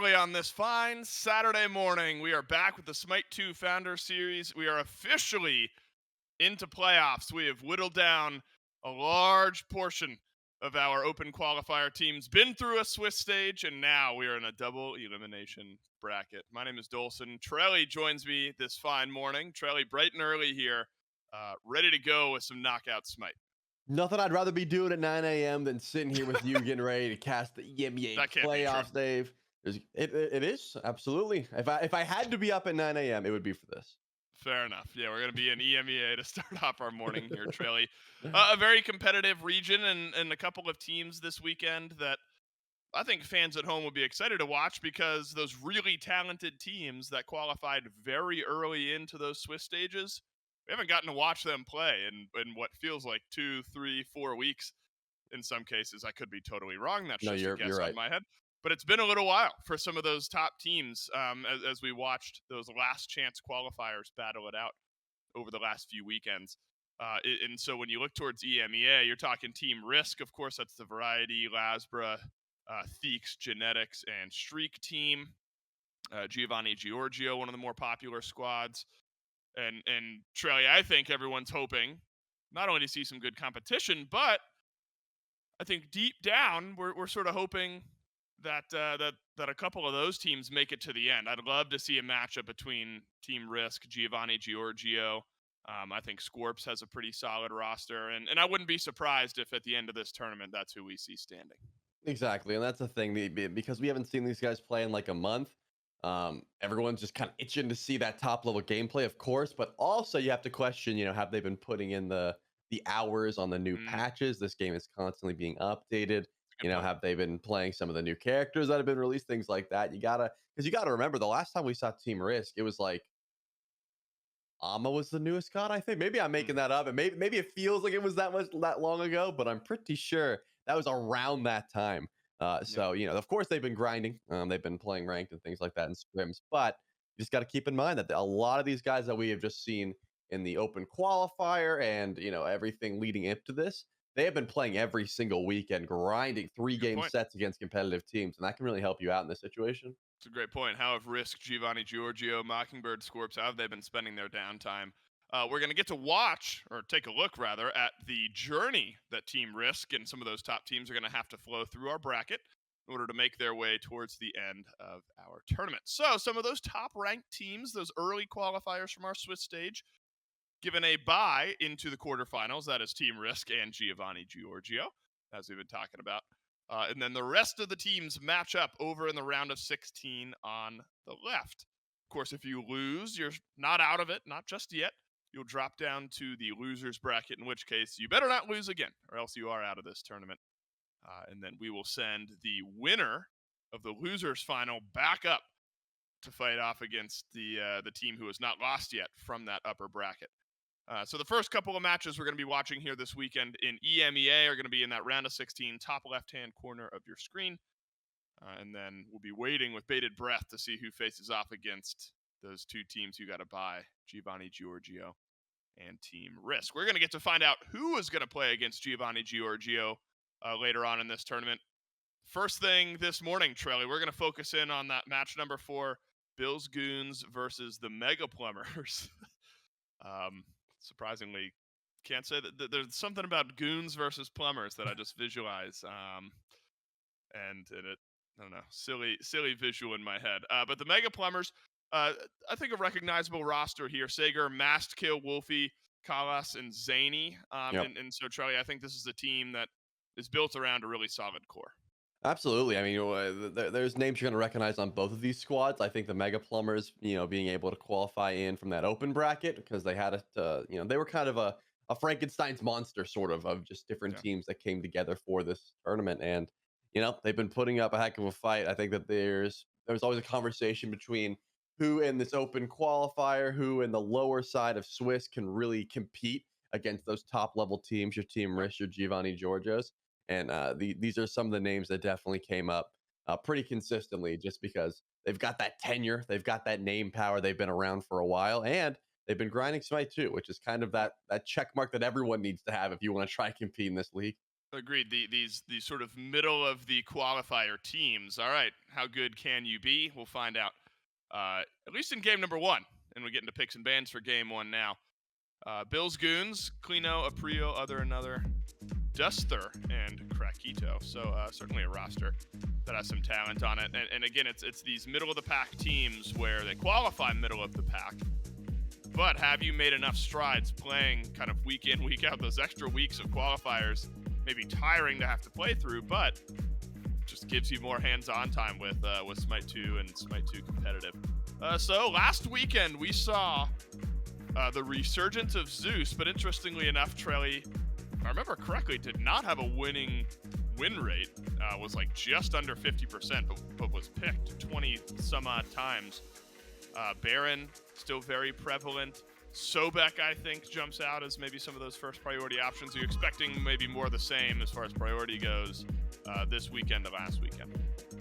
early on this fine Saturday morning. We are back with the SMITE 2 Founder Series. We are officially into playoffs. We have whittled down a large portion of our open qualifier teams, been through a Swiss stage, and now we are in a double elimination bracket. My name is Dolson. Trelly joins me this fine morning. Trelly, bright and early here, ready to go with some knockout SMITE. Nothing I'd rather be doing at 9 a.m. than sitting here with you getting ready to cast the EMEA That can't be true. playoffs, Dave. It is absolutely. If I had to be up at 9 a.m., it would be for this. Fair enough. Yeah, we're going to be in EMEA to start off our morning here, Trelly. A very competitive region and a couple of teams this weekend that I think fans at home will be excited to watch because those really talented teams that qualified very early into those Swiss stages, we haven't gotten to watch them play in what feels like 2, 3, 4 weeks in some cases. I could be totally wrong. That's No, just a you're guess on right. my head. But it's been a little while for some of those top teams as we watched those last chance qualifiers battle it out over the last few weekends. And so when you look towards EMEA, you're talking Team Risk. Of course, that's the Variety, Lasbra, Theeks, Genetics, and Streak team. Giovanni Giorgio, one of the more popular squads. And Trelly, I think everyone's hoping not only to see some good competition, but I think deep down we're sort of hoping that a couple of those teams make it to the end. I'd love to see a matchup between Team Risk, Giovanni Giorgio. I think Scorps has a pretty solid roster, and I wouldn't be surprised if at the end of this tournament that's who we see standing. Exactly, and that's the thing because we haven't seen these guys play in like a month. Everyone's just kind of itching to see that top level gameplay, of course, but also you have to question, have they been putting in the hours on the new Mm, patches? This game is constantly being updated. good point. Have they been playing some of the new characters that have been released? Things like that. You gotta remember the last time we saw Team Risk, it was like Amma was the newest god, I think. Maybe I'm Mm, making that up, and maybe it feels like it was that long ago, but I'm pretty sure that was around that time. yep. So of course they've been grinding. They've been playing ranked and things like that in scrims, but you just got to keep in mind that a lot of these guys that we have just seen in the open qualifier and everything leading up to this, they have been playing every single weekend, grinding three Good game point. sets against competitive teams, and that can really help you out in this situation. It's a great point. How have Risk, Giovanni Giorgio, Mockingbird, Scorps, how have they been spending their downtime? We're going to get to watch, or take a look rather, at the journey that Team Risk and some of those top teams are going to have to flow through our bracket in order to make their way towards the end of our tournament. So, some of those top ranked teams, those early qualifiers from our Swiss stage, given a bye into the quarterfinals. That is Team Risk and Giovanni Giorgio, as we've been talking about. And then the rest of the teams match up over in the round of 16 on the left. Of course, if you lose, you're not out of it, not just yet. You'll drop down to the losers bracket, in which case you better not lose again, or else you are out of this tournament. And then we will send the winner of the losers final back up to fight off against the team who has not lost yet from that upper bracket. So the first couple of matches we're going to be watching here this weekend in EMEA are going to be in that round of 16, top left-hand corner of your screen. And then we'll be waiting with bated breath to see who faces off against those two teams who got to buy, Giovanni Giorgio and Team Risk. We're going to get to find out who is going to play against Giovanni Giorgio later on in this tournament. First thing this morning, Trelly, we're going to focus in on that match number 4, Bills Goons versus the Mega Plumbers. Um, Surprisingly, can't say that there's something about goons versus plumbers that I just visualize. And it, I don't know, silly visual in my head. But the Mega Plumbers, I think a recognizable roster here: Sager, Mastkill, Wolfie, Kalas, and Zany. Yep. And so Charlie, I think this is a team that is built around a really solid core. Absolutely. I mean, there's names you're going to recognize on both of these squads. I think the Mega Plumbers, being able to qualify in from that open bracket because they had they were kind of a Frankenstein's monster sort of just different Yeah. teams that came together for this tournament. And, they've been putting up a heck of a fight. I think that there's always a conversation between who in this open qualifier, who in the lower side of Swiss can really compete against those top level teams, your Team Right. Rish, your Giovanni Georgios. And these are some of the names that definitely came up pretty consistently just because they've got that tenure, they've got that name power, they've been around for a while, and they've been grinding Smite too, which is kind of Yep. that check mark that everyone needs to have if you want to try and compete in this league. Agreed. These sort of middle of the qualifier teams. All right, how good can you be? We'll find out. At least in game number one, and we get into picks and bans for game one now. Bills Goons, Clino, Aprio, Other Another, Duster, and Krakito. So certainly a roster that has some talent on it. And again, it's these middle of the pack teams where they qualify middle of the pack. But have you made enough strides playing kind of week in, week out, those extra weeks of qualifiers? Maybe tiring to have to play through, but just gives you more hands-on time with SMITE 2 and SMITE 2 competitive. So last weekend we saw the resurgence of Zeus, but interestingly enough, Trelly, if I remember correctly, did not have a winning win rate. Was like just under 50%, but was picked 20 some odd times. Baron still very prevalent. Sobek, I think, jumps out as maybe some of those first priority options. Are you expecting maybe more of the same as far as priority goes this weekend to last weekend?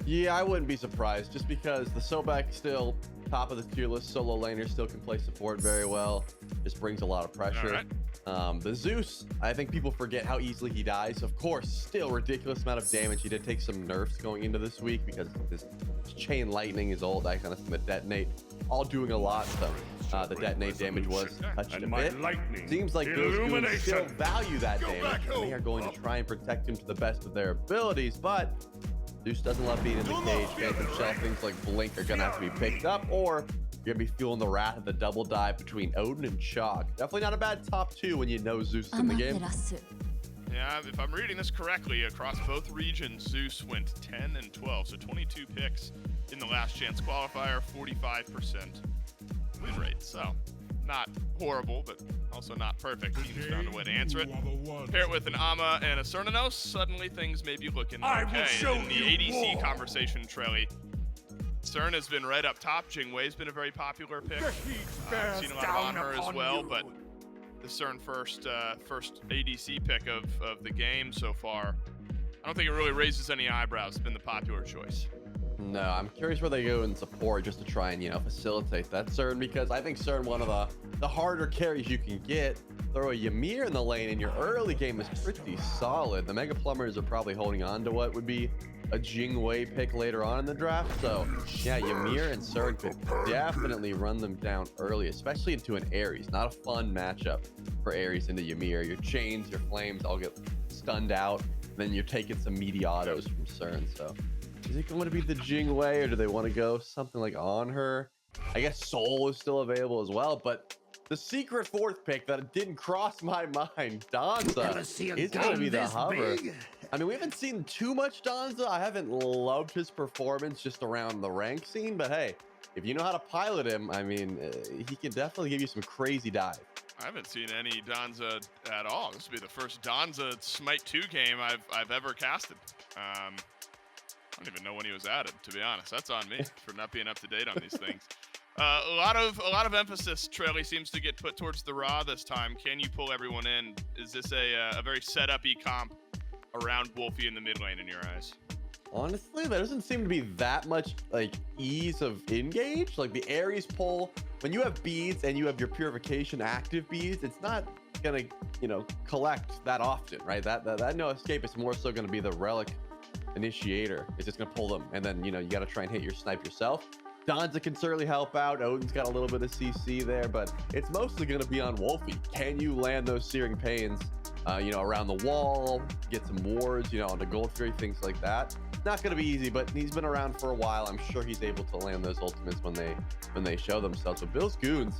Yeah, I wouldn't be surprised, just because the Sobek still top of the tier list solo laner, still can play support very well. Just brings a lot of pressure. Right. The Zeus, I think people forget how easily he dies. Of course, still ridiculous amount of damage. He did take some nerfs going into this week because his chain lightning, his ult, that kind of thing, the detonate, all doing a lot. So the detonate damage was touched a bit. Seems like those goons still value that damage, and they are going to try and protect him to the best of their abilities, but Zeus doesn't love being in the cage. Phantom Shell, things like Blink are going to have to be picked up, or you're going to be feeling the wrath of the double dive between Odin and Chalk. Definitely not a bad top two when you know Zeus is in the game. Yeah, if I'm reading this correctly, across both regions, Zeus went 10 and 12, so 22 picks in the last chance qualifier, 45% win rate. So not horrible, but also not perfect. Teams found a way to answer it. Pair it with an Ama and a Cernanos, suddenly things may be looking okay. In the ADC conversation, Trelly, Cern has been right up top. Jingwei's been a very popular pick. I've seen a lot on her as well, but the Cern first ADC pick of the game so far, I don't think it really raises any eyebrows. It's been the popular choice. No, I'm curious where they go in support just to try and, facilitate that Cern, because I think Cern, one of the harder carries you can get. Throw a Ymir in the lane in your early game is pretty solid. The Mega Plumbers are probably holding on to what would be a Jingwei pick later on in the draft. So yeah, Ymir and Cern could definitely run them down early, especially into an Ares. Not a fun matchup for Ares into Ymir. Your chains, your flames all get stunned out. Then you're taking some meaty autos from Cern. So is it going to be the Jingwei, or do they want to go something like on her? I guess Soul is still available as well, but the secret fourth pick that didn't cross my mind, Danza, is going to be the hover. I mean, we haven't seen too much Danza. I haven't loved his performance just around the rank scene, but hey, if you know how to pilot him, I mean, he can definitely give you some crazy dive. I haven't seen any Danza at all. This will be the first Danza SMITE 2 game I've ever casted. I don't even know when he was added, to be honest. That's on me for not being up to date on these things. A lot of emphasis, Trelly, seems to get put towards the Raw this time. Can you pull everyone in? Is this a very set-up-y comp around Wolfie in the mid lane in your eyes? Honestly, there doesn't seem to be that much ease of engage. Like the Ares pull, when you have beads and you have your purification active beads, it's not gonna collect that often, right? That no escape is more so gonna be the relic initiator. It's just gonna pull them, and then you got to try and hit your snipe yourself. Danza can certainly help out. Odin's got a little bit of CC there, but it's mostly going to be on Wolfie. Can you land those Searing Pains, around the wall, get some wards, on the Gold Fury, things like that? Not going to be easy, but he's been around for a while. I'm sure he's able to land those ultimates when they show themselves. But Bill's Goons,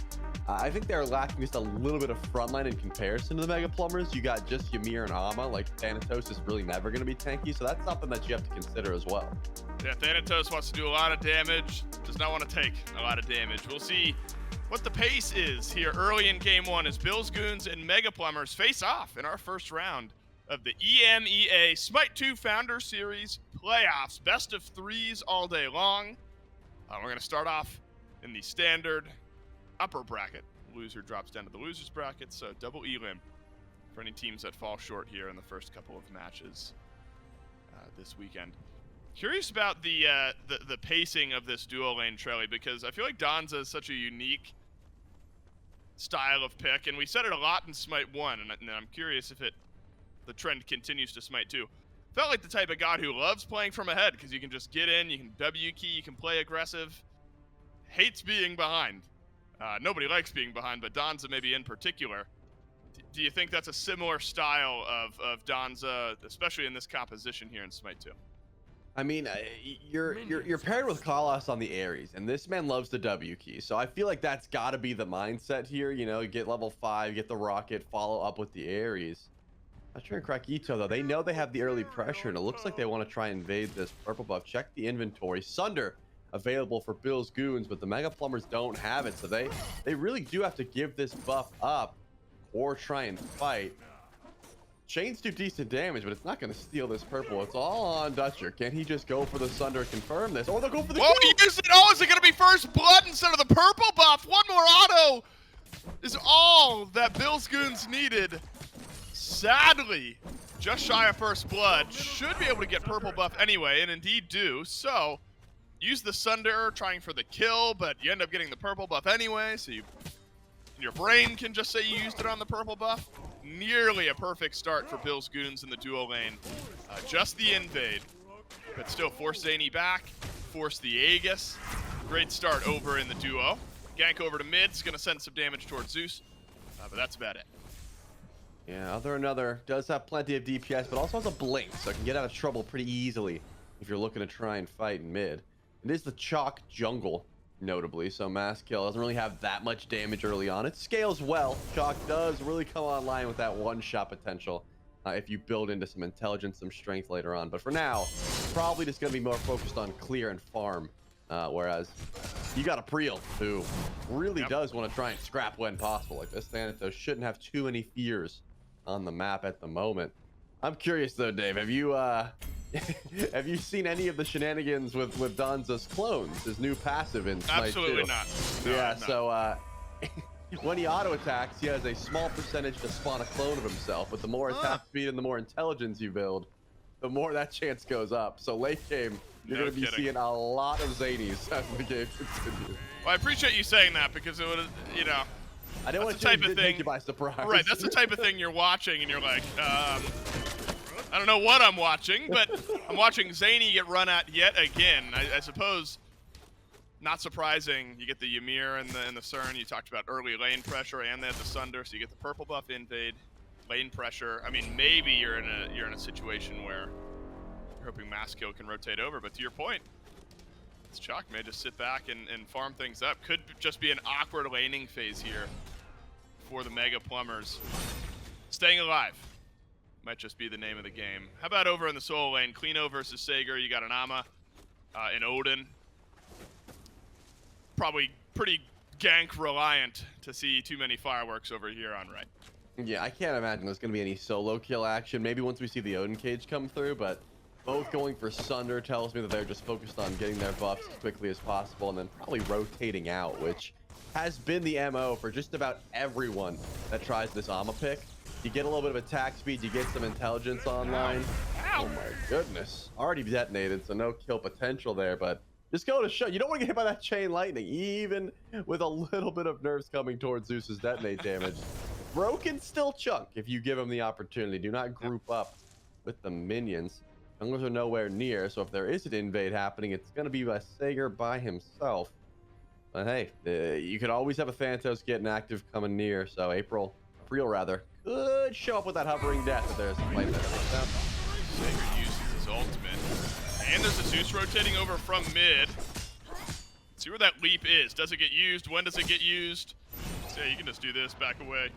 I think they're lacking just a little bit of frontline in comparison to the Mega Plumbers. You got just Ymir and Ama. Like Thanatos is really never going to be tanky, so that's something that you have to consider as well. Yeah, Thanatos wants to do a lot of damage, does not want to take a lot of damage. We'll see what the pace is here early in game one as Bills Goons and Mega Plumbers face off in our first round of the EMEA SMITE 2 Founder Series playoffs. Best of threes all day long. We're going to start off in the standard upper bracket. Loser drops down to the losers bracket, so double elim for any teams that fall short here in the first couple of matches this weekend. Curious about the pacing of this duo lane, Trelly, because I feel like Danza is such a unique style of pick, and we said it a lot in SMITE 1, and I'm curious if it the trend continues to Smite too. Felt like the type of god who loves playing from ahead because you can just get in, you can W key, you can play aggressive. Hates being behind. Nobody likes being behind, but Donza maybe in particular. Do you think that's a similar style of Donza, especially in this composition here in Smite 2? I mean, you're paired with Kalas on the Ares, and this man loves the W key. So I feel like that's got to be the mindset here. You know, get level 5, get the rocket, follow up with the Ares. Not sure in Krakito though. They know they have the early pressure, and it looks like they want to try and invade this purple buff. Check the inventory. Sunder available for Bill's goons, but the Mega Plumbers don't have it, so they really do have to give this buff up or try and fight. Chains do decent damage, but it's not going to steal this purple. It's all on Dutcher. Can he just go for the Sunder, confirm this? Oh, they'll go for the Whoa, he used it! Oh, is it going to be first blood instead of the purple buff? One more auto is all that Bill's goons needed. Sadly, just shy of first blood. Should be able to get purple buff anyway, and indeed do. So, use the Sunder, trying for the kill, but you end up getting the purple buff anyway, so your brain can just say you used it on the purple buff. Nearly a perfect start for Bill's goons in the duo lane. Just the invade, but still force Zany back, force the Aegis. Great start over in the duo. Gank over to mid, is going to send some damage towards Zeus, but that's about it. Yeah, Other Another does have plenty of DPS, but also has a blink, so it can get out of trouble pretty easily if you're looking to try and fight in mid. It is the Chalk jungle, notably, so Mass Kill doesn't really have that much damage early on. It scales well. Chalk does really come online with that one-shot potential if you build into some intelligence, some strength later on. But for now, probably just going to be more focused on clear and farm, whereas you got a Priel who really does want to try and scrap when possible. Like, this Thanatos shouldn't have too many fears on the map at the moment. I'm curious though, Dave, have you have you seen any of the shenanigans with Donza's clones, his new passive in Smite 2? Absolutely not. No, yeah, no. So when he auto attacks, he has a small percentage to spawn a clone of himself, but the more attack speed and the more intelligence you build, the more that chance goes up. So late game, you're going to be seeing a lot of Zanies as the game continues. Well, I appreciate you saying that because it would, you know, I don't want to take you by surprise. Right, that's the type of thing you're watching and you're like, I don't know what I'm watching, but I'm watching Zany get run at yet again. I suppose, not surprising, you get the Ymir and the CERN. You talked about early lane pressure, and they have the Sunder, so you get the purple buff invade, lane pressure. I mean, maybe you're in a situation where you're hoping Mass Kill can rotate over, but to your point, this Chalk may just sit back and farm things up. Could just be an awkward laning phase here for the Mega Plumbers. Staying alive might just be the name of the game. How about over in the solo lane? Kleino versus Sager. You got an Ama, an Odin. Probably pretty gank reliant to see too many fireworks over here on right. Yeah, I can't imagine there's going to be any solo kill action. Maybe once we see the Odin cage come through, but both going for Sunder tells me that they're just focused on getting their buffs as quickly as possible and then probably rotating out, which has been the MO for just about everyone that tries this Ama pick. You get a little bit of attack speed, you get some intelligence online. Ow. Oh my goodness. Already detonated, so no kill potential there, but just go to show. You don't want to get hit by that chain lightning, even with a little bit of nerfs coming towards Zeus's detonate damage. Bro can still chunk if you give him the opportunity. Do not group up with the minions. Junglers are nowhere near, so if there is an invade happening, it's going to be by Sager by himself. But hey, you could always have a Thanatos getting active coming near, so April rather, could show up with that hovering death if there's a fight that comes down. Sager uses his ultimate. And there's a Zeus rotating over from mid. Let's see where that leap is. Does it get used? When does it get used? So yeah, you can just do this, back away,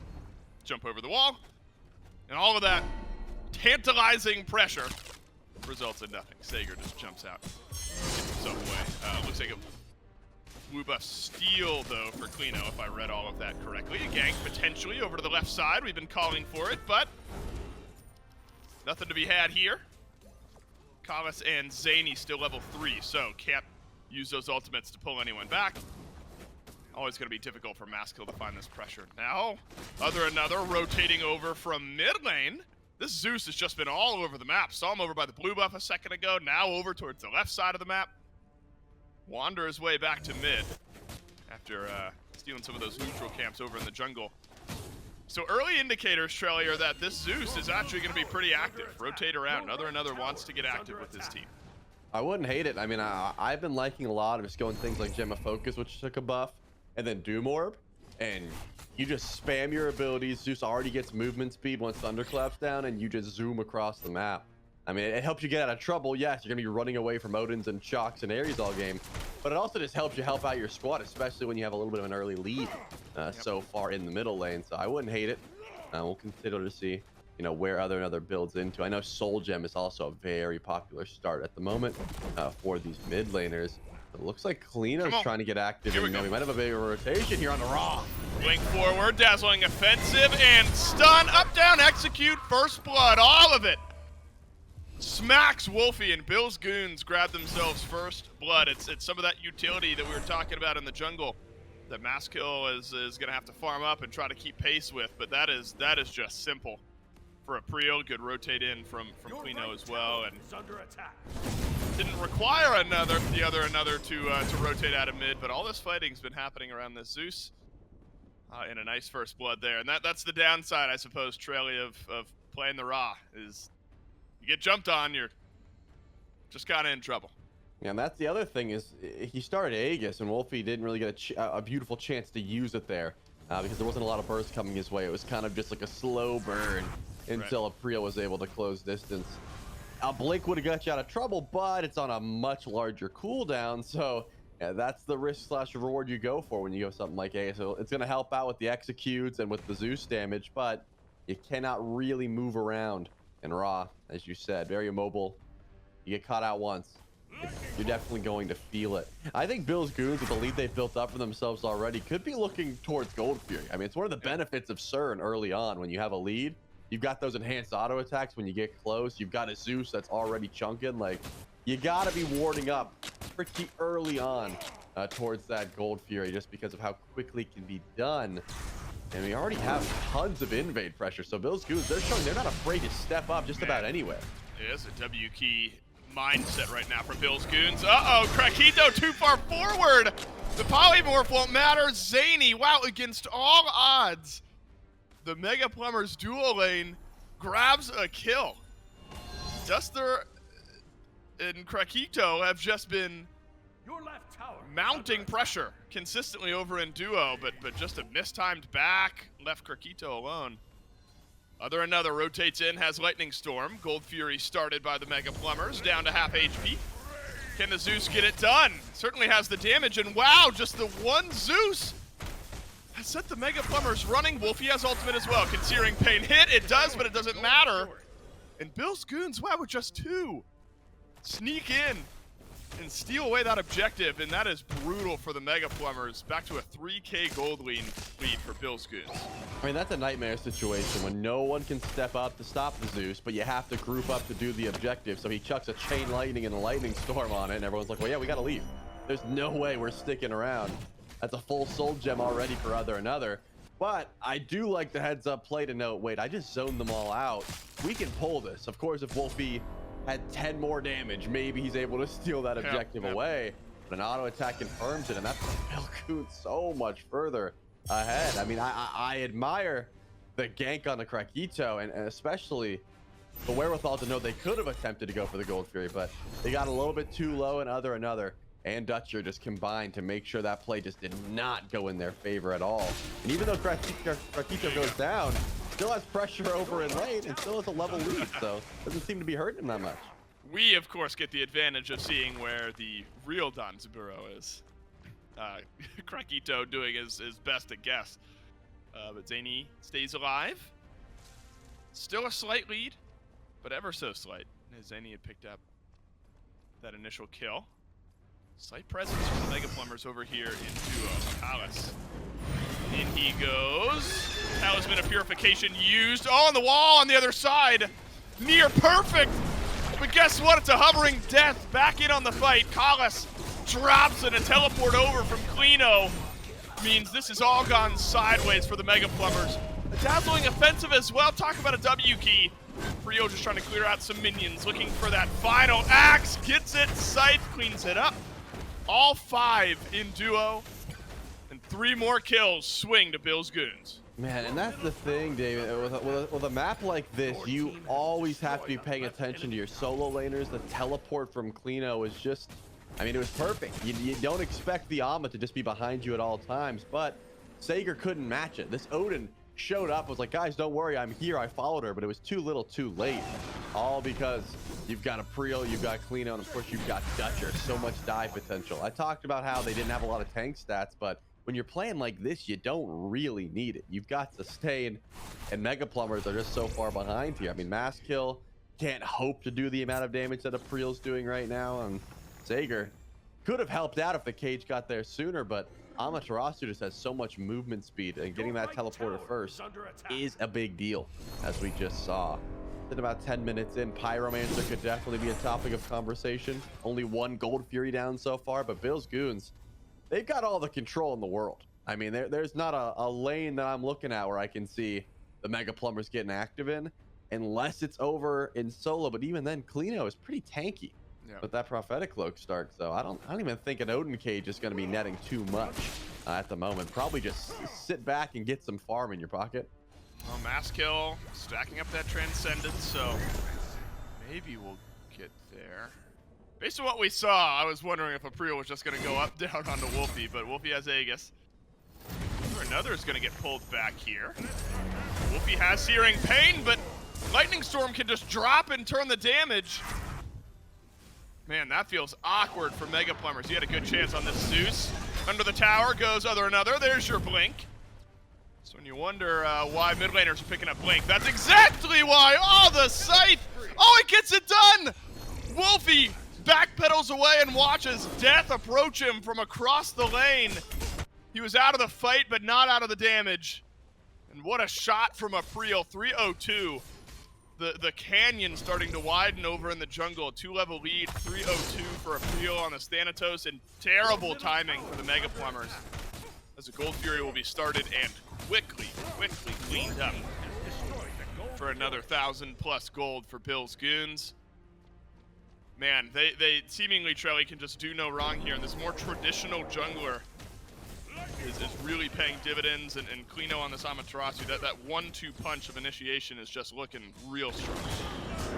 jump over the wall. And all of that tantalizing pressure results in nothing. Sager just jumps out, gets himself away. Looks like a blue buff steal, though, for Kleino, if I read all of that correctly. A gank, potentially, over to the left side. We've been calling for it, but nothing to be had here. Kalas and Zany still level 3, so can't use those ultimates to pull anyone back. Always going to be difficult for Maskill to find this pressure. Now, Other Another rotating over from mid lane. This Zeus has just been all over the map. Saw him over by the blue buff a second ago, now over towards the left side of the map. Wander his way back to mid after stealing some of those neutral camps over in the jungle. So early indicators, Trelly, are that this Zeus is actually going to be pretty active. Rotate around. Another wants to get active with his team. I wouldn't hate it. I mean, I've been liking a lot of just going things like Gem of Focus, which took a buff, and then Doom Orb, and you just spam your abilities. Zeus already gets movement speed once Thunderclap's down, and you just zoom across the map. I mean, it helps you get out of trouble. Yes, you're going to be running away from Odins and Shocks and Ares all game, but it also just helps you help out your squad, especially when you have a little bit of an early lead so far in the middle lane. So I wouldn't hate it. We'll consider to see, you know, where other builds into. I know Soul Gem is also a very popular start at the moment for these mid laners. It looks like Kalina's trying to get active. We might have a bigger rotation here on the Raw. Blink forward, dazzling offensive, and stun, up, down, execute, first blood, all of it. Smacks Wolfie, and Bill's goons grab themselves first blood. It's some of that utility that we were talking about in the jungle that Maskill is going to have to farm up and try to keep pace with, but that is just simple for a Priel. Good rotate in from Klino as well, and didn't require another to rotate out of mid, but all this fighting's been happening around this Zeus in a nice first blood there, and that's the downside, I suppose, Trelly, of playing the Raw, is you get jumped on, you're just kind of in trouble. Yeah, and that's the other thing is he started Aegis, and Wolfie didn't really get a beautiful chance to use it there because there wasn't a lot of burst coming his way. It was kind of just like a slow burn until Apriel was able to close distance. A Blink would have got you out of trouble, but it's on a much larger cooldown, so yeah, that's the risk/reward you go for when you go something like Aegis. So it's going to help out with the executes and with the Zeus damage, but you cannot really move around in Raw, as you said. Very immobile. You get caught out once, you're definitely going to feel it. I think Bill's goons, with the lead they've built up for themselves already, could be looking towards Gold Fury. I mean, it's one of the benefits of CERN early on. When you have a lead, you've got those enhanced auto attacks when you get close. You've got a Zeus that's already chunking. Like, you got to be warding up pretty early on towards that Gold Fury, just because of how quickly it can be done. And we already have tons of invade pressure. So Bill's goons, they're showing they're not afraid to step up just about anywhere. There's a W key mindset right now for Bill's goons. Uh-oh, Krakito too far forward. The polymorph won't matter. Zany, wow, against all odds, the Mega Plumbers dual lane grabs a kill. Duster and Krakito have just been mounting pressure consistently over in duo, but just a mistimed back left Krakito alone. Another rotates in, has Lightning Storm. Gold Fury started by the Mega Plumbers, down to half HP. Can the Zeus get it done? Certainly has the damage, and wow, just the one Zeus has set the Mega Plumbers running. Wolfie has ultimate as well. Can Searing Pain hit? It does, but it doesn't matter. And Bill's goons, wow, with just two, sneak in and steal away that objective, and that is brutal for the Mega Plumbers. Back to a 3K gold lead for Bill's goons. I mean, that's a nightmare situation when no one can step up to stop the Zeus, but you have to group up to do the objective. So he chucks a Chain Lightning and a Lightning Storm on it, and everyone's like, well, yeah, we got to leave. There's no way we're sticking around. That's a full Soul Gem already for another. But I do like the heads up play to note, wait, I just zoned them all out. We can pull this. Of course, if Wolfie had 10 more damage, maybe he's able to steal that objective away. But an auto attack confirms it, and that's Bill Goons so much further ahead. I mean, I admire the gank on the Krakito, and especially the wherewithal to know they could have attempted to go for the Gold Fury, but they got a little bit too low, and another and Dutcher just combined to make sure that play just did not go in their favor at all. And even though Krakito goes down, still has pressure over in lane and still has a level lead, so doesn't seem to be hurting him that much. We, of course, get the advantage of seeing where the real Danzaburo is. Krakito doing his best to guess. But Zany stays alive. Still a slight lead, but ever so slight. Zany had picked up that initial kill. Slight presence from the Mega Plumbers over here into Palace. In he goes. Talisman of Purification used. Oh, on the wall on the other side. Near perfect. But guess what? It's a hovering death. Back in on the fight. Kalas drops and a teleport over from Klino. Means this has all gone sideways for the Mega Plumbers. A dazzling offensive as well. Talk about a W key. Frio just trying to clear out some minions. Looking for that final axe. Gets it. Scythe cleans it up. All 5 in duo. And 3 more kills swing to Bill's goons. Man, and that's the thing, David. With a map like this, you always have to be paying attention to your solo laners. The teleport from Klino was just, I mean, it was perfect. You don't expect the Ama to just be behind you at all times, but Sager couldn't match it. This Odin showed up, was like, guys, don't worry, I'm here. I followed her, but it was too little too late. All because you've got a Priel, you've got Klino, and of course you've got Dutcher. So much dive potential. I talked about how they didn't have a lot of tank stats, but when you're playing like this, you don't really need it. You've got Sustain, and Mega Plumbers are just so far behind here. I mean, Mass Kill can't hope to do the amount of damage that a Priel's doing right now, and Sager could have helped out if the cage got there sooner, but Amaterasu just has so much movement speed, and getting that teleporter first is a big deal, as we just saw. At about 10 minutes in, Pyromancer could definitely be a topic of conversation. Only one Gold Fury down so far, but Bill's Goons, they've got all the control in the world. I mean, there's not a lane that I'm looking at where I can see the Mega Plumbers getting active in, unless it's over in solo. But even then, Klino is pretty tanky with that Prophetic Cloak start. So I don't even think an Odin cage is going to be netting too much at the moment. Probably just sit back and get some farm in your pocket. Well, Mass Kill stacking up that Transcendence, so maybe we'll get there. Based on what we saw, I was wondering if April was just going to go up, down onto Wolfie, but Wolfie has Aegis. Another is going to get pulled back here. Wolfie has Searing Pain, but Lightning Storm can just drop and turn the damage. Man, that feels awkward for Mega Plumbers. He had a good chance on this Zeus. Under the tower goes another. There's your Blink. So when you wonder why mid laners are picking up Blink, that's exactly why! Oh, the Scythe! Oh, it gets it done! Wolfie backpedals away and watches death approach him from across the lane. He was out of the fight, but not out of the damage. And what a shot from April, 302. The canyon starting to widen over in the jungle. A 2-level lead, 302 for April on the Thanatos, and terrible timing for the Mega Plumbers, as the Gold Fury will be started and quickly cleaned up for another 1,000+ gold for Bill's Goons. Man, they seemingly, Trelly, can just do no wrong here, and this more traditional jungler is really paying dividends, and Klino on this Amaterasu, that 1-2 punch of initiation is just looking real strong.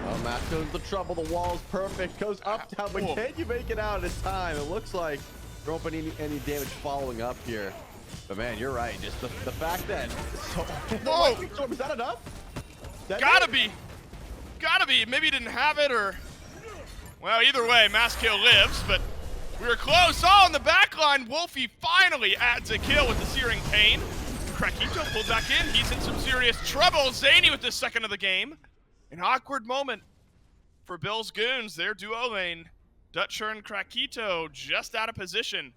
Well, Matt goes the trouble, the wall's perfect, goes up, down, but can you make it out in time? It looks like there won't be any damage following up here. But man, you're right, just the fact that... Whoa! Is that enough? Gotta be! Maybe he didn't have it, or... Well, either way, Mass Kill lives, but we were close. Oh, in the back line, Wolfie finally adds a kill with the Searing Pain. Krakito pulled back in. He's in some serious trouble. Zany with the second of the game. An awkward moment for Bill's Goons, their duo lane. Dutcher and Krakito just out of position.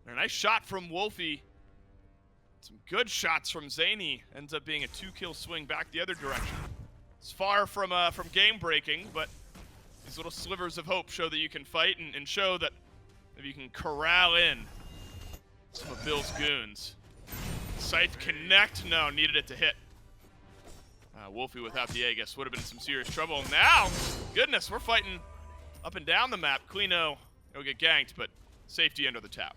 And a nice shot from Wolfie. Some good shots from Zany. Ends up being a 2-kill swing back the other direction. It's far from game breaking, but these little slivers of hope show that you can fight and show that maybe you can corral in some of Bill's Goons. Scythe connect, no, needed it to hit. Wolfie without the Aegis would have been some serious trouble. Now, goodness, we're fighting up and down the map. Klino, he'll get ganked, but safety under the tower.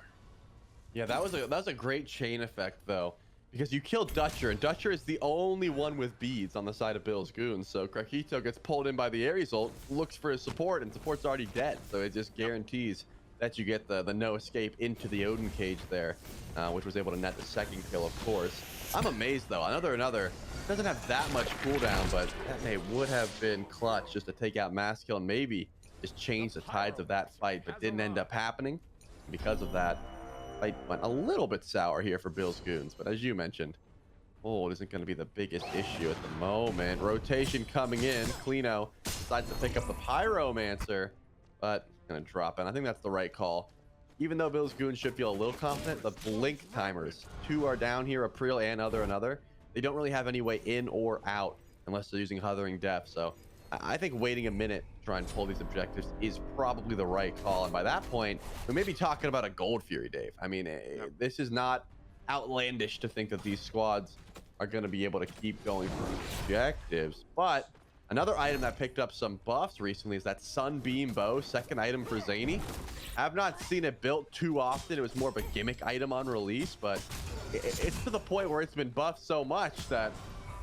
Yeah, that was a great chain effect though, because you killed Dutcher, and Dutcher is the only one with beads on the side of Bill's Goons. So Krakito gets pulled in by the Ares ult, looks for his support, and support's already dead. So it just guarantees that you get the no escape into the Odin cage there, which was able to net the second kill, of course. I'm amazed though. Another doesn't have that much cooldown, but that would have been clutch just to take out Mass Kill and maybe just change the tides of that fight, but didn't end up happening. Because of that, fight went a little bit sour here for Bill's Goons. But as you mentioned, gold isn't going to be the biggest issue at the moment. Rotation coming in. Klino decides to pick up the Pyromancer, but going to drop in. I think that's the right call. Even though Bill's Goons should feel a little confident, the blink timers, 2 are down here, April and another. They don't really have any way in or out unless they're using Huthering Depth. So I think waiting a minute to try and pull these objectives is probably the right call. And by that point, we may be talking about a Gold Fury, Dave. I mean, this is not outlandish to think that these squads are going to be able to keep going for objectives. But another item that picked up some buffs recently is that Sunbeam Bow, second item for Zany. I've not seen it built too often. It was more of a gimmick item on release, but it's to the point where it's been buffed so much that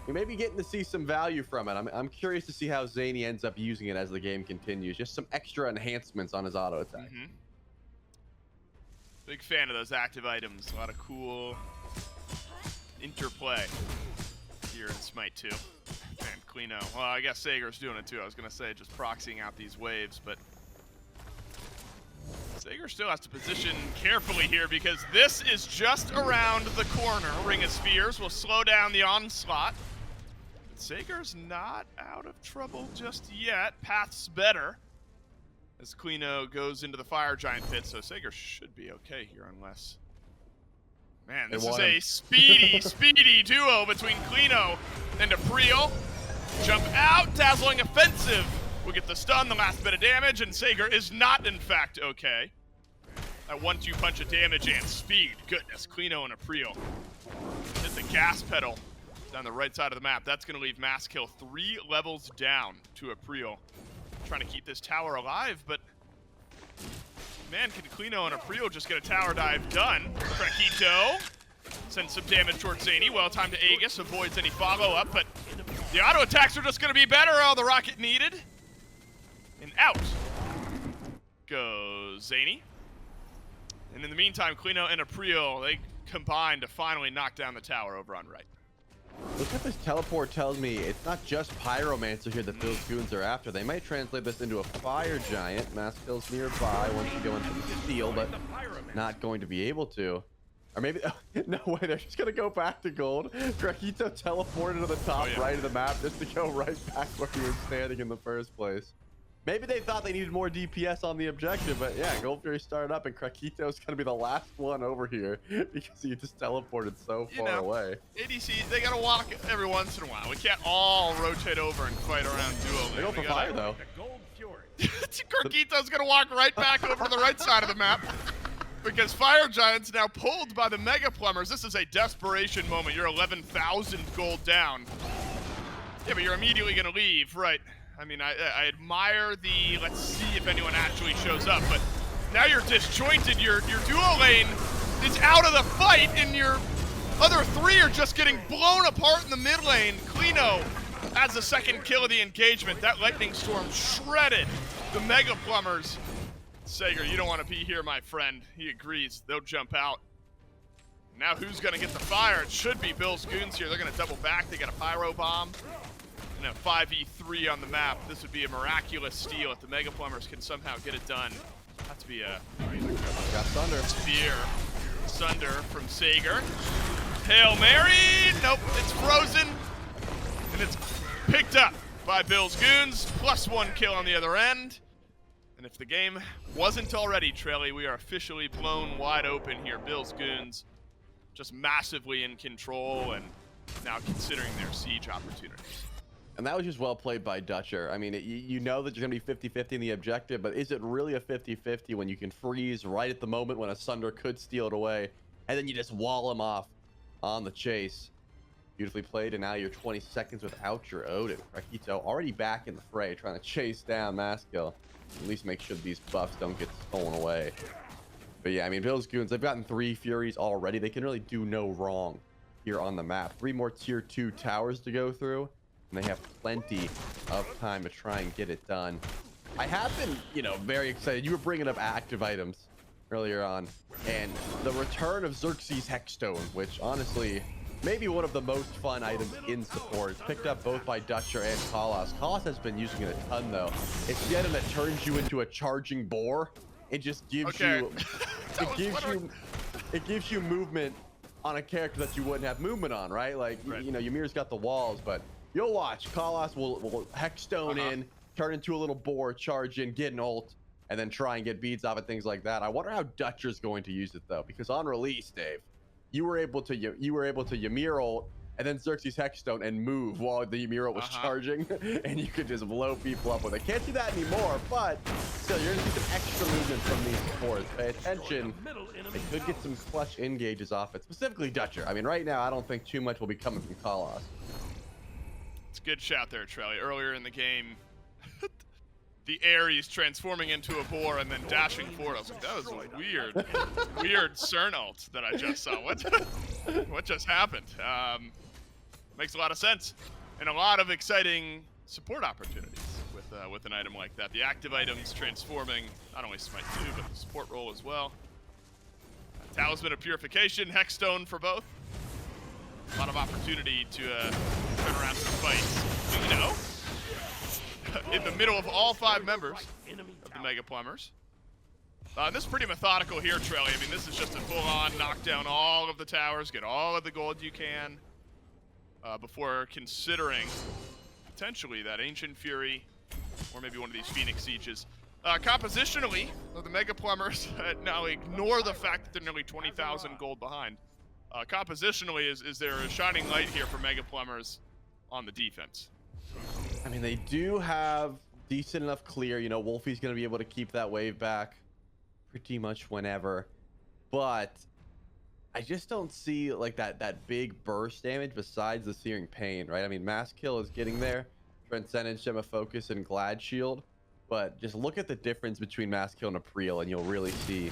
we may be getting to see some value from it. I'm curious to see how Zany ends up using it as the game continues. Just some extra enhancements on his auto attack. Big fan of those active items. A lot of cool interplay here in Smite 2. And Clino. Well, I guess Sager's doing it too. I was going to say just proxying out these waves, but Sager still has to position carefully here because this is just around the corner. Ring of Spheres will slow down the onslaught. But Sager's not out of trouble just yet. Path's better as Clino goes into the Fire Giant pit, so Sager should be okay here unless... Man, this is a speedy duo between Clino and April. Jump out, dazzling offensive. We'll get the stun, the last bit of damage, and Sager is not, in fact, okay. That 1-2 punch of damage and speed. Goodness, Clino and April. Hit the gas pedal down the right side of the map. That's going to leave Masskill 3 levels down to April. Trying to keep this tower alive, but man, can Clino and April just get a tower dive done? Krakito sends some damage towards Zany. Well timed to Aegis, avoids any follow-up, but the auto attacks are just going to be better. All the rocket needed. And out goes Zany. And in the meantime, Clino and April, they combine to finally knock down the tower over on right. Look at this teleport tells me it's not just Pyromancer here that those goons are after. They might translate this into a Fire Giant. Masskill's nearby once you go into the steel, but not going to be able to. Or maybe, no way, they're just going to go back to gold. Krakito teleported to the top right of the map just to go right back where he was standing in the first place. Maybe they thought they needed more DPS on the objective, but yeah, Gold Fury started up and Krakito's going to be the last one over here because he just teleported so far away. ADC, they got to walk every once in a while. We can't all rotate over and fight around duo. They go for fire, though. Krakito's going to walk right back over to the right side of the map because Fire Giant's now pulled by the Mega Plumbers. This is a desperation moment. You're 11,000 gold down. Yeah, but you're immediately going to leave, right? I mean, I admire the let's see if anyone actually shows up, but now you're disjointed. Your duo lane is out of the fight, and your other 3 are just getting blown apart in the mid lane. Clino has the second kill of the engagement. That lightning storm shredded the Mega Plumbers. Sager, you don't want to be here, my friend. He agrees. They'll jump out. Now who's going to get the fire? It should be Bill's Goons here. They're going to double back. They got a Pyro Bomb. And a 5v3 on the map. This would be a miraculous steal if the Mega Plumbers can somehow get it done. Have to be a got Thunder. Spear. Sunder from Sager. Hail Mary! Nope, it's frozen. And it's picked up by Bill's Goons. +1 kill on the other end. And if the game wasn't already, Trelly, we are officially blown wide open here. Bill's Goons just massively in control and now considering their siege opportunities. And that was just well played by Dutcher. I mean, you know that you're going to be 50-50 in the objective, but is it really a 50-50 when you can freeze right at the moment when a Sunder could steal it away, and then you just wall him off on the chase? Beautifully played, and now you're 20 seconds without your Odin. Krakito already back in the fray, trying to chase down Masskill. At least make sure these buffs don't get stolen away. But yeah, I mean, Bill's Goons, they've gotten 3 Furies already. They can really do no wrong here on the map. 3 more tier 2 towers to go through. And they have plenty of time to try and get it done. I have been, very excited. You were bringing up active items earlier on. And the return of Xerxes Hexstone, which honestly, maybe one of the most fun items in support. It's picked up both by Dutcher and Kalas. Kalas has been using it a ton, though. It's the item that turns you into a charging boar. It just gives you... It gives you movement on a character that you wouldn't have movement on, right? Like, Ymir's got the walls, but... You'll watch. Kalas will Hexstone in, turn into a little boar, charge in, get an ult, and then try and get beads off and things like that. I wonder how Dutcher's going to use it though, because on release, Dave, you were able to Ymir ult and then Xerxes Hexstone and move while the Ymir ult was charging, and you could just blow people up with it. Can't do that anymore, but still, you're gonna see some extra movement from these supports. Pay attention. They could get some clutch engages off it, specifically Dutcher. I mean, right now, I don't think too much will be coming from Kalas. It's a good shout there, Trelly. Earlier in the game, the Ares transforming into a boar and then dashing forward. I was like, that was a weird CERN ult that I just saw. What? What just happened? Makes a lot of sense, and a lot of exciting support opportunities with an item like that. The active items transforming not only Smite 2, but the support role as well. Talisman of Purification, Hexstone for both. A lot of opportunity to turn around some fights. You know, in the middle of all 5 members of the Mega Plumbers. This is pretty methodical here, Trelly. I mean, this is just a full-on knock down all of the towers, get all of the gold you can, before considering potentially that Ancient Fury, or maybe one of these Phoenix Sieges. Compositionally, the Mega Plumbers now ignore the fact that they're nearly 20,000 gold behind. Compositionally, is there a shining light here for Mega Plumbers on the defense? I mean, they do have decent enough clear. You know, Wolfie's going to be able to keep that wave back pretty much whenever. But I just don't see like that big burst damage besides the Searing Pain, right? I mean, Mass Kill is getting there. Transcendence, Gem of Focus, and Glad Shield. But just look at the difference between Mass Kill and April, and you'll really see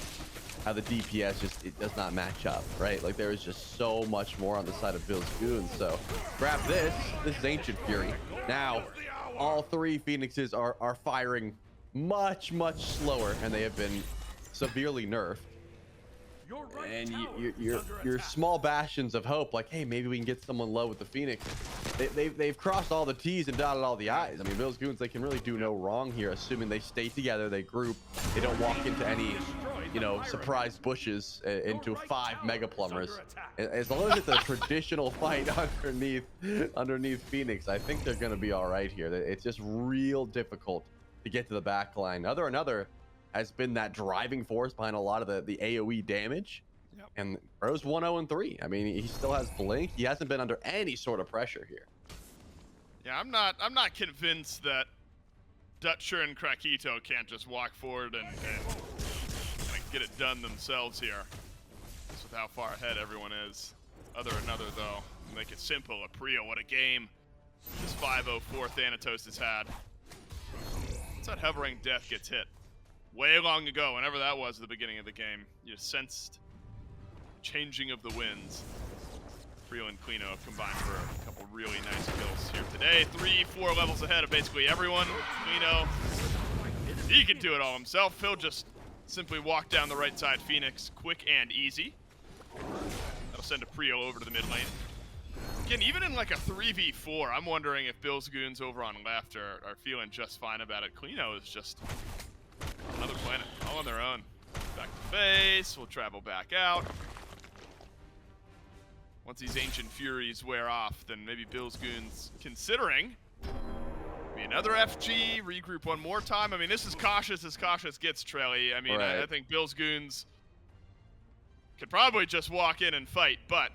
how the DPS it does not match up, right? Like, there is just so much more on the side of Bill's Goons. So grab this. This is Ancient Fury. Now, all 3 Phoenixes are firing much slower, and they have been severely nerfed. And your small bastions of hope, like, hey, maybe we can get someone low with the Phoenix. They've crossed all the T's and dotted all the I's. I mean, Bill's Goons, they can really do no wrong here, assuming they stay together, they group, they don't walk into any, you know, surprise bushes into 5 Mega Plumbers. As long as it's a traditional fight underneath Phoenix, I think they're going to be all right here. It's just real difficult to get to the back line. Another has been that driving force behind a lot of the AoE damage. Yep. And Bro's 1-0-3. I mean, he still has Blink. He hasn't been under any sort of pressure here. Yeah, I'm not convinced that Dutcher and Krakito can't just walk forward and get it done themselves here. Just with how far ahead everyone is. Another though, make it simple. April, what a game this 5-0-4 Thanatos has had. Once that Hovering Death gets hit, way long ago, whenever that was at the beginning of the game, you sensed changing of the winds. April and Clino have combined for a couple really nice kills here today. 3-4 levels ahead of basically everyone. Clino, he can do it all himself. Phil just simply walked down the right side Phoenix, quick and easy. That'll send April over to the mid lane. Again, even in like a 3v4, I'm wondering if Bill's Goons over on left are feeling just fine about it. Clino is just another planet, all on their own. Back to base, we'll travel back out. Once these Ancient Furies wear off, then maybe Bill's Goons considering maybe another FG, regroup one more time. I mean, this is cautious as cautious gets, Trelly. I mean, right. I think Bill's Goons could probably just walk in and fight, but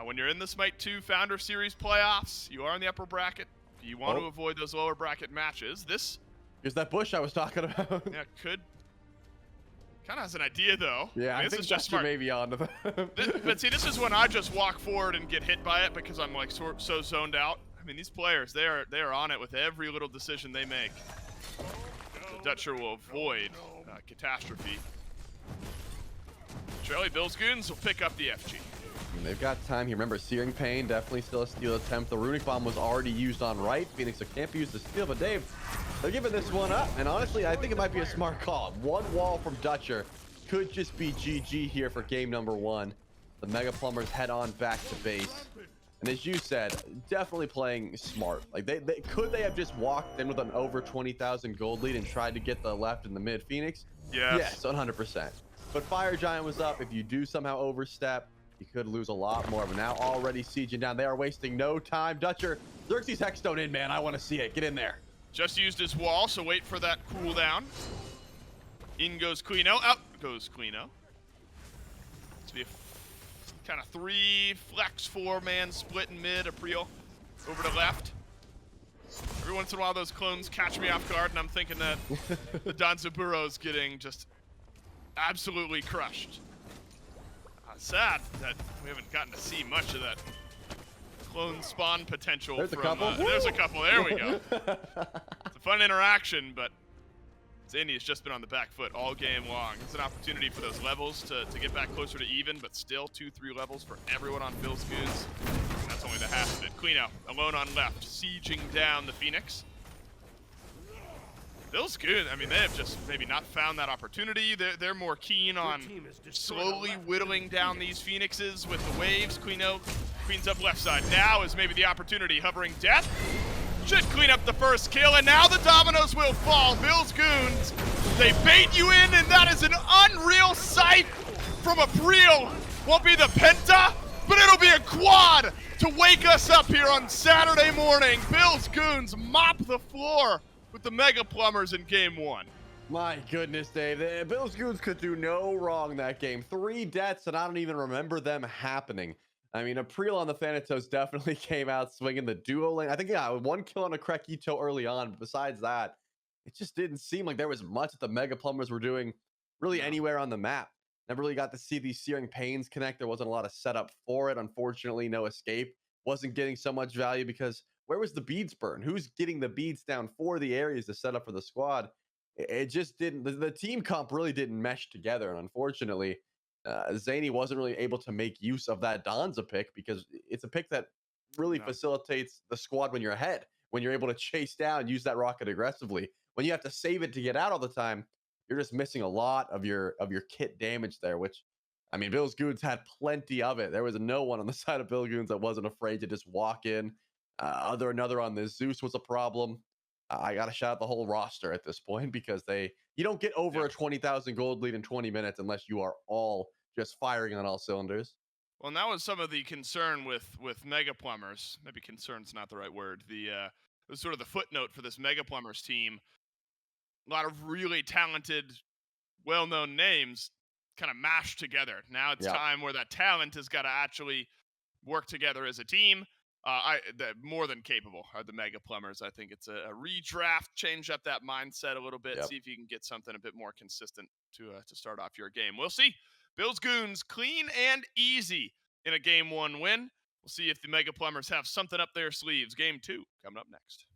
when you're in the SMITE 2 Founder Series playoffs, you are in the upper bracket. You want to avoid those lower bracket matches. Here's that bush I was talking about. Yeah, could. Kind of has an idea, though. Yeah, I think just smart. Maybe onto that. But see, this is when I just walk forward and get hit by it because I'm like so zoned out. I mean, these players, they are on it with every little decision they make. The Dutcher will avoid catastrophe. Charlie Bill's Goons will pick up the FG. And they've got time here. Remember, Searing Pain, definitely still a steal attempt. The Runic Bomb was already used on right. Phoenix can't be used to steal, but Dave, they're giving this one up. And honestly, I think it might be a smart call. One wall from Dutcher could just be GG here for game number 1. The Mega Plumbers head on back to base. And as you said, definitely playing smart. Like, could they have just walked in with an over 20,000 gold lead and tried to get the left and the mid Phoenix? Yes, 100%. But Fire Giant was up. If you do somehow overstep, you could lose a lot more. But now already sieging down. They are wasting no time. Dutcher, Xerxes Hexstone in, man. I want to see it. Get in there. Just used his wall, so wait for that cooldown. In goes Clino. Out goes Clino. It's be a kind of 3 flex 4-man split in mid. April over to left. Every once in a while, those clones catch me off guard, and I'm thinking that the Danzaburo's getting just absolutely crushed. Sad that we haven't gotten to see much of that clone spawn potential. There's a couple. There's a couple. There we go. It's a fun interaction, but Zandy has just been on the back foot all game long. It's an opportunity for those levels to get back closer to even, but still 2-3 levels for everyone on Phil's Goons. That's only the half of it. Cleano, alone on left, sieging down the Phoenix. Phil's Goons, I mean, they have just maybe not found that opportunity. They're more keen on slowly whittling down these Phoenixes with the waves. Cleano cleans up left side. Now is maybe the opportunity. Hovering Death should clean up the first kill, and now the dominoes will fall. Phil's Goons, they bait you in, and that is an unreal sight from a Breel. Won't be the Penta, but it'll be a quad to wake us up here on Saturday morning. Phil's Goons mop the floor with the Mega Plumbers in game 1. My goodness, Dave. The Bills Goons could do no wrong that game. 3 deaths, and I don't even remember them happening. I mean, April on the Thanatos definitely came out swinging the duo lane. I think, yeah, 1 kill on a Krekito early on. But besides that, it just didn't seem like there was much that the Mega Plumbers were doing really anywhere on the map. Never really got to see these Searing Pains connect. There wasn't a lot of setup for it. Unfortunately, no escape. Wasn't getting so much value because where was the beads burn? Who's getting the beads down for the areas to set up for the squad? It just didn't. The team comp really didn't mesh together. And unfortunately, Zany wasn't really able to make use of that Donza pick because it's a pick that really facilitates the squad when you're ahead, when you're able to chase down, use that rocket aggressively. When you have to save it to get out all the time, you're just missing a lot of your kit damage there, which, I mean, Bill's Goons had plenty of it. There was no one on the side of Bill Goons that wasn't afraid to just walk in. Another on the Zeus was a problem. I got to shout out the whole roster at this point because you don't get over a 20,000 gold lead in 20 minutes unless you are all just firing on all cylinders. Well, and that was some of the concern with Mega Plumbers. Maybe concern's not the right word. It was sort of the footnote for this Mega Plumbers team. A lot of really talented, well-known names kind of mashed together. Now it's time where that talent has got to actually work together as a team. More than capable are the Mega Plumbers. I think it's a redraft, change up that mindset a little bit, see if you can get something a bit more consistent to start off your game. We'll see. Bill's Goons clean and easy in a game 1 win. We'll see if the Mega Plumbers have something up their sleeves. Game 2 coming up next.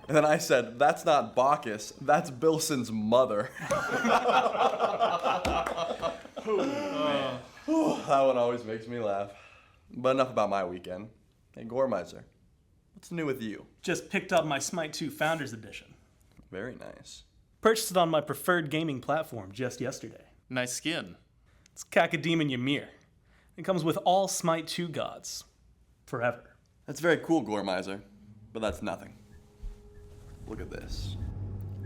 And then I said, that's not Bacchus, that's Bilson's mother. That one always makes me laugh. But enough about my weekend. Hey, Gormizer, what's new with you? Just picked up my SMITE 2 Founders Edition. Very nice. Purchased it on my preferred gaming platform just yesterday. Nice skin. It's Cacodemon Ymir. It comes with all SMITE 2 gods. Forever. That's very cool, Gormizer, but that's nothing. Look at this.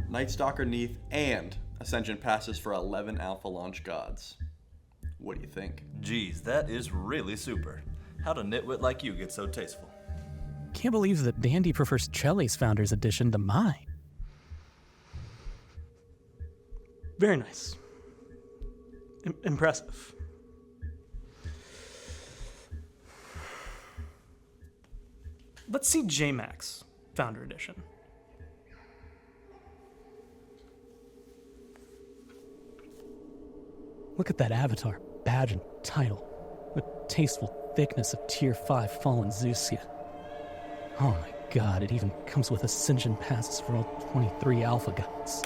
Nightstalker Neath and Ascension passes for 11 Alpha Launch gods. What do you think? Geez, that is really super. How'd a nitwit like you get so tasteful? Can't believe that Dandy prefers Chelly's Founders Edition to mine. Very nice. Impressive. Let's see J-Max Founder Edition. Look at that avatar, badge and title. The tasteful thickness of Tier 5 Fallen Zeusia. Oh my god, it even comes with Ascension passes for all 23 Alpha gods.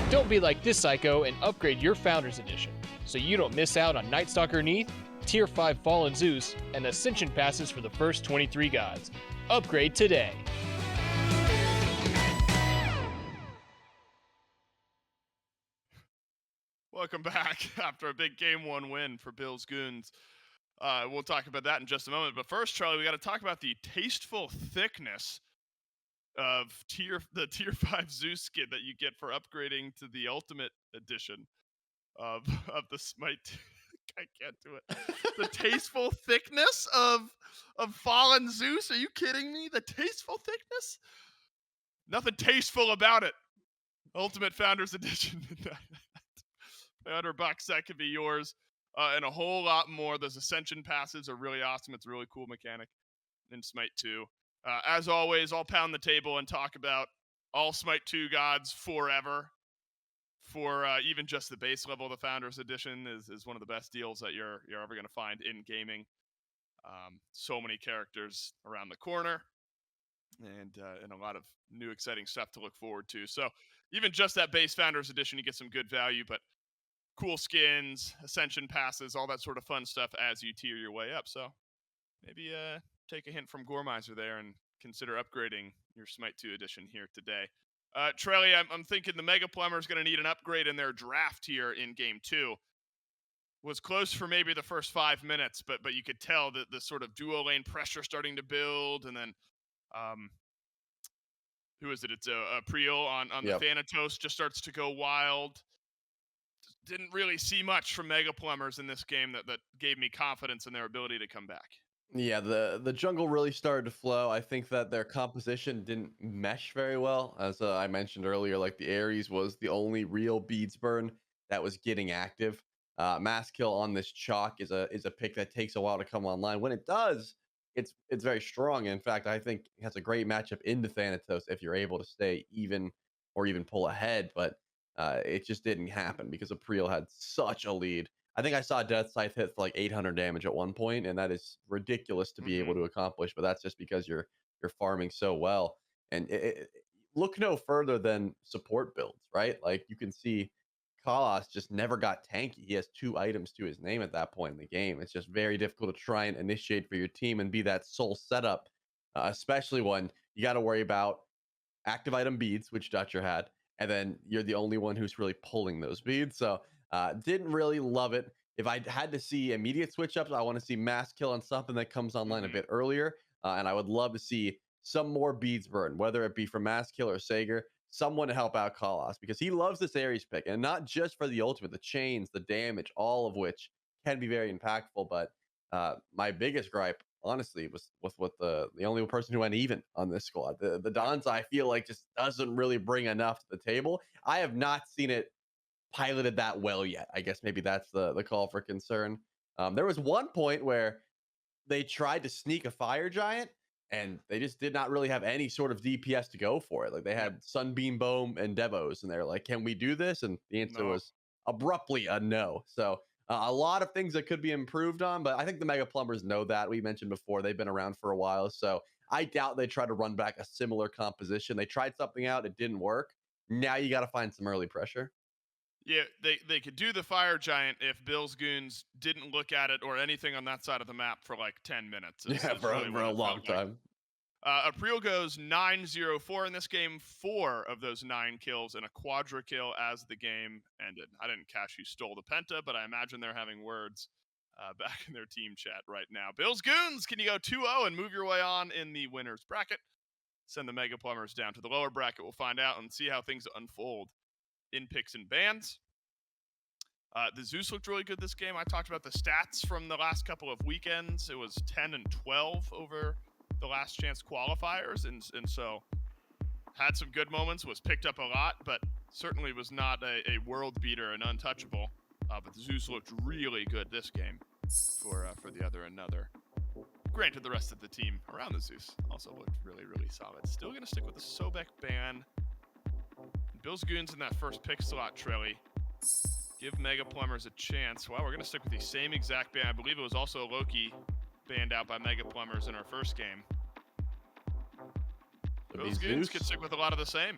Don't be like this psycho and upgrade your Founders Edition, so you don't miss out on Nightstalker Neath, Tier 5 Fallen Zeus, and Ascension passes for the first 23 gods. Upgrade today. Welcome back after a big Game 1 win for Bills Goons. We'll talk about that in just a moment. But first, Charlie, we got to talk about the tasteful thickness of the Tier 5 Zeus skin that you get for upgrading to the Ultimate Edition of the SMITE. I can't do it. The tasteful thickness of Fallen Zeus? Are you kidding me? The tasteful thickness? Nothing tasteful about it. Ultimate Founders Edition. $100, that could be yours. And a whole lot more. Those Ascension passes are really awesome. It's a really cool mechanic in SMITE 2. As always, I'll pound the table and talk about all SMITE 2 gods forever. For even just the base level of the Founders Edition is one of the best deals that you're ever going to find in gaming. So many characters around the corner, and a lot of new exciting stuff to look forward to. So even just that base Founders Edition, you get some good value, but cool skins, Ascension passes, all that sort of fun stuff as you tier your way up. So maybe take a hint from Gormizer there and consider upgrading your SMITE 2 edition here today. Trelly, I'm thinking the Mega Plumber is going to need an upgrade in their draft here in Game 2. Was close for maybe the first 5 minutes, but you could tell that the sort of duo lane pressure starting to build, and then who is it? It's a Priel on the Thanatos just starts to go wild. Didn't really see much from Mega Plumbers in this game that gave me confidence in their ability to come back. Yeah, the jungle really started to flow. I think that their composition didn't mesh very well. As I mentioned earlier, like the Ares was the only real beads burn that was getting active. Mass kill on this chalk is a pick that takes a while to come online. When it does, it's very strong. In fact, I think it has a great matchup into Thanatos if you're able to stay even or even pull ahead. But it just didn't happen because April had such a lead. I think I saw Death Scythe hit for like 800 damage at one point, and that is ridiculous to be able to accomplish. But that's just because you're farming so well. And look no further than support builds, right? Like you can see Kalas just never got tanky. He has 2 items to his name at that point in the game. It's just very difficult to try and initiate for your team and be that sole setup, especially when you got to worry about active item beads, which Dutcher had, and then you're the only one who's really pulling those beads. So didn't really love it. If I had to see immediate switch ups, I want to see mass kill on something that comes online a bit earlier. And I would love to see some more beads burn, whether it be from mass kill or Sager, someone to help out Kalas, because he loves this Ares pick, and not just for the ultimate, the chains, the damage, all of which can be very impactful. But my biggest gripe, honestly, was with the only person who went even on this squad. The Dons, I feel like, just doesn't really bring enough to the table. I have not seen it piloted that well yet. I guess maybe that's the call for concern. There was one point where they tried to sneak a fire giant, and they just did not really have any sort of DPS to go for it. Like they had Sunbeam Boom and Devos, and they're like, "Can we do this?" And the answer was abruptly a no. So A lot of things that could be improved on, but I think the Mega Plumbers know that. We mentioned before, they've been around for a while, so I doubt they try to run back a similar composition. They tried something out, it didn't work. Now you got to find some early pressure. Yeah, they could do the Fire Giant if Bill's Goons didn't look at it or anything on that side of the map for like 10 minutes. For a long time. April goes 9-0-4 in this game, 4 of those 9 kills and a quadra kill as the game ended. I didn't catch who stole the penta, but I imagine they're having words back in their team chat right now. Bill's Goons, can you go 2-0 and move your way on in the winner's bracket? Send the Mega Plumbers down to the lower bracket. We'll find out and see how things unfold in picks and bans. The Zeus looked really good this game. I talked about the stats from the last couple of weekends. It was 10 and 12 over the last chance qualifiers, and so had some good moments, was picked up a lot, but certainly was not a world beater and untouchable. But the Zeus looked really good this game for the other another. Granted, the rest of the team around the Zeus also looked really, really solid. Still going to stick with the Sobek ban. Bill's Goons in that first pick slot, Trelly. Give Mega Plumbers a chance. Well, we're going to stick with the same exact ban. I believe it was also Loki banned out by Mega Plumbers in our first game. Bill's Goons could stick with a lot of the same.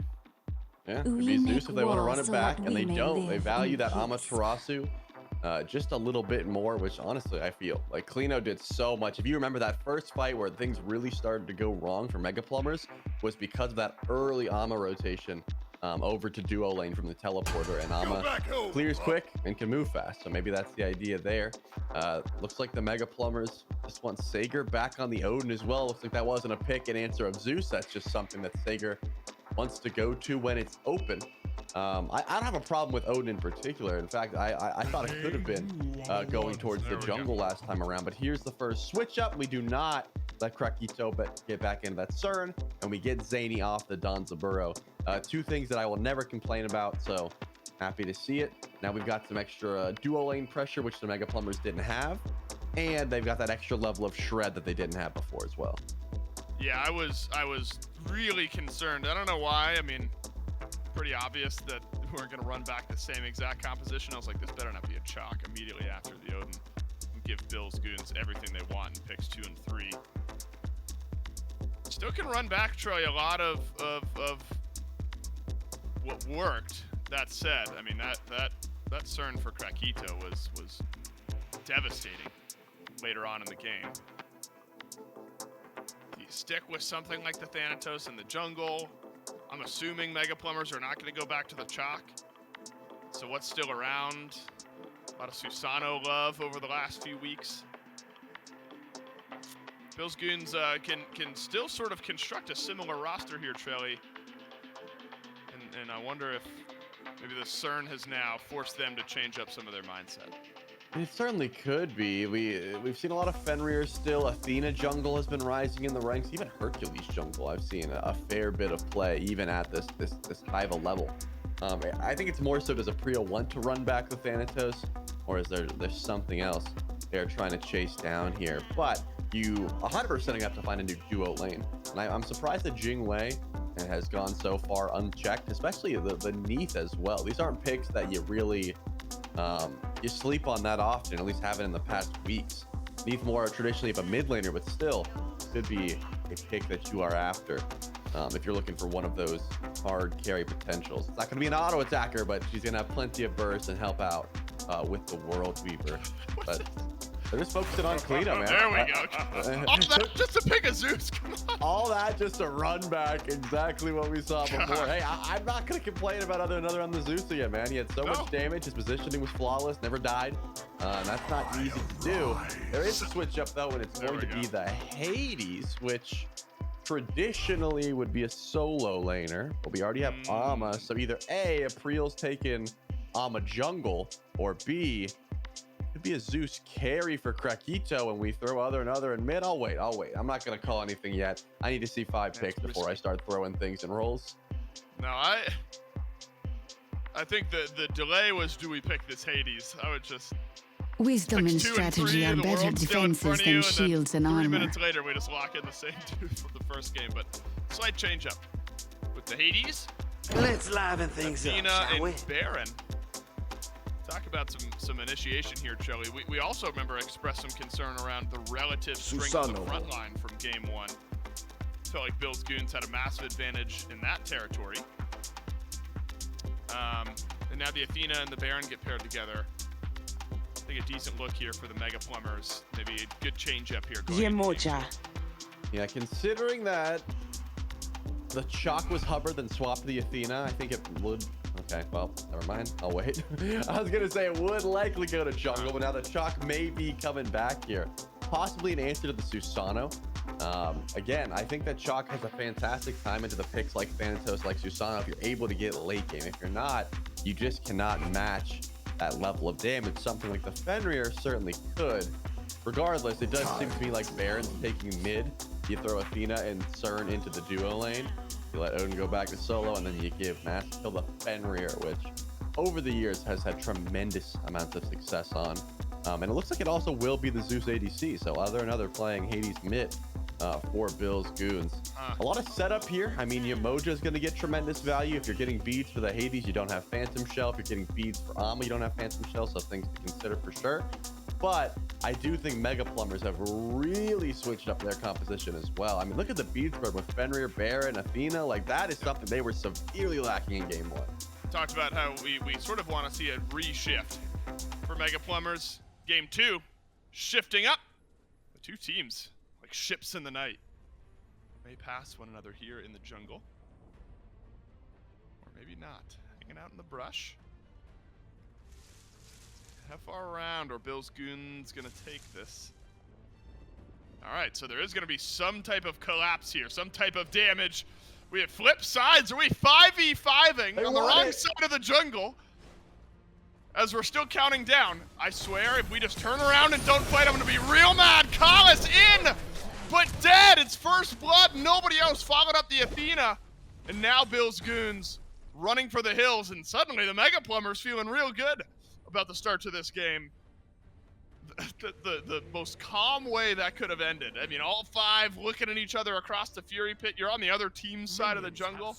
Yeah, it'd be Zeus if they want to run it back, and they don't. They value that Amaterasu just a little bit more, which honestly I feel like Klino did so much. If you remember that first fight where things really started to go wrong for Mega Plumbers, was because of that early Ama rotation over to duo lane from the teleporter, and Ama clears quick and can move fast, so maybe that's the idea there. Looks like the Mega Plumbers just want Sager back on the Odin as well. Looks like that wasn't a pick in answer of Zeus. That's just something that Sager wants to go to when it's open. I don't have a problem with Odin in particular. In fact, I thought it could have been going towards the jungle last time around, but here's the first switch up. We do not let Krakito get back into that CERN, and we get Zany off the Danzaburo. Two things that I will never complain about, so happy to see it. Now we've got some extra duo lane pressure, which the Mega Plumbers didn't have, and they've got that extra level of shred that they didn't have before as well. Yeah, I was really concerned. I don't know why. I mean, pretty obvious that we're going to run back the same exact composition. I was like, this better not be a chalk immediately after the Odin. And give Bill's Goons everything they want in picks 2 and 3. Still can run back, Troy, a lot of what worked. That said, I mean, that CERN for Krakito was devastating later on in the game. Do you stick with something like the Thanatos in the jungle? I'm assuming Mega Plumbers are not going to go back to the chalk. So what's still around? A lot of Susano love over the last few weeks. Bill's Goons can still sort of construct a similar roster here, Trelly. And I wonder if maybe the CERN has now forced them to change up some of their mindset. It certainly could be. We've seen a lot of Fenrir still. Athena jungle has been rising in the ranks. Even Hercules jungle, I've seen a fair bit of play, even at this high of a level. I think it's more so, does April want to run back the Thanatos, or is there's something else they're trying to chase down here? But you 100% have to find a new duo lane. And I'm surprised that Jingwei has gone so far unchecked, especially the Neath as well. These aren't picks that you really you sleep on that often, at least haven't in the past weeks. Neath more traditionally of a mid laner, but still could be a pick that you are after if you're looking for one of those hard carry potentials. It's not going to be an auto attacker, but she's going to have plenty of burst and help out with the World Weaver. But they're just focusing on Klino, man. There we go. All that just to pick a Zeus. Come on. All that just to run back exactly what we saw before. Hey, I'm not going to complain about another on the Zeus again, man. He had so much damage. His positioning was flawless. Never died. That's not easy to do. There is a switch up, though, and it's going to be the Hades, which traditionally would be a solo laner. But we already have Ama, so either A, April's taken Ama jungle, or B, could be a Zeus carry for Krakito, and we throw another in mid. I'll wait. I'm not going to call anything yet. I need to see 5 picks before I start throwing things in rolls. No, I think the delay was, do we pick this Hades? I would just... Wisdom and 2 strategy are the better world's still in front defenses of you, than shields and 3 armor. minutes later, we just lock in the same dude from the first game, but slight change up. With the Hades, Let's liven things Athena up, shall we? and Baron. Talk about some initiation here, Chelly. We also remember expressed some concern around the relative strength of the front line from game 1. Felt like Bill's Goons had a massive advantage in that territory. And now the Athena and the Baron get paired together. I think a decent look here for the Mega Plumbers. Maybe a good change up here. Yeah, considering that the Chalk was Hubbard, then swapped to the Athena, I think it would. Okay, well, never mind. I'll wait. I was gonna say it would likely go to jungle, but now the Chalk may be coming back here. Possibly an answer to the Susano. Again, I think that Chalk has a fantastic time into the picks like Thanatos, like Susano, if you're able to get late game. If you're not, you just cannot match that level of damage. Something like the Fenrir certainly could. Regardless, it does seem to me like Baron's taking mid. You throw Athena and CERN into the duo lane. You let Odin go back to solo, and then you give Maskill the Fenrir, which over the years has had tremendous amounts of success on. And it looks like it also will be the Zeus ADC. So other and other playing Hades mid for Bill's Goons. A lot of setup here. I mean, Yamoja is going to get tremendous value. If you're getting beads for the Hades, you don't have Phantom Shell. If you're getting beads for Amma, you don't have Phantom Shell. So things to consider for sure. But I do think Mega Plumbers have really switched up their composition as well. I mean, look at the bead spread with Fenrir, Baron, Athena. Like, that is something they were severely lacking in game 1. Talked about how we sort of want to see a reshift for Mega Plumbers. Game 2, shifting up. The two teams, like ships in the night, may pass one another here in the jungle. Or maybe not. Hanging out in the brush. How far around are Bill's Goons gonna take this? All right, so there is gonna be some type of collapse here, some type of damage. We have flip sides. Are we 5v5ing on the wrong side of the jungle? As we're still counting down, I swear if we just turn around and don't fight, I'm gonna be real mad. Kalis in, but dead. It's first blood. Nobody else followed up the Athena, and now Bill's Goons running for the hills, and suddenly the Mega Plumber's feeling real good about the start to this game. The most calm way that could have ended. I mean, all 5 looking at each other across the Fury Pit. You're on the other team's side of the jungle.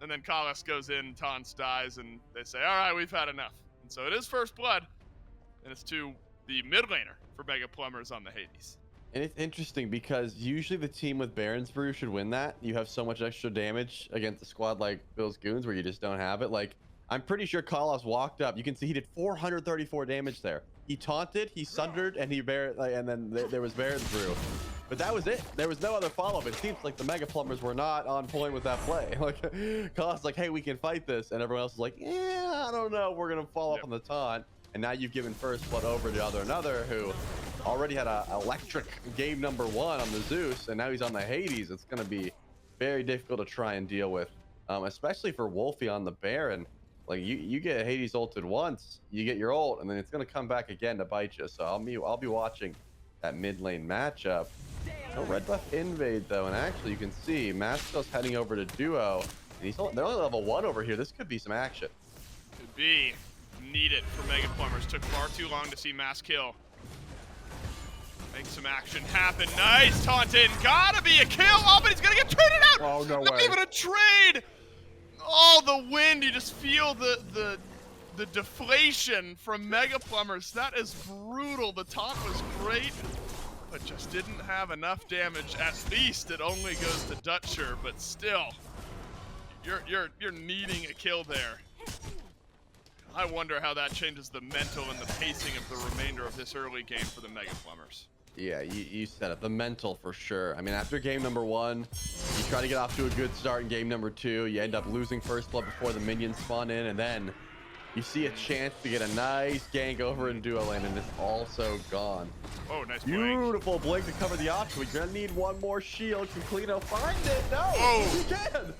And then Kalis goes in, Taunts dies, and they say, all right, we've had enough. And so it is first blood, and it's to the mid laner for Mega Plumbers on the Hades. And it's interesting because usually the team with Baron's Brew should win that. You have so much extra damage against a squad like Bill's Goons where you just don't have it. Like, I'm pretty sure Kalos walked up. You can see he did 434 damage there. He taunted, he sundered, and he and then there was Baron's Brew. But that was it. There was no other follow-up. It seems like the Mega Plumbers were not on point with that play. Like, Kalos like, hey, we can fight this. And everyone else is like, yeah, I don't know. We're going to follow up on the taunt. And now you've given first blood over to another who already had an electric game number 1 on the Zeus. And now he's on the Hades. It's going to be very difficult to try and deal with, especially for Wolfie on the Baron. Like, you get Hades ulted once, you get your ult, and then it's going to come back again to bite you. So I'll be watching that mid lane matchup. No red buff invade, though, and actually you can see Maskill's heading over to duo. And they're only level 1 over here. This could be some action. Could be. Need it for Mega Plumbers. Took far too long to see Maskill make some action happen. Nice taunt in. Gotta be a kill. Oh, but he's going to get traded out. Oh, no Not way. even a trade. Oh, the wind, you just feel the deflation from Mega Plumbers. That is brutal. The taunt was great, but just didn't have enough damage. At least it only goes to Dutcher, but still, you're needing a kill there. I wonder how that changes the mental and the pacing of the remainder of this early game for the Mega Plumbers. Yeah, you said it. The mental for sure. I mean, after game number 1, you try to get off to a good start in game number 2. You end up losing first blood before the minions spawn in, and then you see a chance to get a nice gank over in duo lane, and it's also gone. Oh, nice blink. Beautiful blink to cover the option. We're gonna need one more shield. Can Clino find it? No, he can.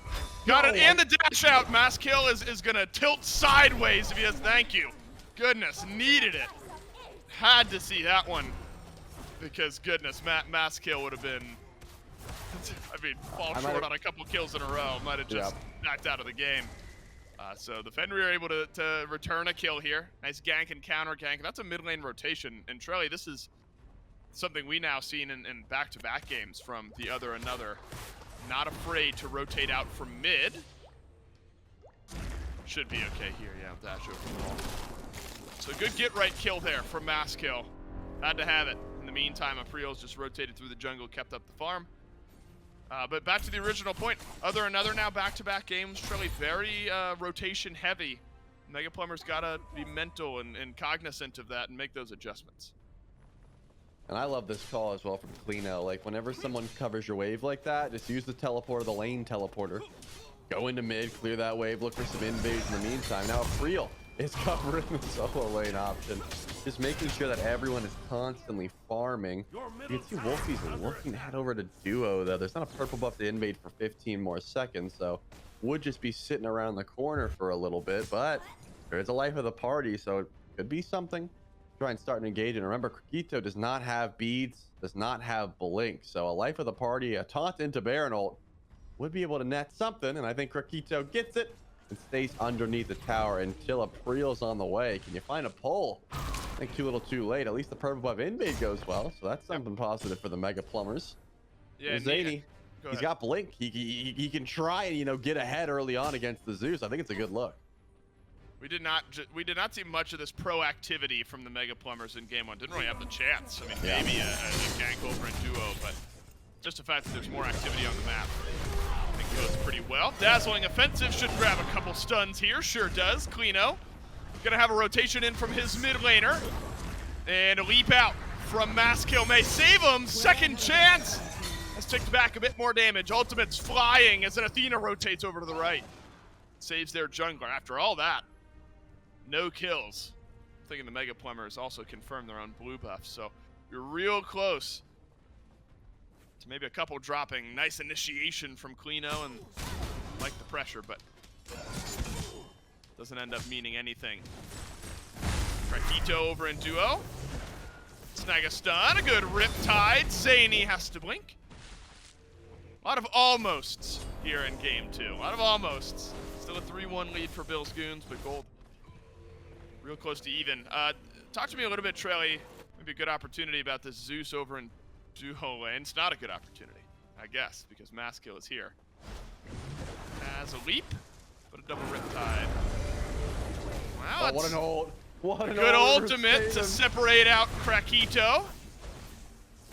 Got it, and the dash out. Maskill is gonna tilt sideways if he has. Thank you. Goodness, needed it. Had to see that one. Because goodness, Maskill would have been, I mean, fall short on a couple kills in a row. Might have just knocked out of the game. So the Fenrir are able to return a kill here. Nice gank and counter gank. That's a mid lane rotation. And Trelly, this is something we now seen in back-to-back games from the other another. Not afraid to rotate out from mid. Should be okay here, yeah, dash over the wall. So good get-right kill there from Masskill. Had to have it. In the meantime, Apriel's just rotated through the jungle, kept up the farm. But back to the original point. Another now back-to-back games, Trelly very rotation heavy. Mega Plumber's gotta be mental and cognizant of that and make those adjustments. And I love this call as well from Cleano. Like, whenever someone covers your wave like that, just use the teleporter, the lane teleporter. Go into mid, clear that wave, look for some invades in the meantime. Now Apriel is covering the solo lane option. Just making sure that everyone is constantly farming. You can see Wolfie's looking to head over to duo, though. There's not a purple buff to invade for 15 more seconds, so would just be sitting around the corner for a little bit, but there's a life of the party, so it could be something. Try and start and engage. And remember, Krakito does not have beads, does not have blink, so a life of the party, a taunt into Baron ult would be able to net something, and I think Krakito gets it and stays underneath the tower until Apriel's on the way. Can you find a pull? I think too little too late. At least the purple buff invade goes well, so that's something positive for the Mega Plumbers. Yeah, Zany, he's got blink. He can try and, you know, get ahead early on against the Zeus. I think it's a good look. We did not see much of this proactivity from the Mega Plumbers in game one. Didn't really have the chance. I mean, maybe a gank over in duo, but just the fact that there's more activity on the map, I think goes pretty well. Dazzling offensive should grab a couple stuns here. Sure does. Cleano gonna have a rotation in from his mid laner, and a leap out from Masskill may save him. Second chance. Has ticked back a bit more damage. Ultimate's flying as an Athena rotates over to the right. Saves their jungler. After all that, no kills. I'm thinking the Mega Plumbers also confirmed their own blue buff, so you're real close to maybe a couple dropping. Nice initiation from Cleano and like the pressure, but doesn't end up meaning anything. Krakito over in duo. Snag a stun, a good Riptide. Zany has to blink. A lot of almosts here in game two. A lot of almosts. Still a 3-1 lead for Bill's Goons, but gold real close to even. Talk to me a little bit, Trelly. Maybe a good opportunity about this Zeus over in duo lane. It's not a good opportunity, I guess, because Masskill is here. Has a leap, but a double Riptide. Wow, Oh, what an ult. What an good ult. ultimate to separate out Krakito.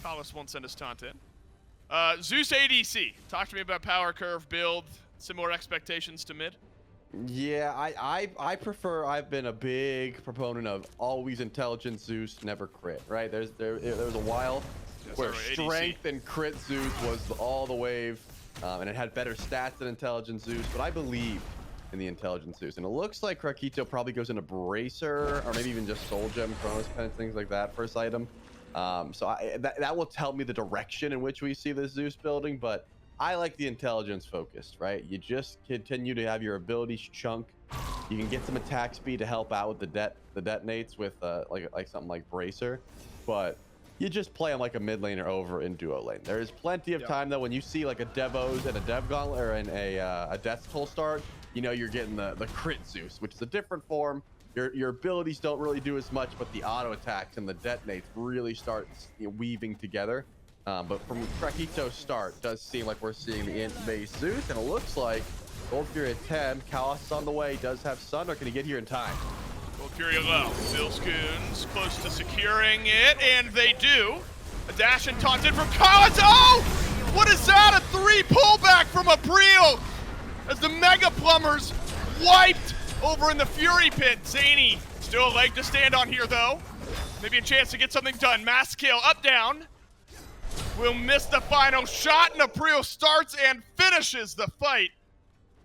Paulus won't send his taunt in. Zeus ADC. Talk to me about power curve build. Similar expectations to mid. Yeah, I prefer. I've been a big proponent of always intelligent Zeus, never crit. Right? There was a while where strength and crit Zeus was all the wave, and it had better stats than intelligent Zeus. But I believe in the intelligent Zeus, and it looks like Krakito probably goes into Bracer or maybe even just Soul Gem, Chronos Pen, things like that. First item. So that will tell me the direction in which we see this Zeus building, but I like the intelligence focused, right? You just continue to have your abilities chunk. You can get some attack speed to help out with the detonates with like something like Bracer, but you just play them like a mid laner over in duo lane. There is plenty of time though when you see like a Devos and a Dev Gauntlet or in a Death Toll start, you know you're getting the crit Zeus, which is a different form. Your abilities don't really do as much, but the auto attacks and the detonates really start weaving together. But from Krakito's start, does seem like we're seeing the int-based Zeus, and it looks like Gold Fury at 10, Kalos is on the way, does have Sun, or can he get here in time? Gold Fury low. Bill's Goons close to securing it, and they do. A dash and taunt in from Kalos. Oh! What is that? A 3 pullback from Apriel as the Mega Plumbers wiped over in the Fury Pit. Zany still a leg to stand on here, though. Maybe a chance to get something done. Masskill up, down. Will miss the final shot, and Apriel starts and finishes the fight.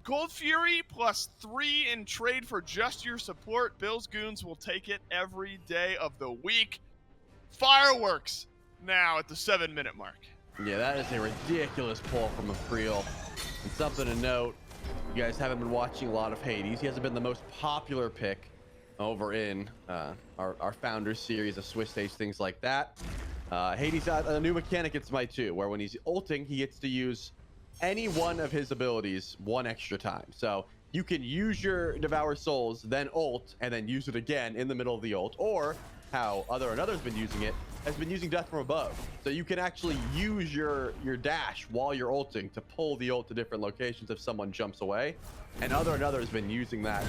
Gold Fury +3 in trade for just your support. Bill's Goons will take it every day of the week. Fireworks now at the 7-minute mark. Yeah, that is a ridiculous pull from Apriel. And something to note, you guys haven't been watching a lot of Hades. He hasn't been the most popular pick over in our Founders series of Swiss stage, things like that. Hades got a new mechanic in SMITE 2, where when he's ulting, he gets to use any one of his abilities one extra time. So you can use your Devour Souls, then ult, and then use it again in the middle of the ult, or how Other Another's been using it, has been using Death from Above. So you can actually use your dash while you're ulting to pull the ult to different locations if someone jumps away. And Other Another has been using that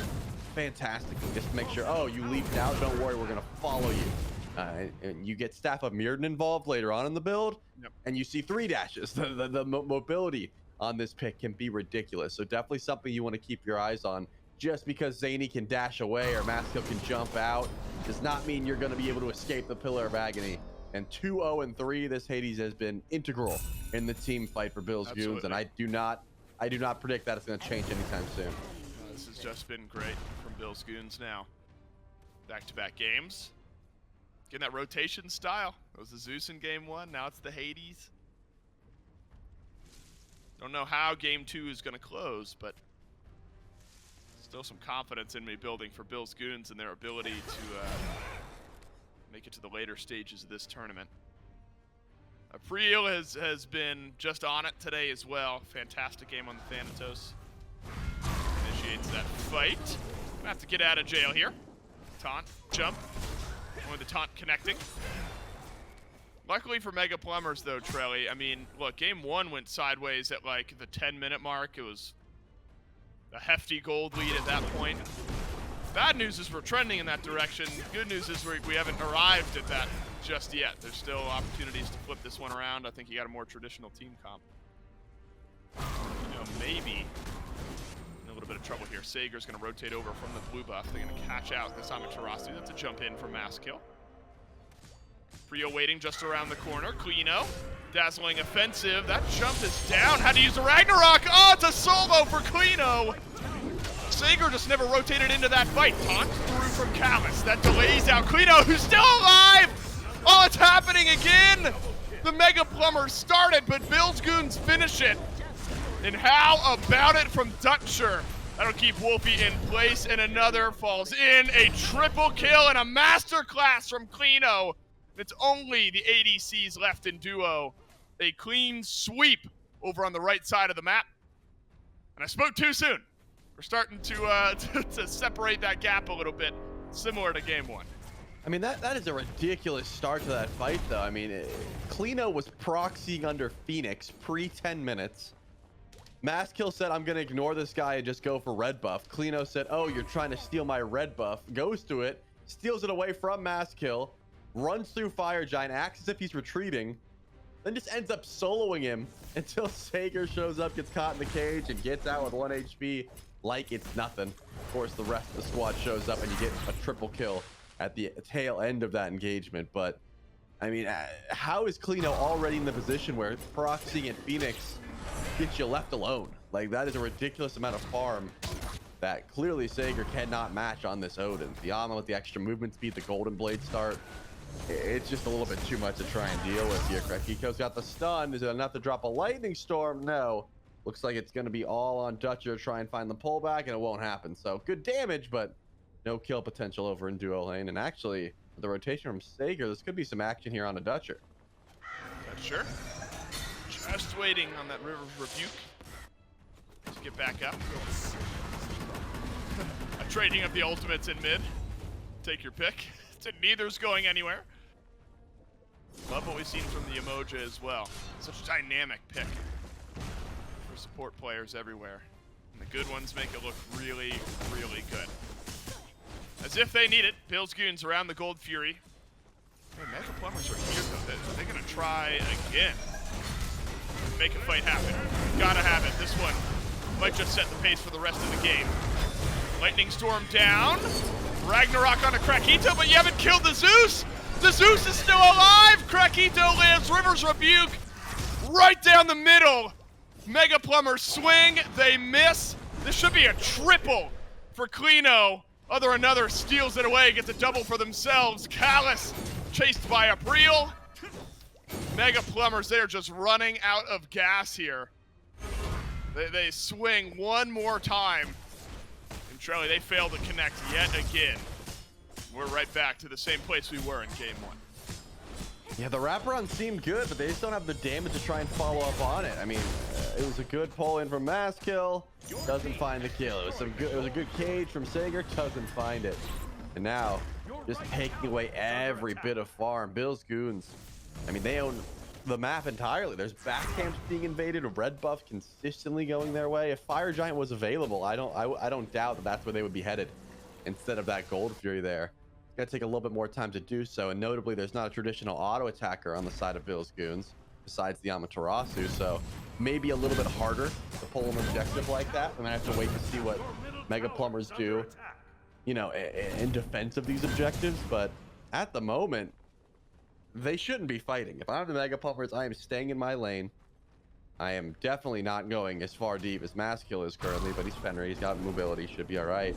fantastically, just to make sure, oh, you leaped out, don't worry, we're gonna follow you. And you get Staff of Mirrodin involved later on in the build, and you see 3 dashes. The mobility on this pick can be ridiculous. So definitely something you want to keep your eyes on. Just because Zany can dash away or Maskill can jump out does not mean you're going to be able to escape the Pillar of Agony. And 2-0-3, this Hades has been integral in the team fight for Bill's Goons, and I do not predict that it's going to change anytime soon. This has just been great from Bill's Goons now. Back-to-back games. Getting that rotation style. It was the Zeus in game 1, now it's the Hades. Don't know how game 2 is going to close, but still some confidence in me building for Bill's Goons and their ability to make it to the later stages of this tournament. Priel has been just on it today as well. Fantastic game on the Thanatos. Initiates that fight. Gonna have to get out of jail here. Taunt, jump. Only the taunt connecting. Luckily for Mega Plumbers though, Trelly, I mean, look, game 1 went sideways at like the 10-minute mark. It was a hefty gold lead at that point. Bad news is we're trending in that direction. Good news is we haven't arrived at that just yet. There's still opportunities to flip this one around. I think you got a more traditional team comp. You know, maybe in a little bit of trouble here. Sager's going to rotate over from the blue buff. They're going to catch out this Amaterasu. That's a jump in for Maskill. Priel waiting just around the corner. Klino, dazzling offensive. That jump is down. Had to use the Ragnarok. Oh, it's a solo for Klino. Sager just never rotated into that fight. Taunt through from Callus. That delays out Klino, who's still alive. Oh, it's happening again. The Mega Plumber started, but Bill's Goons finish it. And how about it from Dutcher? That'll keep Wolfie in place, and another falls in. A triple kill and a masterclass from Klino. It's only the ADCs left in duo. A clean sweep over on the right side of the map. And I spoke too soon. We're starting to separate that gap a little bit, similar to game 1. I mean, that is a ridiculous start to that fight, though. I mean, Klino was proxying under Phoenix pre-10 minutes. Maskill said, I'm going to ignore this guy and just go for red buff. Klino said, oh, you're trying to steal my red buff. Goes to it, steals it away from Maskill, runs through Fire Giant, acts as if he's retreating, then just ends up soloing him until Sager shows up, gets caught in the cage, and gets out with 1 HP like it's nothing. Of course, the rest of the squad shows up, and you get a triple kill at the tail end of that engagement. But, I mean, how is Klino already in the position where proxying and Phoenix gets you left alone? Like, that is a ridiculous amount of farm that clearly Sager cannot match on this Odin. The Ama with the extra movement speed, the Golden Blade start. It's just a little bit too much to try and deal with here. Krakiko's got the stun. Is it enough to drop a lightning storm? No. Looks like it's going to be all on Dutcher to try and find the pullback, and it won't happen. So good damage, but no kill potential over in duo lane. And actually, with the rotation from Sager, this could be some action here on a Dutcher. Dutcher just waiting on that River's Rebuke. Let's get back up. I'm trading up the ultimates in mid. Take your pick. Neither's going anywhere. Love what we've seen from the Emoja as well. Such a dynamic pick for support players everywhere. And the good ones make it look really, really good. As if they need it, Bill's Goons around the Gold Fury. Hey, Mega Plumbers are here though. They're gonna try again. Make a fight happen. Gotta have it. This one might just set the pace for the rest of the game. Lightning Storm down. Ragnarok on a Krakito, but you haven't killed the Zeus! The Zeus is still alive! Krakito lives, River's Rebuke right down the middle. Mega Plumber swing, they miss. This should be a triple for Klino. Other Another steals it away, gets a double for themselves. Callus chased by a Priel. Mega Plumbers, they are just running out of gas here. They swing one more time. Charlie, they failed to connect yet again. We're right back to the same place we were in game 1. Yeah, the wraparound seemed good, but they just don't have the damage to try and follow up on it. I mean, it was a good pull in from Maskill, doesn't find the kill. It was a good cage from Sager, doesn't find it. And now, just taking away every bit of farm. Bill's Goons, I mean, they own the map entirely. There's back camps being invaded, a red buff consistently going their way. If Fire Giant was available, I don't doubt that that's where they would be headed instead of that Gold Fury there. It's gonna take a little bit more time to do so, and notably, there's not a traditional auto attacker on the side of Bill's Goons besides the Amaterasu, so maybe a little bit harder to pull an objective like that. I'm gonna have to wait to see what Mega Plumbers do, you know, in defense of these objectives. But at the moment, they shouldn't be fighting. If I'm the Mega Plumbers, I am staying in my lane. I am definitely not going as far deep as Maskill is currently, but he's Fenrir, he's got mobility, should be all right.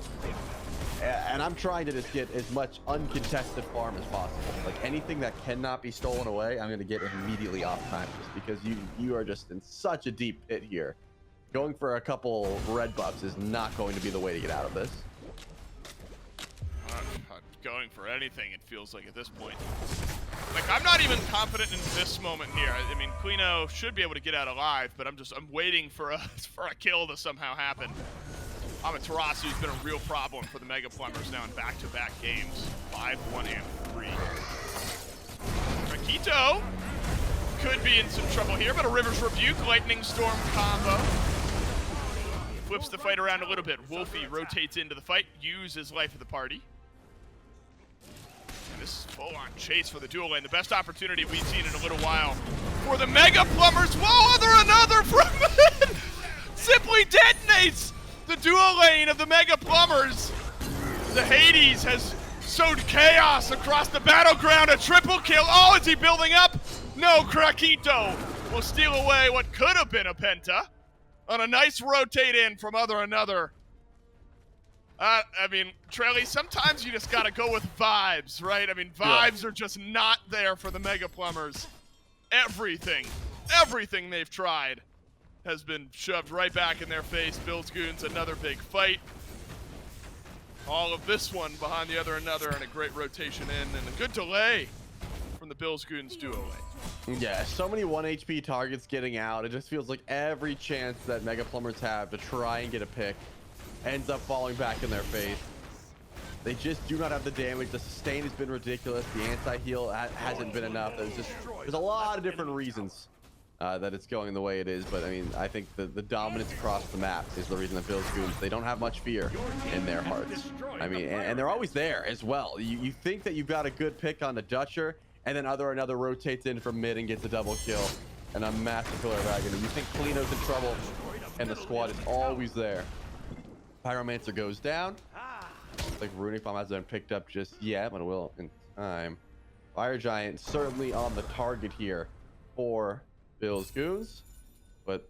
And I'm trying to just get as much uncontested farm as possible. Like anything that cannot be stolen away, I'm going to get immediately off time, just because you are just in such a deep pit here. Going for a couple red buffs is not going to be the way to get out of this. Going for anything, it feels like at this point. Like, I'm not even confident in this moment here. I mean, Quino should be able to get out alive, but I'm waiting for a kill to somehow happen. Amaterasu's been a real problem for the Mega Plumbers now in back-to-back games. 5-1 and 3. Rakito could be in some trouble here, but a River's Rebuke, Lightning Storm combo. Flips the fight around a little bit. Wolfie rotates into the fight, uses Life of the Party. And this is full-on chase for the dual lane. The best opportunity we've seen in a little while for the Mega Plumbers. Whoa, another from mid! Simply detonates the dual lane of the Mega Plumbers. The Hades has sowed chaos across the battleground. A triple kill. Oh, is he building up? No, Krakito will steal away what could have been a penta on a nice rotate in from another. I mean, Trelly, sometimes you just gotta go with vibes, right? I mean, vibes are just not there for the Mega Plumbers. Everything they've tried has been shoved right back in their face. Bill's Goons, another big fight. All of this one behind the another, and a great rotation in, and a good delay from the Bill's Goons duo lane. Yeah, so many 1 HP targets getting out. It just feels like every chance that Mega Plumbers have to try and get a pick ends up falling back in their face. They just do not have the damage. The sustain has been ridiculous. The anti-heal hasn't been enough. There's a lot of different reasons that it's going the way it is, but I mean, I think the dominance across the map is the reason that Bill's Goons, they don't have much fear in their hearts. I mean, and they're always there as well. You think that you've got a good pick on the Dutcher, and then another rotates in from mid and gets a double kill and a massive killer wagon. And you think Klino's in trouble, and the squad is always there. Pyromancer goes down. Looks like Runic Bomb hasn't been picked up just yet, but it will in time. Fire Giant certainly on the target here for Bill's Goons, but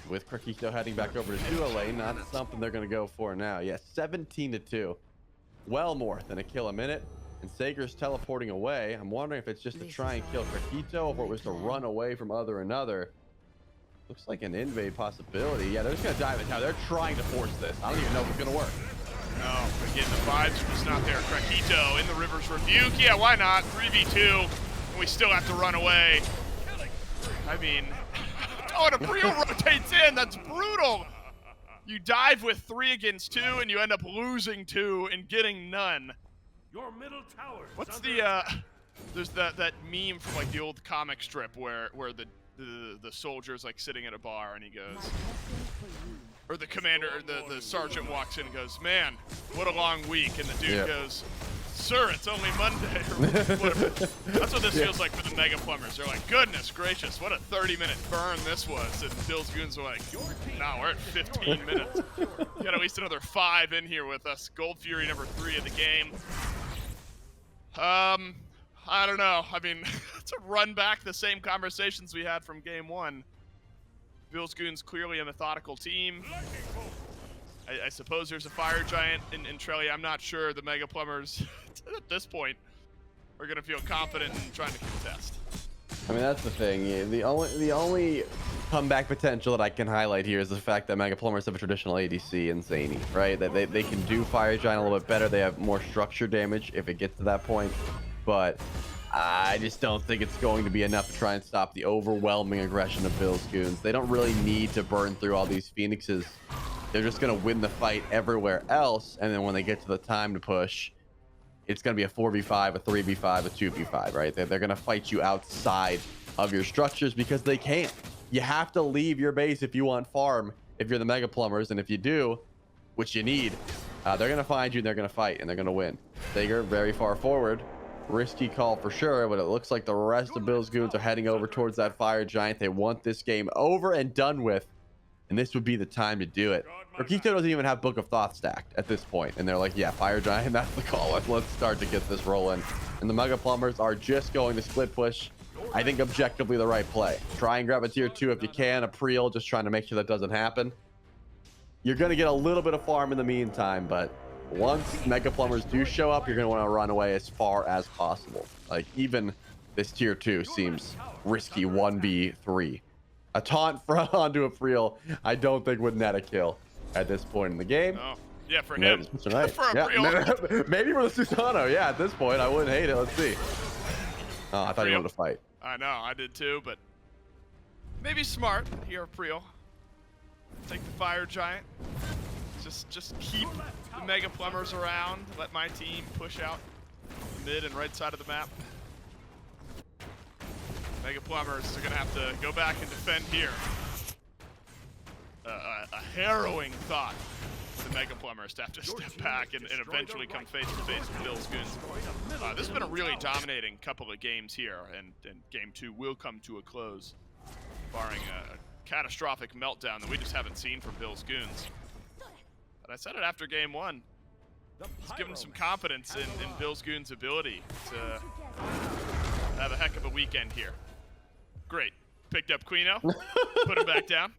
with Krakito heading back over to duo lane, not something they're going to go for now. Yeah, 17-2. Well more than a kill a minute. And Sager's teleporting away. I'm wondering if it's just to try and kill Krakito, or if it was to run away from another. Looks like an invade possibility. Yeah, they're just going to dive in town. They're trying to force this. I don't even know if it's going to work. No, again, the vibes are just not there. Krakito in the River's Rebuke. Yeah, why not? 3v2, and we still have to run away. I mean, oh, and a Brio rotates in. That's brutal. You dive with 3 against 2, and you end up losing 2 and getting none. Your middle tower. What's the there's that meme from like the old comic strip where the soldier's like sitting at a bar and he goes, or the commander or the sergeant walks in and goes, "Man, what a long week," and the dude goes, "Sir, it's only Monday." Or whatever. That's what this feels like for the Mega Plumbers. They're like, "Goodness gracious, what a 30-minute burn this was." And Bill's Goons are like, "Nah, we're at 15 minutes. Got at least another 5 in here with us." Gold Fury number 3 of the game. I don't know. I mean, to run back the same conversations we had from game 1. Bill's Goons clearly a methodical team. I suppose there's a Fire Giant in Trelly. I'm not sure the Mega Plumbers at this point are going to feel confident in trying to contest. I mean, that's the thing. The only comeback potential that I can highlight here is the fact that Mega Plumbers have a traditional ADC in Zany, right? That they can do Fire Giant a little bit better. They have more structure damage if it gets to that point. But I just don't think it's going to be enough to try and stop the overwhelming aggression of Bill's Goons. They don't really need to burn through all these Phoenixes. They're just going to win the fight everywhere else. And then when they get to the time to push, it's going to be a 4v5, a 3v5, a 2v5, right? They're going to fight you outside of your structures because they can't. You have to leave your base if you want farm, if you're the Mega Plumbers, and if you do, which you need, they're going to find you and they're going to fight and they're going to win. Sager very far forward. Risky call for sure, but it looks like the rest of Bill's goons are heading over towards that fire giant. They want this game over and done with, and this would be the time to do it. Rakito doesn't even have Book of Thought stacked at this point, and they're like, yeah, fire giant, that's the call. Let's start to get this rolling. And the Mega Plumbers are just going to split push. I think objectively the right play. Try and grab a tier 2 if you can, a Priel, just trying to make sure that doesn't happen. You're going to get a little bit of farm in the meantime, but once Mega Plumbers do show up, you're going to want to run away as far as possible. Like, even this tier 2 seems risky 1v3. A taunt front onto a Priel, I don't think would net a kill at this point in the game. Oh, yeah, for him. Right. For a yeah, Priel. maybe for the Susano. Yeah, at this point, I wouldn't hate it. Let's see. Oh, I thought he wanted to fight. I know, I did too, but maybe smart here, Priel. Take the fire giant. Just keep the Mega Plumbers around. Let my team push out mid and right side of the map. Mega Plumbers are gonna have to go back and defend here. A harrowing thought. The Mega Plumbers to have to step back and eventually come face to face with Bill's goons. This has been a really dominating couple of games here, and game 2 will come to a close, barring a catastrophic meltdown that we just haven't seen from Bill's goons. But I said it after game 1. It's given some confidence in Bill's goons' ability to have a heck of a weekend here. Great. Picked up Quino, put him back down.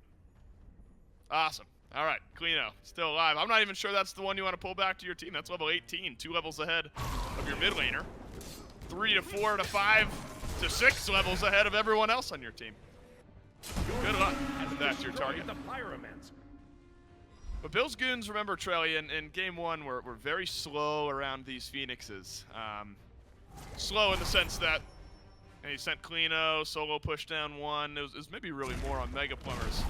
Awesome. All right, Quino, still alive. I'm not even sure that's the one you want to pull back to your team. That's level 18, 2 levels ahead of your mid laner. 3 to 4 to 5 to 6 levels ahead of everyone else on your team. Good luck if that's your target. But Bill's goons, remember, Trelly, in game 1 were very slow around these Phoenixes. Slow in the sense that he sent Clino, solo push down 1. It was maybe really more on Mega Plumbers.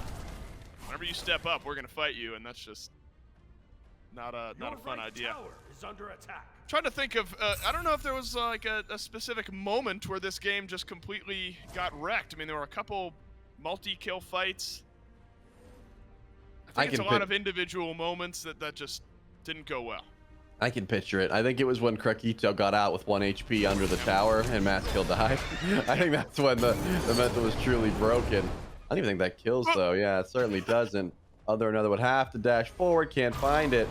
Whenever you step up, we're gonna fight you, and that's just not a fun idea. Is under attack. Trying to think of, I don't know if there was like a specific moment where this game just completely got wrecked. I mean, there were a couple multi-kill fights. I think it's a lot of individual moments that just didn't go well. I can picture it. I think it was when Krakito got out with 1 HP under the tower and Maskill died. I think that's when the meta was truly broken. I don't even think that kills, though. Yeah, it certainly doesn't. Other another would have to dash forward, can't find it.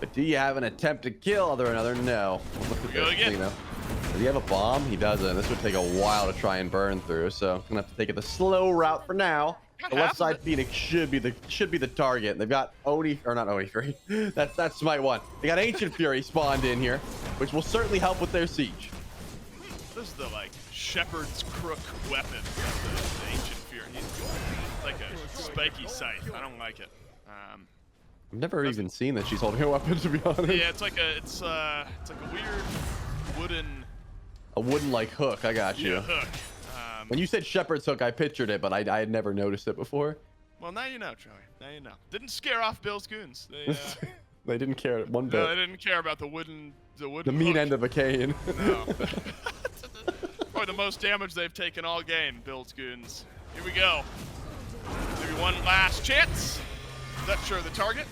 But do you have an attempt to kill Other another? No. Look at Go this, again. you know. Does he have a bomb? He doesn't. This would take a while to try and burn through, so I'm gonna have to take it the slow route for now. The left side Phoenix should be the target. They've got Oni, or not Oni Fury. That's SMITE 1. They got Ancient Fury spawned in here, which will certainly help with their siege. This is the like shepherd's crook weapon of the Ancient Fury. It's like a spiky scythe. I don't like it. I've never even seen that she's holding a weapon, to be honest. Yeah, it's like a weird wooden. A wooden like hook. I got you. Yeah, hook. When you said shepherd's hook, I pictured it, but I had never noticed it before. Well, now you know, Troy. Now you know. Didn't scare off Bill's goons. They, they didn't care one bit. no, they didn't care about the wooden. The mean hook. end of a cane. No. Probably the most damage they've taken all game, Bill's goons. Here we go. Maybe one last chance. That's sure the target.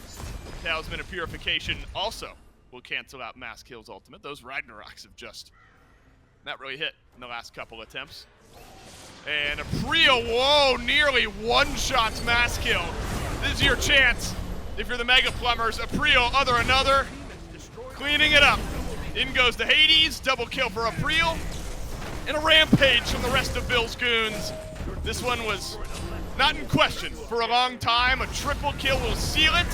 Talisman of Purification also will cancel out Maskill's ultimate. Those Ragnaroks have just not really hit in the last couple attempts. And a Priel, whoa, nearly one-shots Maskill. This is your chance. If you're the Mega Plumbers, a Priel, Other another. Cleaning it up. In goes the Hades, double kill for a Priel. And a rampage from the rest of Bill's goons. This one was not in question for a long time. A triple kill will seal it.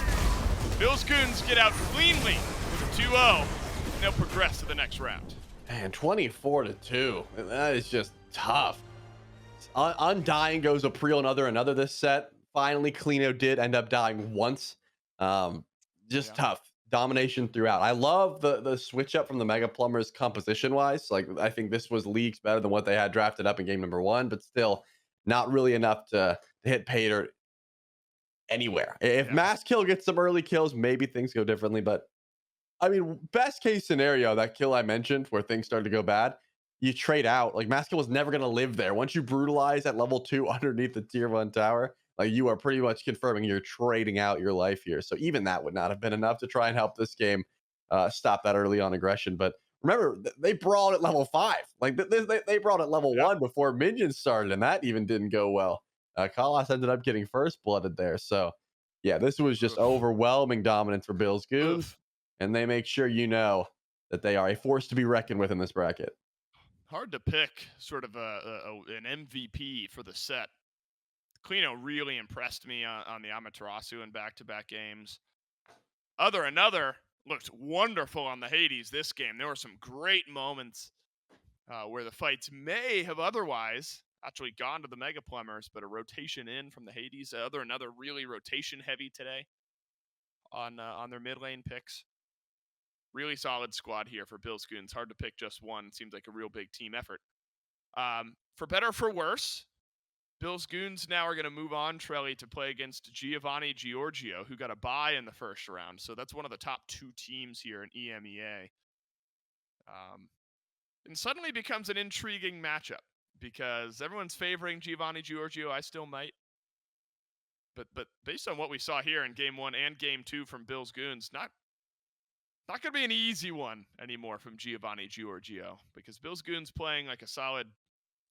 Bill's goons get out cleanly with a 2-0. And they'll progress to the next round. Man, 24-2. That is just tough. Undying goes a Priel and Other another this set. Finally, Clino did end up dying once. Tough. Domination throughout. I love the switch up from the Mega Plumbers composition wise. Like, I think this was leagues better than what they had drafted up in game number 1, but still not really enough to hit Pater anywhere. If Maskill gets some early kills, maybe things go differently, but I mean, best case scenario, that kill I mentioned where things started to go bad, you trade out. Like Maskill was never gonna live there. Once you brutalize at level 2 underneath the tier 1 tower, like you are pretty much confirming you're trading out your life here. So even that would not have been enough to try and help this game stop that early on aggression. But remember, they brawled at level 5. Like they brawled at level 1 before minions started, and that even didn't go well. Kalas ended up getting first blooded there. So yeah, this was just overwhelming dominance for Bills Goons. And they make sure you know that they are a force to be reckoned with in this bracket. Hard to pick sort of an MVP for the set. Clino really impressed me on the Amaterasu in back-to-back games. Another looked wonderful on the Hades this game. There were some great moments where the fights may have otherwise actually gone to the Mega Plumbers, but a rotation in from the Hades. Another really rotation heavy today on their mid lane picks. Really solid squad here for Bills Goons. Hard to pick just one. Seems like a real big team effort. For better or for worse, Bills Goons now are going to move on, Trelly, to play against Giovanni Giorgio, who got a bye in the first round. So that's one of the top 2 teams here in EMEA. And suddenly becomes an intriguing matchup because everyone's favoring Giovanni Giorgio. I still might. But based on what we saw here in Game 1 and Game 2 from Bills Goons, not going to be an easy one anymore from Giovanni Giorgio because Bills Goons playing like a solid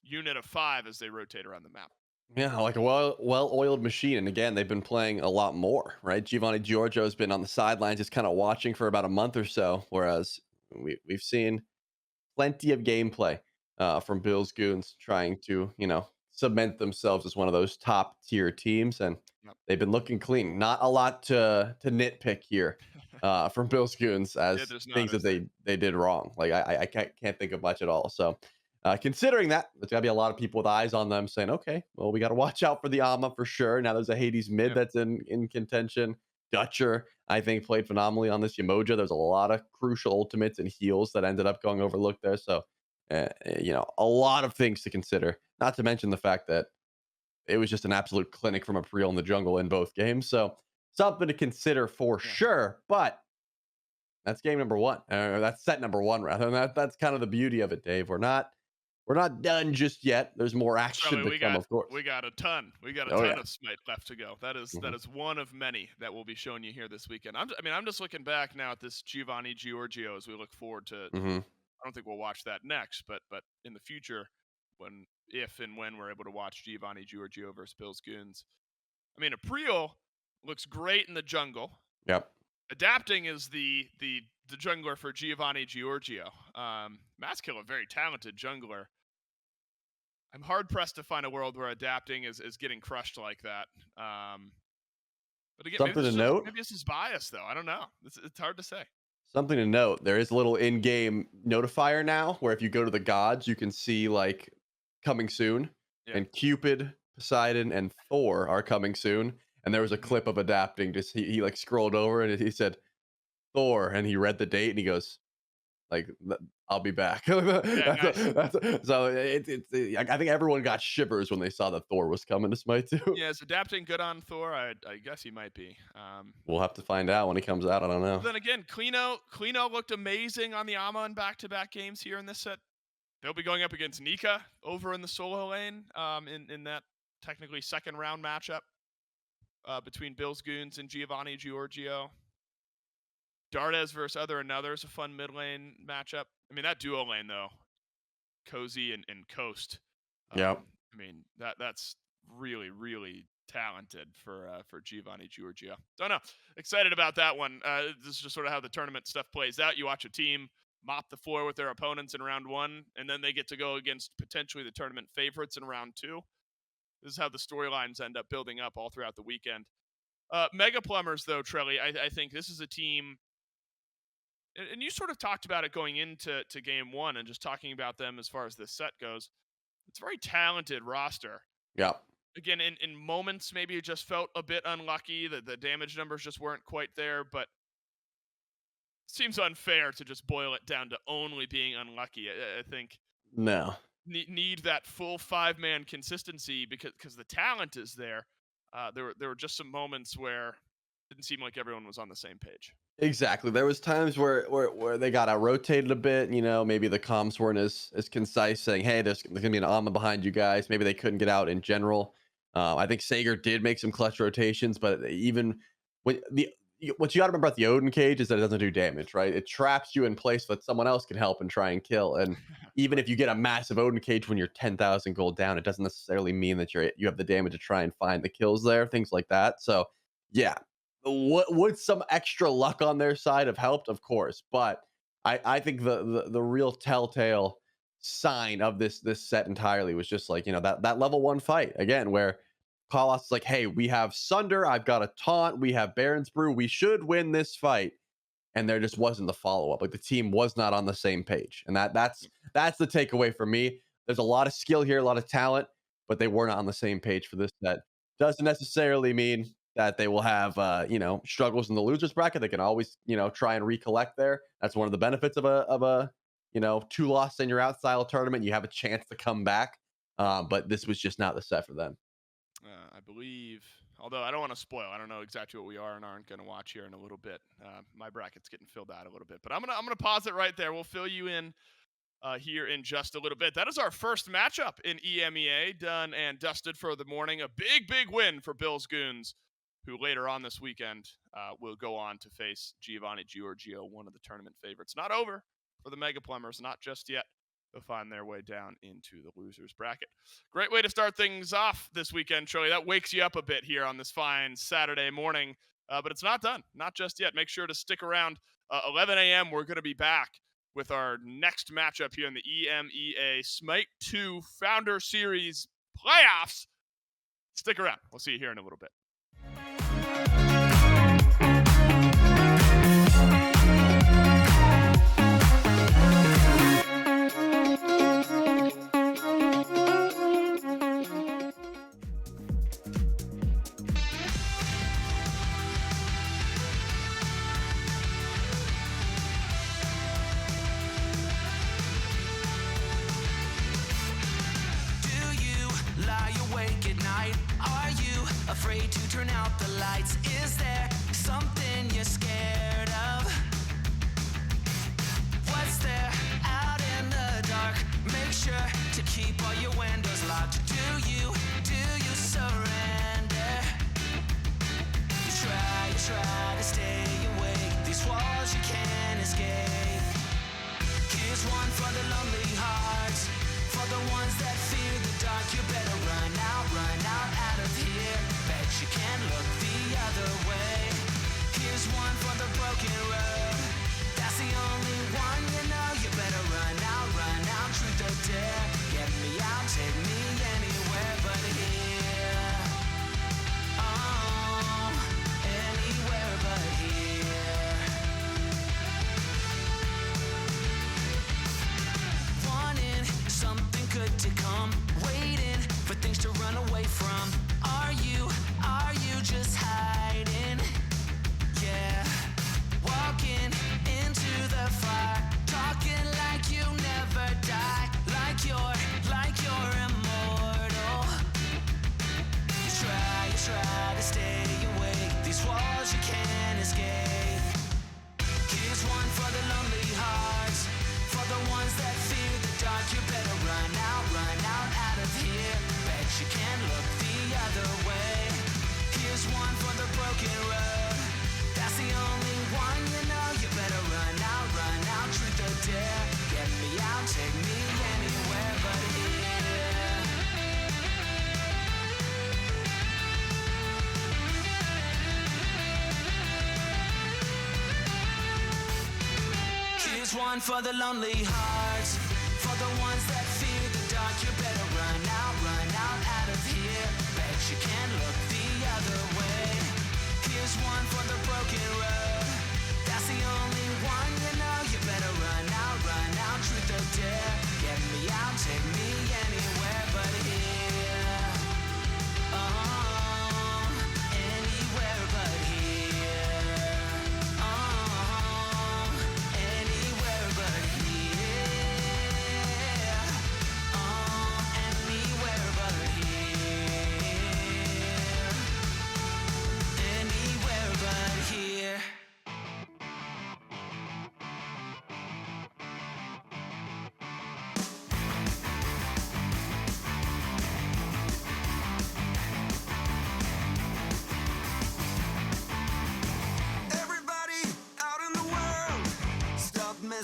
unit of 5 as they rotate around the map. Yeah, like a well-oiled machine. And again, they've been playing a lot more, right? Giovanni Giorgio has been on the sidelines just kind of watching for about a month or so, whereas we've seen plenty of gameplay from Bills Goons trying to, cement themselves as one of those top tier teams. And they've been looking clean. Not a lot to nitpick here from Bills Goons as things that they did wrong. Like I can't think of much at all. So considering that, there's got to be a lot of people with eyes on them saying, okay, well, we got to watch out for the Ama for sure. Now there's a Hades mid that's in contention. Dutcher, I think, played phenomenally on this Yamoja. There's a lot of crucial ultimates and heals that ended up going overlooked there. So, a lot of things to consider, not to mention the fact that it was just an absolute clinic from April in the jungle in both games. So something to consider for sure. But that's game number 1. That's set number 1, rather. And that's kind of the beauty of it, Dave. We're not done just yet. There's more action to come, of course. We got a ton. We got a ton of Smite left to go. That is one of many that we'll be showing you here this weekend. I'm just looking back now at this Giovanni Giorgio as we look forward to. I don't think we'll watch that next, but in the future, if and when we're able to watch Giovanni Giorgio versus Bills Goons. April looks great in the jungle. Yep. Adapting is the jungler for Giovanni Giorgio. Maskill, a very talented jungler. I'm hard pressed to find a world where adapting is getting crushed like that. But again, something to note. Maybe this is bias, though. I don't know. It's hard to say. Something to note. There is a little in-game notifier now where if you go to the gods, you can see like coming soon, and Cupid, Poseidon, and Thor are coming soon. And there was a clip of adapting. Just he like scrolled over and he said Thor, and he read the date and he goes, like, I'll be back. So I think everyone got shivers when they saw that Thor was coming to Smite too. Yeah, is adapting good on Thor? I guess he might be. We'll have to find out when he comes out. I don't know. Then again, Clino looked amazing on the Ama in back-to-back games here in this set. They'll be going up against Nika over in the solo lane in that technically second round matchup between Bills Goons and Giovanni Giorgio. Dardes versus Another is a fun mid lane matchup. That duo lane though, Cozy and Coast. Yep. That's really, really talented for Giovanni Giorgio. Don't know. Excited about that one. This is just sort of how the tournament stuff plays out. You watch a team mop the floor with their opponents in round 1, and then they get to go against potentially the tournament favorites in round 2. This is how the storylines end up building up all throughout the weekend. Mega Plumbers, though, Trelly, I think this is a team, and you sort of talked about it going into game 1 and just talking about them as far as this set goes. It's a very talented roster. Yeah. Again, in moments, maybe it just felt a bit unlucky that the damage numbers just weren't quite there, but it seems unfair to just boil it down to only being unlucky. I think need that full 5-man consistency because the talent is there. There were just some moments where didn't seem like everyone was on the same page. Exactly. There was times where they got out rotated a bit. Maybe the comms weren't as concise, saying, "Hey, there's gonna be an Alma behind you guys." Maybe they couldn't get out in general. I think Sager did make some clutch rotations, but even when what you got to remember about the Odin cage is that it doesn't do damage, right? It traps you in place so that someone else can help and try and kill. And even if you get a massive Odin cage when you're 10,000 gold down, it doesn't necessarily mean that you have the damage to try and find the kills there, things like that. So yeah, would some extra luck on their side have helped? Of course, but I think the real telltale sign of this set entirely was just like that level 1 fight again, where Kalos is like, hey, we have Sunder, I've got a taunt, we have Baron's Brew, we should win this fight. And there just wasn't the follow-up. Like the team was not on the same page. And that's the takeaway for me. There's a lot of skill here, a lot of talent, but they were not on the same page for this set. Doesn't necessarily mean that they will have struggles in the losers bracket. They can always try and recollect there. That's one of the benefits of a 2-loss and you're out style tournament. You have a chance to come back. But this was just not the set for them. I believe, although I don't want to spoil, I don't know exactly what we are and aren't going to watch here in a little bit. My bracket's getting filled out a little bit, but I'm gonna pause it right there. We'll fill you in here in just a little bit. That is our first matchup in EMEA, done and dusted for the morning. A big win for Bill's Goons, who later on this weekend will go on to face Giovanni Giorgio, one of the tournament favorites. Not over for the Mega Plumbers, not just yet. They'll find their way down into the losers bracket. Great way to start things off this weekend, Troy. That wakes you up a bit here on this fine Saturday morning, but it's not done. Not just yet. Make sure to stick around. 11 a.m., we're going to be back with our next matchup here in the EMEA SMITE 2 Founder Series playoffs. Stick around. We'll see you here in a little bit. Afraid to turn out the lights? Is there something you're scared of? What's there out in the dark? Make sure to keep all your windows locked. Do you surrender? You try to stay awake. These walls you can't escape. Here's one for the lonely hearts, for the ones that fear the dark. You better run out of here. Bet you can't look the other way. Here's one for the broken road. That's the only one you know. You better run out, truth or dare. Get me out, take me anywhere but here. Oh, anywhere but here. Wanting something good to come, waiting for things to run away from. Are you just hiding? Yeah, walking into the fire, talking like you never die, like you're immortal. You try to stay awake. These walls you can't escape. Here's one for the lonely hearts, for the ones that fear the dark. You better run out of here. Bet you can't look the other way. Here's one for the broken road. That's the only one you know. You better run out, truth or dare. Get me out, take me anywhere but here. Here's one for the lonely hearts, for the ones that fear the dark. You better run out of here. Bet you can't look the other way. Here's one for the broken road. That's the only one you know. You better run out, truth or dare. Get me out, take me anywhere but here. Oh, anywhere but here. Oh, anywhere but here.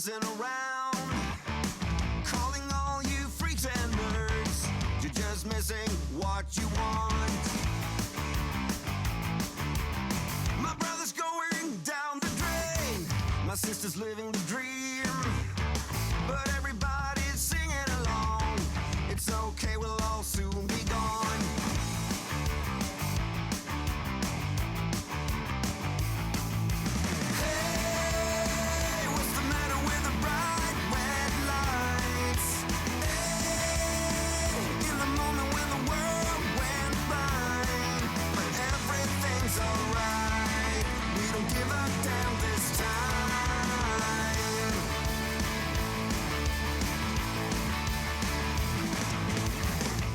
messing around. Calling all you freaks and nerds. You're just missing what you want. My brother's going down the drain. My sister's living the dream. But everybody's singing along. It's okay, we'll all soon be gone. Hey, what's the matter with the bright red lights? Hey, in the moment when the world went blind. But everything's alright. We don't give a damn this time.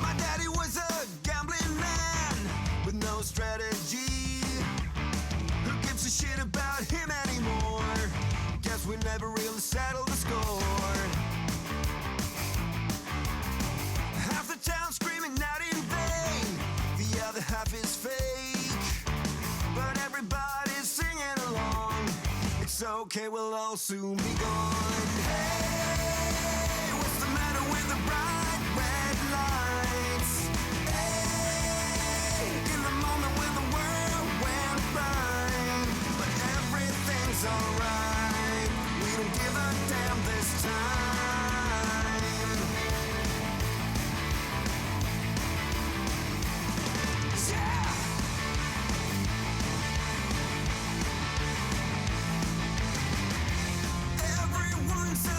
My daddy was a gambling man with no strategy. Who gives a shit about him anymore? Guess we never really settled the score. Half the town screaming out in vain. The other half is fake. But everybody's singing along. It's okay, we'll all soon be gone. Hey, what's the matter with the bright red lights? Hey, in the moment when the world went blind. But everything's alright. We don't give a damn this time. Yeah! Everyone's a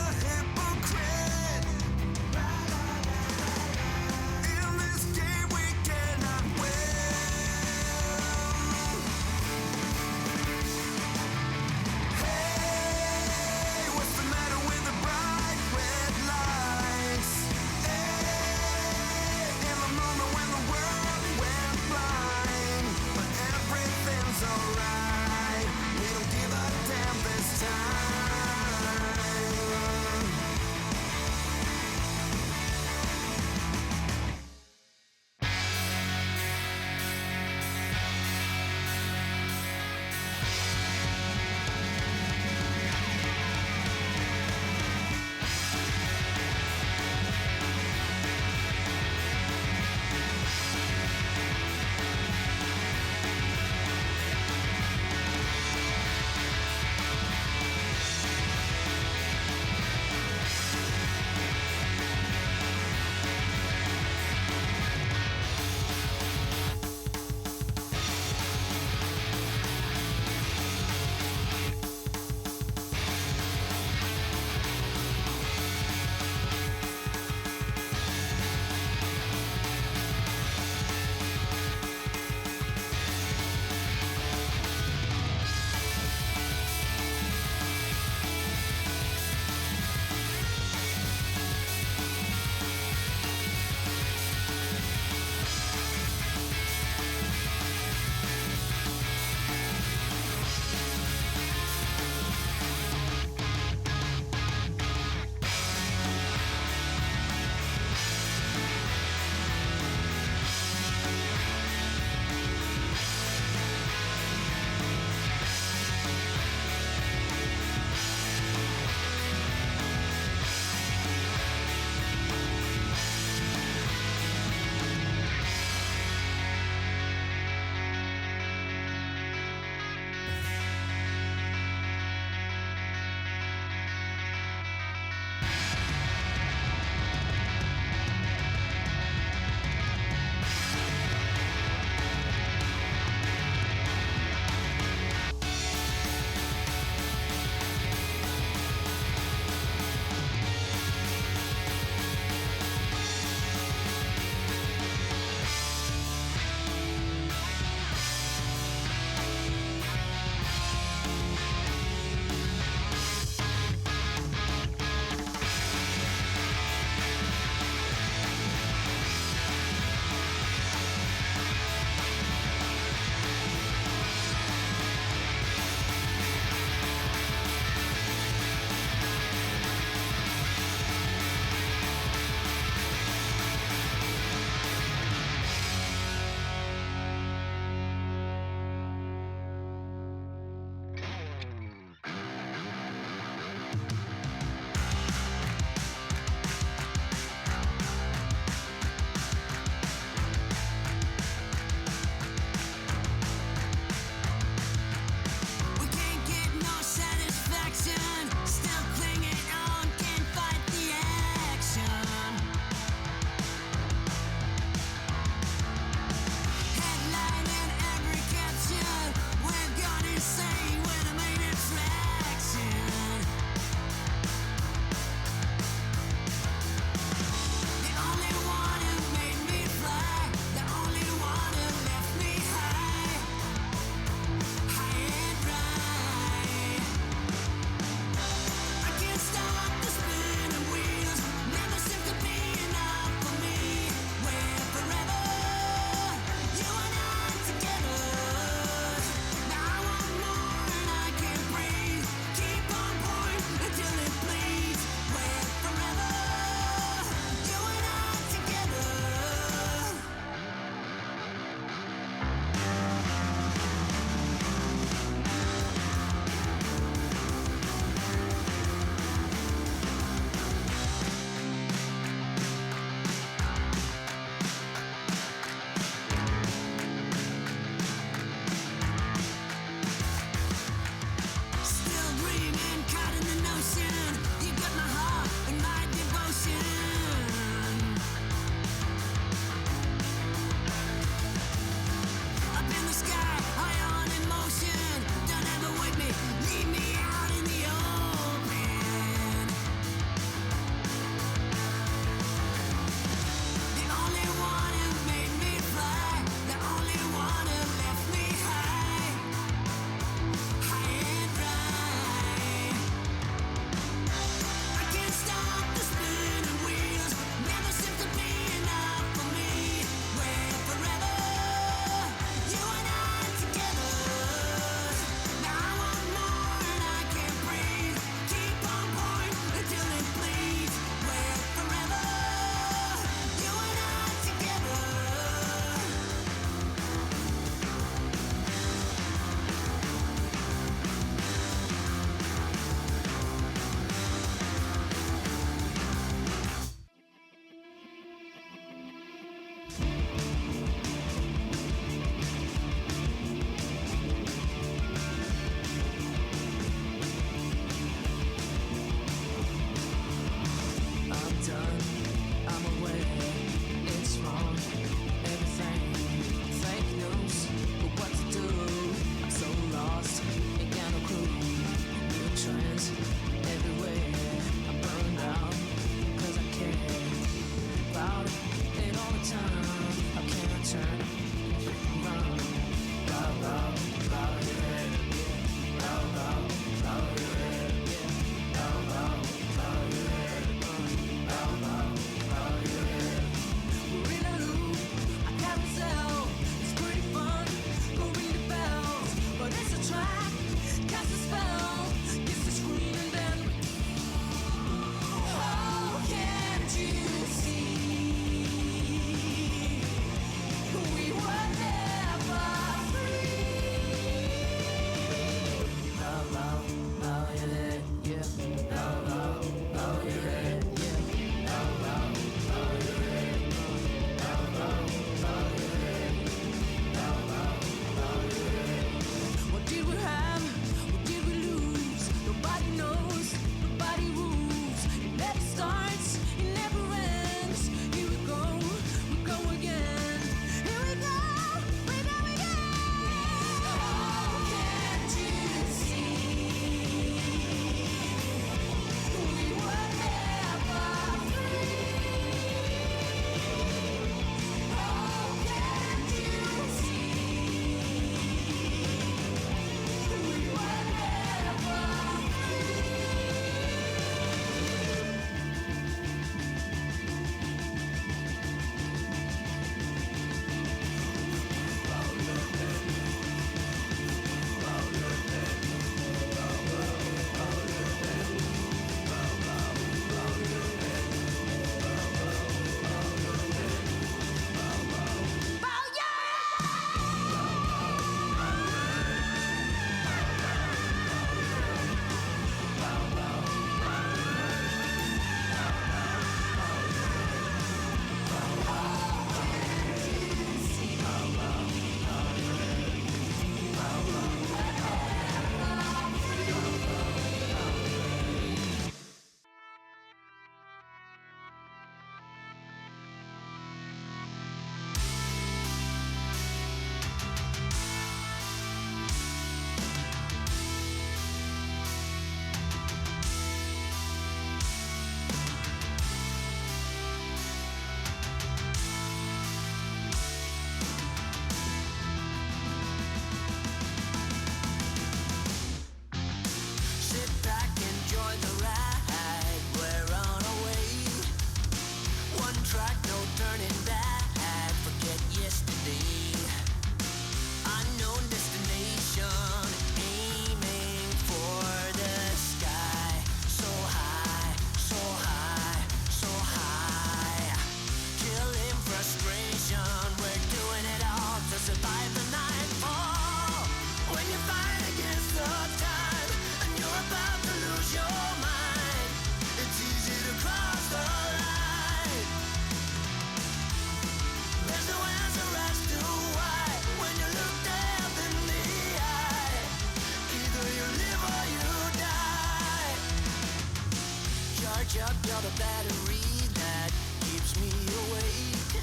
you're the battery that keeps me awake.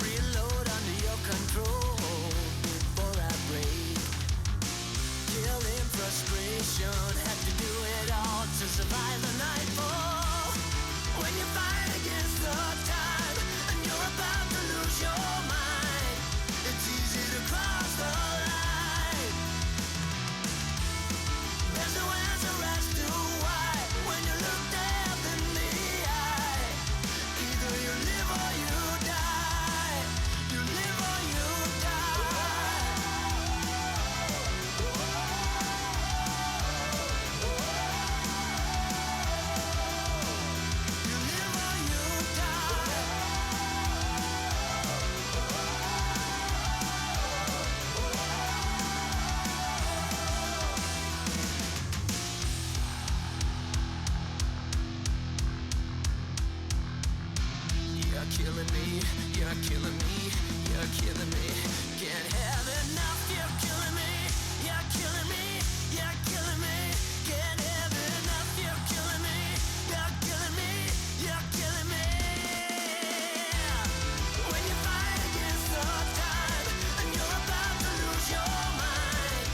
Reload under your control before I break. Killing frustration, have to do it all to survive the nightfall. When you fight against the time and you're about to lose your mind, it's easy to cross the line. There's no answer as to why when you look death in the eye. Either you live or you die. You live or you die. You live or you die. You're killing me, you're killing me, you're killing me. Can't have enough, you're killing me, you're killing me, you're killing me. Can't have enough, you're killing me, you're killing me, you're killing me. When you fight against the time and you're about to lose your mind,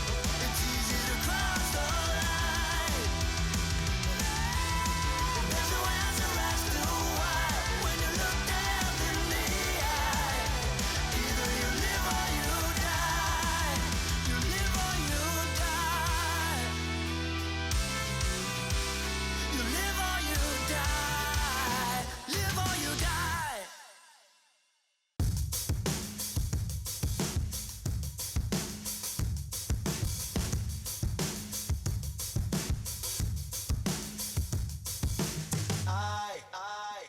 it's easy to cross the line. There's no answer as to why when you look death in the eye. Either you live or you die. You live or you die. You live or you die. Live or you die. I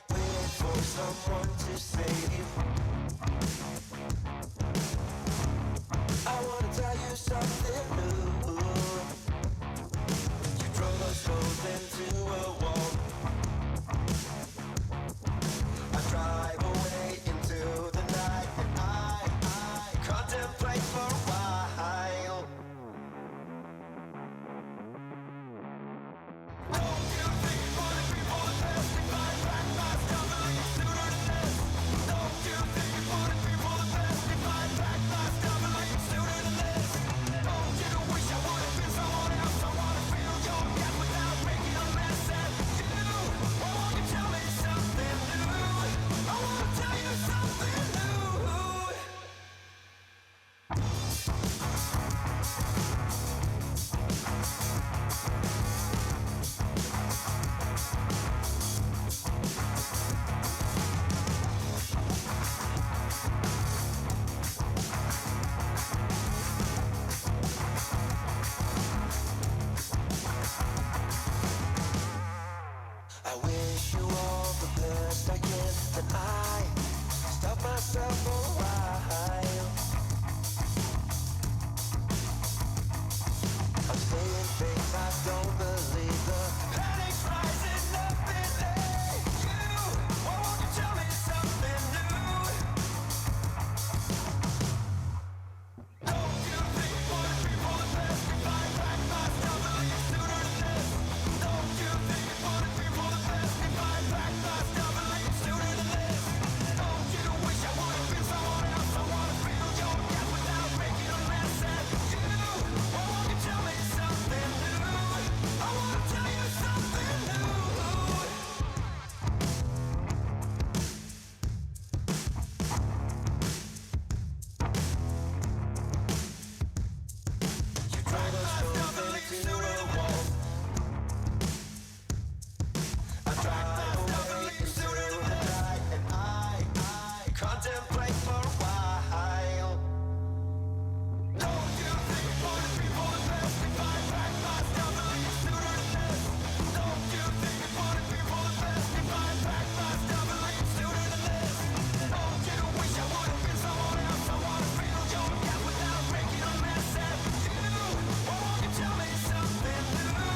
wait for someone to save. I wanna tell you something new. You drove us both into a wall. I drive away into the night and I contemplate for a while. I wish you all the best I can, then I stop myself for a while. I'm saying things I don't believe. The panic's rising up in you. Why won't you tell me something new? Don't you think for the people the best if I pack my stuff and leave sooner than this? Don't you think for the people the best if I pack my stuff and leave sooner than this? Don't you wish I would have been someone else? I wanna feel your death without making a mess at you. Why won't you tell me something new? I wanna tell you something new. You drove us both into a wall. I drive away into the night and I contemplate for a while. Don't you think for the people the best if I pack my stuff and leave sooner than this? Don't you think for the people the best if I pack my stuff and leave sooner than this? Don't you wish I would have been someone else? I wanna feel your death without making a mess at you. Why won't you tell me something new?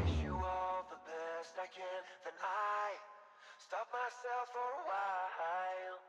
Wish you all the best I can, then I stop myself for a while.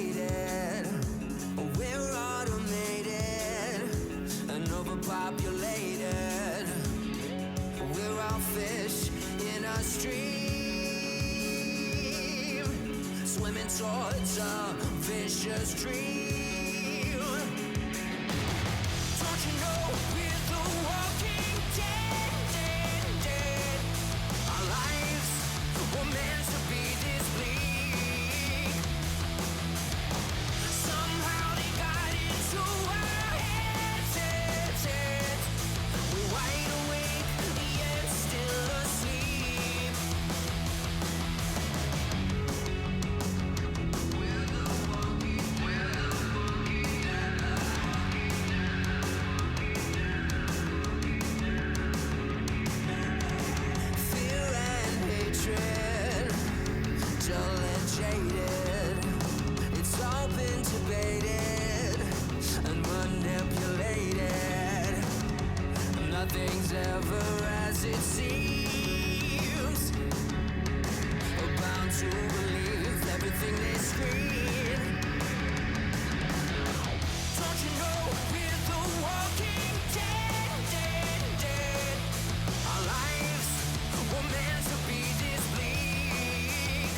unpopulated. We're automated and overpopulated. We're all fish in a stream, swimming towards a vicious dream. Don't you know we're the walking dead, dead, dead? Our lives were meant to be this bleak. Somehow they got into our heads, heads, heads. We're wide awake, yet still asleep. We're the walking fear and hatred, dull and jaded. It's all been debated and manipulated. Nothing's ever as it seems. We're bound to believe everything they scream. Don't you know we're the walking dead, dead, dead? Our lives were meant to be this bleak.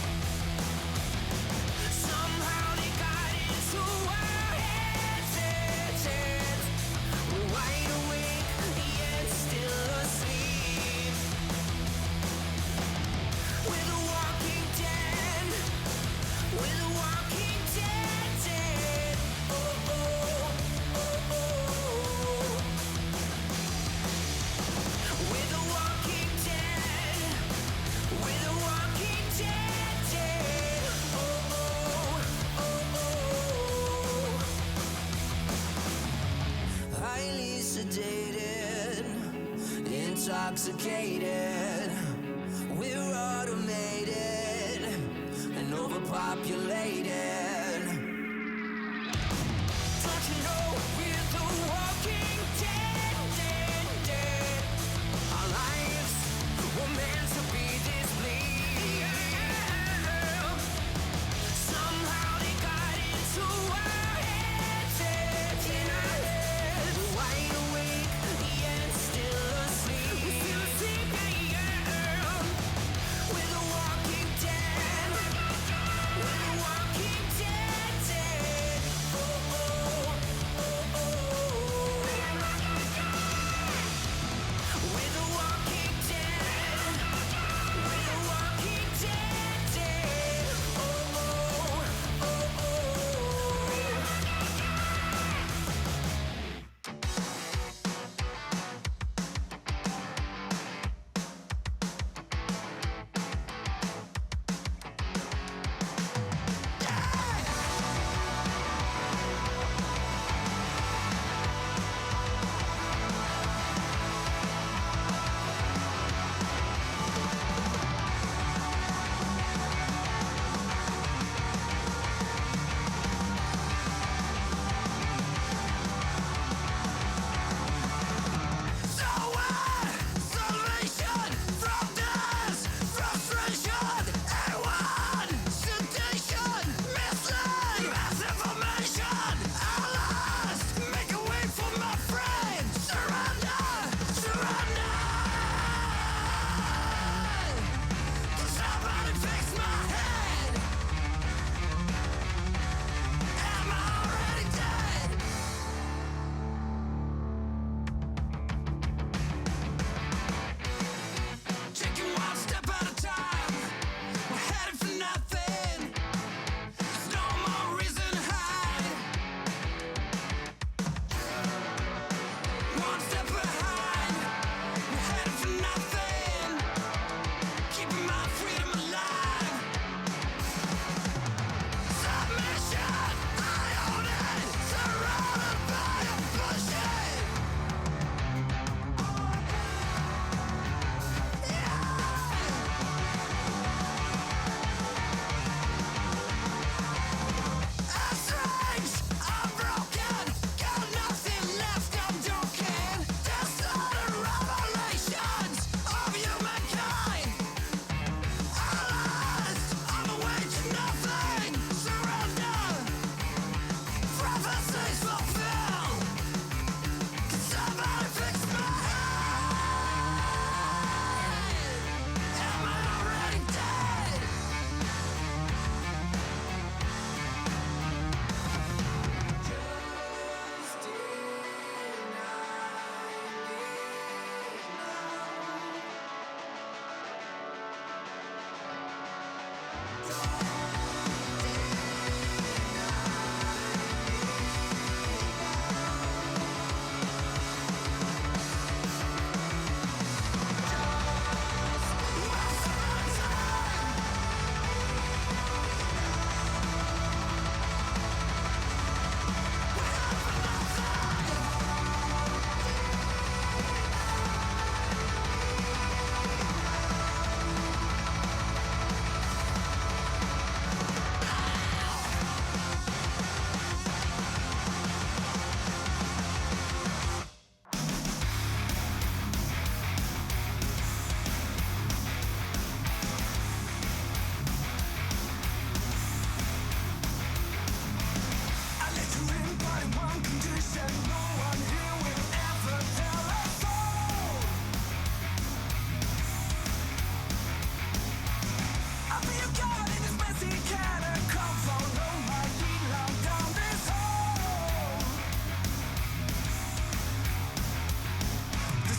Somehow they got into our heads, heads, heads. We're wide awake, yet still asleep. We're the walking dead. We're the walking dead, dead. Oh, oh, oh, oh. We're the walking dead. We're the walking dead, dead. Oh, oh, oh, oh. Highly sedated, intoxicated. We're automated and overpopulated. Don't you know we're the walking dead, dead, dead? Our lives were meant to be this bleak. Somehow they got into our heads, heads, in our heads. We're wide awake, yet still asleep. We're still asleep, yeah. We're the walking dead. We're the walking dead, dead. Oh, oh, oh, oh.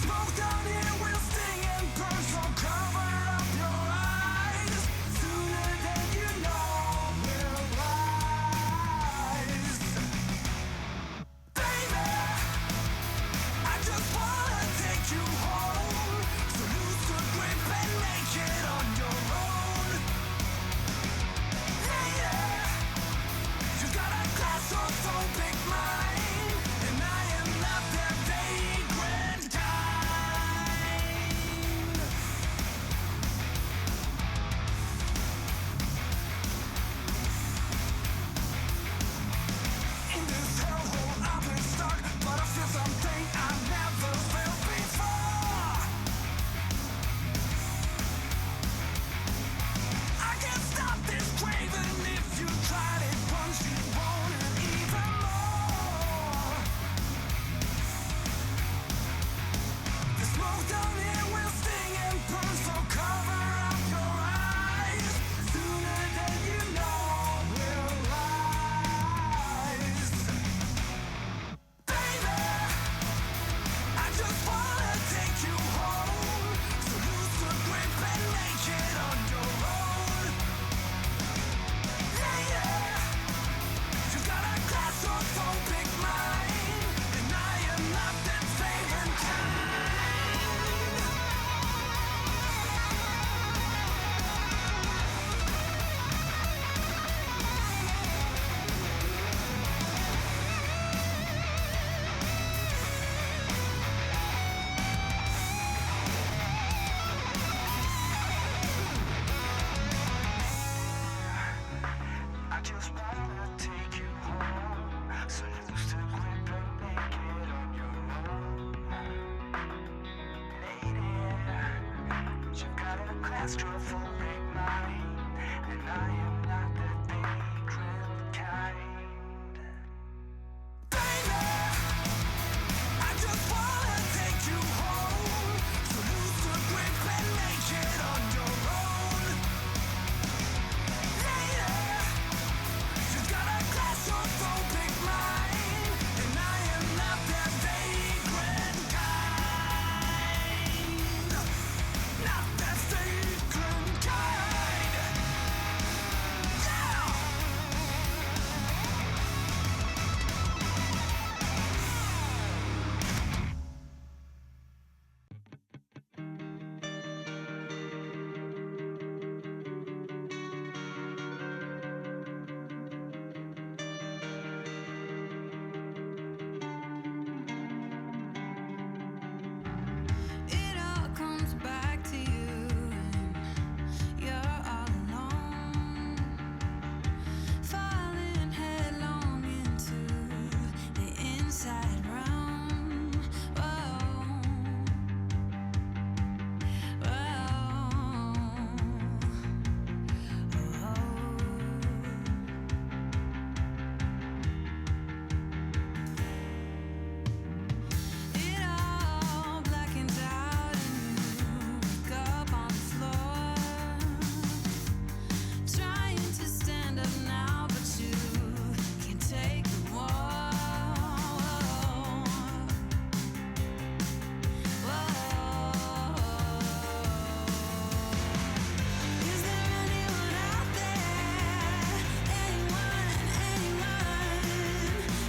Smoke down here will sting and burn, so cover up your eyes. Sooner than you know we'll rise. Baby, I just wanna take you home. So lose the grip and make it on your own. Lady, you got a claustrophobic mind, and I am not that vagrant kind. In this hellhole I've been stuck, but I feel something I've never felt before. I can't stop this craving. If you tried it once, you want it even more. The smoke down here will sting and burn, so cover up your eyes. Sooner than you know we'll rise. Baby, I just wanna take you home. So lose the grip and make it on your own. Lady, you got a claustrophobic mind, and I am not that vagrant kind. I just wanna take you home. So lose the grip and make it on your own. Lady, you've got a claustrophobic mind, and I am not that vagrant kind. Baby, I just wanna take you home. So lose the grip and make it on your own. Lady, you've got a claustrophobic mind, and I am not that vagrant kind. Not that vagrant kind. Yeah! It all comes back to you, and you're all alone, falling headlong into the inside realm. Whoa, it all blackens out and you wake up on the floor, trying to stand up now, but you can't take the war. Is there anyone out there? Anyone?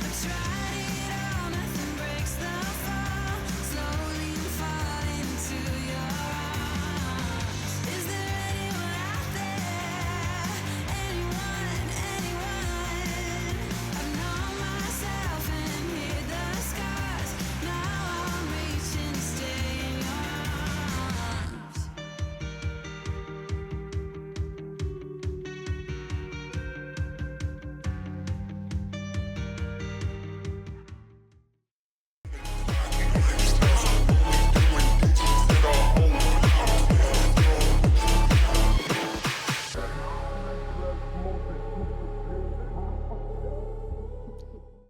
I've tried it all, nothing breaks the fall. Slowly you fall into your arms. Is there anyone out there? Anyone? I've known myself and hid the scars. Now I'm reaching to stay in your arms.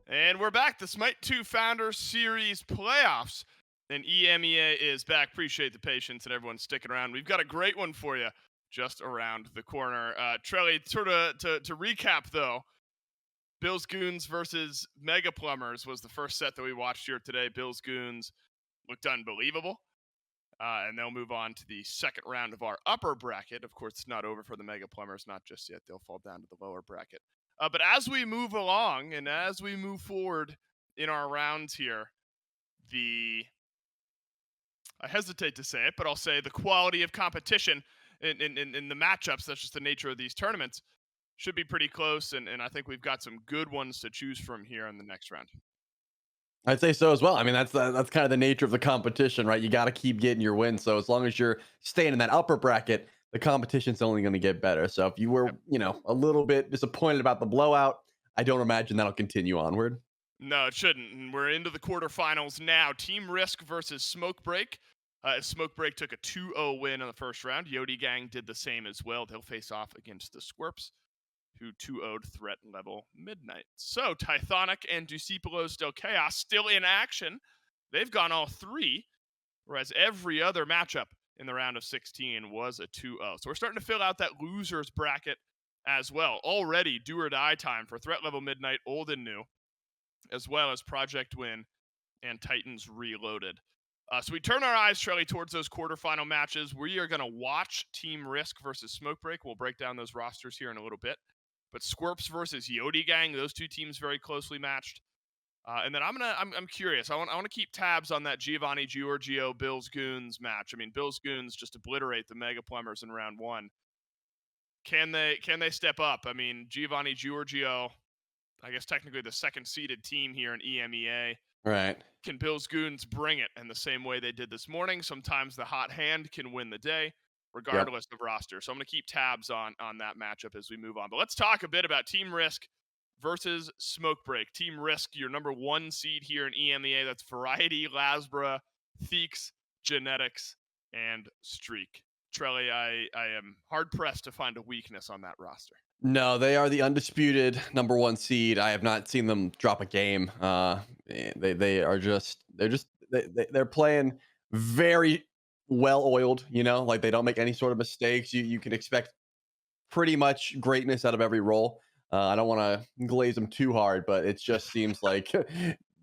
And we're back. The SMITE 2 Founder Series playoffs. And EMEA is back. Appreciate the patience and everyone sticking around. We've got a great one for you just around the corner. Trelly, sort of to recap, though, Bills Goons versus Mega Plumbers was the first set that we watched here today. Bills Goons looked unbelievable. And they'll move on to the second round of our upper bracket. Of course, it's not over for the Mega Plumbers, not just yet. They'll fall down to the lower bracket. But as we move along and as we move forward in our rounds here, I hesitate to say it, but I'll say the quality of competition in the matchups, that's just the nature of these tournaments, should be pretty close. And I think we've got some good ones to choose from here in the next round. I'd say so as well. I mean, that's kind of the nature of the competition, right? You got to keep getting your wins. So as long as you're staying in that upper bracket, the competition's only going to get better. So if you were, a little bit disappointed about the blowout, I don't imagine that'll continue onward. No, it shouldn't. And we're into the quarterfinals now. Team Risk versus Smoke Break. Smoke Break took a 2-0 win in the first round. Yodi Gang did the same as well. They'll face off against the Squirps, who 2-0'd Threat Level Midnight. So, Tythonic and Discípulos del Chaos still in action. They've gone all three, whereas every other matchup in the round of 16 was a 2-0. So we're starting to fill out that losers bracket as well. Already do or die time for Threat Level Midnight, old and new, as well as Project Win and Titans Reloaded. So we turn our eyes, Trelly, towards those quarterfinal matches. We are going to watch Team Risk versus Smoke Break. We'll break down those rosters here in a little bit. But Squirps versus Yodi Gang, those two teams very closely matched. And then I'm curious. I want to keep tabs on that Giovanni Giorgio Bills Goons match. I mean, Bills Goons just obliterate the Mega Plumbers in round one. Can they step up? I mean, Giovanni Giorgio, I guess technically the second seeded team here in EMEA. Right. Can Bills Goons bring it in the same way they did this morning? Sometimes the hot hand can win the day, regardless of roster. So I'm going to keep tabs on that matchup as we move on. But let's talk a bit about Team Risk versus Smoke Break. Team Risk, your number one seed here in EMEA. That's Variety, Lasbra, Theeks, Genetics, and Streak. Trelly, I am hard-pressed to find a weakness on that roster. No, they are the undisputed number one seed. I have not seen them drop a game. They're playing very well oiled, like they don't make any sort of mistakes. You can expect pretty much greatness out of every role. I don't want to glaze them too hard, but it just seems like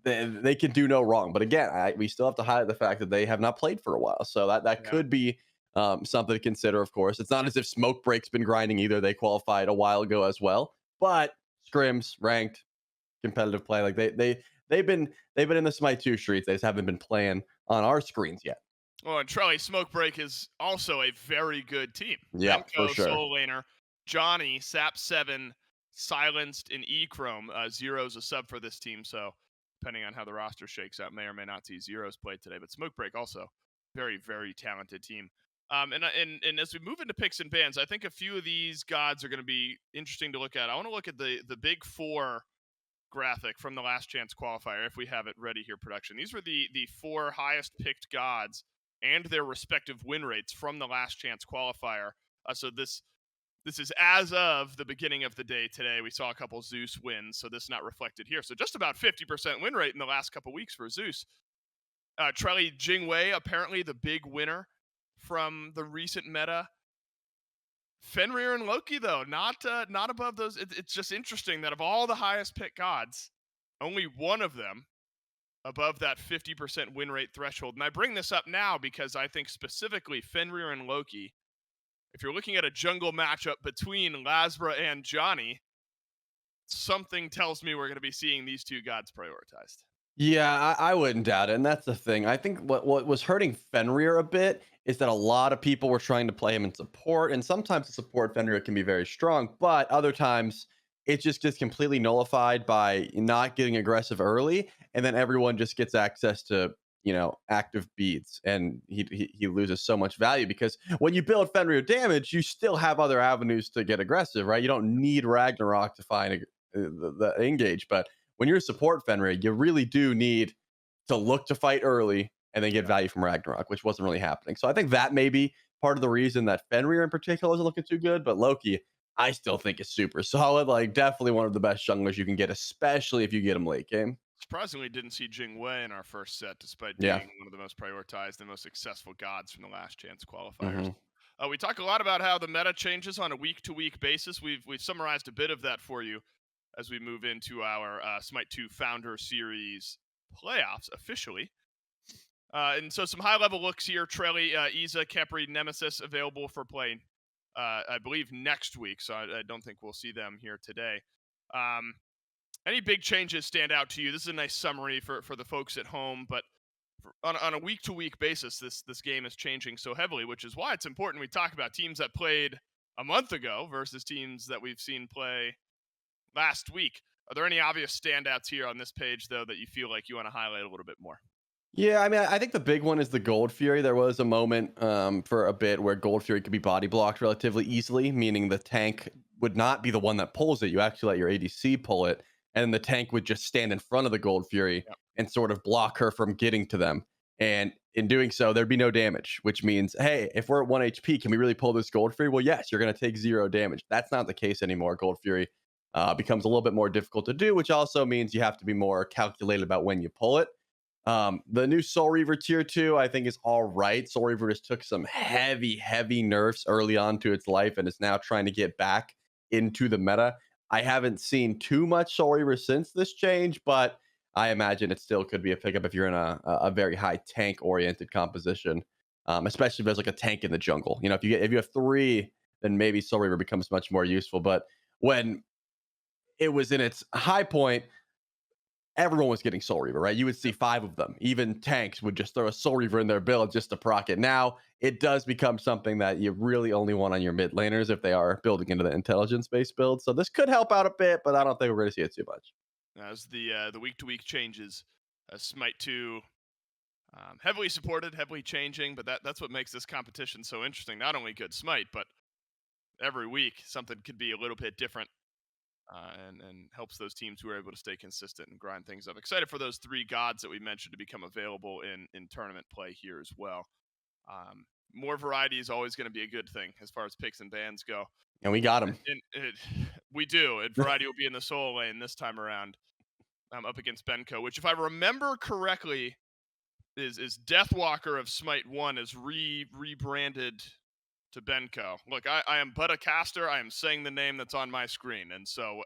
they can do no wrong. But again, we still have to highlight the fact that they have not played for a while. So that could be something to consider, of course. It's not as if Smoke Break's been grinding either. They qualified a while ago as well. But scrims, ranked, competitive play, like they've been in the SMITE 2 streets. They just haven't been playing on our screens yet. Well, and Trelly, Smoke Break is also a very good team. Yeah, Remco, for sure. Soul Laner, Johnny, Sap7, Silenced, and E-Chrome. Zero's a sub for this team, so depending on how the roster shakes out, may or may not see Zero's play today. But Smoke Break also very, very talented team. And as we move into picks and bans, I think a few of these gods are going to be interesting to look at. I want to look at the big four graphic from the Last Chance qualifier, if we have it ready here, production. These were the four highest picked gods and their respective win rates from the Last Chance qualifier. So this is as of the beginning of the day today. We saw a couple Zeus wins, so this is not reflected here. So just about 50% win rate in the last couple weeks for Zeus. Trelly Jingwei, apparently the big winner from the recent meta. Fenrir and Loki, though, not above those. It's just interesting that of all the highest pick gods, only one of them above that 50% win rate threshold. And I bring this up now because I think specifically Fenrir and Loki, if you're looking at a jungle matchup between Lasbra and Johnny, something tells me we're going to be seeing these two gods prioritized. Yeah, I wouldn't doubt it. And that's the thing. I think what was hurting Fenrir a bit is that a lot of people were trying to play him in support. And sometimes the support Fenrir can be very strong, but other times it just gets completely nullified by not getting aggressive early. And then everyone just gets access to, active beads. And he loses so much value because when you build Fenrir damage, you still have other avenues to get aggressive, right? You don't need Ragnarok to find the engage. But when you're a support Fenrir, you really do need to look to fight early and then get value from Ragnarok, which wasn't really happening. So I think that may be part of the reason that Fenrir in particular isn't looking too good. But Loki, I still think is super solid. Like definitely one of the best junglers you can get, especially if you get him late game. Surprisingly, didn't see Jingwei in our first set, despite being one of the most prioritized and most successful gods from the Last Chance qualifiers. We talk a lot about how the meta changes on a week-to-week basis. We've summarized a bit of that for you as we move into our SMITE 2 Founder Series playoffs officially. And so some high-level looks here. Trelly, Iza, Kepri, Nemesis available for play, I believe, next week. So I don't think we'll see them here today. Any big changes stand out to you? This is a nice summary for the folks at home, but on a week-to-week basis, this game is changing so heavily, which is why it's important we talk about teams that played a month ago versus teams that we've seen play last week. Are there any obvious standouts here on this page, though, that you feel like you want to highlight a little bit more? Yeah, I mean, I think the big one is the Gold Fury. There was a moment for a bit where Gold Fury could be body blocked relatively easily, meaning the tank would not be the one that pulls it. You actually let your ADC pull it, and the tank would just stand in front of the Gold Fury and sort of block her from getting to them. And in doing so, there'd be no damage, which means, hey, if we're at 1 HP, can we really pull this Gold Fury? Well, yes, you're going to take 0 damage. That's not the case anymore. Gold Fury becomes a little bit more difficult to do, which also means you have to be more calculated about when you pull it. The new Soul Reaver tier 2, I think, is all right. Soul Reaver just took some heavy nerfs early on to its life and is now trying to get back into the meta. I haven't seen too much Soul Reaver since this change, but I imagine it still could be a pickup if you're in a very high tank-oriented composition, especially if there's like a tank in the jungle. You know, if you have 3, then maybe Soul Reaver becomes much more useful. But when it was in its high point, everyone was getting Soul Reaver, right? You would see 5 of them. Even tanks would just throw a Soul Reaver in their build just to proc it. Now, it does become something that you really only want on your mid laners if they are building into the intelligence-based build. So this could help out a bit, but I don't think we're going to see it too much. As the week-to-week changes, Smite 2, heavily supported, heavily changing, but that's what makes this competition so interesting. Not only good Smite, but every week something could be a little bit different. And helps those teams who are able to stay consistent and grind things up. Excited for those 3 gods that we mentioned to become available in tournament play here as well. More variety is always going to be a good thing as far as picks and bans go. And we got them. We do. And variety will be in the solo lane this time around, up against Benko, which, if I remember correctly, is Deathwalker of Smite 1 is rebranded to Benko. Look, I am but a caster. I am saying the name that's on my screen, and so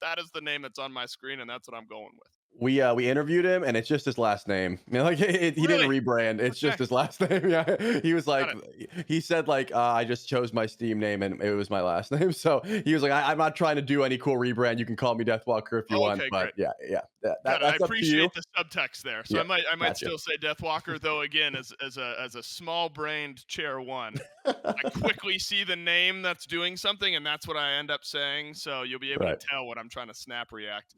that is the name that's on my screen, and that's what I'm going with. We interviewed him, and it's just his last name. I mean, like he didn't rebrand. It's just his last name. Yeah, he was like, he said like, I just chose my Steam name, and it was my last name. So he was like, I'm not trying to do any cool rebrand. You can call me Deathwalker if you want. But great. yeah, that's I up to you. appreciate the subtext there. So Yeah, I might gotcha. still say Deathwalker, though. Again, as a small-brained chair 1, I quickly see the name that's doing something, and that's what I end up saying. So you'll be able to tell when I'm trying to snap react.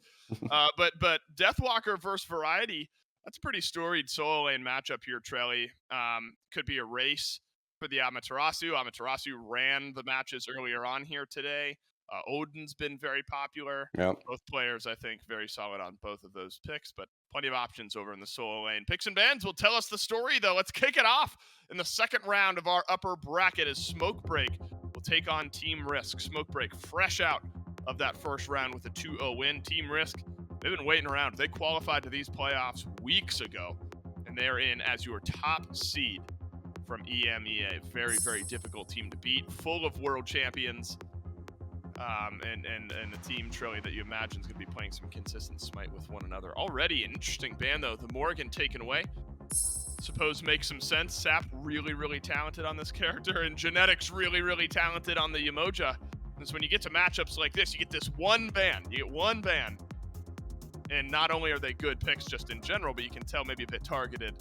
But Deathwalker versus Variety, that's a pretty storied solo lane matchup here, Trelly. Could be a race for the Amaterasu. Amaterasu ran the matches earlier on here today. Odin's been very popular. Yep. Both players, I think, very solid on both of those picks, but plenty of options over in the solo lane. Picks and bans will tell us the story, though. Let's kick it off in the second round of our upper bracket as Smoke Break will take on Team Risk. Smoke Break fresh out of that first round with a 2-0 win. Team Risk, they've been waiting around. They qualified to these playoffs weeks ago, and they're in as your top seed from EMEA. Very, very difficult team to beat, full of world champions, and a team, Trelly, that you imagine is going to be playing some consistent Smite with one another. Already an interesting ban, though. The Morgan taken away. Suppose makes some sense. Sap really, really talented on this character, and Genetics really, really talented on the Yemoja. Because when you get to matchups like this, you get this one ban. You get one ban. And not only are they good picks just in general, but you can tell maybe a bit targeted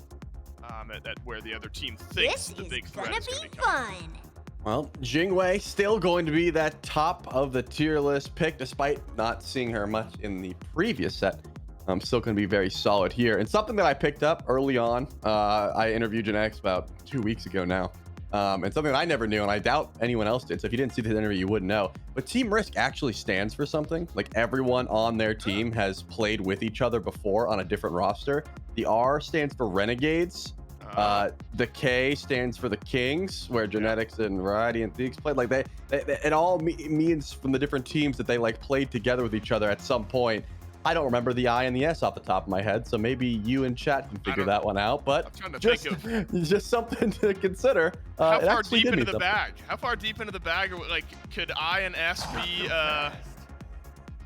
at where the other team thinks the big threat is going to be coming. Well, Jingwei still going to be that top of the tier list pick, despite not seeing her much in the previous set. I'm still going to be very solid here. And something that I picked up early on, I interviewed Genetics about 2 weeks ago now. And something that I never knew, and I doubt anyone else did. So if you didn't see the interview, you wouldn't know. But Team Risk actually stands for something. Like, everyone on their team has played with each other before on a different roster. The R stands for Renegades. The K stands for the Kings, where Genetics and Variety and Theeks played. Like, it all means from the different teams that they like played together with each other at some point. I don't remember the I and the S off the top of my head, so maybe you in chat can figure that one out. But just something to consider. How far deep into the bag? How far deep into the bag? Like, could I and S be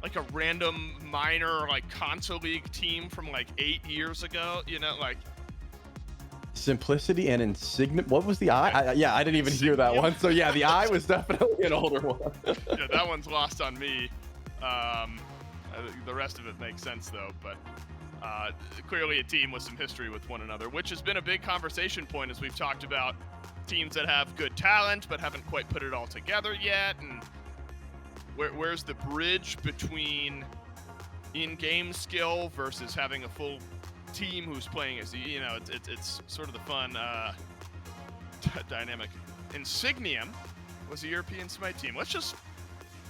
like a random minor like console league team from like 8 years ago? You know, like Simplicity and insignia. What was the eye? Yeah, I didn't even hear that one. So yeah, the eye was definitely an older one. Yeah, that one's lost on me. The rest of it makes sense though, but clearly a team with some history with one another, which has been a big conversation point as we've talked about teams that have good talent but haven't quite put it all together yet, and where's the bridge between in-game skill versus having a full team who's playing as it's sort of the fun dynamic. Insignium was a European SMITE team. Let's just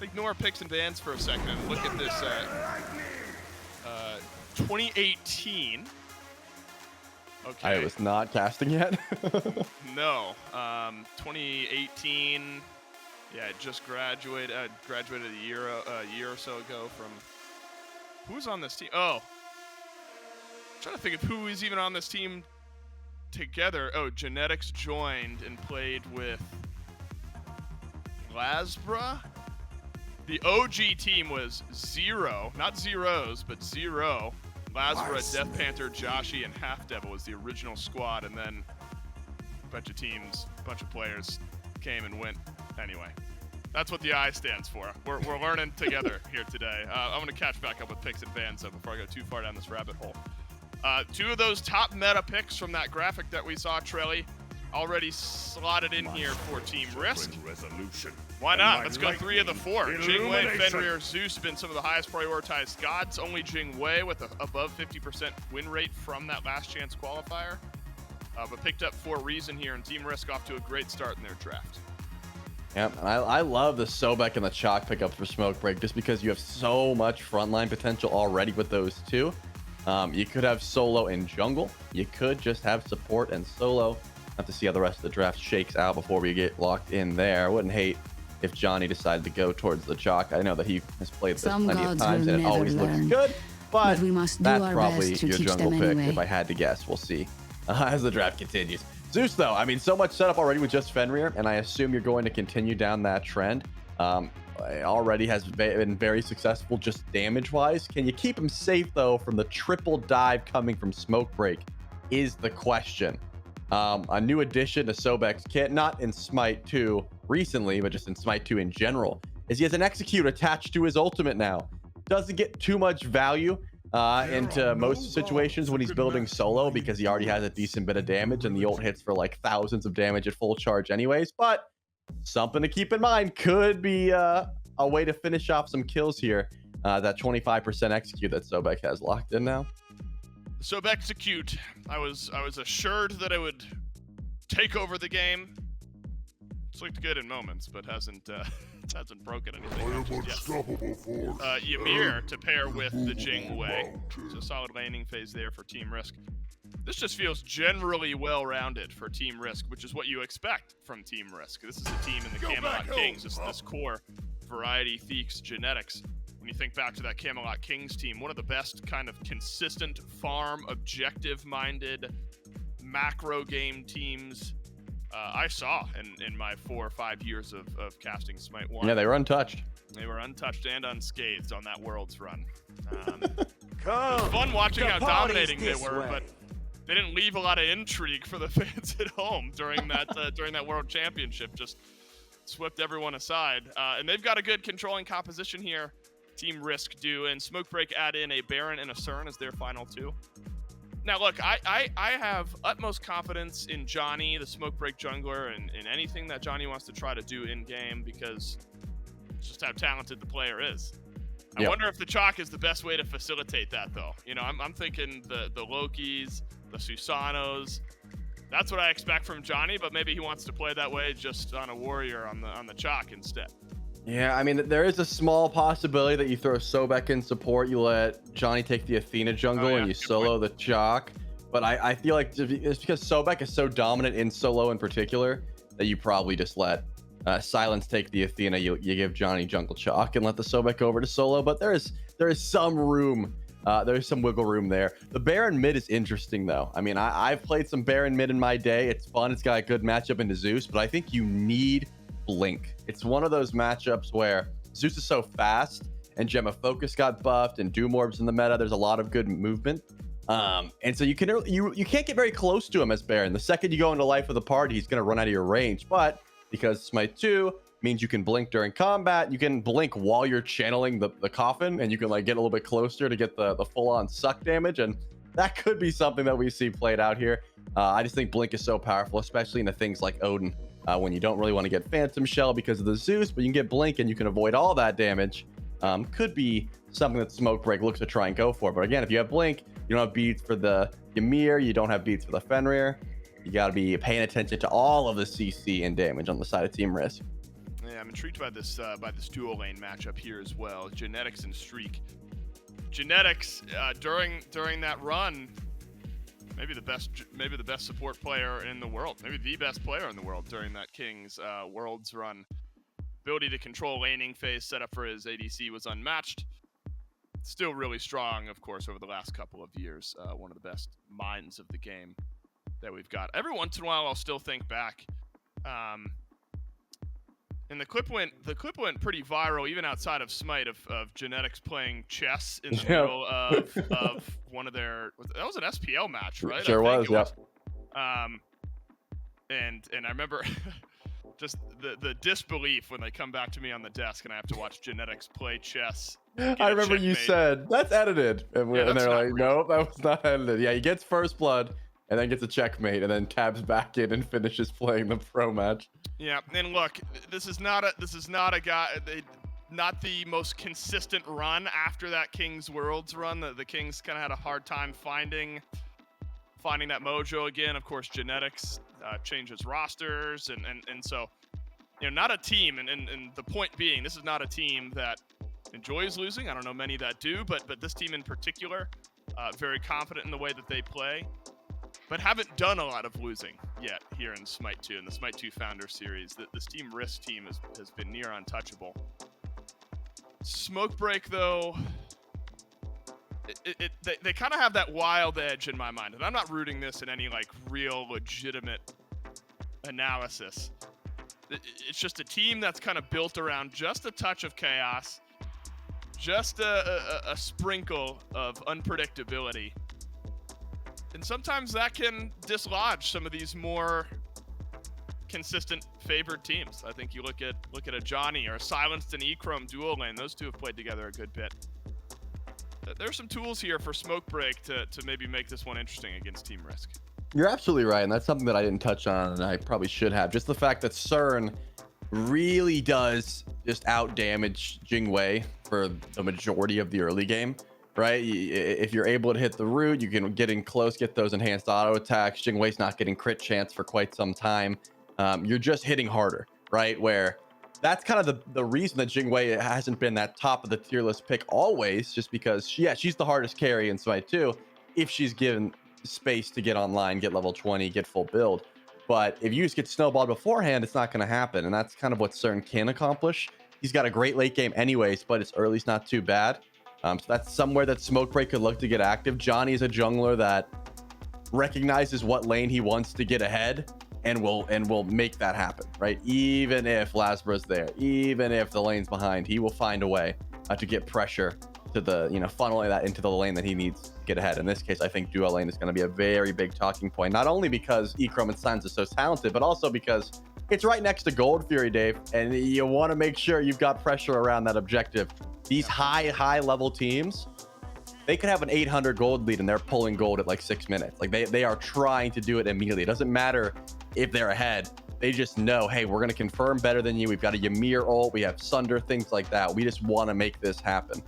ignore picks and bans for a second and look at this 2018. Okay. I was not casting yet. No. 2018. Yeah, I just graduated a year or so ago from. Who's on this team? Oh. I'm trying to think of who is even on this team together. Oh, Genetics joined and played with Lasbra. The OG team was Zero, not Zeros, but Zero. Lasbra, Death Panther, Joshi, and Half Devil was the original squad, and then a bunch of teams, a bunch of players came and went. Anyway, that's what the I stands for. We're learning together here today. I'm going to catch back up with picks and bans, though, before I go too far down this rabbit hole. Two of those top meta picks from that graphic that we saw, Trelly, already slotted in here for Team Risk. Why not? Let's go 3 of the 4. Jingwei, Fenrir, Zeus have been some of the highest prioritized gods. Only Jingwei with a above 50% win rate from that last chance qualifier. But picked up for a reason here, and Team Risk off to a great start in their draft. Yep, and I love the Sobek and the Chalk pickups for Smoke Break just because you have so much frontline potential already with those two. You could have solo and jungle. You could just have support and solo. Have to see how the rest of the draft shakes out before we get locked in there. I wouldn't hate if Johnny decided to go towards the Chalk. I know that he has played this plenty of times and it always looks good, but we must do that's our probably best to your teach jungle them pick anyway. if I had to guess. We'll see as the draft continues. Zeus, though, I mean, so much setup already with just Fenrir, and I assume you're going to continue down that trend. Already has been very successful just damage-wise. Can you keep him safe, though, from the triple dive coming from Smoke Break is the question. A new addition to Sobek's kit, not in SMITE 2 recently, but just in SMITE 2 in general, is he has an Execute attached to his ultimate now. Doesn't get too much value into most situations when he's building solo because he already has a decent bit of damage and the ult hits for like thousands of damage at full charge anyways, but something to keep in mind. Could be a way to finish off some kills here. That 25% Execute that Sobek has locked in now. Sobek Execute. I was assured that it would take over the game. It's looked good in moments, but hasn't broken anything. Ymir to pair with the Jingwei. So solid laning phase there for Team Risk. This just feels generally well-rounded for Team Risk, which is what you expect from Team Risk. This is a team in the Camelot Kings. This core variety, Theeks, genetics. When you think back to that Camelot Kings team, one of the best kind of consistent farm, objective-minded, macro game teams I saw in my 4 or 5 years of casting SMITE 1. Yeah, they were untouched. They were untouched and unscathed on that Worlds run. It was fun watching how dominating they were, but they didn't leave a lot of intrigue for the fans at home during that World Championship. Just swept everyone aside. And they've got a good controlling composition here. Team Risk do, and Smoke Break add in a Baron and a Cern as their final 2. Now, look, I have utmost confidence in Johnny, the Smoke Break jungler, and in anything that Johnny wants to try to do in-game because it's just how talented the player is. I wonder if the Chalk is the best way to facilitate that, though. You know, I'm thinking the Lokis, the Susanos. That's what I expect from Johnny, but maybe he wants to play that way just on a warrior on the Chalk instead. Yeah, I mean, there is a small possibility that you throw Sobek in support, you let Johnny take the Athena jungle, and you solo the Chalk. But I feel like it's because Sobek is so dominant in solo in particular that you probably just let Silence take the Athena. You give Johnny jungle Chalk and let the Sobek over to solo. But there is some room. There's some wiggle room there. The Baron mid is interesting, though. I mean, I've played some Baron mid in my day. It's fun. It's got a good matchup into Zeus, but I think you need Blink. It's one of those matchups where Zeus is so fast and Gemma Focus got buffed and Doom Orbs in the meta. There's a lot of good movement. And so you can't get very close to him as Baron. The second you go into life of the party, he's going to run out of your range. But because Smite 2 means you can blink during combat, you can blink while you're channeling the coffin, and you can like get a little bit closer to get the full-on suck damage, and that could be something that we see played out here. I just think blink is so powerful, especially into things like Odin, when you don't really want to get Phantom Shell because of the Zeus, but you can get blink and you can avoid all that damage. Could be something that Smoke Break looks to try and go for. But again, if you have blink, you don't have beads for the Ymir, you don't have beads for the Fenrir. You got to be paying attention to all of the CC and damage on the side of Team Risk. Yeah, I'm intrigued by this dual lane matchup here as well. Genetics and Streak. Genetics during that run, maybe the best support player in the world, maybe the best player in the world during that King's Worlds run. Ability to control laning phase set up for his ADC was unmatched. Still really strong, of course, over the last couple of years. One of the best minds of the game that we've got. Every once in a while, I'll still think back. And the clip went pretty viral, even outside of Smite, of Genetics playing chess in the middle of one of their. That was an SPL match, right? Sure was, yeah. And I remember just the disbelief when they come back to me on the desk and I have to watch Genetics play chess. I remember you said that's edited, and they're like, nope, that was not edited. Yeah, he gets first blood and then gets a checkmate and then tabs back in and finishes playing the pro match. Yeah, and look, this is not a guy. Not the most consistent run after that King's Worlds run. The Kings kind of had a hard time finding that mojo again. Of course, Genetics changes rosters, and so, you know, not a team. And the point being, this is not a team that enjoys losing. I don't know many that do, but this team in particular, very confident in the way that they play, but haven't done a lot of losing yet here in Smite 2, in the Smite 2 Founder Series. This Team Risk team has been near untouchable. Smoke Break, though, they kind of have that wild edge in my mind, and I'm not rooting this in any like real legitimate analysis. It's just a team that's kind of built around just a touch of chaos, just a sprinkle of unpredictability. And sometimes that can dislodge some of these more consistent favored teams. I think you look at a Johnny or a Silenced and E-Chrome dual lane. Those two have played together a good bit. There's some tools here for Smoke Break to maybe make this one interesting against Team Risk. You're absolutely right, and that's something that I didn't touch on, and I probably should have. Just the fact that CERN really does just out-damage Jingwei for the majority of the early game, right? If you're able to hit the root, you can get in close, get those enhanced auto attacks. Jingwei's not getting crit chance for quite some time. You're just hitting harder, right? Where that's kind of the reason that Jingwei hasn't been that top of the tier list pick always, just because she's the hardest carry in Smite 2 if she's given space to get online, get level 20, get full build. But if you just get snowballed beforehand, it's not going to happen, and that's kind of what CERN can accomplish. He's got a great late game anyways, but his early's not too bad. So that's somewhere that Smoke Break could look to get active. Johnny is a jungler that recognizes what lane he wants to get ahead and will make that happen, right? Even if Lasbra's there, even if the lane's behind, he will find a way to get pressure to the, funneling that into the lane that he needs to get ahead. In this case, I think dual lane is going to be a very big talking point, not only because E-Chrome and Signs are so talented, but also because it's right next to Gold Fury, Dave, and you want to make sure you've got pressure around that objective. These high level teams, they could have an 800 gold lead and they're pulling gold at like 6 minutes. Like they are trying to do it immediately. It doesn't matter if they're ahead. They just know, hey, we're going to confirm better than you. We've got a Ymir ult. We have Sunder, things like that. We just want to make this happen.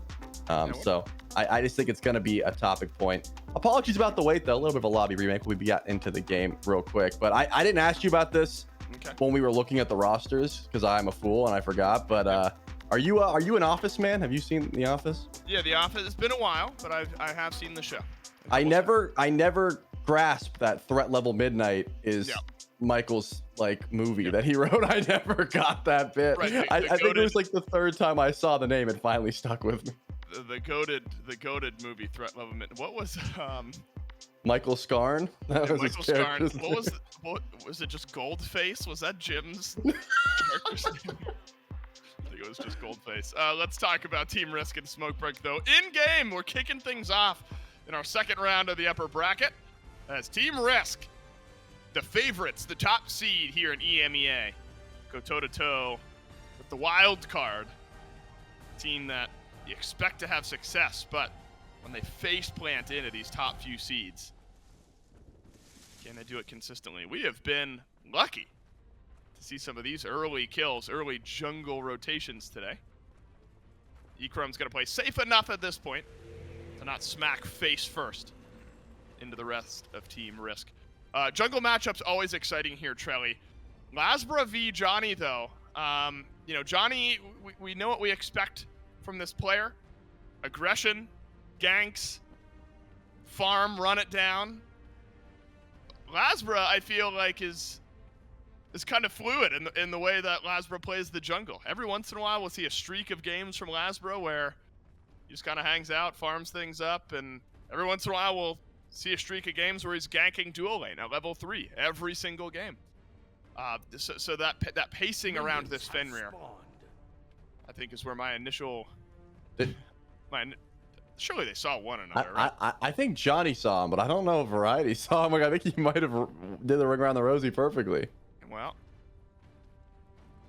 So I just think it's going to be a topic point. Apologies about the wait, though. A little bit of a lobby remake. We got into the game real quick. But I didn't ask you about this when we were looking at the rosters because I'm a fool and I forgot. But are you an Office man? Have you seen The Office? Yeah, The Office. It's been a while, but I have seen the show. I never grasped that Threat Level Midnight is Michael's movie that he wrote. I never got that bit. Right, I think it was like the third time I saw the name. It finally stuck with me. The goated movie Threat Level Midnight. What was Michael Scarn? That was Michael his Scarn. What was it? Just Goldface? Was that Jim's character's name? I think it was just Goldface. Let's talk about Team Risk and Smoke Break, though. In game, we're kicking things off in our second round of the upper bracket. As Team Risk, the favorites, the top seed here in EMEA, go toe-to-toe with the wild card. Team that you expect to have success, but when they face plant into these top few seeds, can they do it consistently? We have been lucky to see some of these early kills, early jungle rotations today. Ekrum's going to play safe enough at this point to not smack face first into the rest of Team Risk. Jungle matchups always exciting here, Trelly. Lasbra v Johnny, though. You know, Johnny, we know what we expect from this player. Aggression, ganks, farm, run it down. Lasbra, I feel like, is kind of fluid in the way that Lasbra plays the jungle. Every once in a while, we'll see a streak of games from Lasbra where he just kind of hangs out, farms things up, and every once in a while, we'll see a streak of games where he's ganking dual lane at level 3 every single game. So that pacing around this Fenrir, I think, is where my initial... surely they saw one another, right? I think Johnny saw him, but I don't know if Variety saw him. Like, I think he might have did the ring around the rosy perfectly. Well,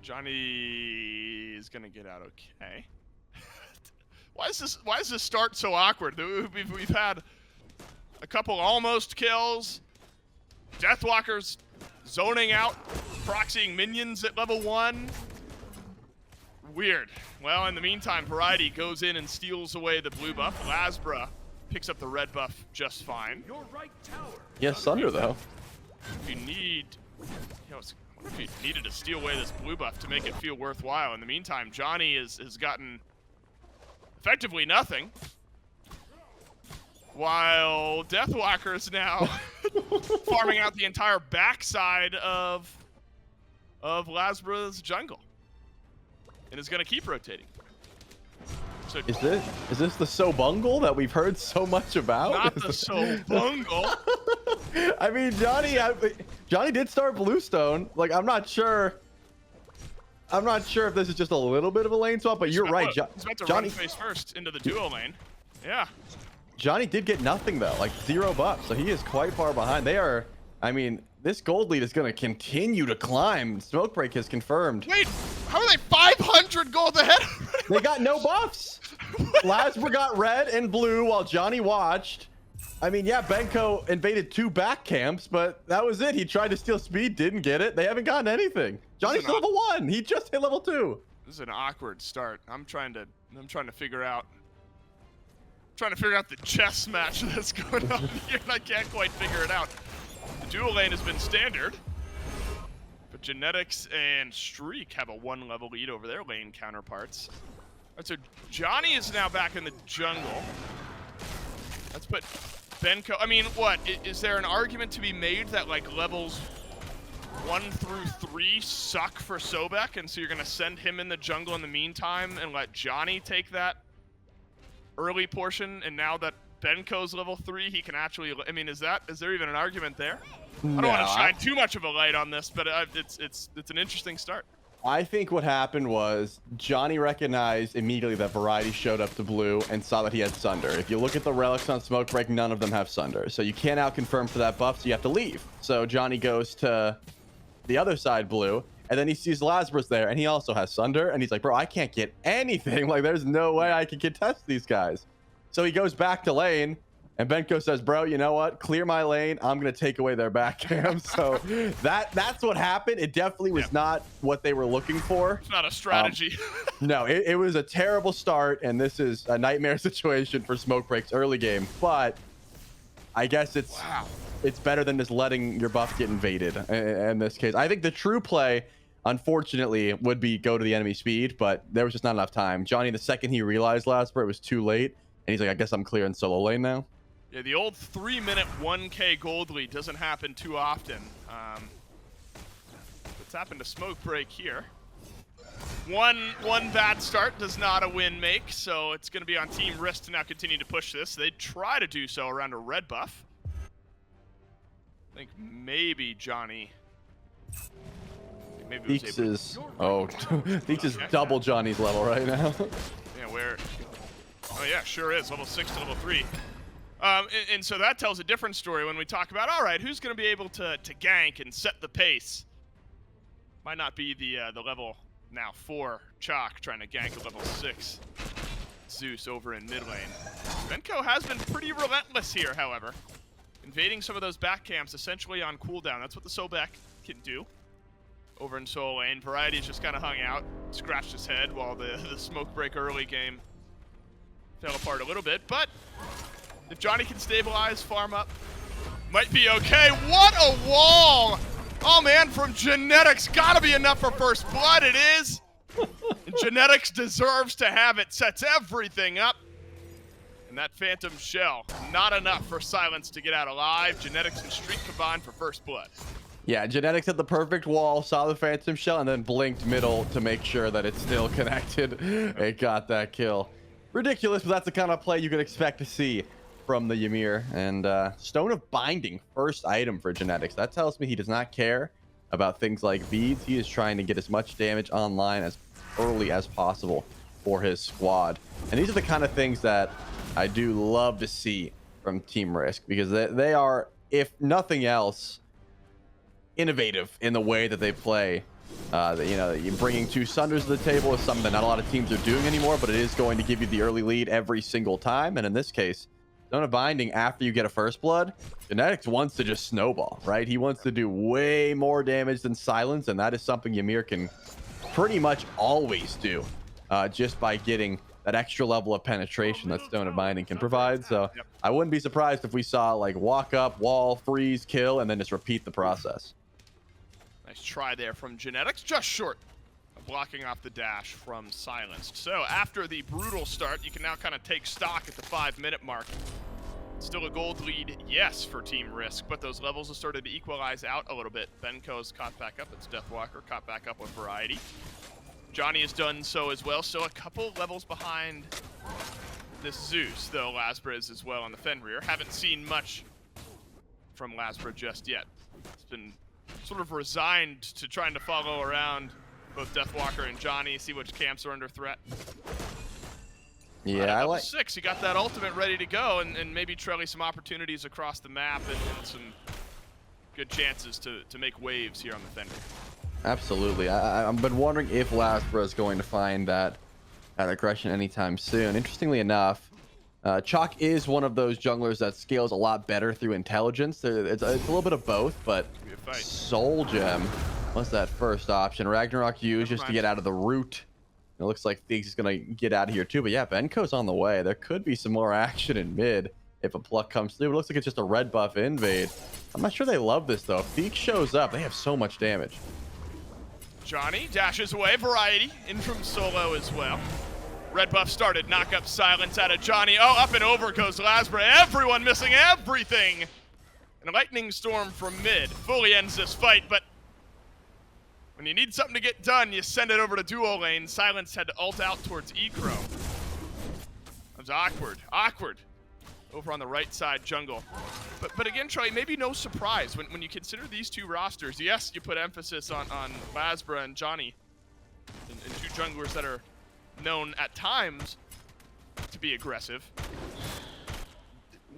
Johnny is gonna get out okay. Why is this start so awkward? We've had a couple almost kills. Deathwalkers zoning out, proxying minions at level 1. Weird. Well, in the meantime, Variety goes in and steals away the blue buff. Lasbra picks up the red buff just fine. Your right tower. Yes, Sunder, though. If you need... You know, I wonder if you needed to steal away this blue buff to make it feel worthwhile. In the meantime, Johnny has gotten effectively nothing, while Deathwalker is now farming out the entire backside of Lasbra's jungle, and is going to keep rotating. So Is this the Sobungle that we've heard so much about? not the Sobungle. I mean, Johnny did start Bluestone. Like, I'm not sure if this is just a little bit of a lane swap, but you're right. He's about to run face first into the duo lane. Yeah. Johnny did get nothing, though, like 0 buffs, so he is quite far behind. They are, I mean, this gold lead is going to continue to climb. Smoke Break has confirmed. Wait, how are they 500 gold ahead? They got no buffs. Lasbra got red and blue while Johnny watched. I mean, yeah, Benko invaded 2 back camps, but that was it. He tried to steal speed, didn't get it. They haven't gotten anything. Johnny's still level 1. He just hit level 2. This is an awkward start. I'm trying to figure out the chess match that's going on here, and I can't quite figure it out. The dual lane has been standard, but Genetics and Streak have a 1-level lead over their lane counterparts. All right, so Johnny is now back in the jungle. Let's put Benko. I mean, what is there an argument to be made that like levels 1 through 3 suck for Sobek, and so you're gonna send him in the jungle in the meantime and let Johnny take that early portion, and now that Benko's level 3, he can actually... I mean, is there even an argument there? I don't want to shine too much of a light on this, but it's an interesting start. I think what happened was Johnny recognized immediately that Variety showed up to blue and saw that he had Sunder. If you look at the relics on Smoke Break, none of them have Sunder. So you can't out confirm for that buff, so you have to leave. So Johnny goes to the other side blue, and then he sees Lasbra's there, and he also has Sunder, and he's like, bro, I can't get anything. Like, there's no way I can contest these guys. So he goes back to lane, and Benko says, bro, you know what? Clear my lane. I'm going to take away their back cam. So that's what happened. It definitely was not what they were looking for. It's not a strategy. No, it was a terrible start, and this is a nightmare situation for Smoke Break's early game. But I guess it's better than just letting your buff get invaded in this case. I think the true play, unfortunately, would be go to the enemy speed, but there was just not enough time. Johnny, the second he realized Lasbra, it was too late, and he's like, I guess I'm clear in solo lane now. Yeah, the old 3-minute 1K gold lead doesn't happen too often. What's happened to Smoke Break here? One bad start does not a win make, so it's going to be on Team Risk to now continue to push this. They try to do so around a red buff. I think maybe Johnny... Maybe Deeks is... Oh, Deeks is double Johnny's level right now. Yeah, where... Oh yeah, sure is. Level 6 to level 3. And so that tells a different story when we talk about, all right, who's going to be able to gank and set the pace. Might not be the level now 4 Chalk trying to gank a level 6 Zeus over in mid lane. Benko has been pretty relentless here, however. Invading some of those back camps essentially on cooldown. That's what the Sobek can do. Over in solo lane, Variety's just kind of hung out, scratched his head while the smoke break early game fell apart a little bit. But if Johnny can stabilize, farm up, might be okay. What a wall! Oh man, from Genetics, gotta be enough for first blood. It is. And Genetics deserves to have it, sets everything up. And that Phantom Shell, not enough for Silence to get out alive. Genetics and Streak combined for first blood. Yeah, Genetics hit the perfect wall, saw the Phantom Shell, and then blinked middle to make sure that it's still connected. It got that kill. Ridiculous, but that's the kind of play you could expect to see from the Ymir. And Stone of Binding, first item for Genetics. That tells me he does not care about things like beads. He is trying to get as much damage online as early as possible for his squad. And these are the kind of things that I do love to see from Team Risk, because they are, if nothing else, innovative in the way that they play. Bringing 2 Sunders to the table is something that not a lot of teams are doing anymore, but it is going to give you the early lead every single time. And in this case, Stone of Binding, after you get a first blood, Genetics wants to just snowball, right? He wants to do way more damage than Silence, and that is something Ymir can pretty much always do, just by getting that extra level of penetration that Stone of Binding can provide. So I wouldn't be surprised if we saw like walk up, wall, freeze, kill, and then just repeat the process. Nice try there from Genetics, just short of blocking off the dash from Silenced. So after the brutal start, you can now kind of take stock at the 5-minute mark. Still a gold lead, yes, for Team Risk, but those levels have started to equalize out a little bit. Benko's caught back up, it's Deathwalker caught back up with Variety. Johnny has done so as well, still a couple levels behind this Zeus, though Lasbra is as well on the Fenrir. Haven't seen much from Lasbra just yet. It's been sort of resigned to trying to follow around both Deathwalker and Johnny, see which camps are under threat. Yeah, I like 6. He got that ultimate ready to go, and maybe Trelly some opportunities across the map and some good chances to make waves here on the Fenrir. Absolutely. I've been wondering if Lasbra is going to find that aggression anytime soon. Interestingly enough, Chalk is one of those junglers that scales a lot better through intelligence. It's a little bit of both, but Soul Gem was that first option. Ragnarok used just to get out of the root. It looks like Theeks is going to get out of here too, but yeah, Benko's on the way. There could be some more action in mid if a pluck comes through. It looks like it's just a red buff invade. I'm not sure they love this though. If Theeks shows up, they have so much damage. Johnny dashes away, Variety in from solo as well. Red buff started, knock up Silence out of Johnny. Oh, up and over goes Lasbra. Everyone missing everything. And a lightning storm from mid fully ends this fight, but when you need something to get done, you send it over to duo lane. Silence had to ult out towards Ecro. That was awkward. Over on the right side jungle. But again, Troy, maybe no surprise when you consider these 2 rosters. Yes, you put emphasis on Lasbra and Johnny, and 2 junglers that are known at times to be aggressive.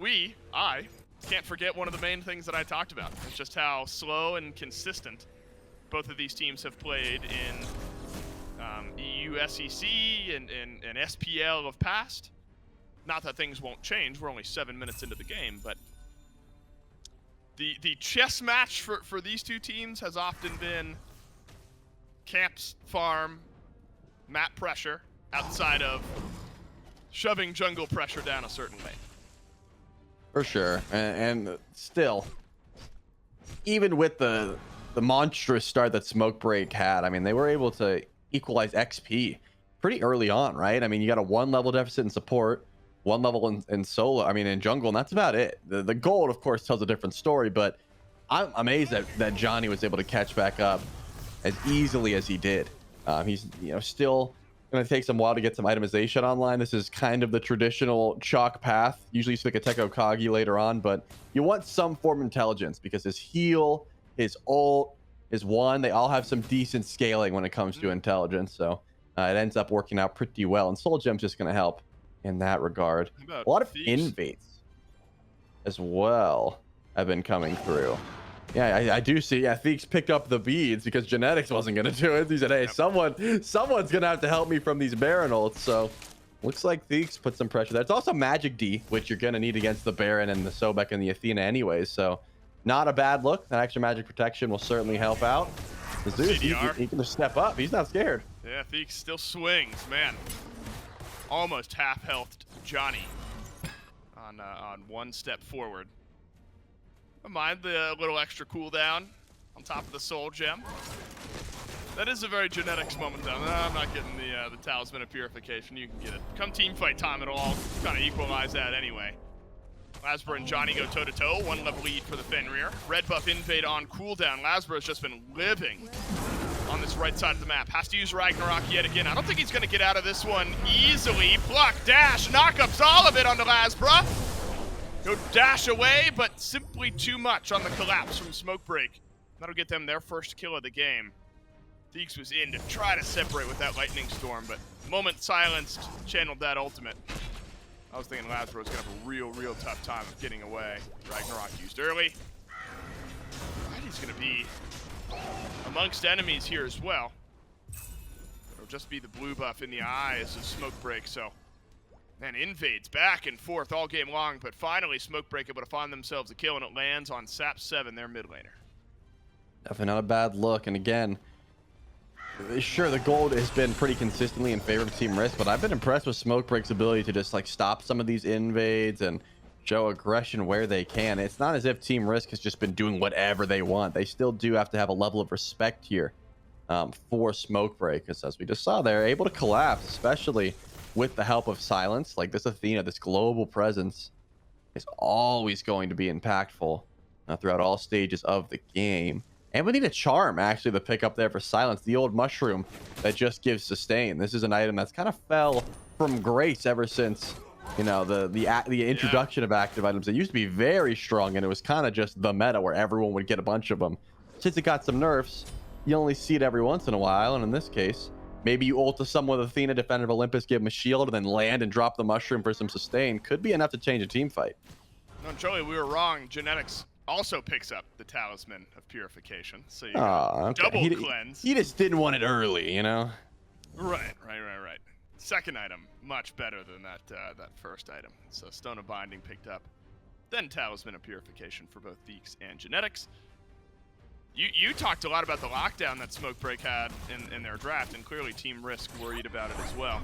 I can't forget one of the main things that I talked about. It's just how slow and consistent both of these teams have played in EU SEC and SPL of past. Not that things won't change, we're only 7 minutes into the game, but the chess match for these 2 teams has often been camps, farm, map pressure, outside of shoving jungle pressure down a certain lane. For sure, and still, even with the monstrous start that Smoke Break had, I mean, they were able to equalize XP pretty early on, right? I mean, you got a 1 level deficit in support, 1 level in solo, I mean, in jungle, and that's about it. The gold, of course, tells a different story, but I'm amazed that Johnny was able to catch back up as easily as he did. He's still going to take some while to get some itemization online. This is kind of the traditional Chalk path. Usually you see like a Teko Kagi later on, but you want some form of intelligence because his heal, his ult, his one, they all have some decent scaling when it comes to intelligence. So it ends up working out pretty well. And Soul Gem's just going to help in that regard. A lot of invades. as well have been coming through. Yeah, I do see. Yeah, Theeks picked up the beads because Genetics wasn't going to do it. He said, hey, someone's going to have to help me from these Baron ults. So looks like Theeks put some pressure there. It's also Magic D, which you're going to need against the Baron and the Sobek and the Athena anyways. So not a bad look. That extra magic protection will certainly help out. Zeus, he can just step up. He's not scared. Yeah, Theeks still swings, man. Almost half healthed Johnny on one step forward. Don't mind the little extra cooldown on top of the soul gem. That is a very Genetics moment though. No, I'm not getting the Talisman of Purification. You can get it. Come team fight time, it'll all kind of equalize that anyway. Lasbra and Johnny go toe-to-toe. 1 level lead for the Fenrir. Red buff invade on cooldown. Lasbra has just been living on this right side of the map. Has to use Ragnarok yet again. I don't think he's going to get out of this one easily. Pluck, dash, knockups, all of it onto Lasbra. Go dash away, but simply too much on the collapse from Smoke Break. That'll get them their first kill of the game. Theeks was in to try to separate with that Lightning Storm, but moment silenced, channeled that ultimate. I was thinking Lasbra was going to have a real tough time of getting away. Ragnarok used early. He's going to be amongst enemies here as well. It'll just be the blue buff in the eyes of Smoke Break, so... Man, invades back and forth all game long, but finally Smoke Break able to find themselves a kill, and it lands on Sap7, their mid laner. Definitely not a bad look, and again... Sure, the gold has been pretty consistently in favor of Team Risk, but I've been impressed with Smoke Break's ability to just like stop some of these invades and show aggression where they can. It's not as if Team Risk has just been doing whatever they want. They still do have to have a level of respect here for Smoke Break, because as we just saw, they're able to collapse, especially with the help of Silence. Like this Athena, this global presence is always going to be impactful throughout all stages of the game. And we need a charm, actually, to pick up there for Silence. The old mushroom that just gives sustain. This is an item that's kind of fell from grace ever since, you know, the introduction of active items. It used to be very strong, and it was kind of just the meta where everyone would get a bunch of them. Since it got some nerfs, you only see it every once in a while, and in this case, maybe you ult to someone with Athena, Defender of Olympus, give him a shield, and then land and drop the mushroom for some sustain. Could be enough to change a team fight. No, Joey, we were wrong. Genetics also picks up the Talisman of Purification, so you double cleanse. He just didn't want it early, you know? Right. Second item, much better than that first item. So Stone of Binding picked up, then Talisman of Purification for both Theeks and Genetics. You talked a lot about the lockdown that Smoke Break had in their draft, and clearly Team Risk worried about it as well.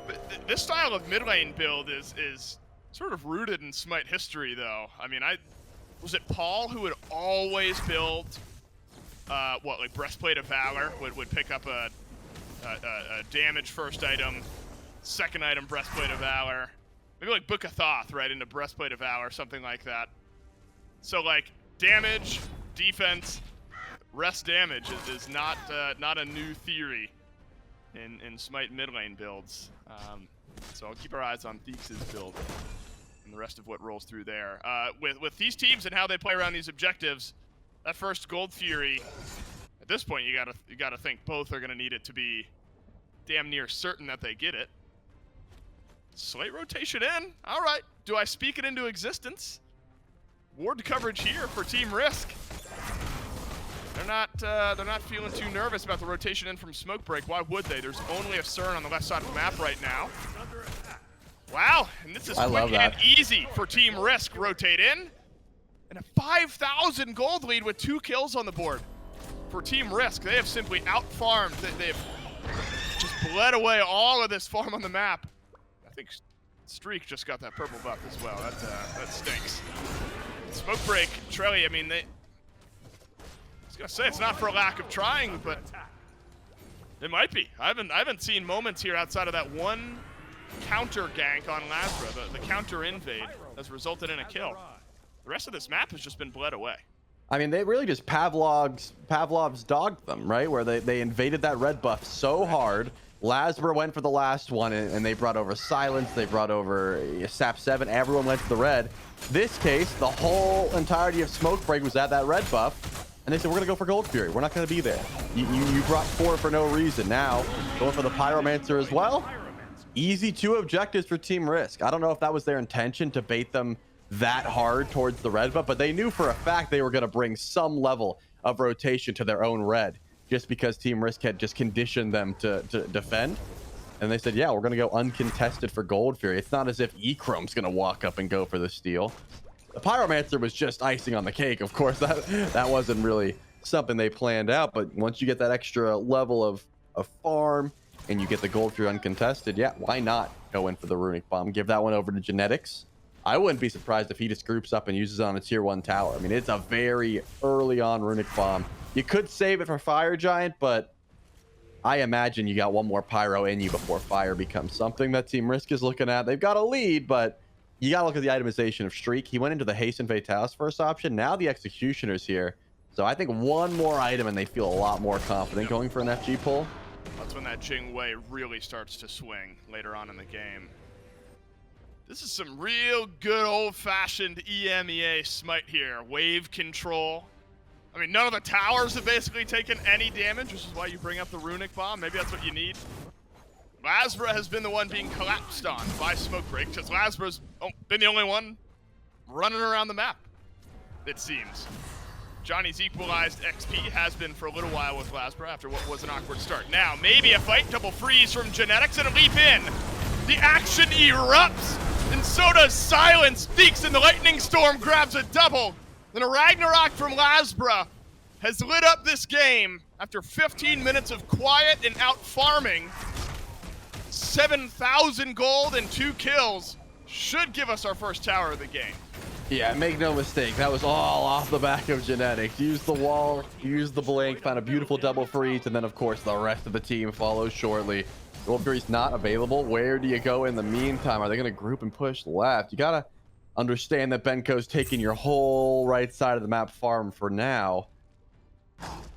But this style of mid lane build is sort of rooted in Smite history, though. I mean, was it Paul who would always build, like Breastplate of Valor, would pick up a damage first item, second item Breastplate of Valor, maybe like Book of Thoth, right, into Breastplate of Valor, something like that. So like damage, defense, rest damage is not a new theory in Smite mid lane builds. So I'll keep our eyes on Theeks' build and the rest of what rolls through there. With these teams and how they play around these objectives, that first Gold Fury, at this point you gotta think both are gonna need it to be damn near certain that they get it. Slate rotation in. All right. Do I speak it into existence? Ward coverage here for Team Risk. They're not feeling too nervous about the rotation in from Smoke Break. Why would they? There's only a CERN on the left side of the map right now. Wow, and this is quick and easy for Team Risk. Rotate in, and a 5,000 gold lead with 2 kills on the board for Team Risk. They have simply out-farmed. They've just bled away all of this farm on the map. I think Streak just got that purple buff as well. That stinks. Smoke Break, Trelly, I mean, I was gonna say it's not for a lack of trying, but it might be. I haven't seen moments here outside of that one counter gank on Lasbra. The counter invade has resulted in a kill. The rest of this map has just been bled away. I mean, they really just Pavlov's dogged them, right? Where they invaded that red buff so hard. Lasbra went for the last one, and they brought over Silence. They brought over Sap7. Everyone went to the red. This case, the whole entirety of Smoke Break was at that red buff. And they said, we're going to go for Gold Fury. We're not going to be there. You brought 4 for no reason. Now, going for the Pyromancer as well. Easy 2 objectives for Team Risk. I don't know if that was their intention to bait them that hard towards the red buff, but they knew for a fact they were going to bring some level of rotation to their own red, just because Team Risk had just conditioned them to defend. And they said, yeah, we're going to go uncontested for Gold Fury. It's not as if E-Chrome's going to walk up and go for the steal. The Pyromancer was just icing on the cake. Of course, that wasn't really something they planned out. But once you get that extra level of farm and you get the Gold Fury uncontested, yeah, why not go in for the Runic Bomb? Give that one over to Genetics. I wouldn't be surprised if he just groups up and uses it on a tier 1 tower. I mean, it's a very early on Runic Bomb. You could save it for Fire Giant, but I imagine you got one more Pyro in you before Fire becomes something that Team Risk is looking at. They've got a lead, but you got to look at the itemization of Streak. He went into the Hasten Fatalis first option. Now the Executioner's here. So I think one more item and they feel a lot more confident going for an FG pull. That's when that Jing Wei really starts to swing later on in the game. This is some real good old-fashioned EMEA Smite here. Wave control. I mean, none of the towers have basically taken any damage, which is why you bring up the Runic Bomb. Maybe that's what you need. Lasbra has been the one being collapsed on by Smoke Break, because Lasbra's been the only one running around the map, it seems. Johnny's equalized XP has been for a little while with Lasbra after what was an awkward start. Now, maybe a fight, double freeze from Genetics and a leap in. The action erupts, and so does Silence. Deeks in the Lightning Storm grabs a double. Then a Ragnarok from Lasbra has lit up this game after 15 minutes of quiet and out farming. 7,000 gold and 2 kills should give us our first tower of the game. Yeah, make no mistake. That was all off the back of Genetics. Use the wall, use the blink, found a beautiful double freeze, and then, of course, the rest of the team follows shortly. Gold Fury's not available. Where do you go in the meantime? Are they going to group and push left? You got to understand that Benko's taking your whole right side of the map farm for now.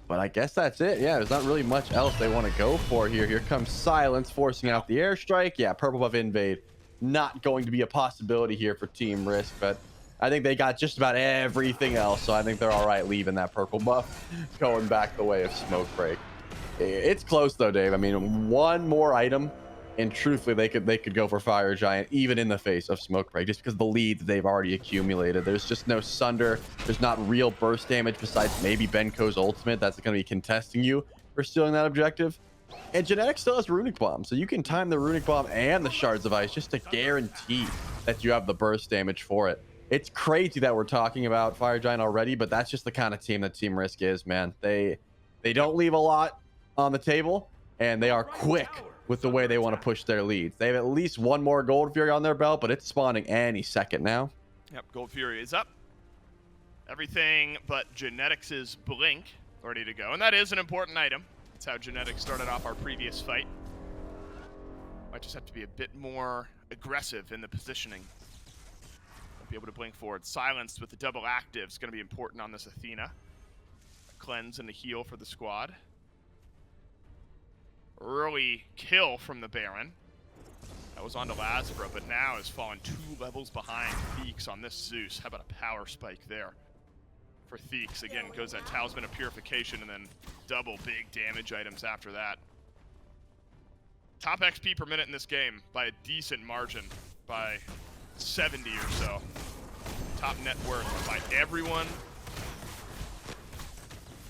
But I guess that's it. Yeah, there's not really much else they want to go for here. Here comes Silence, forcing out the airstrike. Yeah, purple buff invade. Not going to be a possibility here for Team Risk, but I think they got just about everything else, so I think they're all right leaving that purple buff, going back the way of Smoke Break. It's close though, Dave. I mean, one more item, and truthfully, they could go for Fire Giant, even in the face of Smoke Break, just because of the leads they've already accumulated. There's just no Sunder. There's not real burst damage besides maybe Benko's ultimate that's going to be contesting you for stealing that objective. And Genetics still has Runic Bomb, so you can time the Runic Bomb and the Shards of Ice just to guarantee that you have the burst damage for it. It's crazy that we're talking about Fire Giant already, but that's just the kind of team that Team Risk is, man. They don't leave a lot on the table, and they are quick with the way they want to push their leads. They have at least one more Gold Fury on their belt, but it's spawning any second now. Yep, Gold Fury is up. Everything but Genetics' Blink ready to go, and that is an important item. That's how Genetics started off our previous fight. Might just have to be a bit more aggressive in the positioning. Be able to blink forward. Silenced with the double active is going to be important on this Athena. A cleanse and a heal for the squad. Early kill from the Baron. That was onto Lasbra, but now has fallen 2 levels behind Theeks on this Zeus. How about a power spike there for Theeks? Again, goes that Talisman of Purification and then double big damage items after that. Top XP per minute in this game by a decent margin, by 70 or so. Top net worth by everyone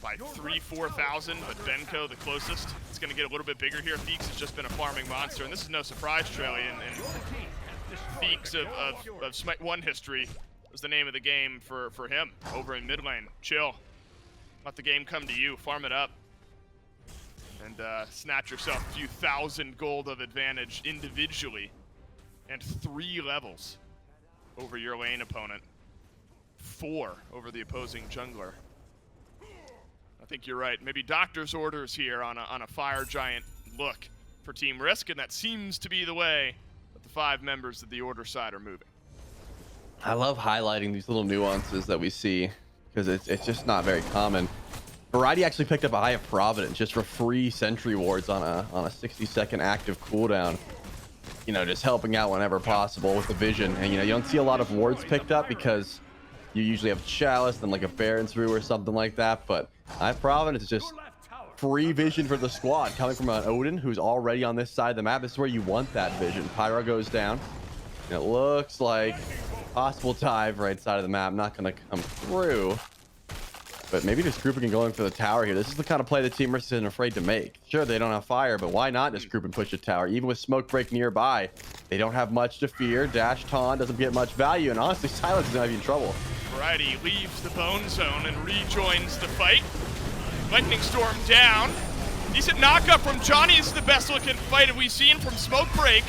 by 3,000-4,000, but Benko the closest. It's going to get a little bit bigger here. Theeks has just been a farming monster, and this is no surprise, Trelly. And Theeks of Smite 1 history was the name of the game for him over in mid lane. Chill. Let the game come to you. Farm it up. And snatch yourself a few thousand gold of advantage individually. And 3 levels over your lane opponent. 4 over the opposing jungler. I think you're right. Maybe doctor's orders here on a Fire Giant look for Team Risk, and that seems to be the way that the 5 members of the Order side are moving. I love highlighting these little nuances that we see, because it's just not very common. Variety actually picked up a Eye of Providence just for free sentry wards on a 60-second active cooldown. You know, just helping out whenever possible with the vision. And, you know, you don't see a lot of wards picked up because you usually have Chalice and like a Baron's Brew or something like that. But Eye of Providence is just free vision for the squad coming from an Odin who's already on this side of the map. This is where you want that vision. Pyro goes down. And it looks like Possible dive right side of the map. Not going to come through. But maybe this group can go in for the tower here. This is the kind of play the Team Risk isn't afraid to make. Sure, they don't have fire, but why not just group and push a tower? Even with smoke break nearby, they don't have much to fear. Dash Taunt doesn't get much value, and honestly, Silence is going to be in trouble. Variety leaves the bone zone and rejoins the fight. Lightning Storm down. Decent knockup from Johnny. Is the best looking fight we've seen from Smoke Break.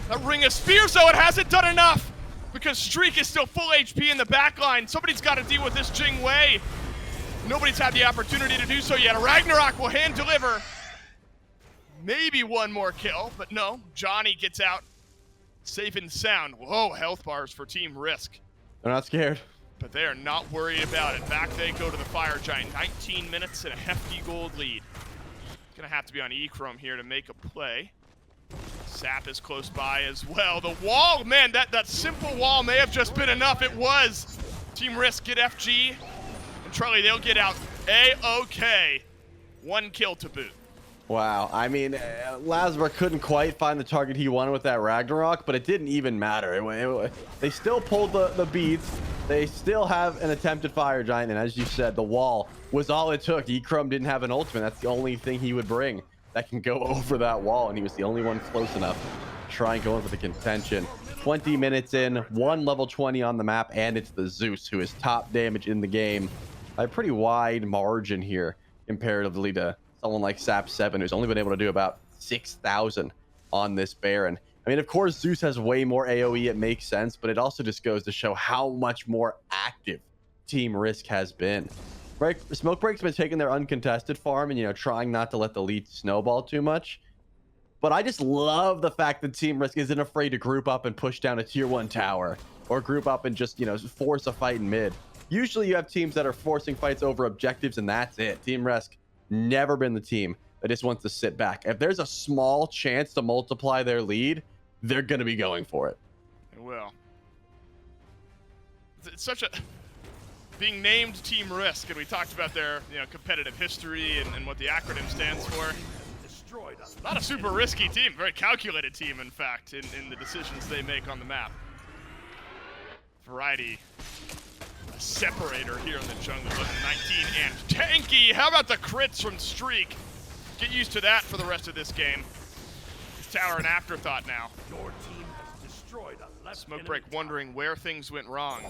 That Ring of Spears, though, it hasn't done enough because Streak is still full HP in the backline. Somebody's got to deal with this Jing Wei. Nobody's had the opportunity to do so yet. Ragnarok will hand deliver. Maybe one more kill, but no. Johnny gets out safe and sound. Whoa, health bars for Team Risk. They're not scared. But they are not worried about it. Back they go to the Fire Giant. 19 minutes and a hefty gold lead. Gonna have to be on E-Chrome here to make a play. Sap is close by as well. The wall, man, that simple wall may have just been enough. It was. Team Risk get FG. And Charlie, they'll get out A-OK. One kill to boot. Wow. I mean, Lazar couldn't quite find the target he wanted with that Ragnarok, but it didn't even matter. They still pulled the beads. They still have an attempted Fire Giant, and as you said, the wall was all it took. E-Chrome didn't have an ultimate. That's the only thing he would bring that can go over that wall, and he was the only one close enough to try and go in for the contention. 20 minutes in, one level 20 on the map, and it's the Zeus, who is top damage in the game by a pretty wide margin here comparatively to someone like Sap7, who's only been able to do about 6,000 on this Baron. I mean, of course, Zeus has way more AoE. It makes sense, but it also just goes to show how much more active Team Risk has been. Smoke Break's been taking their uncontested farm and, you know, trying not to let the lead snowball too much. But I just love the fact that Team Risk isn't afraid to group up and push down a tier 1 tower, or group up and just, you know, force a fight in mid. Usually you have teams that are forcing fights over objectives, and that's it. Team Risk never been the team that just wants to sit back. If there's a small chance to multiply their lead, they're going to be going for it. They will. It's such a... Being named Team Risk, and we talked about their, you know, competitive history and what the acronym stands for. Not a super risky team, very calculated team, in fact, in the decisions they make on the map. Variety, a separator here in the jungle, looking 19 and tanky. How about the crits from Streak? Get used to that for the rest of this game. This tower an afterthought now. Your team has destroyed a left Smoke enemy Break tower. wondering where things went wrong.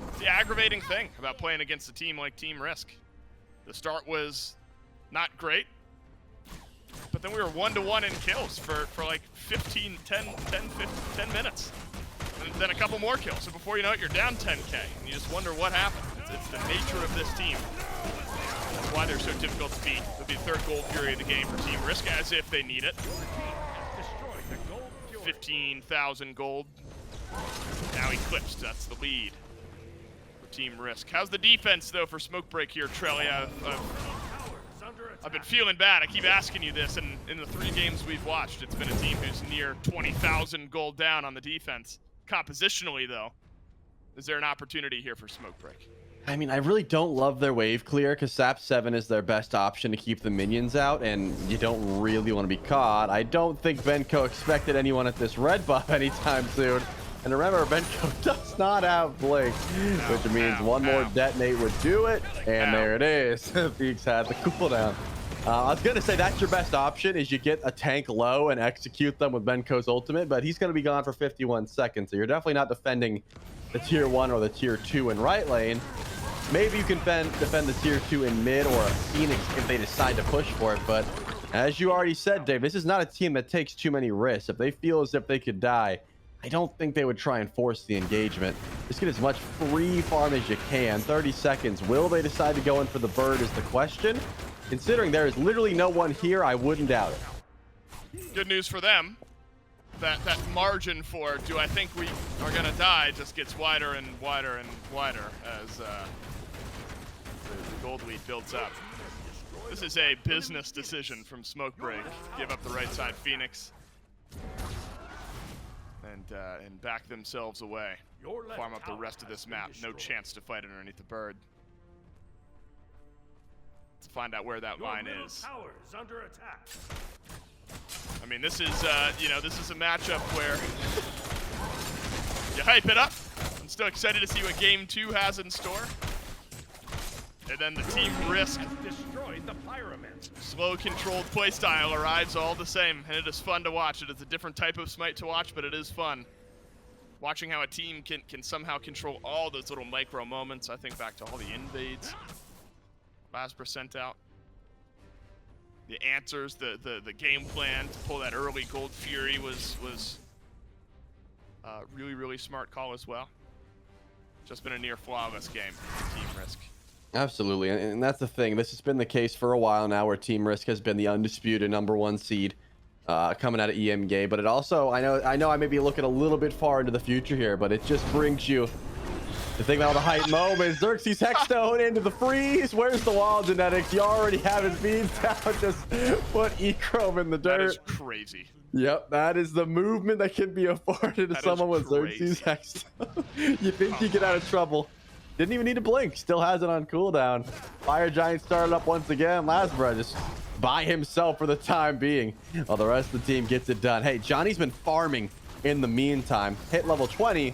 It's the aggravating thing about playing against a team like Team Risk. The start was not great, but then we were 1-to-1 in kills for like 10 minutes. And then a couple more kills. So before you know it, you're down 10K. And you just wonder what happened. It's the nature of this team. That's why they're so difficult to beat. It'll be the third gold period of the game for Team Risk, as if they need it. 15,000 gold. Now eclipsed. That's the lead for Team Risk. How's the defense, though, for Smoke Break here, Trelia? I've been feeling bad. I keep asking you this, and in the 3 games we've watched, it's been a team who's near 20,000 gold down on the defense. Compositionally, though, is there an opportunity here for Smoke Break? I mean, I really don't love their wave clear because Sap7 is their best option to keep the minions out, and you don't really want to be caught. I don't think Benko expected anyone at this red buff anytime soon. And remember, Benko does not have Blink, which means one more detonate would do it. And there it is. Feeks had the cooldown. I was going to say that's your best option is you get a tank low and execute them with Benko's ultimate, but he's going to be gone for 51 seconds. So you're definitely not defending the tier 1 or the tier 2 in right lane. Maybe you can defend the tier 2 in mid or a Phoenix if they decide to push for it. But as you already said, Dave, this is not a team that takes too many risks. If they feel as if they could die, I don't think they would try and force the engagement. Just get as much free farm as you can. 30 seconds. Will they decide to go in for the bird is the question. Considering there is literally no one here, I wouldn't doubt it. Good news for them. That margin for do I think we are going to die just gets wider and wider and wider as the gold lead builds up. This is a business decision from Smoke Break. Give up the right side Phoenix and back themselves away. Farm up the rest of this map. No chance to fight underneath the bird. Let's find out where that line is. Tower is under attack. I mean, this is, you know, this is a matchup where you hype it up, and Still excited to see what Game 2 has in store. And then the Team Risk Destroyed the pyramid. slow, controlled playstyle arrives all the same, and it is fun to watch. It is a different type of Smite to watch, but it is fun. Watching how a team can somehow control all those little micro moments. I think back to all the invades. Last percent out. The answers, the game plan to pull that early Gold Fury was really, really smart call as well. Just been a near flawless game for Team Risk. Absolutely, and that's the thing. This has been the case for a while now, where Team Risk has been the undisputed #1 seed coming out of EMEA. But it also, I know I may be looking a little bit far into the future here, but it just brings you to think about all the hype moments. Xerxes Hexstone into the freeze. Where's the wall genetics? You already have his beans down. Just put Echrome in the dirt. That is crazy. Yep, that is the movement that can be afforded to someone with Xerxes Hexstone. You think you get out of trouble. Didn't even need to blink. Still has it on cooldown. Fire Giant started up once again. Lasbra just by himself for the time being, while the rest of the team gets it done. Hey, Johnny's been farming in the meantime. Hit level 20,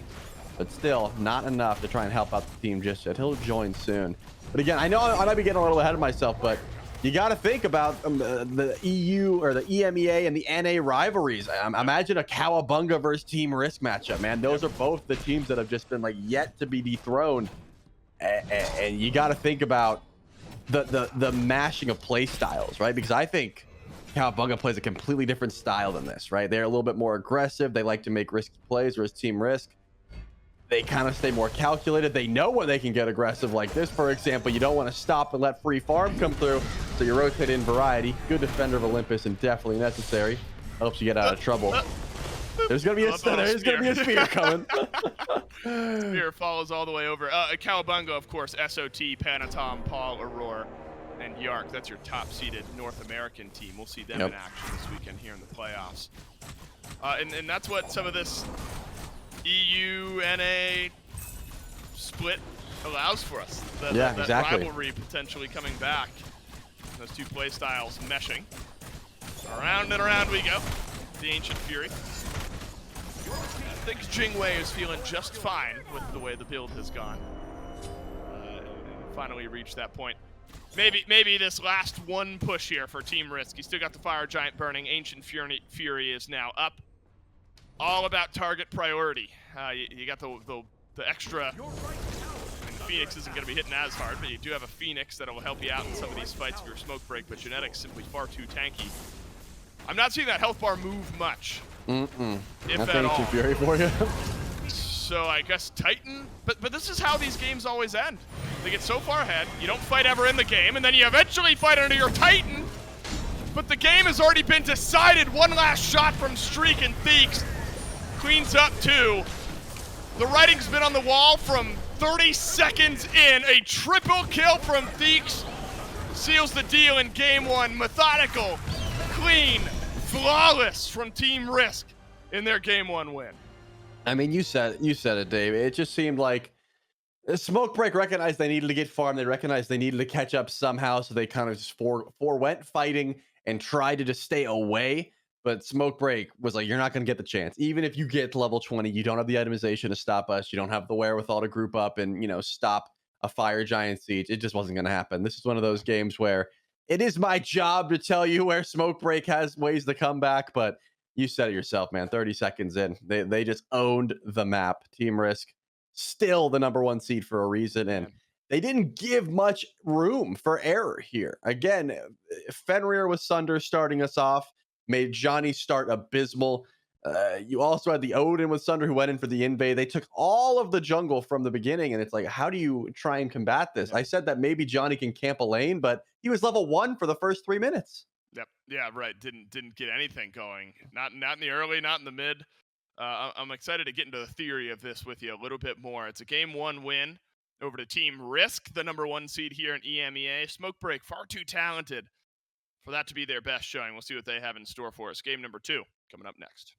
but still not enough to try and help out the team just yet. He'll join soon. But again, I know I might be getting a little ahead of myself, but you got to think about the EU or the EMEA and the NA rivalries. Imagine a Cowabunga versus Team Risk matchup, man. Those are both the teams that have just been like yet to be dethroned. And you got to think about the mashing of play styles, right? Because I think Cowabunga plays a completely different style than this, right? They're a little bit more aggressive. They like to make risky plays, whereas Team Risk, they kind of stay more calculated. They know when they can get aggressive like this. For example, you don't want to stop and let free farm come through, so you rotate in variety. Good defender of Olympus and definitely necessary. Helps you get out of trouble. There's gonna be a spear coming. Spear follows all the way over. Cowabunga, of course, SOT, Panatom, Paul, Aurora, and Yark. That's your top-seeded North American team. We'll see them in action this weekend here in the playoffs. And that's what some of this EU, NA split allows for us. That rivalry potentially coming back. Those two play styles meshing. Around and around we go. The Ancient Fury. I think Jingwei is feeling just fine with the way the build has gone. And finally reached that point. Maybe this last one push here for Team Risk. He's still got the Fire Giant burning. Ancient Fury is now up. All about target priority. You got the extra. And the Phoenix isn't going to be hitting as hard, but you do have a Phoenix that will help you out in some of these fights if you're smoke break, but genetics simply far too tanky. I'm not seeing that health bar move much. If at all. Fury for you. So I guess Titan, but this is how these games always end. They get so far ahead, you don't fight ever in the game, and then you eventually fight under your Titan, but the game has already been decided. One last shot from Streak, and Theeks cleans up two. The writing's been on the wall from 30 seconds in. A triple kill from Theeks seals the deal in game one. Methodical, clean, flawless from Team Risk in their game one win. I mean, you said it, Dave. It just seemed like Smoke Break recognized they needed to get farm. They recognized they needed to catch up somehow, so they kind of just forewent fighting and tried to just stay away. But Smoke Break was like, you're not going to get the chance. Even if you get to level 20, you don't have the itemization to stop us. You don't have the wherewithal to group up and, stop a Fire Giant siege. It just wasn't going to happen. This is one of those games where it is my job to tell you where Smoke Break has ways to come back, but you said it yourself, man. 30 seconds in, they just owned the map. Team Risk, still the #1 seed for a reason, and they didn't give much room for error here. Again, Fenrir with Sunder starting us off, made Johnny start abysmal. You also had the Odin with Sunder who went in for the invade. They took all of the jungle from the beginning, and it's like, how do you try and combat this? I said that maybe Johnny can camp a lane, but he was level 1 for the first 3 minutes. Yep. Yeah, right. Didn't get anything going. Not in the early, not in the mid. I'm excited to get into the theory of this with you a little bit more. It's a game 1 win over to Team Risk, the #1 seed here in EMEA. Smoke Break, far too talented for that to be their best showing. We'll see what they have in store for us. Game number 2 coming up next.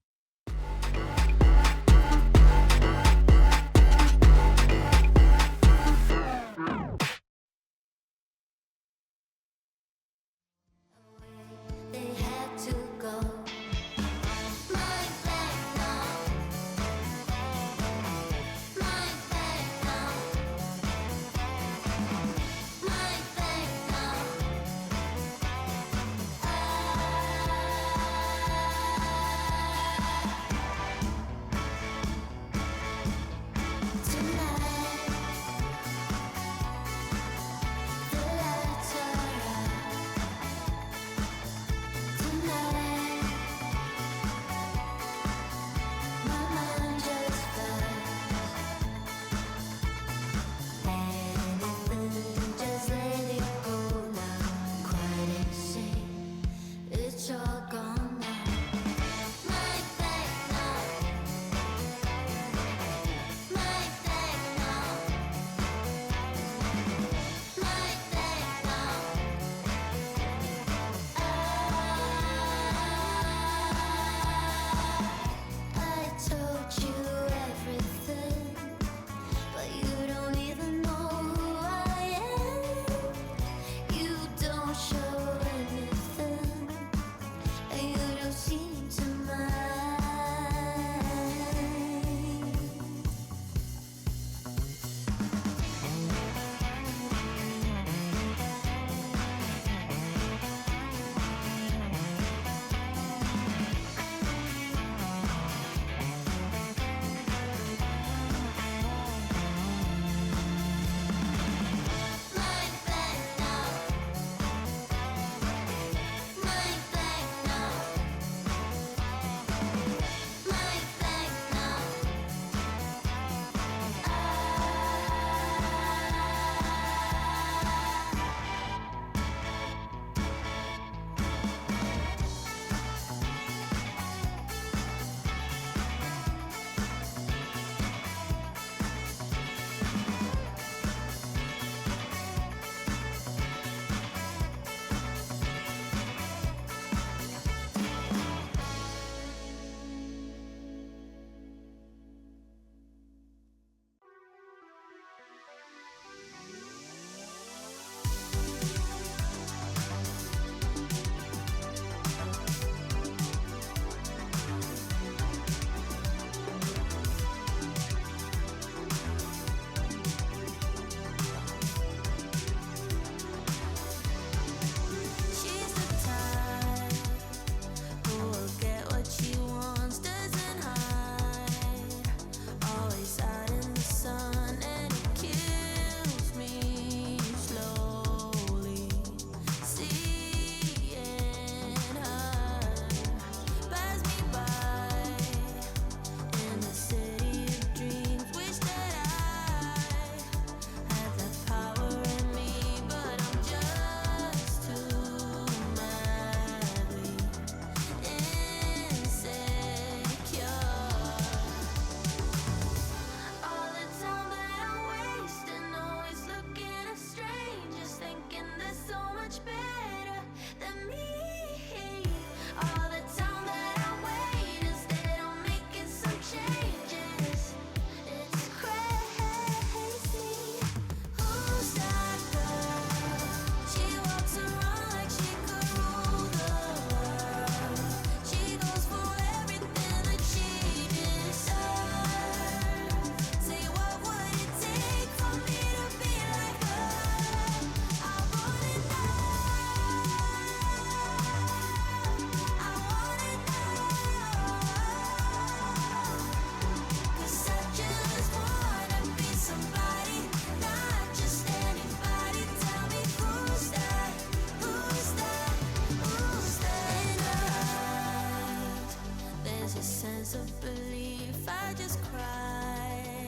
best of belief. I just cry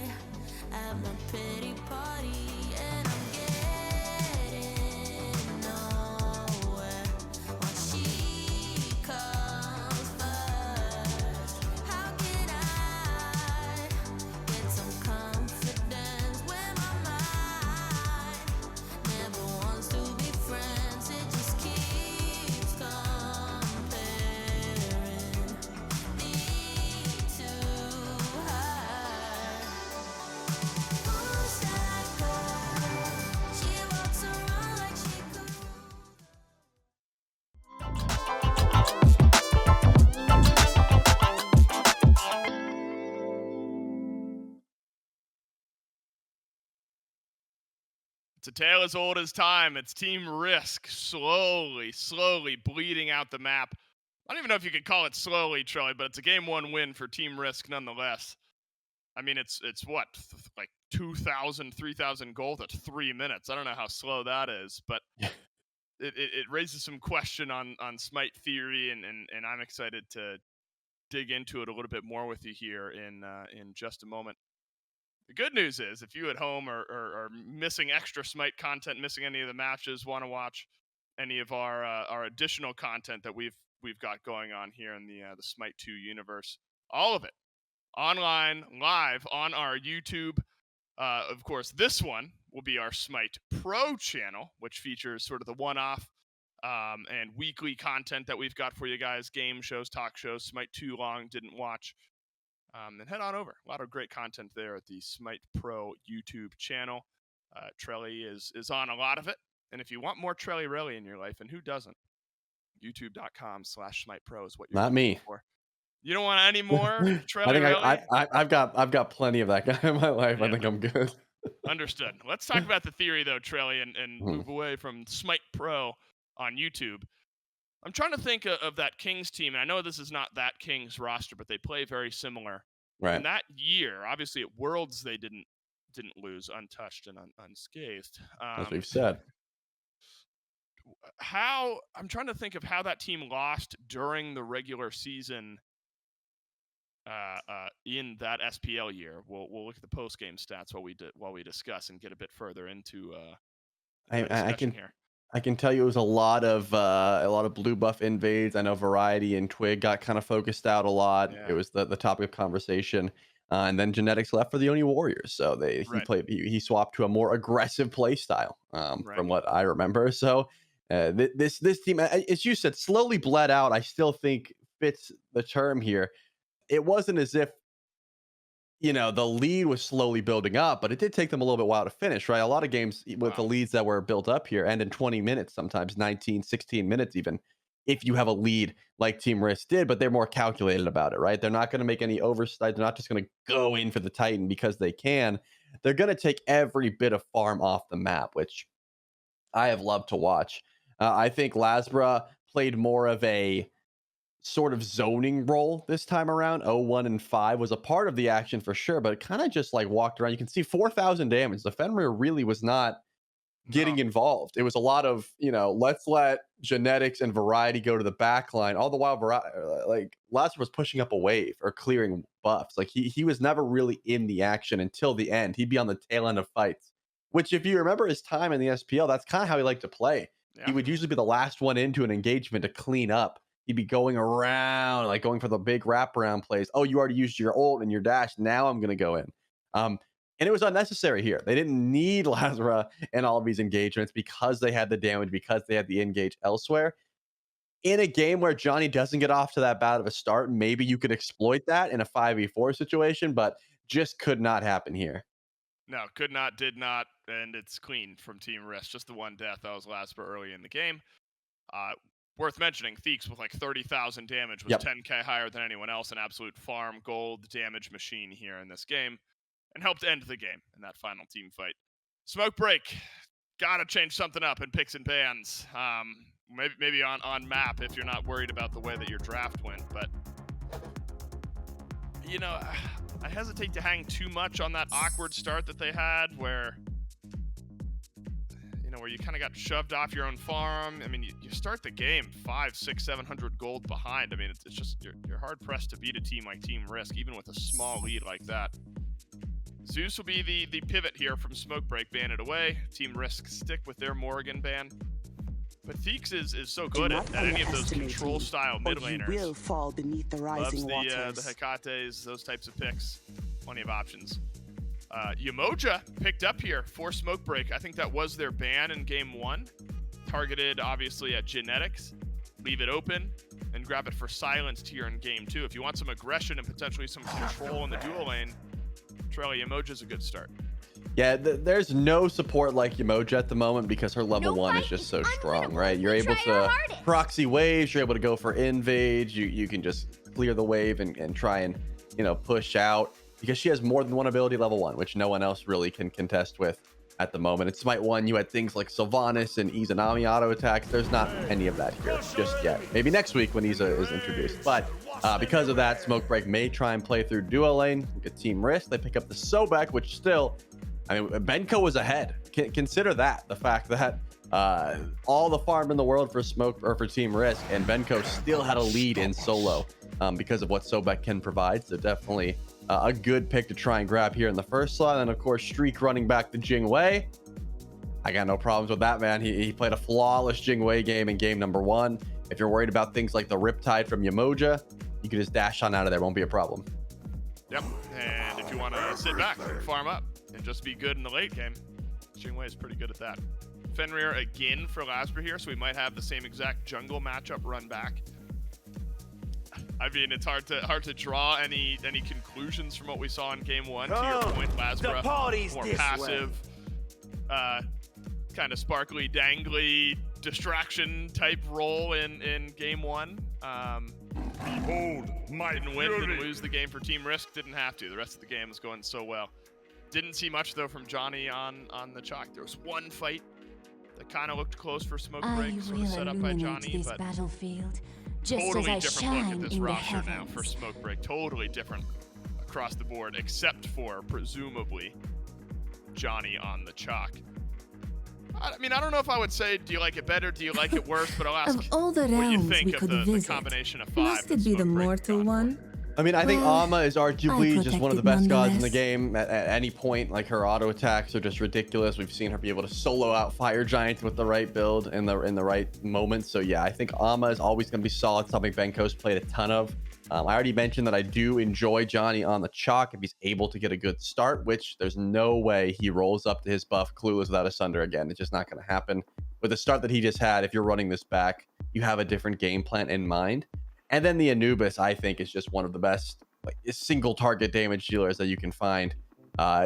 at my pity party, and I'm getting nowhere when she comes first. How can I get some confidence when my mind never wants to be friends? It just keeps comparing me to her. Who's that girl? She walks around like she could. It's a tale as old as time. It's Team Risk slowly bleeding out the map. I don't even know if you could call it slowly, Trelly, but it's a game 1 win for Team Risk nonetheless. I mean, it's what, like 2,000, 3,000 gold at 3 minutes. I don't know how slow that is, but it raises some question on Smite theory, and I'm excited to dig into it a little bit more with you here in just a moment. The good news is, if you at home are missing extra Smite content, missing any of the matches, want to watch any of our additional content that we've got going on here in the Smite 2 universe, all of it online, live on our YouTube. Of course, this one will be our Smite Pro channel, which features sort of the one-off and weekly content that we've got for you guys, game shows, talk shows. Smite 2 long didn't watch. Then head on over. A lot of great content there at the Smite Pro YouTube channel. Trelly is on a lot of it. And if you want more Trelly Relly in your life, and who doesn't, youtube.com/Smite Pro is what you're Not looking me. for. You don't want any more Trelly I think Relly? I've got plenty of that guy in my life. Yeah. I think I'm good. Understood. Let's talk about the theory, though, Trelly, and move away from Smite Pro on YouTube. I'm trying to think of that Kings team, and I know this is not that Kings roster, but they play very similar. Right. And that year, obviously at Worlds, they didn't lose untouched and unscathed. As we've said. I'm trying to think of how that team lost during the regular season in that SPL year. We'll look at the post game stats while we discuss and get a bit further into discussion here. I can tell you it was a lot of blue buff invades. I know Variety and Twig got kind of focused out a lot. Yeah. It was the topic of conversation. And then Genetics left for the Oni Warriors, so he swapped to a more aggressive play style, from what I remember. So this team, as you said, slowly bled out. I still think fits the term here. It wasn't as if the lead was slowly building up, but it did take them a little bit while to finish, right? A lot of games with the leads that were built up here end in 20 minutes, sometimes 19, 16 minutes even, if you have a lead like Team Risk did, but they're more calculated about it, right? They're not going to make any oversight. They're not just going to go in for the Titan because they can. They're going to take every bit of farm off the map, which I have loved to watch. I think Lasbra played more of a sort of zoning role this time around. 0-1 and 5 was a part of the action for sure, but it kind of just like walked around. You can see 4,000 damage. The Fenrir really was not getting involved. It was a lot of, let's let Genetics and Variety go to the back line. All the while, Lasbra was pushing up a wave or clearing buffs. Like he was never really in the action until the end. He'd be on the tail end of fights, which if you remember his time in the SPL, that's kind of how he liked to play. Yeah. He would usually be the last one into an engagement to clean up. He'd be going around, like going for the big wraparound plays. Oh, you already used your ult and your dash. Now I'm going to go in. And it was unnecessary here. They didn't need Lasbra in all of these engagements because they had the damage, because they had the engage elsewhere. In a game where Johnny doesn't get off to that bad of a start, maybe you could exploit that in a 5v4 situation, but just could not happen here. No, could not, did not, and it's clean from Team Risk. Just the one death. That was Lasbra early in the game. Worth mentioning, Theeks with like 30,000 damage was 10k higher than anyone else, an absolute farm gold damage machine here in this game, and helped end the game in that final team fight. Smoke break. Gotta change something up in picks and pans. Maybe on map if you're not worried about the way that your draft went, but I hesitate to hang too much on that awkward start that they had where where you kind of got shoved off your own farm. I mean, you start the game 500, 600, 700 gold behind. I mean, it's just you're hard pressed to beat a team like Team Risk, even with a small lead like that. Zeus will be the pivot here from Smokebreak, ban it away. Team Risk stick with their Morrigan ban. But Theeks is so good at any of those control style mid laners. Will fall beneath the rising Loves the Hecates, those types of picks. Plenty of options. Yamoja picked up here for Smokebreak. I think that was their ban in game 1. Targeted, obviously, at Genetics. Leave it open and grab it for Silenced here in game 2. If you want some aggression and potentially some control in the dual lane, Trelly Yamoja's a good start. Yeah, there's no support like Yamoja at the moment because her level 1 is just so strong, right? You're able to proxy waves, you're able to go for invades, you can just clear the wave and try and, push out. Because she has more than one ability level 1, which no one else really can contest with at the moment. In Smite 1, you had things like Sylvanas and Izanami auto attacks. There's not any of that here just yet. Maybe next week when Iza is introduced. But because of that, Smokebreak may try and play through duo lane. Look at Team Risk. They pick up the Sobek, which still, I mean, Benko was ahead. Consider that, the fact that all the farm in the world for for Team Risk, and Benko still had a lead in solo because of what Sobek can provide. So definitely a good pick to try and grab here in the first slot. And of course, Streak running back to Jingwei. I got no problems with that, man. He played a flawless Jingwei game in game number 1. If you're worried about things like the Riptide from Yamoja, you can just dash on out of there. Won't be a problem. Yep. And if you want to sit back, farm up, and just be good in the late game, Jingwei is pretty good at that. Fenrir again for Lasper here, so we might have the same exact jungle matchup run back. I mean, it's hard to draw any conclusions from what we saw in game 1. To your point, Lasper, more passive, kind of sparkly, dangly, distraction type role in game 1. Behold my didn't win, didn't lose the game for Team Risk, didn't have to. The rest of the game was going so well. Didn't see much though from Johnny on the chalk. There was one fight that kind of looked close for Smokebreak, sort of set up by Johnny, but battlefield, just totally as I different look shine at this in the roster now heavens. for Smokebreak. Totally different across the board, except for presumably Johnny on the chalk. I mean, I don't know if I would say, do you like it better, do you like it worse, but I'll ask Of all the what you realms think we of could the visit, combination of 5. must it be the mortal one? I mean, I think Well, Amma is arguably I just one of the protected best gods in the nonetheless. game at any point. Like, her auto attacks are just ridiculous. We've seen her be able to solo out Fire Giant with the right build in the right moment. So yeah, I think Amma is always going to be solid, something Benko's played a ton of. I already mentioned that I do enjoy Johnny on the chalk if he's able to get a good start, which there's no way he rolls up to his buff clueless without a Sunder again. It's just not going to happen. With the start that he just had, if you're running this back, you have a different game plan in mind. And then the Anubis, I think, is just one of the best single target damage dealers that you can find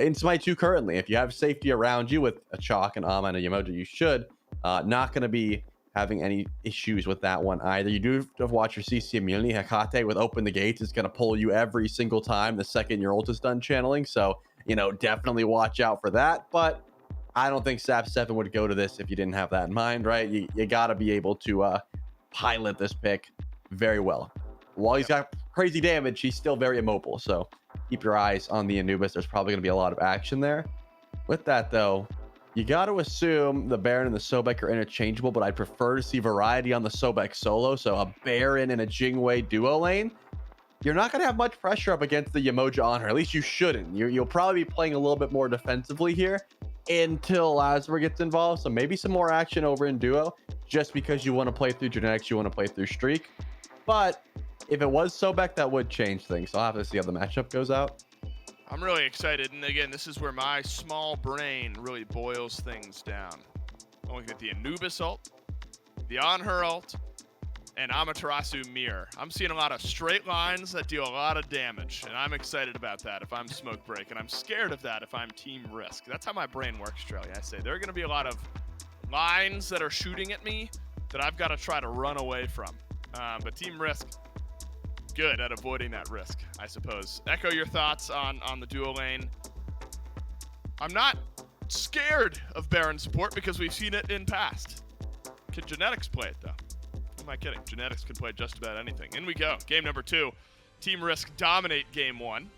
in Smite 2 currently. If you have safety around you with a Chalk, an Amma, and a Yamoja, you should not going to be having any issues with that one either. You do have to watch your CC immunity. Hecate with Open the Gates is going to pull you every single time the second your ult is done channeling. So, definitely watch out for that. But I don't think Sap 7 would go to this if you didn't have that in mind, right? You got to be able to pilot this pick very well. While he's got crazy damage, he's still very immobile. So keep your eyes on the Anubis. There's probably going to be a lot of action there. With that, though, you got to assume the Baron and the Sobek are interchangeable, but I'd prefer to see variety on the Sobek solo. So a Baron and a Jingwei duo lane. You're not going to have much pressure up against the Yamoja on her. At least you shouldn't. You'll probably be playing a little bit more defensively here until Lazar gets involved. So maybe some more action over in duo just because you want to play through Genetics, you want to play through Streak. But if it was Sobek, that would change things. So I'll have to see how the matchup goes out. I'm really excited, and again, this is where my small brain really boils things down. I'm looking at the Anubis ult, the On Her ult, and Amaterasu Mirror. I'm seeing a lot of straight lines that deal a lot of damage, and I'm excited about that if I'm Smokebreak, and I'm scared of that if I'm Team Risk. That's how my brain works, Charlie. I say there are going to be a lot of lines that are shooting at me that I've got to try to run away from. But Team Risk, good at avoiding that risk, I suppose. Echo your thoughts on the duo lane. I'm not scared of Baron support because we've seen it in past. Can Genetics play it, though? Who am I kidding? Genetics can play just about anything. In we go. Game number 2. Team Risk dominate game 1.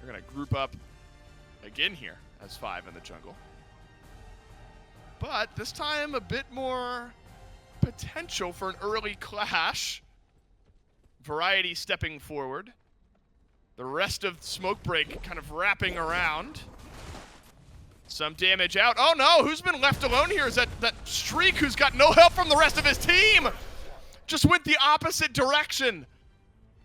We're going to group up again here as 5 in the jungle. but this time a bit more potential for an early clash. Variety stepping forward. The rest of Smoke Break kind of wrapping around. Some damage out. Oh no, who's been left alone here is that Streak, who's got no help from the rest of his team. Just went the opposite direction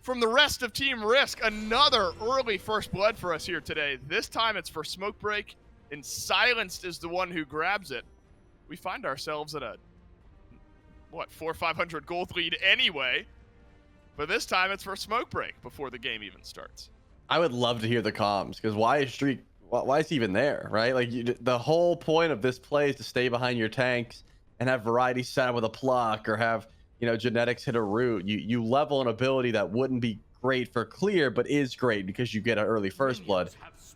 from the rest of Team Risk. Another early first blood for us here today. This time it's for Smoke Break, and Silenced is the one who grabs it. We find ourselves at a, what, 400 or 500 gold lead anyway. But this time it's for Smoke Break before the game even starts. I would love to hear the comms, because why is Streak, why is he even there, right? Like, the whole point of this play is to stay behind your tanks and have Variety set up with a pluck, or have, you know, Genetics hit a root. You level an ability that wouldn't be great for clear, but is great because you get an early first blood.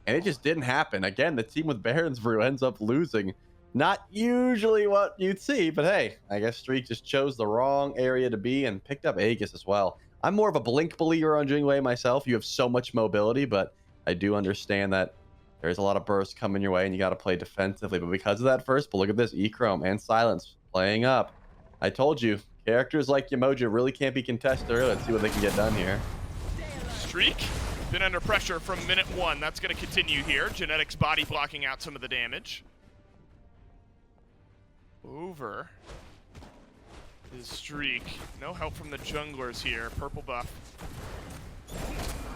And it just didn't happen. Again, the team with Baron's Brew ends up losing. Not usually what you'd see, but hey, I guess Streak just chose the wrong area to be and picked up Aegis as well. I'm more of a Blink believer on Jingwei myself. You have so much mobility, but I do understand that there's a lot of bursts coming your way and you got to play defensively. But because of that first, but look at this, E-Chrome and Silence playing up. I told you, characters like Yamoja really can't be contested early. Let's see what they can get done here. Streak been under pressure from minute one. That's going to continue here. Genetics body blocking out some of the damage. Over is Streak. No help from the junglers here. Purple buff.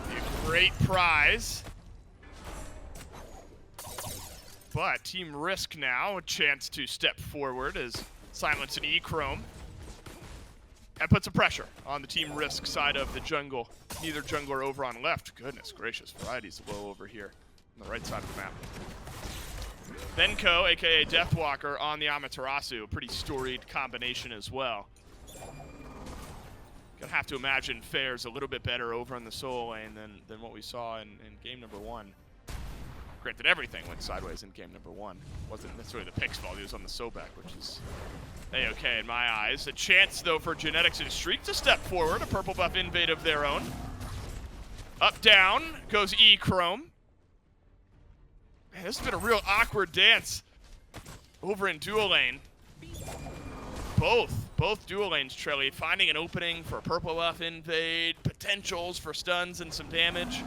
Be a great prize. But Team Risk now a chance to step forward as Silence and E-Chrome. That puts some pressure on the Team Risk side of the jungle. Neither jungler over on left. Goodness gracious, Variety's low over here on the right side of the map. Benko, aka Deathwalker, on the Amaterasu. A pretty storied combination as well. Gonna have to imagine fares a little bit better over on the solo lane than what we saw in game number one. Granted, everything went sideways in game number one. Wasn't necessarily the picks fault, he was on the Sobek, which is A-okay in my eyes. A chance, though, for Genetics and Streak to step forward. A purple buff invade of their own. Up, down goes E-Chrome. Man, this has been a real awkward dance over in dual lane. Both dual lanes, Trelly, finding an opening for a purple buff invade, potentials for stuns and some damage.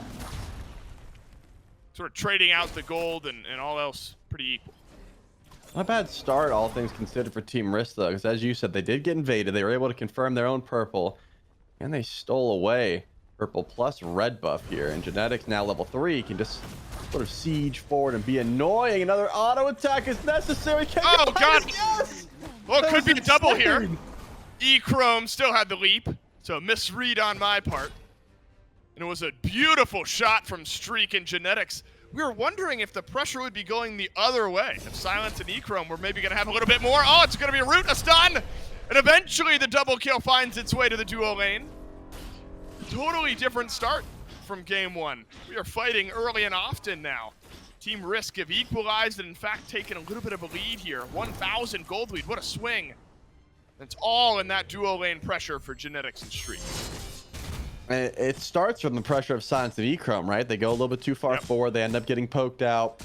Sort of trading out the gold and all else pretty equal. Not a bad start, all things considered, for Team Risk, though, because as you said, they did get invaded. They were able to confirm their own purple, and they stole away purple plus red buff here. And Genetics, now level 3, can just sort of siege forward and be annoying. Another auto attack is necessary. Oh, God! Yes! Well, it could be a double here. E-Chrome still had the leap, so misread on my part. And it was a beautiful shot from Streak and Genetics. We were wondering if the pressure would be going the other way. If Silence and E-Chrome were maybe going to have a little bit more. Oh, it's going to be a root, a stun! And eventually the double kill finds its way to the duo lane. Totally different start from game one. We are fighting early and often now. Team Risk have equalized and in fact taken a little bit of a lead here. 1,000 gold lead, what a swing. It's all in that duo lane pressure for Genetics and Streak. It starts from the pressure of Silence and E-Chrome, right? They go a little bit too far forward. They end up getting poked out.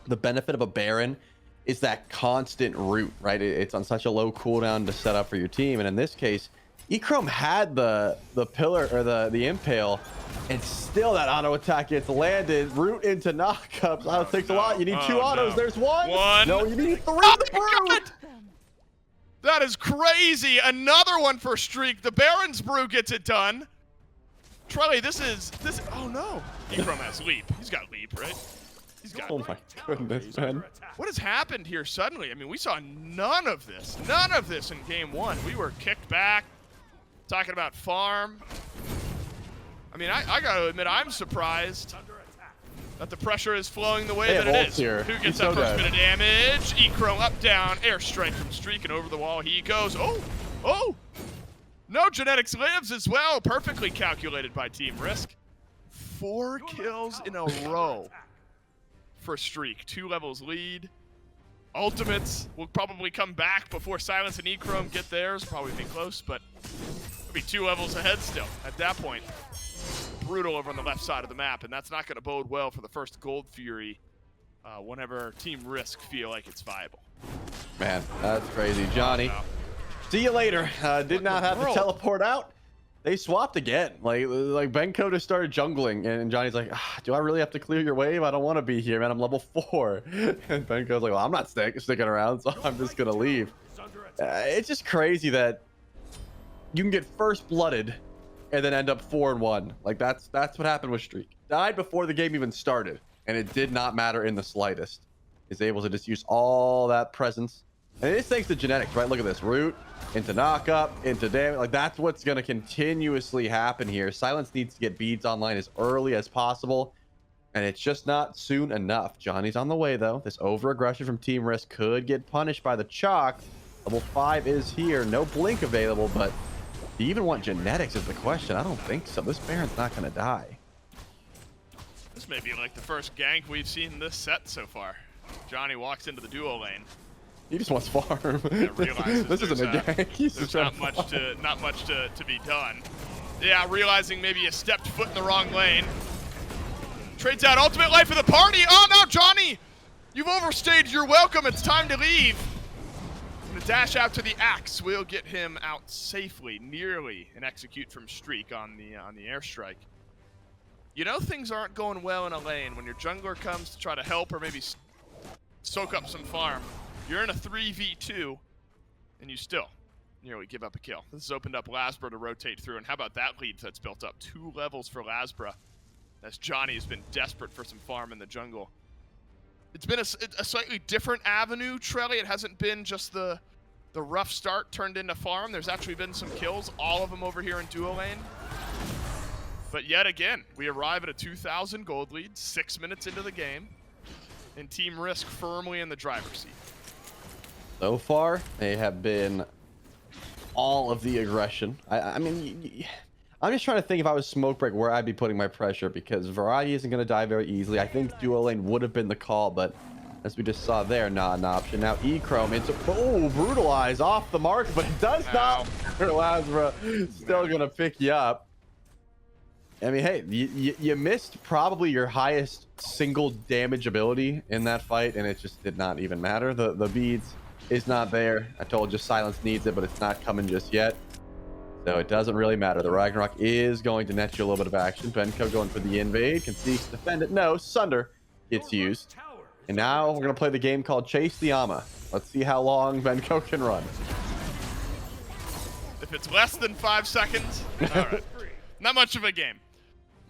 The benefit of a Baron is that constant root, right? It's on such a low cooldown to set up for your team. And in this case, E-Chrome had the pillar or the impale, and still that auto attack gets landed. Root into knockups. Auto takes a lot. You need two autos. There's one. No, you need 3. Oh, that is crazy. Another one for Streak. The Baron's Brew gets it done. Trelly, this. Oh no. E-Chrome has leap. He's got leap, right? He's got. Oh my goodness, man. What has happened here suddenly? I mean, we saw none of this in game one. We were kicked back, talking about farm. I mean, I gotta admit, I'm surprised that the pressure is flowing the way that it is. Here. Who gets that first bit of damage? E-Chrome up, down, airstrike from Streak, and over the wall he goes. Oh! No, Genetics lives as well. Perfectly calculated by Team Risk. 4 kills in a row for Streak. 2 levels lead. Ultimates will probably come back before Silence and E-Chrome get theirs. Probably be close, but it'll be 2 levels ahead still at that point. Brutal over on the left side of the map, and that's not going to bode well for the first Gold Fury whenever Team Risk feel like it's viable. Man, that's crazy. Johnny, Oh, no. see you later. Did not have to world? teleport out. They swapped again. Like Benko just started jungling, and Johnny's like, do I really have to clear your wave? I don't want to be here, man. I'm level 4. And Benko's like, well, I'm not sticking around, so I'm just gonna leave. It's just crazy that you can get first blooded and then end up 4-1. Like that's what happened with Streak. Died before the game even started, and it did not matter in the slightest. Is able to just use all that presence. And it is thanks to genetics, right? Look at this. Root into knock up, into damage. Like, that's what's going to continuously happen here. Silence needs to get beads online as early as possible. And it's just not soon enough. Johnny's on the way, though. This over-aggression from Team Risk could get punished by the Chalk. Level 5 is here. No blink available, but do you even want genetics is the question. I don't think so. This Baron's not going to die. This may be like the first gank we've seen this set so far. Johnny walks into the duo lane. He just wants farm. This isn't a gank. He's There's just not much to be done. Yeah, realizing maybe you stepped foot in the wrong lane. Trades out ultimate life of the party. Oh no, Johnny! You've overstayed your welcome. It's time to leave. Gonna dash out to the axe. We'll get him out safely. Nearly an execute from Streak on the airstrike. You know things aren't going well in a lane when your jungler comes to try to help or maybe soak up some farm. You're in a 3v2, and you still nearly give up a kill. This has opened up Lasbra to rotate through, and how about that lead that's built up? 2 levels for Lasbra, as Johnny has been desperate for some farm in the jungle. It's been a slightly different avenue, Trelly. It hasn't been just the rough start turned into farm. There's actually been some kills, all of them over here in duo lane. But yet again, we arrive at a 2,000 gold lead, 6 minutes into the game, and Team Risk firmly in the driver's seat. So far, they have been all of the aggression. I mean, I'm just trying to think if I was Smoke Break where I'd be putting my pressure, because Variety isn't going to die very easily. I think duo lane would have been the call, but as we just saw there, not an option. Now E-Chrome into, Brutalize off the mark, but it does not. Lasbra still going to pick you up. I mean, hey, you missed probably your highest single damage ability in that fight, and it just did not even matter. The beads is not there. I told you Silence needs it, but it's not coming just yet. So it doesn't really matter. The Ragnarok is going to net you a little bit of action. Benko going for the invade. Can seek to defend it. No, Sunder gets used. And now we're going to play the game called Chase the Ama. Let's see how long Benko can run. If it's less than 5 seconds, all right. Not much of a game.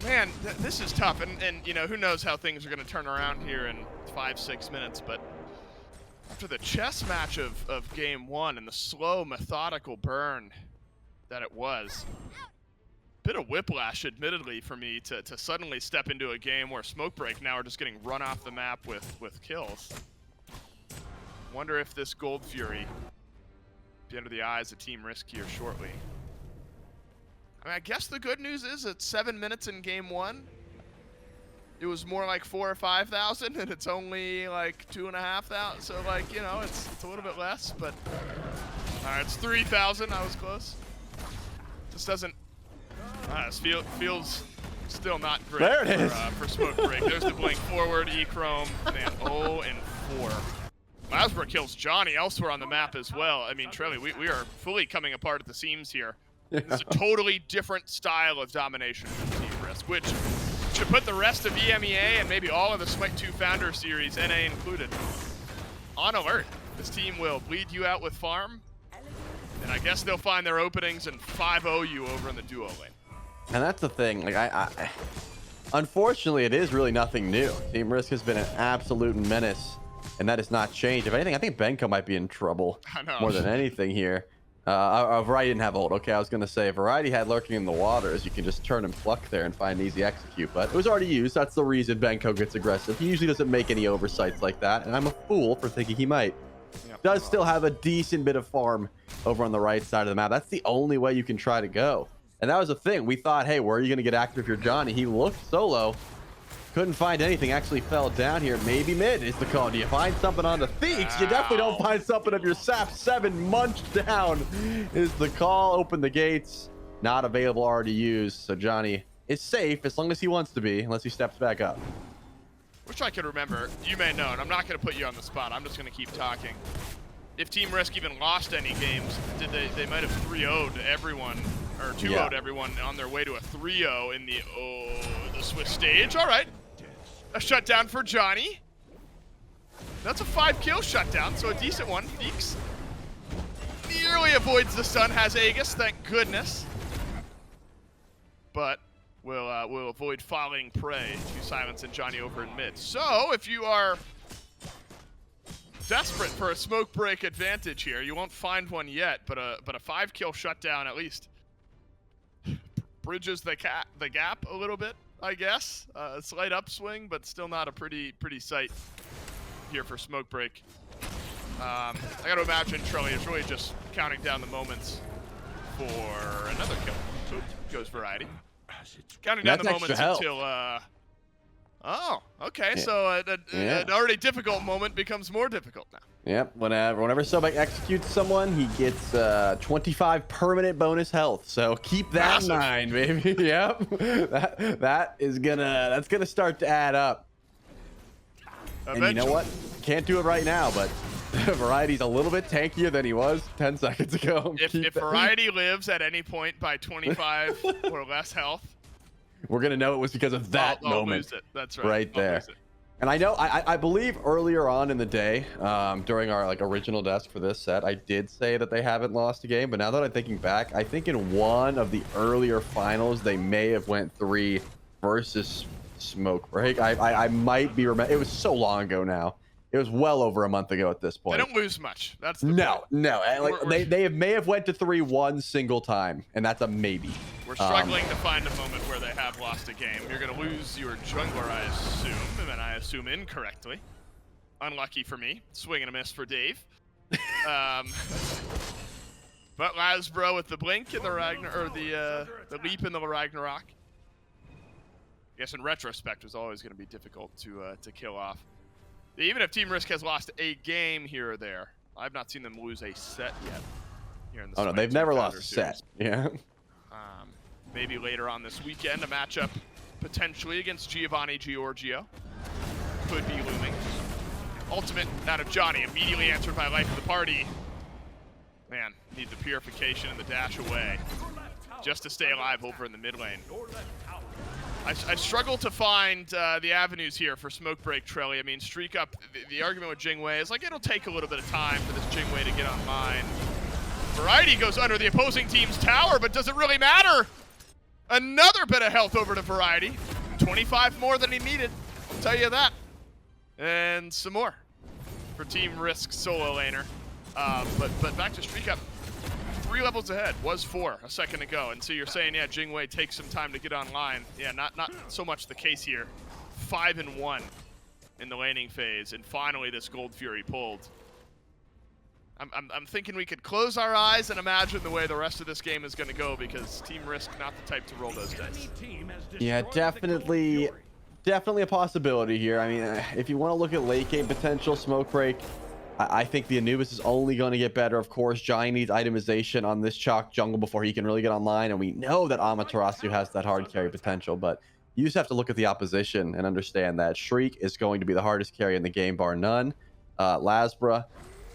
Man, this is tough. And you know, who knows how things are going to turn around here in 5-6 minutes, but after the chess match of game 1 and the slow, methodical burn that it was, bit of whiplash, admittedly, for me to suddenly step into a game where Smoke Break now are just getting run off the map with kills. Wonder if this Gold Fury be under the eyes of Team Risk here shortly. I mean, I guess the good news is it's 7 minutes in game 1. It was more like 4,000 or 5,000, and it's only like 2,500. So, like, you know, it's a little bit less, but all right, it's 3,000. I was close. This doesn't. This feels still not great. There it is. For Smoke Break. There's the blink forward. E-Chrome. Man, 0 and 4. Lasbra kills Johnny elsewhere on the map as well. I mean, Trelly, we are fully coming apart at the seams here. Yeah. It's a totally different style of domination from Team Risk, which should put the rest of EMEA and maybe all of the SMITE 2 Founder Series, NA included, on alert. This team will bleed you out with farm, and I guess they'll find their openings and 5-0 you over in the duo lane. And that's the thing. Like, I unfortunately, it is really nothing new. Team Risk has been an absolute menace, and that has not changed. If anything, I think Benko might be in trouble more than anything here. Variety didn't have ult. Okay, I was going to say, Variety had Lurking in the Waters. You can just turn and pluck there and find an easy execute, but it was already used. That's the reason Benko gets aggressive. He usually doesn't make any oversights like that, and I'm a fool for thinking he might. Yep. Does still have a decent bit of farm over on the right side of the map. That's the only way you can try to go. And that was the thing. We thought, hey, where are you going to get active if you're Johnny? He looked solo. Couldn't find anything. Actually fell down here. Maybe mid is the call. Do you find something on the Theeks? You definitely don't find something if you're Sap 7 munched down is the call. Open the gates. Not available, already used. So Johnny is safe as long as he wants to be, unless he steps back up. Wish I could remember. You may know, and I'm not going to put you on the spot. I'm just going to keep talking. If Team Risk even lost any games, did they might have 3-0'd everyone, or 2-0'd everyone on their way to a 3-0 in the Swiss stage. All right. A shutdown for Johnny. That's a 5-kill shutdown, so a decent one. Feeks nearly avoids the stun, has Aegis, thank goodness. But will avoid falling prey to Silence and Johnny over in mid. So if you are desperate for a smoke break advantage here, you won't find one yet, but a 5-kill shutdown at least bridges the gap a little bit, I guess. A slight upswing, but still not a pretty sight here for smoke break. I gotta imagine Trelly is really just counting down the moments for another kill. Oop, goes Variety. Counting down the moments until oh, okay. Yeah. So an already difficult moment becomes more difficult now. Yep. Whenever somebody executes someone, he gets 25 permanent bonus health. So keep that in mind, baby. Yep. That's gonna start to add up. Eventually. And you know what? Can't do it right now, but Variety's a little bit tankier than he was 10 seconds ago. If Variety lives at any point by 25 or less health, we're gonna know it was because of that moment. I'll lose it. That's right. Right there. And I know, I believe earlier on in the day, during our original desk for this set, I did say that they haven't lost a game. But now that I'm thinking back, I think in one of the earlier finals, they may have went 3 versus Smoke Break. I might be remember. It was so long ago now. It was well over a month ago at this point. They don't lose much. That's the point. No. They may have went to 3 one single time, and that's a maybe. We're struggling to find a moment where they have lost a game. You're going to lose your jungler, I assume, and I assume incorrectly. Unlucky for me. Swing and a miss for Dave. But Lasbro with the blink in the the leap in the Ragnarok. I guess in retrospect, was always going to be difficult to kill off. Even if Team Risk has lost a game here or there, I've not seen them lose a set yet. Here in the no, they've never lost a set. Yeah. Maybe later on this weekend, a matchup potentially against Giovanni Giorgio could be looming. Ultimate out of Johnny, immediately answered by Life of the Party. Man, need the purification and the dash away just to stay alive over in the mid lane. I struggle to find the avenues here for smoke break, Trelly. I mean, streak up. The argument with Jingwei is it'll take a little bit of time for this Jingwei to get online. Variety goes under the opposing team's tower, but does it really matter? Another bit of health over to Variety. 25 more than he needed, I'll tell you that. And some more for Team Risk solo laner. But back to streak up. 3 levels ahead, was 4 a second ago. And so you're saying, yeah, Jingwei takes some time to get online. Yeah, not so much the case here. 5-1 in the laning phase, and finally this Gold Fury pulled. I'm thinking we could close our eyes and imagine the way the rest of this game is going to go, because Team Risk not the type to roll those dice. Yeah, definitely a possibility here. I mean, if you want to look at late game potential, smoke break, I think the Anubis is only going to get better. Of course, Johnny needs itemization on this chalk jungle before he can really get online, and we know that Amaterasu has that hard carry potential, but you just have to look at the opposition and understand that Shriek is going to be the hardest carry in the game, bar none. Lasbra,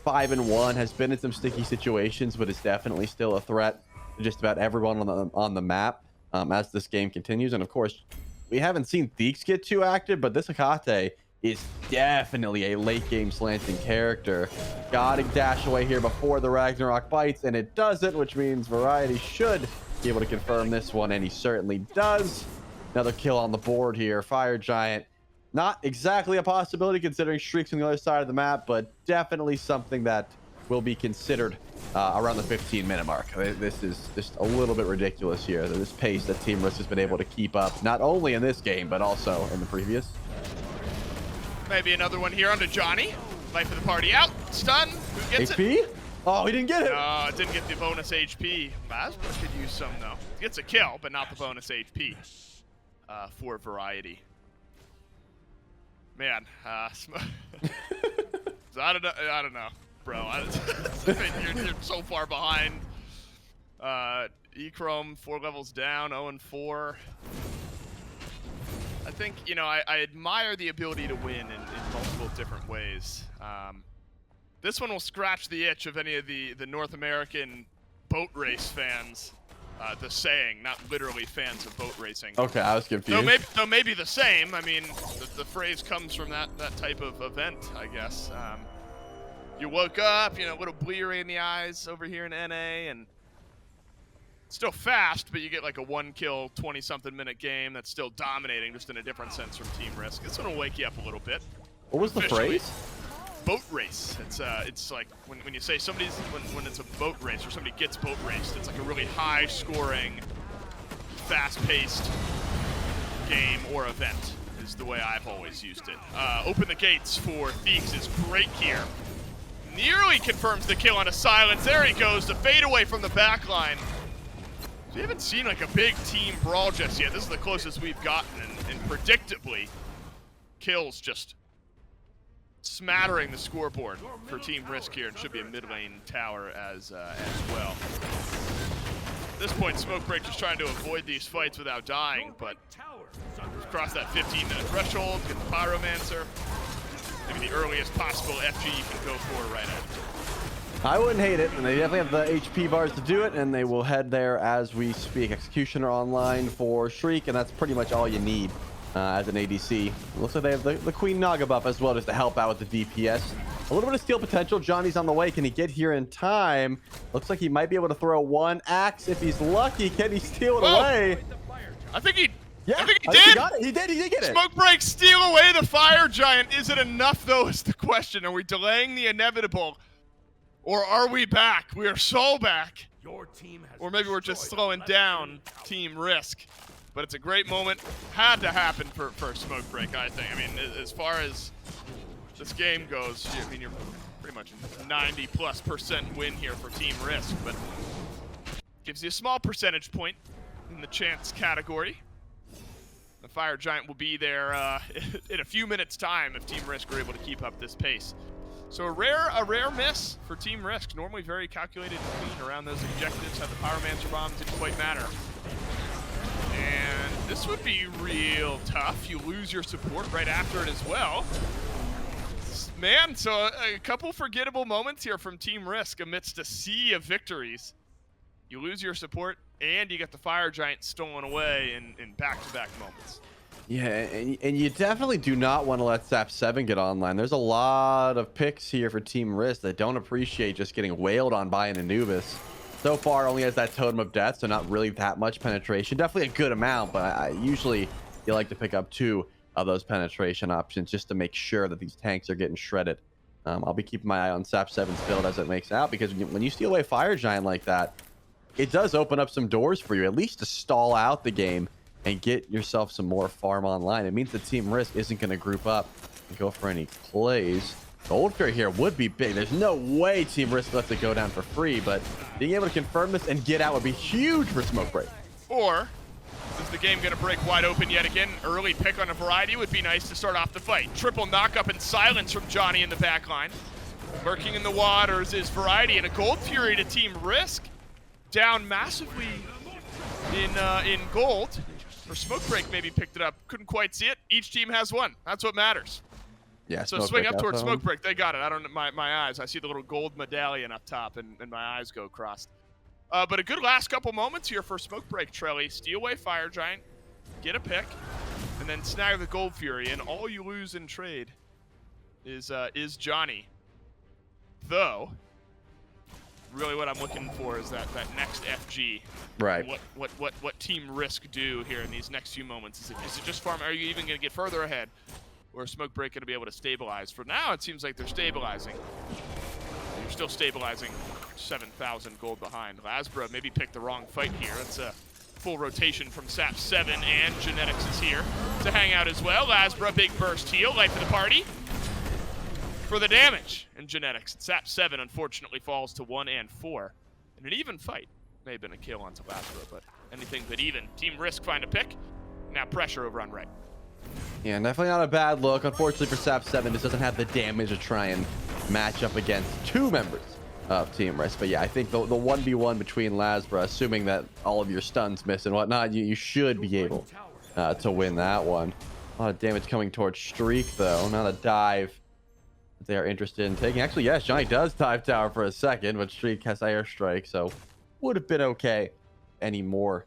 5-1, has been in some sticky situations, but is definitely still a threat to just about everyone on the map as this game continues. And of course, we haven't seen Theeks get too active, but this Akate is definitely a late game slanting character. Gotta dash away here before the Ragnarok bites, and it doesn't, which means Variety should be able to confirm this one, and he certainly does. Another kill on the board here. Fire Giant, not exactly a possibility considering Shriek's on the other side of the map, but definitely something that will be considered around the 15-minute mark. This is just a little bit ridiculous here, this pace that Team Risk has been able to keep up, not only in this game, but also in the previous. Maybe another one here onto Johnny. Life of the Party out. Stun. Who gets HP? it? Oh, he didn't get it. No, it didn't get the bonus HP. Lasbra could use some, though. Gets a kill, but not the bonus HP for Variety. Man, so I don't know, bro. You're so far behind. Echrome 4 levels down, 0-4. I think, you know, I admire the ability to win in multiple different ways. This one will scratch the itch of any of the North American boat race fans. The saying, not literally fans of boat racing. Okay, I was confused. Though maybe the same. I mean, the phrase comes from that type of event, I guess. You woke up, you know, a little bleary in the eyes over here in NA, and still fast, but you get like a 1-kill, 20-something minute game that's still dominating, just in a different sense from Team Risk. This one will wake you up a little bit. What was the phrase? Boat race. It's like when you say somebody's when it's a boat race or somebody gets boat raced, it's like a really high scoring, fast-paced game or event is the way I've always used it. Open the gates for Theeks is great here. Nearly confirms the kill on a silence. There he goes, the fadeaway from the back line. So we haven't seen like a big team brawl just yet. This is the closest we've gotten, and predictably, kills just smattering the scoreboard for Team Risk here, and should be a mid lane tower as well. At this point, Smokebreak just trying to avoid these fights without dying, but cross that 15-minute threshold, get the Pyromancer. Maybe the earliest possible FG you can go for right after. I wouldn't hate it, and they definitely have the HP bars to do it, and they will head there as we speak. Executioner online for Shriek, and that's pretty much all you need as an ADC. Looks like they have the Queen Naga buff as well, just to help out with the DPS. A little bit of steal potential. Johnny's on the way. Can he get here in time? Looks like he might be able to throw one axe if he's lucky. Can he steal it away? I think he Yeah, I think he I did. think he got it. He did get it. Smokebreak steal away the Fire Giant. Is it enough, though, is the question. Are we delaying the inevitable? Or are we back? We are so back. Your team has or maybe we're just slowing down Team Risk. But it's a great moment. Had to happen for Smokebreak, I think. I mean, as far as this game goes, I mean, you're pretty much 90+% win here for Team Risk, but gives you a small percentage point in the chance category. The Fire Giant will be there in a few minutes' time if Team Risk are able to keep up this pace. So a rare miss for Team Risk. Normally very calculated and clean around those objectives. Had the Pyromancer bomb, didn't quite matter. And this would be real tough. You lose your support right after it as well. Man, so a couple forgettable moments here from Team Risk amidst a sea of victories. You lose your support, and you get the Fire Giant stolen away in back-to-back moments. Yeah, and you definitely do not want to let SAP 7 get online. There's a lot of picks here for Team Risk that don't appreciate just getting wailed on by an Anubis. So far, only has that Totem of Death, so not really that much penetration. Definitely a good amount, but usually you like to pick up 2 of those penetration options just to make sure that these tanks are getting shredded. I'll be keeping my eye on SAP 7's build as it makes out, because when you steal away Fire Giant like that, it does open up some doors for you, at least to stall out the game and get yourself some more farm online. It means the Team Risk isn't going to group up and go for any plays. Gold Fury here would be big. There's no way Team Risk lets it go down for free, but being able to confirm this and get out would be huge for Smokebreak. Or is the game going to break wide open yet again? Early pick on a variety would be nice to start off the fight. Triple knock-up and silence from Johnny in the back line. Lurking in the waters is Variety, and a Gold Fury to Team Risk. Down massively in gold. Or Smokebreak maybe picked it up. Couldn't quite see it. Each team has one. That's what matters. Yeah, so swing up towards Smokebreak. They got it. I don't know my eyes. I see the little gold medallion up top, and my eyes go crossed. But a good last couple moments here for Smokebreak. Trelly, steal away Fire Giant, get a pick, and then snag the Gold Fury. And all you lose in trade is Johnny. Though, really what I'm looking for is that next FG. Right. What Team Risk do here in these next few moments? Is it just farm? Are you even going to get further ahead? Or is Smokebreak going to be able to stabilize? For now, it seems like they're stabilizing. You're still stabilizing 7,000 gold behind. Lasbra maybe picked the wrong fight here. That's a full rotation from SAP 7, and Genetics is here to hang out as well. Lasbra, big burst heal, life of the party. For the damage in Genetics. SAP 7 unfortunately falls to 1 and 4. In an even fight. May have been a kill onto Lasbra, but anything but even. Team Risk find a pick. Now pressure over on right. Yeah, definitely not a bad look. Unfortunately for SAP 7, this doesn't have the damage to try and match up against 2 members of Team Risk. But yeah, I think the 1v1 between Lasbra, assuming that all of your stuns miss and whatnot, you should be able to win that one. A lot of damage coming towards Streak, though. Not a dive that they are interested in taking. Actually, yes, Johnny does dive tower for a second, but Streak has airstrike, so would have been okay. Any more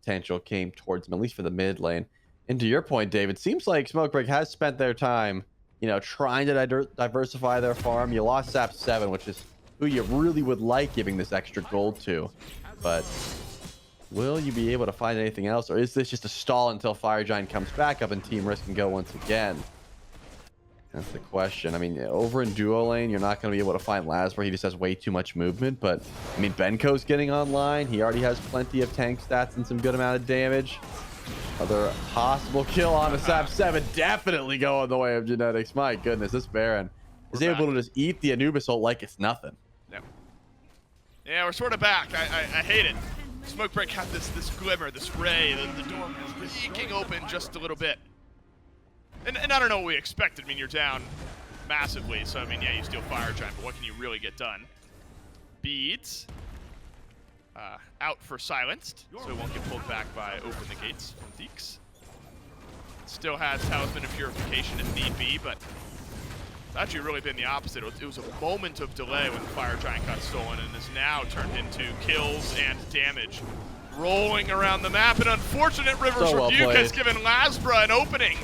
potential came towards him, at least for the mid lane. And to your point, David, seems like Smokebreak has spent their time, you know, trying to diversify their farm. You lost Sap 7, which is who you really would like giving this extra gold to. But will you be able to find anything else? Or is this just a stall until Fire Giant comes back up and Team Risk can go once again? That's the question. I mean, over in duo lane, you're not going to be able to find Lasper. He just has way too much movement. But, I mean, Benko's getting online. He already has plenty of tank stats and some good amount of damage. Another possible kill on a Sap 7. Definitely going the way of Genetics. My goodness, this Baron is able to just eat the Anubis ult like it's nothing. Yeah, we're sort of back. I hate it. Smokebreak had this glimmer, this ray. The door was leaking open just a little bit. And I don't know what we expected. I mean, you're down massively, so I mean, yeah, you steal Fire Giant, but what can you really get done? Beads. Out for Silenced, so it won't get pulled back by Open the Gates from Theeks. Still has Talisman of Purification if need be, but it's actually really been the opposite. It was a moment of delay when the Fire Giant got stolen and is now turned into kills and damage. Rolling around the map, an unfortunate River's Rebuke has given Lasbra an opening.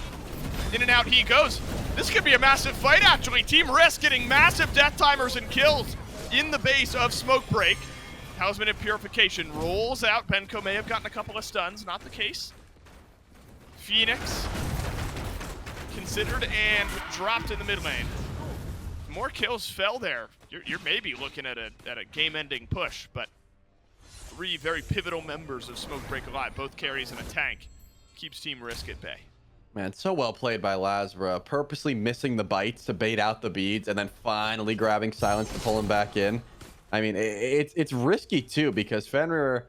In and out he goes. This could be a massive fight, actually. Team Risk getting massive death timers and kills in the base of Smokebreak. Talisman of Purification rolls out. Benko may have gotten a couple of stuns, not the case. Phoenix considered and dropped in the mid lane. More kills fell there. You're maybe looking at a game-ending push, but 3 very pivotal members of Smokebreak alive, both carries and a tank, keeps Team Risk at bay. Man, so well played by Lasbra, purposely missing the bites to bait out the beads and then finally grabbing Silence to pull him back in. I mean, it's risky too, because Fenrir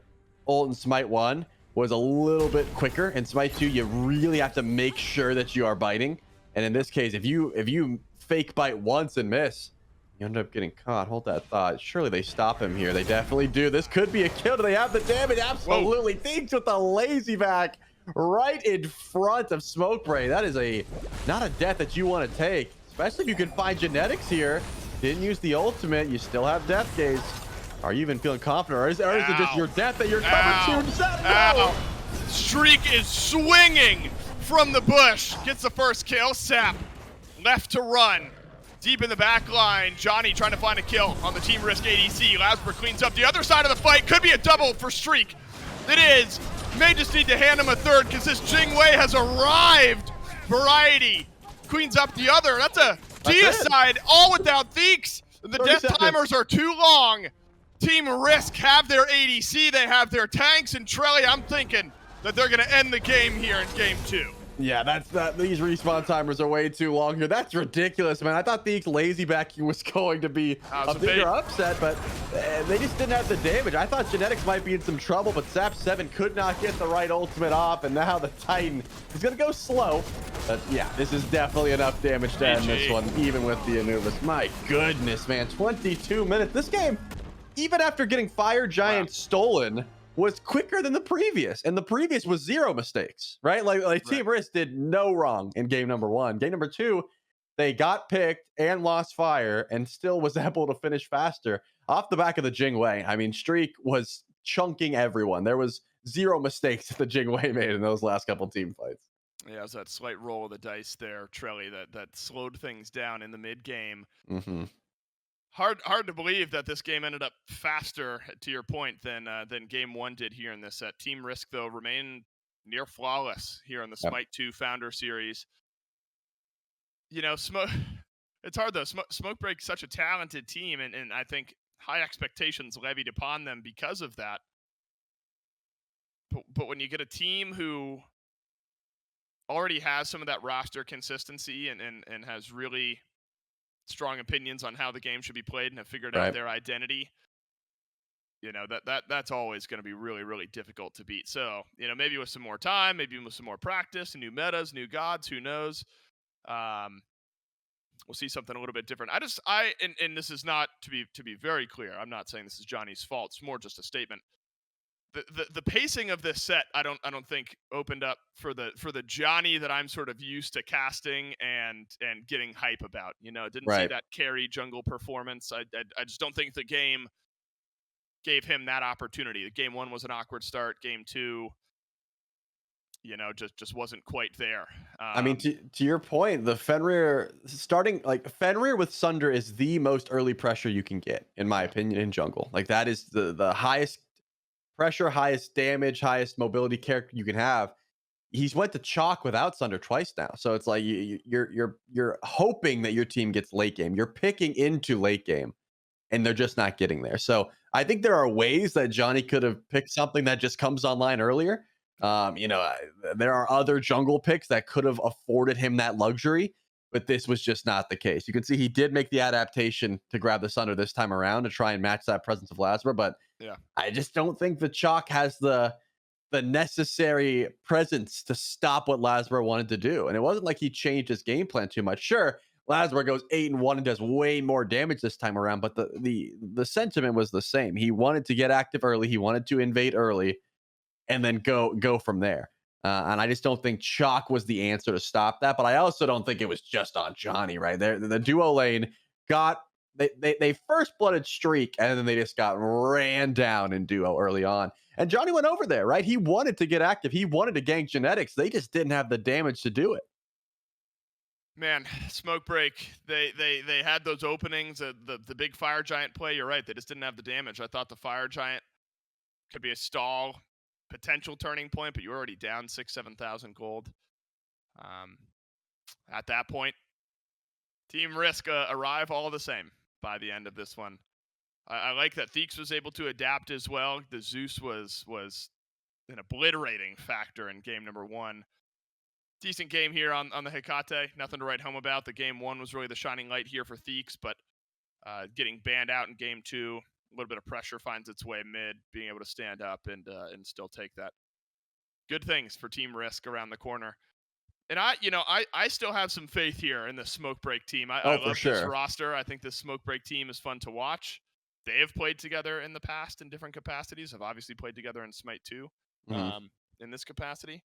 ult in Smite 1 was a little bit quicker. In Smite 2, you really have to make sure that you are biting. And in this case, if you fake bite once and miss, you end up getting caught. Hold that thought. Surely they stop him here. They definitely do. This could be a kill. Do they have the damage? Absolutely. Thinks with the lazy back right in front of Smokebreak. That is not a death that you want to take, especially if you can find Genetics here. Didn't use the ultimate. You still have Death Gaze. Are you even feeling confident, or is it just your death that you're covered to? No! Streak is swinging from the bush. Gets the first kill. Sap left to run. Deep in the back line. Johnny trying to find a kill on the Team Risk ADC. Lasper cleans up the other side of the fight. Could be a double for Streak. It is. May just need to hand him a third because this Jingwei has arrived. Variety cleans up the other. That's a deicide, all without Theeks. The death timers are too long. Team Risk have their ADC, they have their tanks, and Trelly, I'm thinking that they're going to end the game here in game 2. Yeah, these respawn timers are way too long here. That's ridiculous, man. I thought the lazy backing was going to be a bigger upset, but they just didn't have the damage. I thought Genetics might be in some trouble, but Sap 7 could not get the right ultimate off, and now the Titan is going to go slow. But yeah, this is definitely enough damage to end this one, even with the Anubis. My goodness, man. 22 minutes. This game, even after getting Fire Giant stolen, was quicker than the previous, and the previous was 0 mistakes, right? Like Team Risk did no wrong in game number 1. Game number 2, they got picked and lost Fire and still was able to finish faster off the back of the Jingwei. I mean, Streak was chunking everyone. There was 0 mistakes that the Jingwei made in those last couple team fights. Yeah, it was that slight roll of the dice there, Trelly, that slowed things down in the mid game. Hard to believe that this game ended up faster, to your point, than game 1 did here in this set. Team Risk, though, remain near flawless here in the Smite 2 Founder Series. You know, it's hard, though. Smokebreak's such a talented team, and I think high expectations levied upon them because of that. But when you get a team who already has some of that roster consistency and has really strong opinions on how the game should be played and have figured out their identity, you know, that's always going to be really, really difficult to beat. So, you know, maybe with some more time, maybe with some more practice, new metas, new gods, who knows? We'll see something a little bit different. And this is not to be very clear. I'm not saying this is Johnny's fault. It's more just a statement. the pacing of this set, I don't think opened up for the Johnny that I'm sort of used to casting and getting hype about. Didn't see that carry jungle performance. I just don't think the game gave him that opportunity. Game 1 was an awkward start. Game 2, just wasn't quite there. I mean, to your point, the Fenrir Fenrir with Sunder is the most early pressure you can get, in my opinion, in jungle. Like, that is the highest pressure, highest damage, highest mobility character you can have. He's went to chalk without Sunder twice now, so it's like you're hoping that your team gets late game. You're picking into late game, and they're just not getting there. So I think there are ways that Johnny could have picked something that just comes online earlier. There are other jungle picks that could have afforded him that luxury, but this was just not the case. You can see he did make the adaptation to grab the Sunder this time around to try and match that presence of Lasmer, but yeah, I just don't think the chalk has the necessary presence to stop what Lasmer wanted to do. And it wasn't like he changed his game plan too much. Sure, Lasmer goes 8-1 and does way more damage this time around, but the sentiment was the same. He wanted to get active early. He wanted to invade early and then go from there. And I just don't think chalk was the answer to stop that. But I also don't think it was just on Johnny, right? The duo lane got they first blooded streak, and then they just got ran down in duo early on. And Johnny went over there, right? He wanted to get active. He wanted to gank genetics. They just didn't have the damage to do it. Man, smoke break. They had those openings. The big fire giant play. You're right. They just didn't have the damage. I thought the fire giant could be a stall potential turning point, but you're already down 6,000-7,000 gold. At that point, Team Risk arrive all the same by the end of this one. I like that Theeks was able to adapt as well. The Zeus was an obliterating factor in game number 1. Decent game here on the Hecate. Nothing to write home about. The game 1 was really the shining light here for Theeks, but getting banned out in game 2, a little bit of pressure finds its way mid, being able to stand up and still take that. Good things for Team Risk around the corner. And I still have some faith here in the Smoke Break team. I love this roster. I think this Smoke Break team is fun to watch. They have played together in the past in different capacities. Have obviously played together in SMITE 2 in this capacity.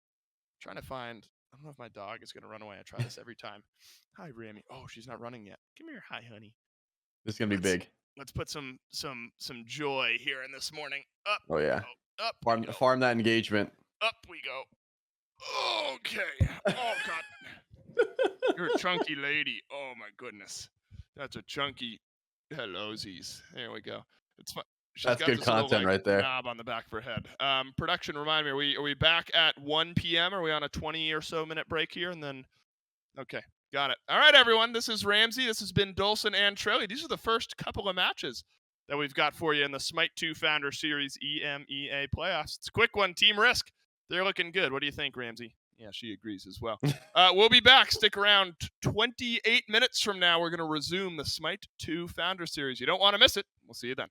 Trying to find, I don't know if my dog is going to run away. I try this every time. Hi, Rami. Oh, she's not running yet. Give me your hi, honey. This is going to be big. Let's put some joy here in this morning. Up. Oh, yeah. Up. Farm that engagement. Up we go. Okay. Oh, God. You're a chunky lady. Oh, my goodness. That's a chunky. Hello, Z's. There we go. It's fun. That's good content right there. Knob on the back of her head. Production, remind me, are we back at 1 p.m.? Are we on a 20 or so minute break here? And then, okay, got it. All right, everyone. This is Ramsey. This has been Dolson and Trelly. These are the first couple of matches that we've got for you in the SMITE 2 Founder Series EMEA playoffs. It's a quick one. Team Risk. They're looking good. What do you think, Ramsey? Yeah, she agrees as well. We'll be back. Stick around. 28 minutes from now, we're going to resume the SMITE 2 Founder Series. You don't want to miss it. We'll see you then.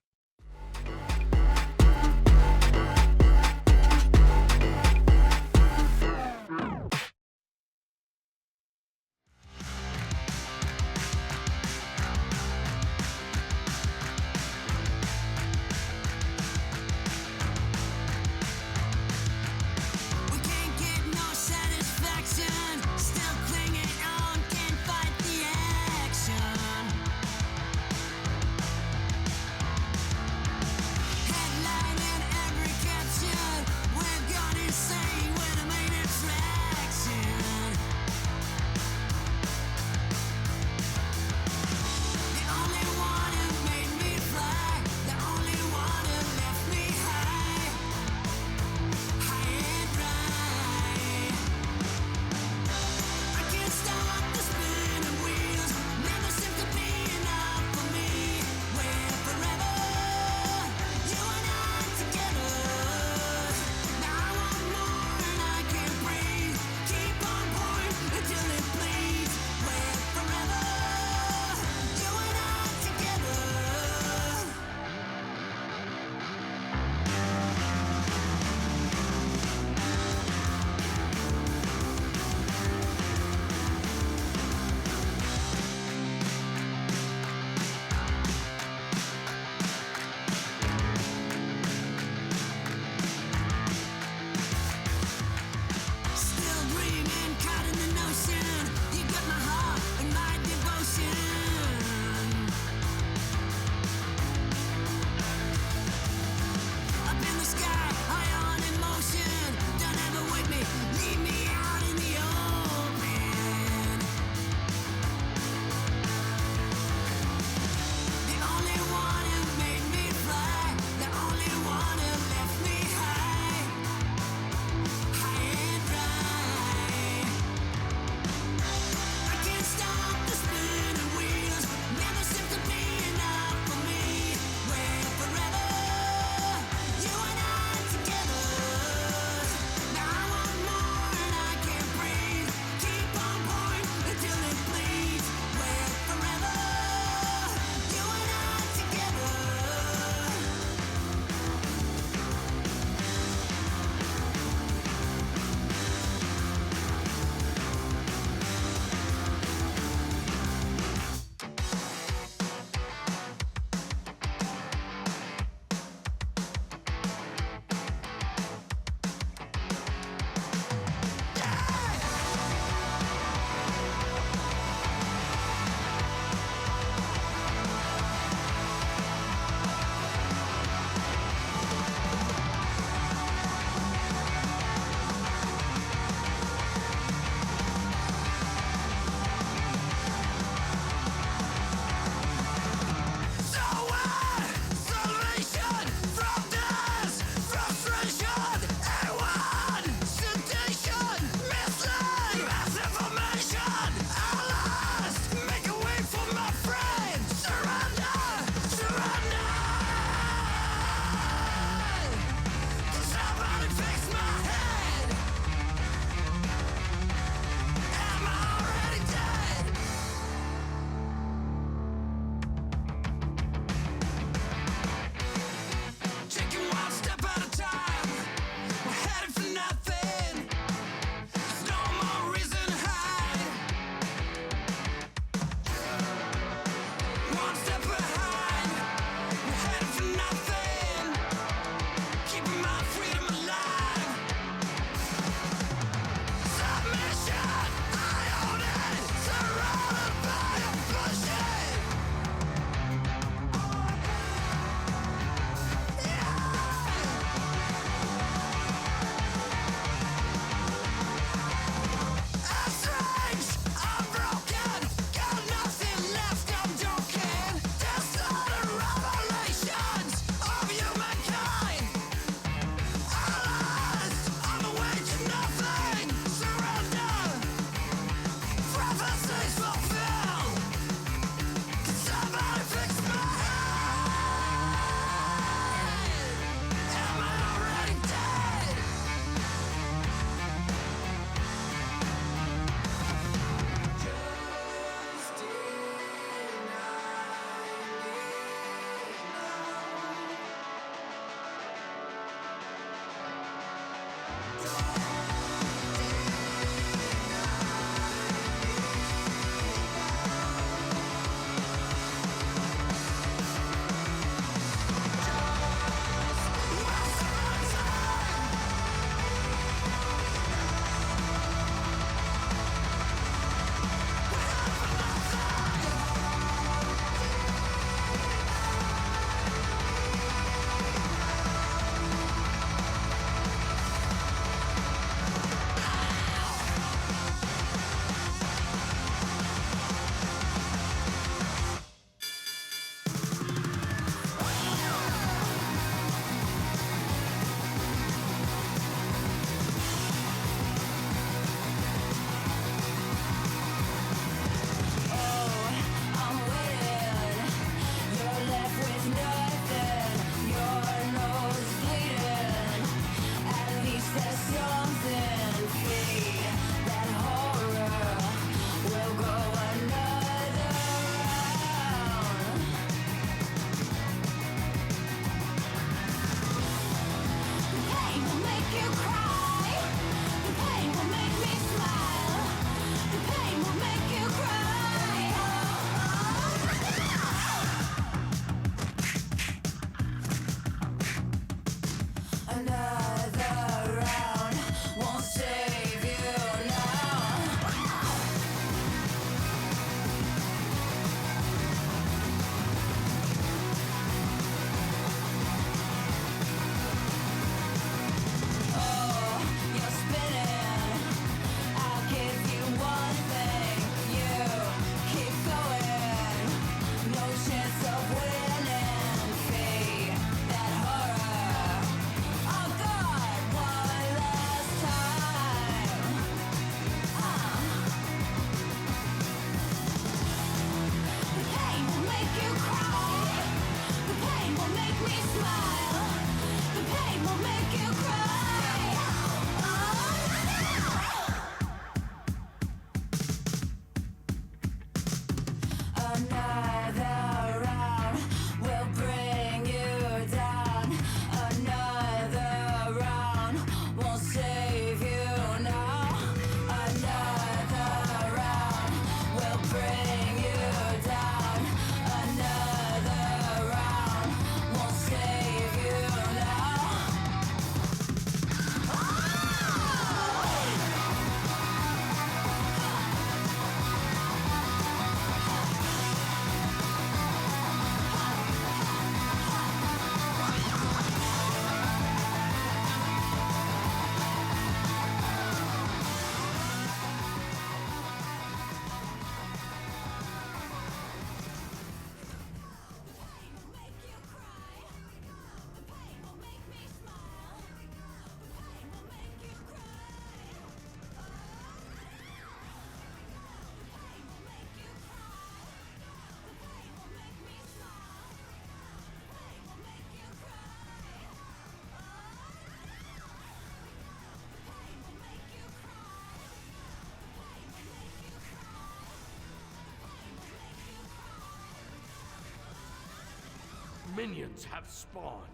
Minions have spawned.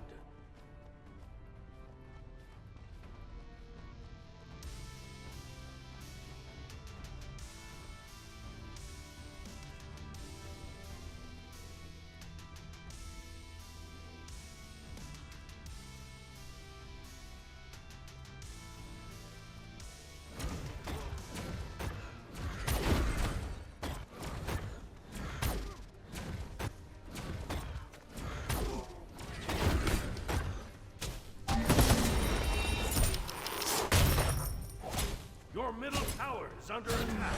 Your middle tower is under attack.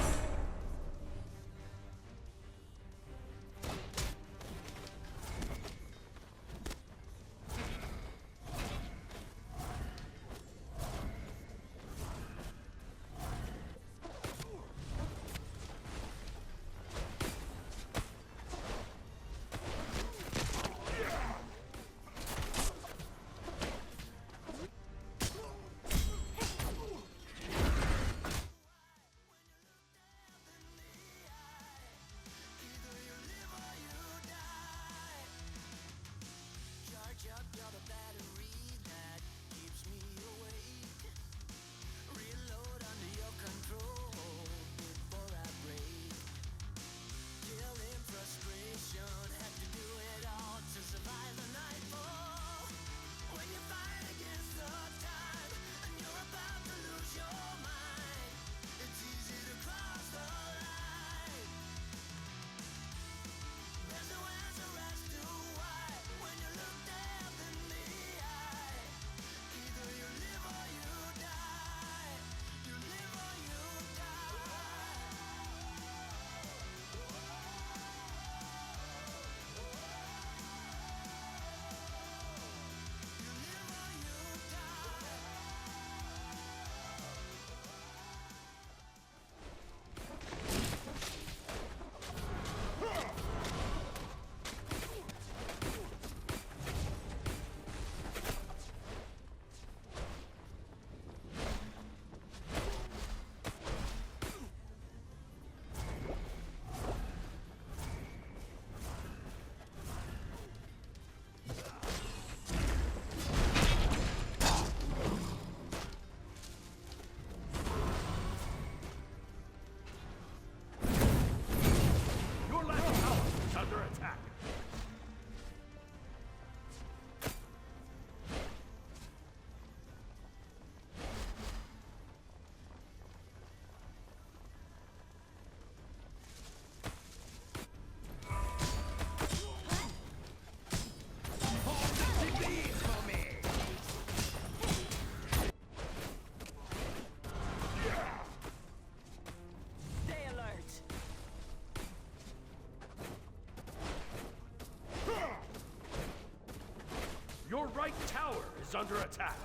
Your right tower is under attack.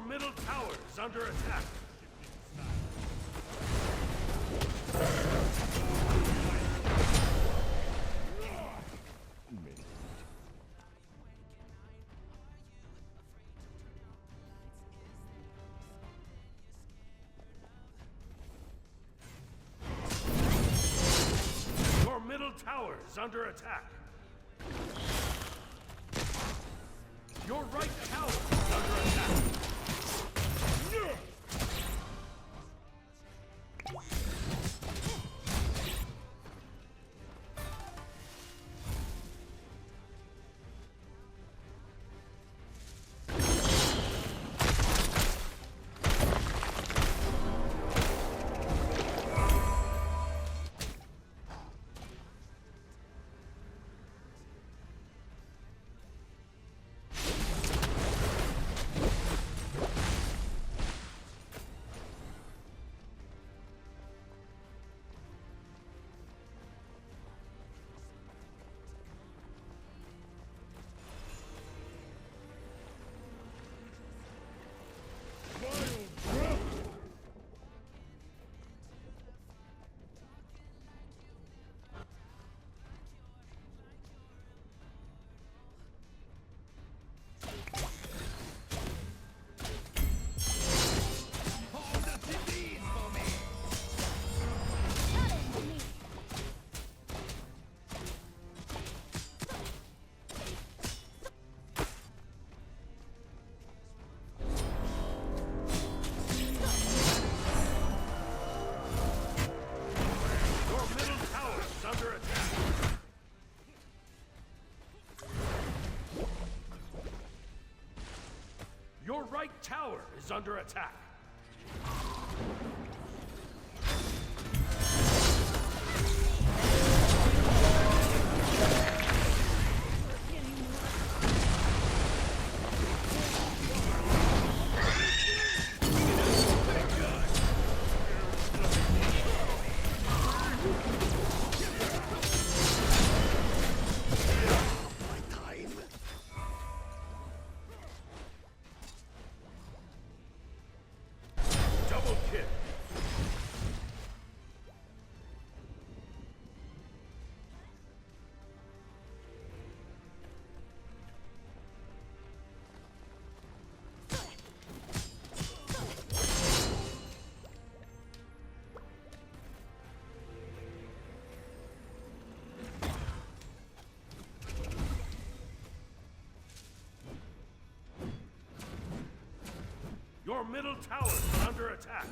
middle tower is under attack. Your middle tower is under attack. Your right tower is under attack. Your right tower is under attack. Double kill. Your middle tower is under attack.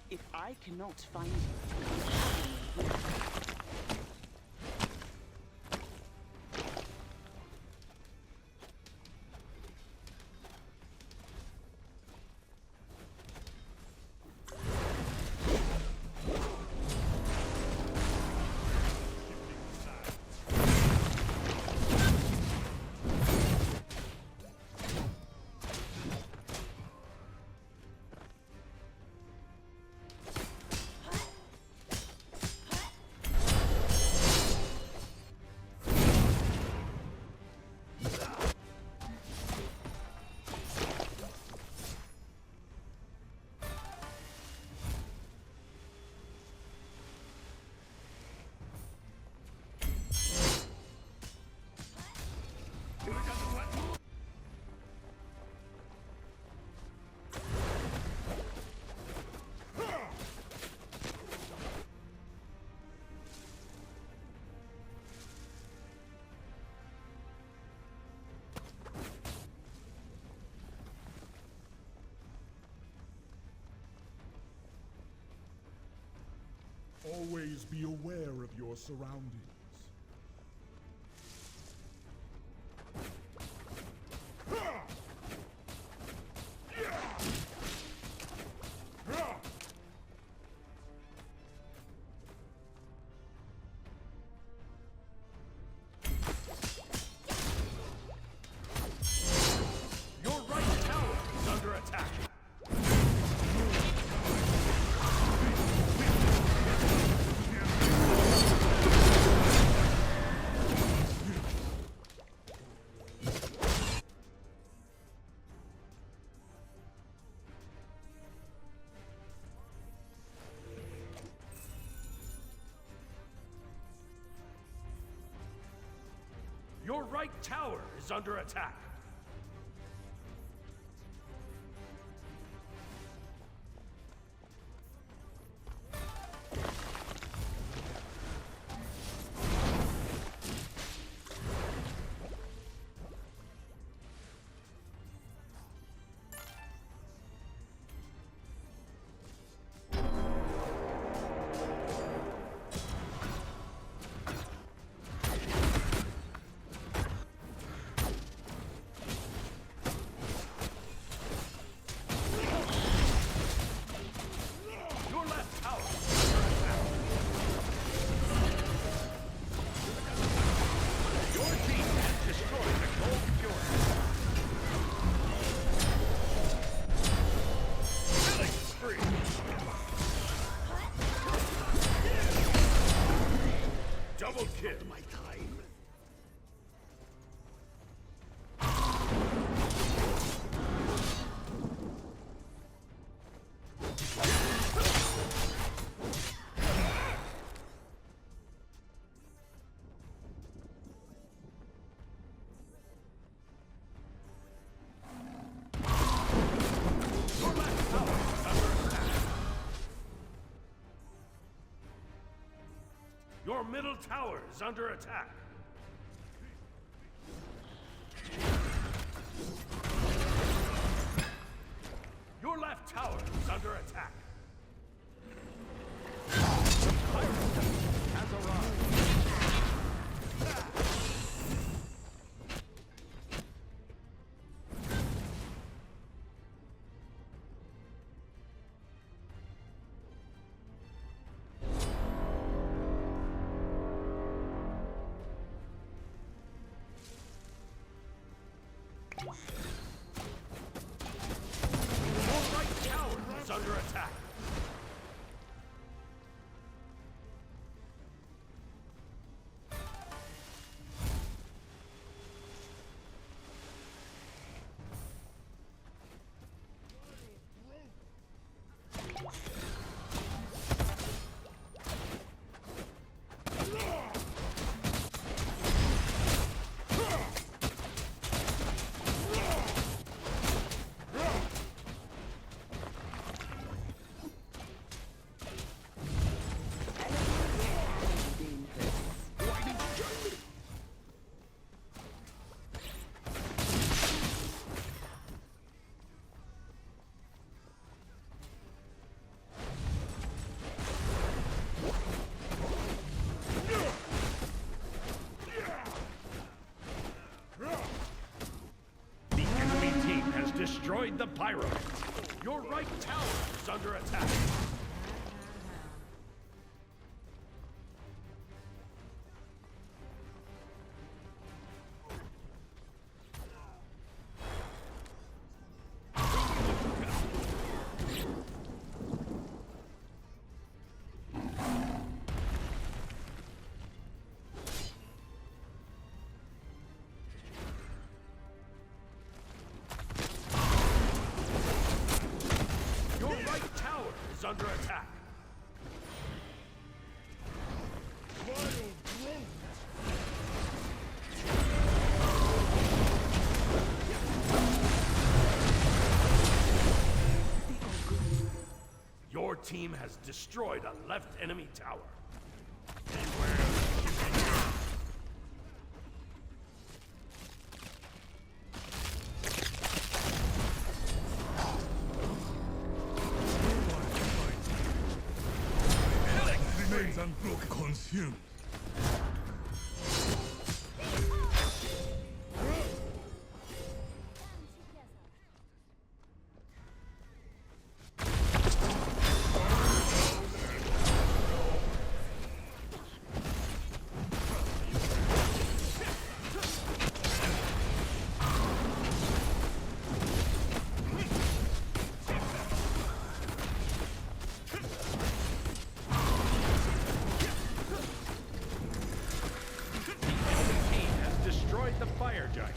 If I cannot find you, Always be aware of your surroundings. Your right tower is under attack. Your right tower is under attack. Double kill. My time. Your middle tower is under attack. Your left tower is under attack. Has arrived. Your right tower is under attack. The enemy team has destroyed the pyro. Your right tower is under attack. Your right tower is under attack. Your team has destroyed a left enemy tower. Remains unbroken. Consumed. The fire giant.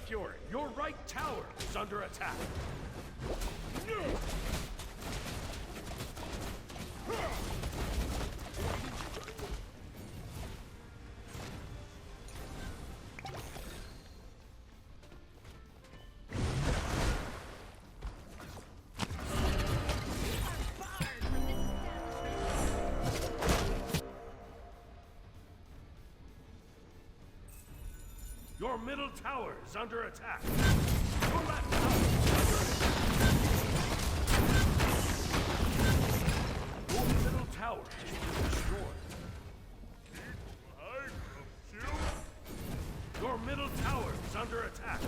Fury, your right tower is under attack. Your middle tower is under attack. Your left tower is under attack. Your middle tower is being destroyed. Your middle tower is under attack.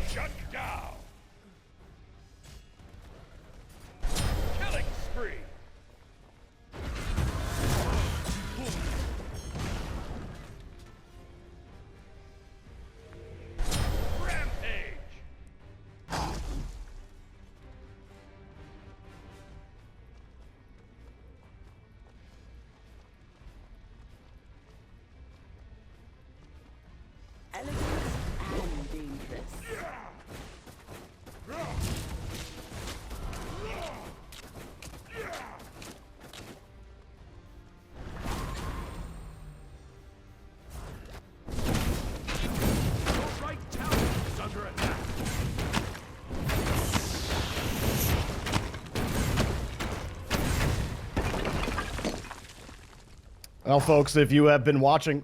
Shut down! Killing spree! Rampage! Elegant and dangerous. Your right tower is under attack. Well, folks, if you have been watching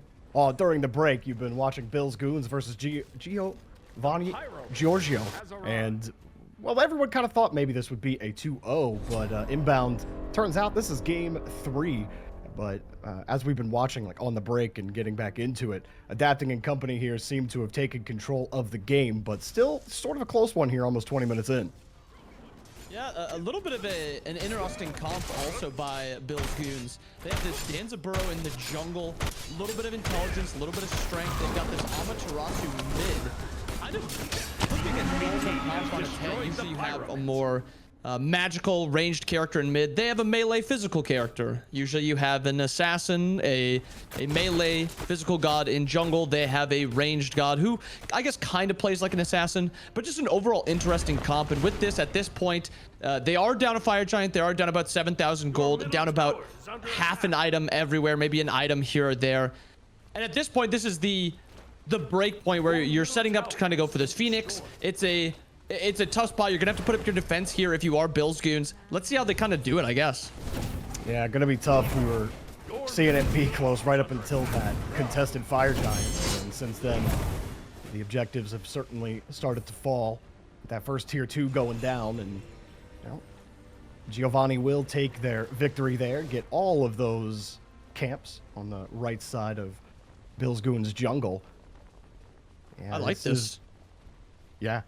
during the break, you've been watching Bill's Goons versus Giovanni Giorgio, and well, everyone kind of thought maybe this would be a 2-0, but inbound turns out this is game 3. But as we've been watching, like on the break and getting back into it, Adapting and company here seem to have taken control of the game, but still sort of a close one here, almost 20 minutes in. Yeah, a little bit of an interesting comp also by Bill's Goons. They have this Danzaburo in the jungle, a little bit of intelligence, a little bit of strength. They've got this Amaterasu mid. Kind of looking at normal comp on its head. Usually you have a more magical ranged character in mid. They have a melee physical character. Usually you have an assassin, a melee physical god in jungle. They have a ranged god who I guess kind of plays like an assassin, but just an overall interesting comp. And with this, at this point, they are down a fire giant. They are down about 7,000 gold, down about half an item everywhere, maybe an item here or there. And at this point, this is the break point where you're setting up to kind of go for this Phoenix. It's a tough spot. You're gonna have to put up your defense here if you are Bill's Goons. Let's see how they kind of do it, I guess. Yeah, gonna be tough. We were seeing it be close right up until that contested fire giant, and since then the objectives have certainly started to fall. That first tier 2 going down, and you know, Giovanni will take their victory there, get all of those camps on the right side of Bill's Goons jungle. Yeah, I like this. Yeah.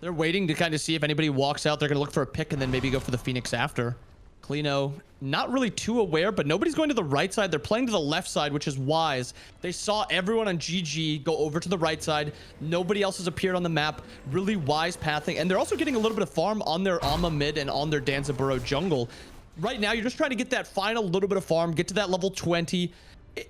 They're waiting to kind of see if anybody walks out. They're going to look for a pick and then maybe go for the Phoenix after. Klino, not really too aware, but nobody's going to the right side. They're playing to the left side, which is wise. They saw everyone on GG go over to the right side. Nobody else has appeared on the map. Really wise pathing. And they're also getting a little bit of farm on their Alma mid and on their Danzaburo jungle. Right now, you're just trying to get that final little bit of farm, get to that level 20.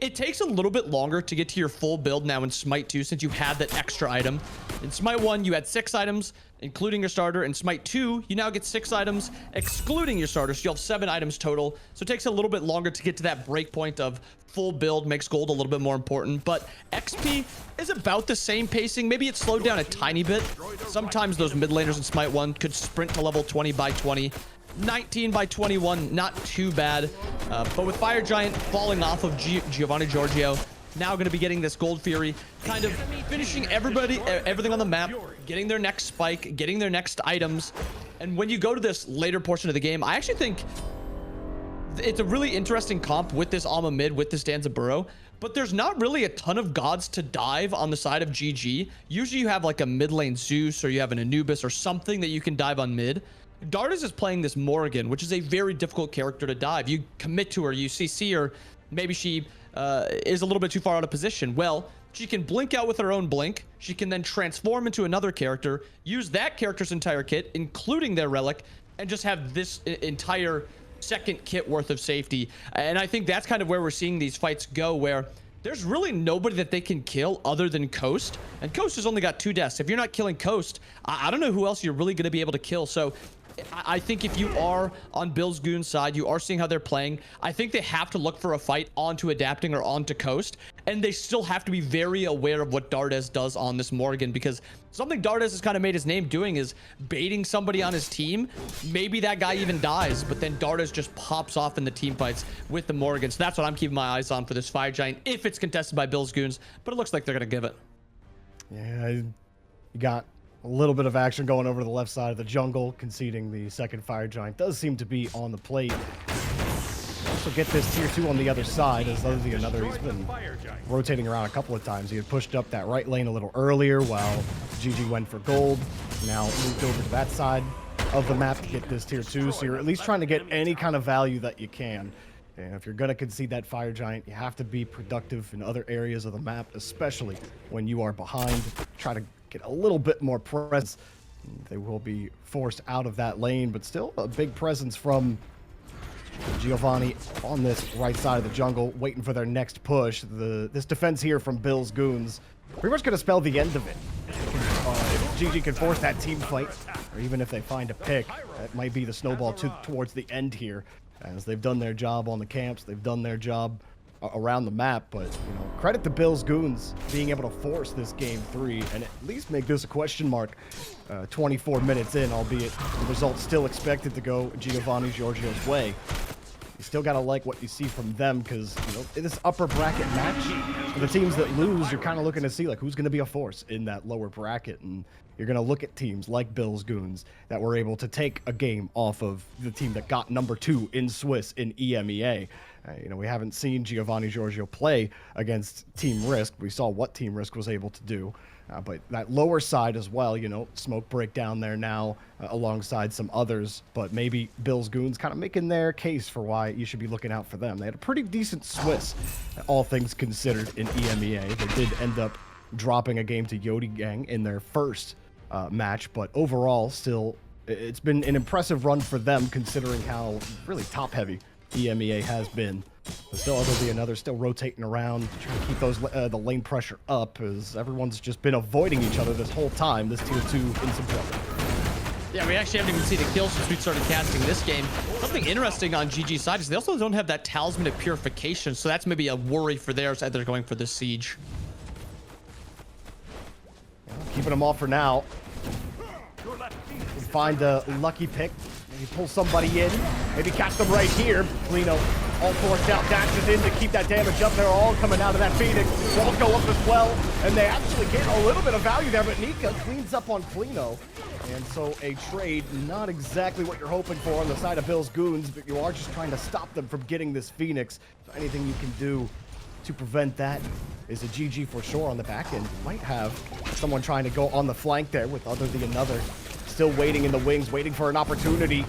It takes a little bit longer to get to your full build now in Smite 2 since you had that extra item. In Smite 1, you had 6 items, including your starter. In Smite 2, you now get 6 items, excluding your starter, so you have 7 items total. So it takes a little bit longer to get to that break point of full build, makes gold a little bit more important. But XP is about the same pacing. Maybe it's slowed down a tiny bit. Sometimes those mid laners in Smite 1 could sprint to level 20 by 20. 19 by 21, not too bad. But with Fire Giant falling off of Giovanni Giorgio, now going to be getting this Gold Fury, kind of finishing everything on the map, getting their next spike, getting their next items. And when you go to this later portion of the game, I actually think it's a really interesting comp with this Alma mid, with this Danzaburo. But there's not really a ton of gods to dive on the side of GG. Usually you have like a mid lane Zeus, or you have an Anubis or something that you can dive on mid. Dardas is playing this Morrigan, which is a very difficult character to dive. You commit to her, you CC her, maybe she is a little bit too far out of position. Well, she can blink out with her own blink. She can then transform into another character, use that character's entire kit, including their relic, and just have this entire second kit worth of safety. And I think that's kind of where we're seeing these fights go, where there's really nobody that they can kill other than Coast. And Coast has only got 2 deaths. If you're not killing Coast, I don't know who else you're really going to be able to kill. So I think if you are on Bill's Goon's side, you are seeing how they're playing. I think they have to look for a fight onto Adapting or onto Coast. And they still have to be very aware of what Dardes does on this Morgan, because something Dardes has kind of made his name doing is baiting somebody on his team. Maybe that guy even dies, but then Dardes just pops off in the team fights with the Morgan. So that's what I'm keeping my eyes on for this Fire Giant, if it's contested by Bill's Goons. But it looks like they're going to give it. Yeah, you got a little bit of action going over to the left side of the jungle, conceding the second Fire Giant. Does seem to be on the plate. Also get this tier 2 on the other side, as though he's been rotating around a couple of times. He had pushed up that right lane a little earlier while GG went for gold. Now moved over to that side of the map to get this tier 2, so you're at least trying to get any kind of value that you can. And if you're going to concede that Fire Giant, you have to be productive in other areas of the map, especially when you are behind. Try to get a little bit more presence. They will be forced out of that lane, but still a big presence from Giovanni on this right side of the jungle, waiting for their next push. This defense here from Bill's Goons pretty much going to spell the end of it. If GG can force that team fight, or even if they find a pick, that might be the snowball towards the end here, as they've done their job on the camps, they've done their job around the map. But credit to Bill's Goons being able to force this game 3 and at least make this a question mark 24 minutes in, albeit the result's still expected to go Giovanni Giorgio's way. You still gotta like what you see from them, because in this upper bracket match, for the teams that lose, you're kind of looking to see like who's going to be a force in that lower bracket, and you're going to look at teams like Bill's Goons that were able to take a game off of the team that got number 2 in Swiss in EMEA. We haven't seen Giovanni Giorgio play against Team Risk. We saw what Team Risk was able to do. But that lower side as well, Smoke Break down there now alongside some others. But maybe Bill's Goons kind of making their case for why you should be looking out for them. They had a pretty decent Swiss, all things considered, in EMEA. They did end up dropping a game to Yodi Gang in their first match. But overall, still, it's been an impressive run for them, considering how really top-heavy EMEA has been. But still, other than another, still rotating around, trying to keep those the lane pressure up, as everyone's just been avoiding each other this whole time. This tier 2 in some trouble. Yeah, we actually haven't even seen a kill since we started casting this game. Something interesting on GG's side is they also don't have that Talisman of Purification, so that's maybe a worry for theirs as they're going for this siege. Keeping them off for now. Find a lucky pick. Maybe pull somebody in. Maybe catch them right here. Lino all forced out, dashes in to keep that damage up. They're all coming out of that Phoenix. Walls go up as well, and they actually get a little bit of value there, but Nika cleans up on Clino. And so a trade, not exactly what you're hoping for on the side of Bill's Goons, but you are just trying to stop them from getting this Phoenix. So anything you can do to prevent that is a GG for sure on the back end. You might have someone trying to go on the flank there with other than another. Still waiting in the wings, waiting for an opportunity.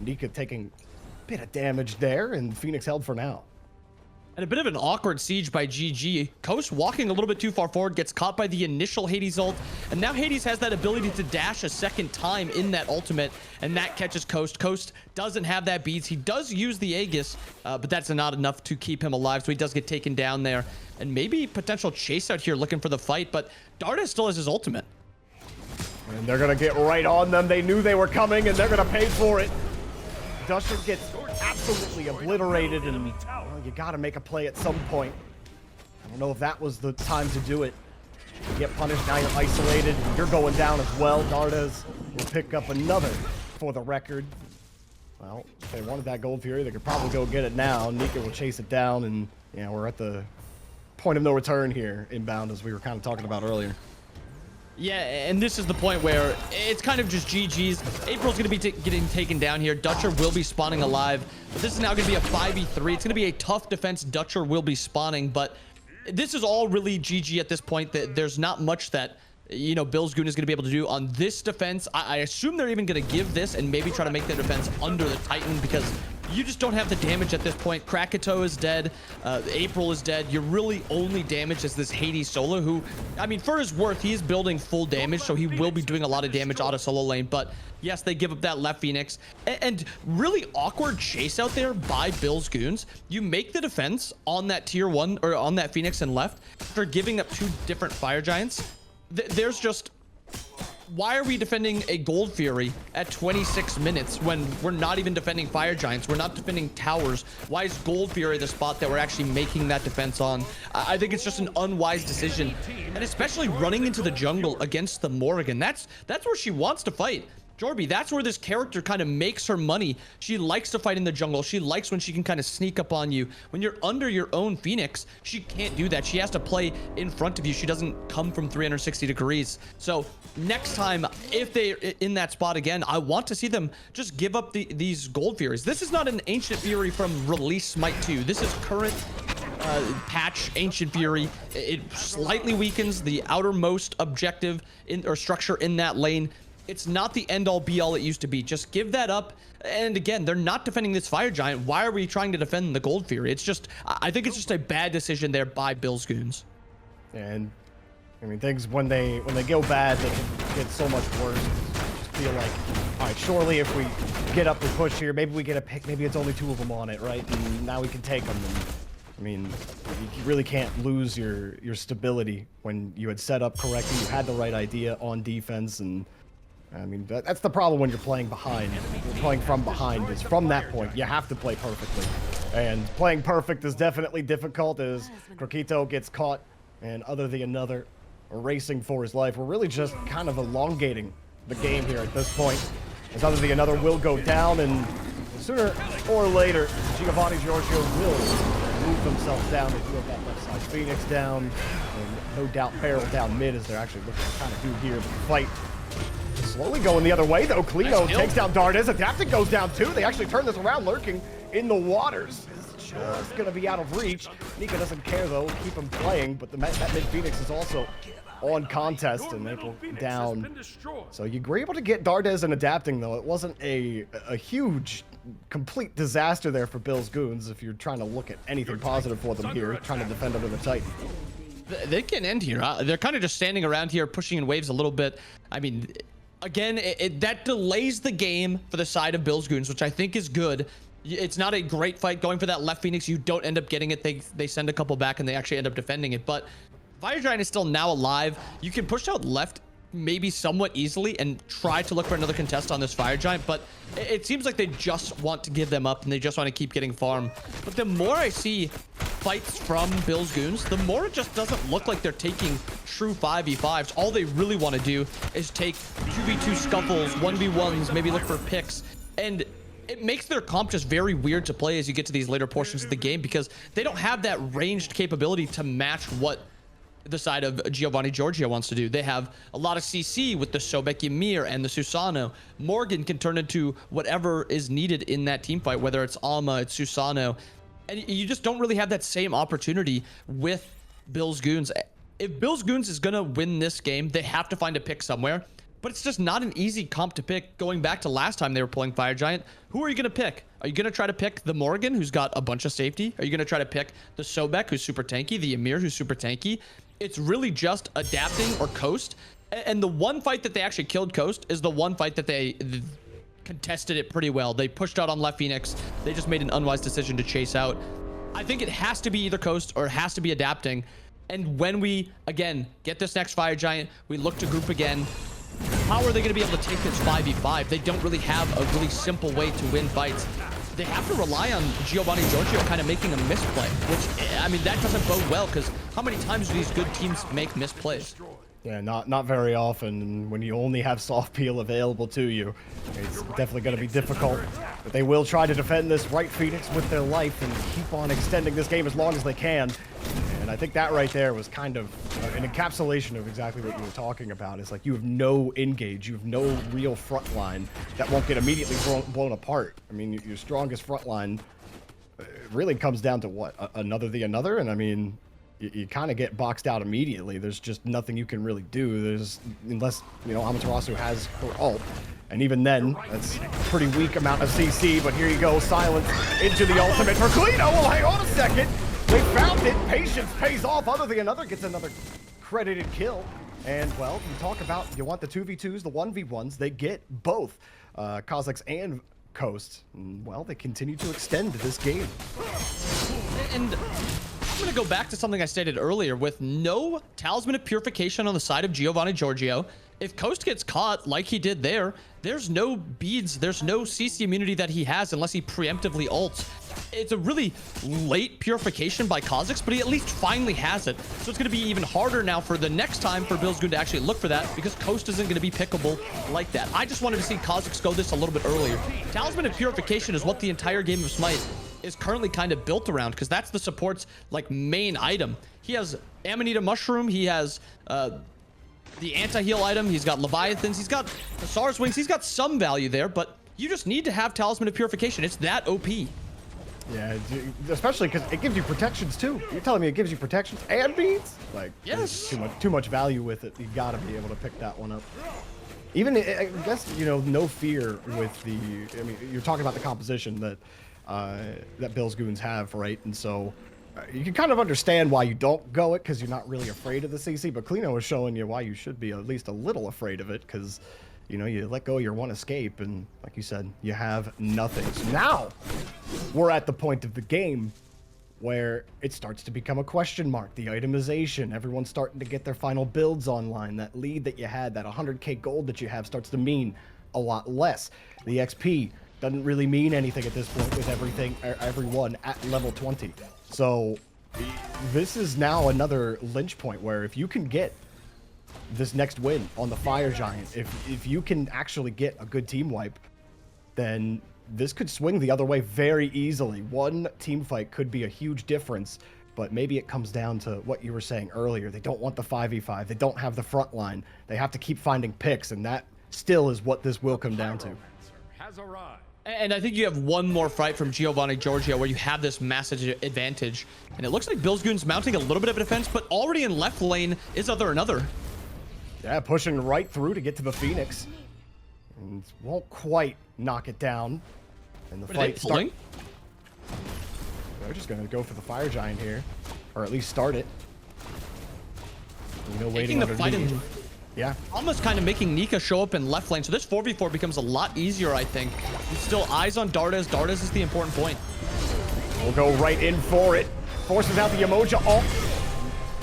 Nika taking a bit of damage there, and Phoenix held for now. And a bit of an awkward siege by GG. Coast walking a little bit too far forward, gets caught by the initial Hades ult, and now Hades has that ability to dash a second time in that ultimate, and that catches Coast. Coast doesn't have that beads. He does use the Aegis, but that's not enough to keep him alive, so he does get taken down there. And maybe potential chase out here looking for the fight, but Dardes still has his ultimate. And they're going to get right on them. They knew they were coming, and they're going to pay for it. Dusher gets absolutely obliterated, and you got to make a play at some point. I don't know if that was the time to do it. You get punished, now you're isolated. You're going down as well. Dardes will pick up another for the record. Well, if they wanted that Gold Fury, they could probably go get it now. Nika will chase it down, and we're at the point of no return here inbound, as we were kind of talking about earlier. Yeah, and this is the point where it's kind of just GG's. April's going to be getting taken down here. Dutcher will be spawning alive, but this is now going to be a 5v3. It's going to be a tough defense. Dutcher will be spawning, but this is all really GG at this point. There's not much that, Bill's Goon is going to be able to do on this defense. I assume they're even going to give this and maybe try to make their defense under the Titan, because you just don't have the damage at this point. Krakatoa is dead. April is dead. Your really only damage is this Hades solo, who, I mean, for his worth, he is building full damage, so he will be doing a lot of damage out of solo lane. But yes, they give up that left Phoenix. And really awkward chase out there by Bill's Goons. You make the defense on that tier 1, or on that Phoenix and left, for giving up 2 different Fire Giants. There's just... Why are we defending a Gold Fury at 26 minutes when we're not even defending Fire Giants? We're not defending towers. Why is Gold Fury the spot that we're actually making that defense on? I think it's just an unwise decision. And especially running into the jungle against the Morrigan. That's where she wants to fight. Jorby, that's where this character kind of makes her money. She likes to fight in the jungle. She likes when she can kind of sneak up on you. When you're under your own Phoenix, she can't do that. She has to play in front of you. She doesn't come from 360 degrees. So next time, if they're in that spot again, I want to see them just give up these Gold Furies. This is not an Ancient Fury from release Smite 2. This is current patch Ancient Fury. It slightly weakens the outermost objective or structure in that lane. It's not the end-all be-all it used to be. Just give that up. And again, they're not defending this Fire Giant. Why are we trying to defend the Gold Fury? It's just, I think it's just a bad decision there by Bill's Goons. And I mean, things when they go bad, they can get so much worse. Just feel like, all right, surely if we get up and push here, maybe we get a pick. Maybe it's only 2 of them on it, right? And now we can take them. And, I mean, you really can't lose your stability when you had set up correctly. You had the right idea on defense, and I mean, that's the problem when you're playing behind. You're playing from behind. Is from that point, you have to play perfectly. And playing perfect is definitely difficult as Krakito gets caught, and other than another, racing for his life. We're really just kind of elongating the game here at this point, as other than another will go down, and sooner or later, Giovanni Giorgio will move themselves down. They do have that left side Phoenix down, and no doubt barrel down mid, as they're actually looking to kind of do here. Fight slowly going the other way, though. Clino takes down Dardes. Adapted goes down, too. They actually turn this around, lurking in the waters. It's just going to be out of reach. Nika doesn't care, though. Keep him playing, but that mid Phoenix is also on contest, and April down. So you were able to get Dardes and adapting, though. It wasn't a huge, complete disaster there for Bill's Goons, if you're trying to look at anything positive for them here, trying to defend under the Titan. They can end here. They're kind of just standing around here, pushing in waves a little bit. I mean, again, that delays the game for the side of Bill's Goons, which I think is good. It's not a great fight going for that left Phoenix. You don't end up getting it. They send a couple back, and they actually end up defending it. But Fire Giant is still now alive. You can push out left maybe somewhat easily and try to look for another contest on this Fire Giant, but it seems like they just want to give them up, and they just want to keep getting farm. But the more I see fights from Bill's Goons, the more it just doesn't look like they're taking true 5v5s. All they really want to do is take 2v2 scuffles, 1v1s, maybe look for picks, and it makes their comp just very weird to play as you get to these later portions of the game, because they don't have that ranged capability to match what the side of Giovanni Giorgio wants to do. They have a lot of CC with the Sobek Ymir and the Susano. Morgan can turn into whatever is needed in that team fight, whether it's Alma, it's Susano. And you just don't really have that same opportunity with Bill's Goons. If Bill's Goons is going to win this game, they have to find a pick somewhere. But it's just not an easy comp to pick. Going back to last time they were playing Fire Giant, who are you going to pick? Are you going to try to pick the Morgan, who's got a bunch of safety? Are you going to try to pick the Sobek, who's super tanky, the Ymir, who's super tanky? It's really just adapting or coast. And the one fight that they actually killed coast is the one fight that they contested it pretty well. They pushed out on left Phoenix. They just made an unwise decision to chase out. I think it has to be either coast or it has to be adapting. And when we, again, get this next Fire Giant, we look to group again. How are they going to be able to take this 5v5? They don't really have a really simple way to win fights. They have to rely on Giovanni Giorgio kind of making a misplay, which, I mean, that doesn't bode well, because how many times do these good teams make misplays? Yeah, not very often. When you only have soft peel available to you, it's definitely going to be difficult. But they will try to defend this right Phoenix with their life and keep on extending this game as long as they can. And I think that right there was kind of an encapsulation of exactly what you were talking about. It's like you have no engage, you have no real front line that won't get immediately blown apart. I mean, your strongest front line really comes down to what? Another the another? And I mean, you kind of get boxed out immediately. There's just nothing you can really do. Unless, you know, Amaterasu has her ult. And even then, that's a pretty weak amount of CC, but here you go, Silence into the ultimate for Clino. Well, hang on a second. They found it. Patience pays off. Other than another gets another credited kill. And, well, you talk about you want the 2v2s, the 1v1s. They get both Kazakhs and Coast. And, well, they continue to extend this game. And I'm going to go back to something I stated earlier. With no Talisman of Purification on the side of Giovanni Giorgio, if Coast gets caught like he did there, there's no beads, there's no CC immunity that he has unless he preemptively ults. It's a really late purification by Kazakhs, but he at least finally has it. So it's going to be even harder now for the next time for Billsgoon to actually look for that, because Coast isn't going to be pickable like that. I just wanted to see Kazakhs go this a little bit earlier. Talisman of Purification is what the entire game of Smite is currently kind of built around, because that's the support's like main item. He has Amanita Mushroom, he has the anti-heal item, he's got Leviathans, he's got Hussar's Wings, he's got some value there, but you just need to have Talisman of Purification. It's that OP. Yeah, especially because it gives you protections too. You're telling me it gives you protections and beads? Like, yes, too much value with it. You gotta be able to pick that one up. Even, I guess, you know, no fear with the, I mean, you're talking about the composition that that Billsgoons have, right? And so you can kind of understand why you don't go it, because you're not really afraid of the CC, but Clino is showing you why you should be at least a little afraid of it, because, you know, you let go your one escape, and like you said, you have nothing. So now we're at the point of the game where it starts to become a question mark. The itemization, everyone's starting to get their final builds online. That lead that you had, that 100k gold that you have, starts to mean a lot less. The XP doesn't really mean anything at this point with everyone at level 20. So this is now another lynch point where if you can get this next win on the Fire Giant, if you can actually get a good team wipe, then this could swing the other way very easily. One team fight could be a huge difference, but maybe it comes down to what you were saying earlier. They don't want the 5v5. They don't have the front line. They have to keep finding picks, and that still is what this will come down to. And I think you have one more fight from Giovanni Giorgio where you have this massive advantage. And it looks like Billsgoon's mounting a little bit of a defense, but already in left lane is another. Yeah, pushing right through to get to the Phoenix. And won't quite knock it down. And the fight starts. They're just going to go for the Fire Giant here. Or at least start it. You know, waiting the fight in. Yeah. Almost kind of making Nika show up in left lane. So this 4v4 becomes a lot easier, I think. He's still eyes on Dardes. Dardes is the important point. We'll go right in for it. Forces out the Emoja ult.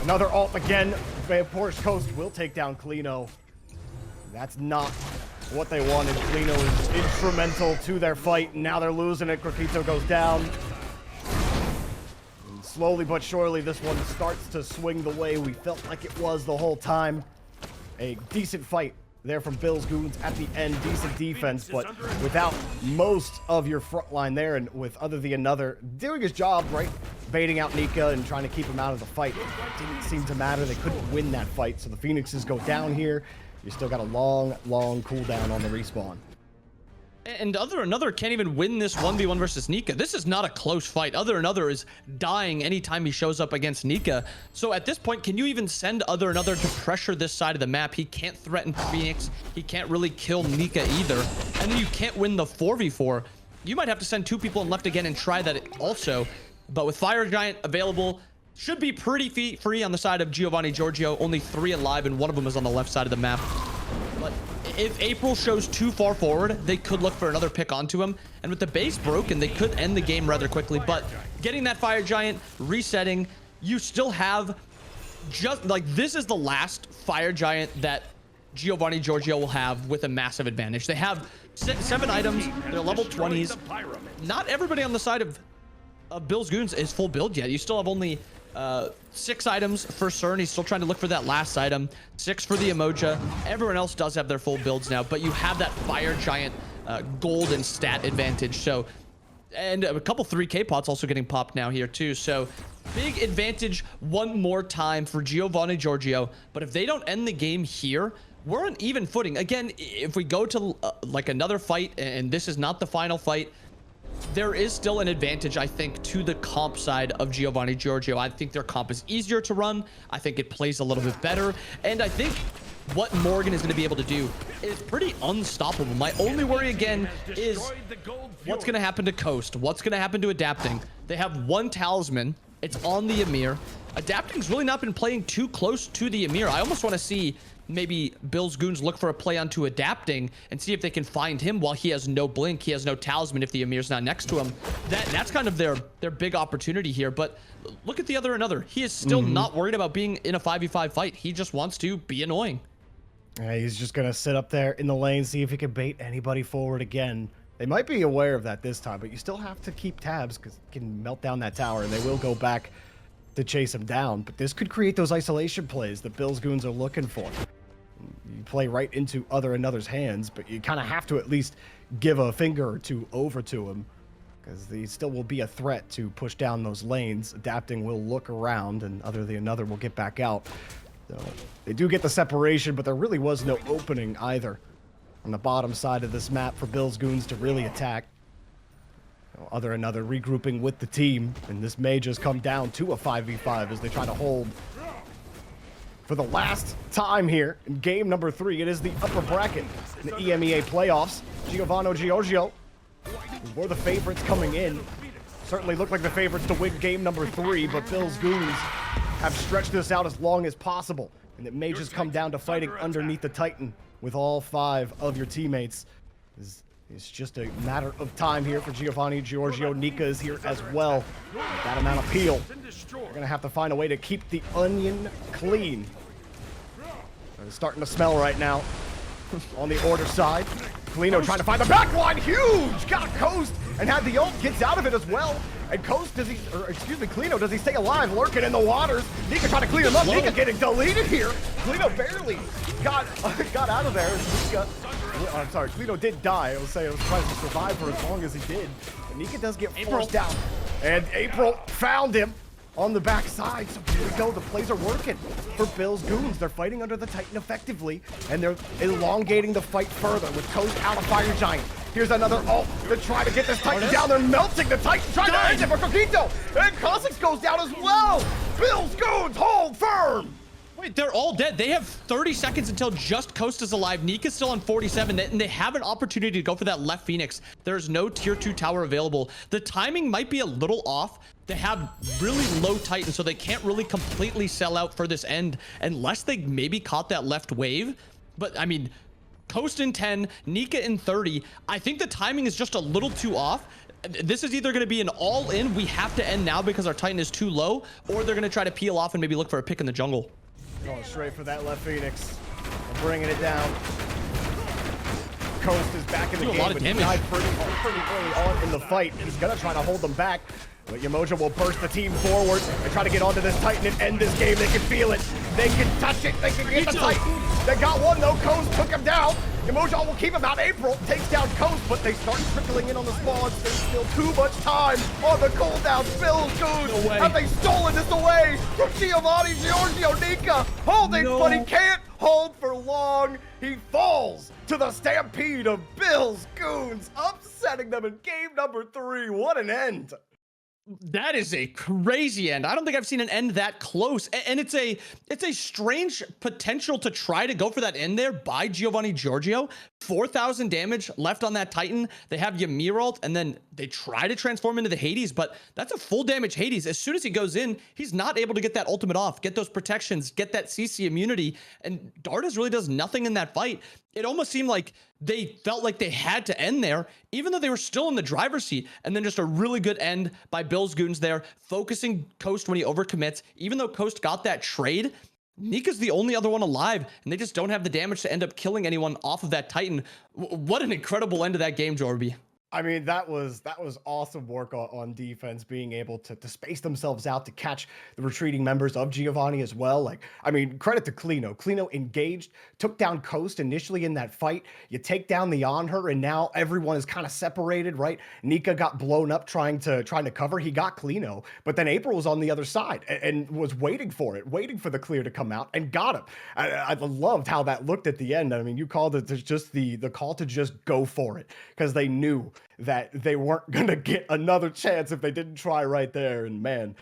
Another ult again. Porsche Coast will take down Clino. That's not what they wanted. Clino is instrumental to their fight. Now they're losing it. Grakito goes down. And slowly but surely, this one starts to swing the way we felt like it was the whole time. A decent fight there from Billsgoons at the end. Decent defense, but without most of your front line there, and with other than another doing his job, right? Baiting out Nika and trying to keep him out of the fight. It didn't seem to matter. They couldn't win that fight, so the Phoenixes go down here. You still got a long cooldown on the respawn. And another can't even win this 1v1 versus Nika. This is not a close fight. Another is dying anytime he shows up against Nika. So at this point, can you even send another to pressure this side of the map? He can't threaten Phoenix. He can't really kill Nika either. And then you can't win the 4v4. You might have to send two people in left again and try that also. But with Fire Giant available, should be pretty free on the side of Giovanni Giorgio. Only 3 alive, and one of them is on the left side of the map. But if April shows too far forward, they could look for another pick onto him. And with the base broken, they could end the game rather quickly. But getting that Fire Giant, resetting, you still have just like this is the last Fire Giant that Giovanni Giorgio will have with a massive advantage. They have 7 items. They're level 20s. Not everybody on the side of Billsgoons is full build yet. You still have only 6 items for CERN. He's still trying to look for that last item. 6 for the Emoja. Everyone else does have their full builds now, but you have that Fire Giant golden stat advantage. So, and a couple 3k pots also getting popped now here too. So big advantage one more time for Giovanni Giorgio. But if they don't end the game here, we're on even footing. Again, if we go to like another fight, and this is not the final fight, there is still an advantage, I think, to the comp side of Giovanni Giorgio. I think their comp is easier to run. I think it plays a little bit better. And I think what Morgan is going to be able to do is pretty unstoppable. My only worry again is what's going to happen to Coast? What's going to happen to Adapting? They have one talisman. It's on the Emir. Adapting's really not been playing too close to the Emir. I almost want to see maybe Bill's Goons look for a play onto Adapting and see if they can find him while he has no blink, he has no talisman if the Emir's not next to him. That's kind of their big opportunity here. But look at the other another. He is still not worried about being in a 5v5 fight. He just wants to be annoying. Yeah, he's just going to sit up there in the lane, see if he can bait anybody forward again. They might be aware of that this time, but you still have to keep tabs because you can melt down that tower and they will go back to chase him down. But this could create those isolation plays that Bill's Goons are looking for. You play right into another's hands, but you kind of have to at least give a finger or two over to him because he still will be a threat to push down those lanes. Adapting will look around and another will get back out. So they do get the separation, but there really was no opening either on the bottom side of this map for Bill's Goons to really attack. Another regrouping with the team, and this may just come down to a 5v5 as they try to hold for the last time here in game number 3. It is the upper bracket in the EMEA playoffs. Giovanni Giorgio, who were the favorites coming in, certainly looked like the favorites to win game number 3, but Bill's Goons have stretched this out as long as possible, and it may just come down to fighting underneath the Titan with all 5 of your teammates. It's just a matter of time here for Giovanni Giorgio. Nika is here as well. With that amount of peel, they're going to have to find a way to keep the onion clean. It's starting to smell right now on the order side. Clino trying to find the back line. Huge! Got Coast and had the ult. Gets out of it as well. And Coast, Clino, does he stay alive? Lurking in the waters. Nika trying to clean him up. Nika getting deleted here. Clino barely got out of there. Nika, I'm sorry, Clino did die. I was saying I was trying to survive for as long as he did. But Nika does get forced out. And April found him on the backside. So here we go. The plays are working for Bill's Goons. They're fighting under the Titan effectively, and they're elongating the fight further with Coast out of Fire Giant. Here's another ult to try to get this Titan down. They're melting the Titan, trying to end it for Coquito. And Cossacks goes down as well. Bill's Goons hold firm. Wait, they're all dead. They have 30 seconds until just Coast is alive. Nika's still on 47, and they have an opportunity to go for that left Phoenix. There's no tier 2 tower available. The timing might be a little off. They have really low Titan, so they can't really completely sell out for this end unless they maybe caught that left wave. But, I mean, Coast in 10, Nika in 30. I think the timing is just a little too off. This is either going to be an all-in, we have to end now because our Titan is too low, or they're going to try to peel off and maybe look for a pick in the jungle. Going straight for that left Phoenix. Bringing it down. Coast is back in the game, but he died pretty early on in the fight. He's going to try to hold them back. But Yamoja will burst the team forward and try to get onto this Titan and end this game. They can feel it. They can touch it. They can get the Titan. They got one, though. Coast took him down. Yamoja will keep him out. April takes down Coast, but they start trickling in on the spawns. There's still too much time on the cooldown. Bill's Goons have they stolen this away from Giovanni Giorgio. Nika holding, but he can't hold for long. He falls to the stampede of Bill's Goons, upsetting them in game number 3. What an end. That is a crazy end. I don't think I've seen an end that close. And it's a strange potential to try to go for that end there by Giovanni Giorgio. 4,000 damage left on that Titan. They have Ymir ult, and then they try to transform into the Hades, but that's a full damage Hades. As soon as he goes in, he's not able to get that ultimate off, get those protections, get that CC immunity, and Dardas really does nothing in that fight. It almost seemed like they felt like they had to end there, even though they were still in the driver's seat. And then just a really good end by Bill's Goons there, focusing Coast when he overcommits. Even though Coast got that trade, Nika's the only other one alive, and they just don't have the damage to end up killing anyone off of that Titan. What an incredible end to that game, Jorby. I mean, that was awesome work on defense, being able to space themselves out to catch the retreating members of Giovanni as well. Like, I mean, credit to Clino. Clino engaged, took down Coast initially in that fight. You take down the on her, and now everyone is kind of separated, right? Nika got blown up trying to cover. He got Clino, but then April was on the other side and was waiting for the clear to come out, and got him. I loved how that looked at the end. I mean, you called it just the call to just go for it, because they knew that they weren't going to get another chance if they didn't try right there. And man,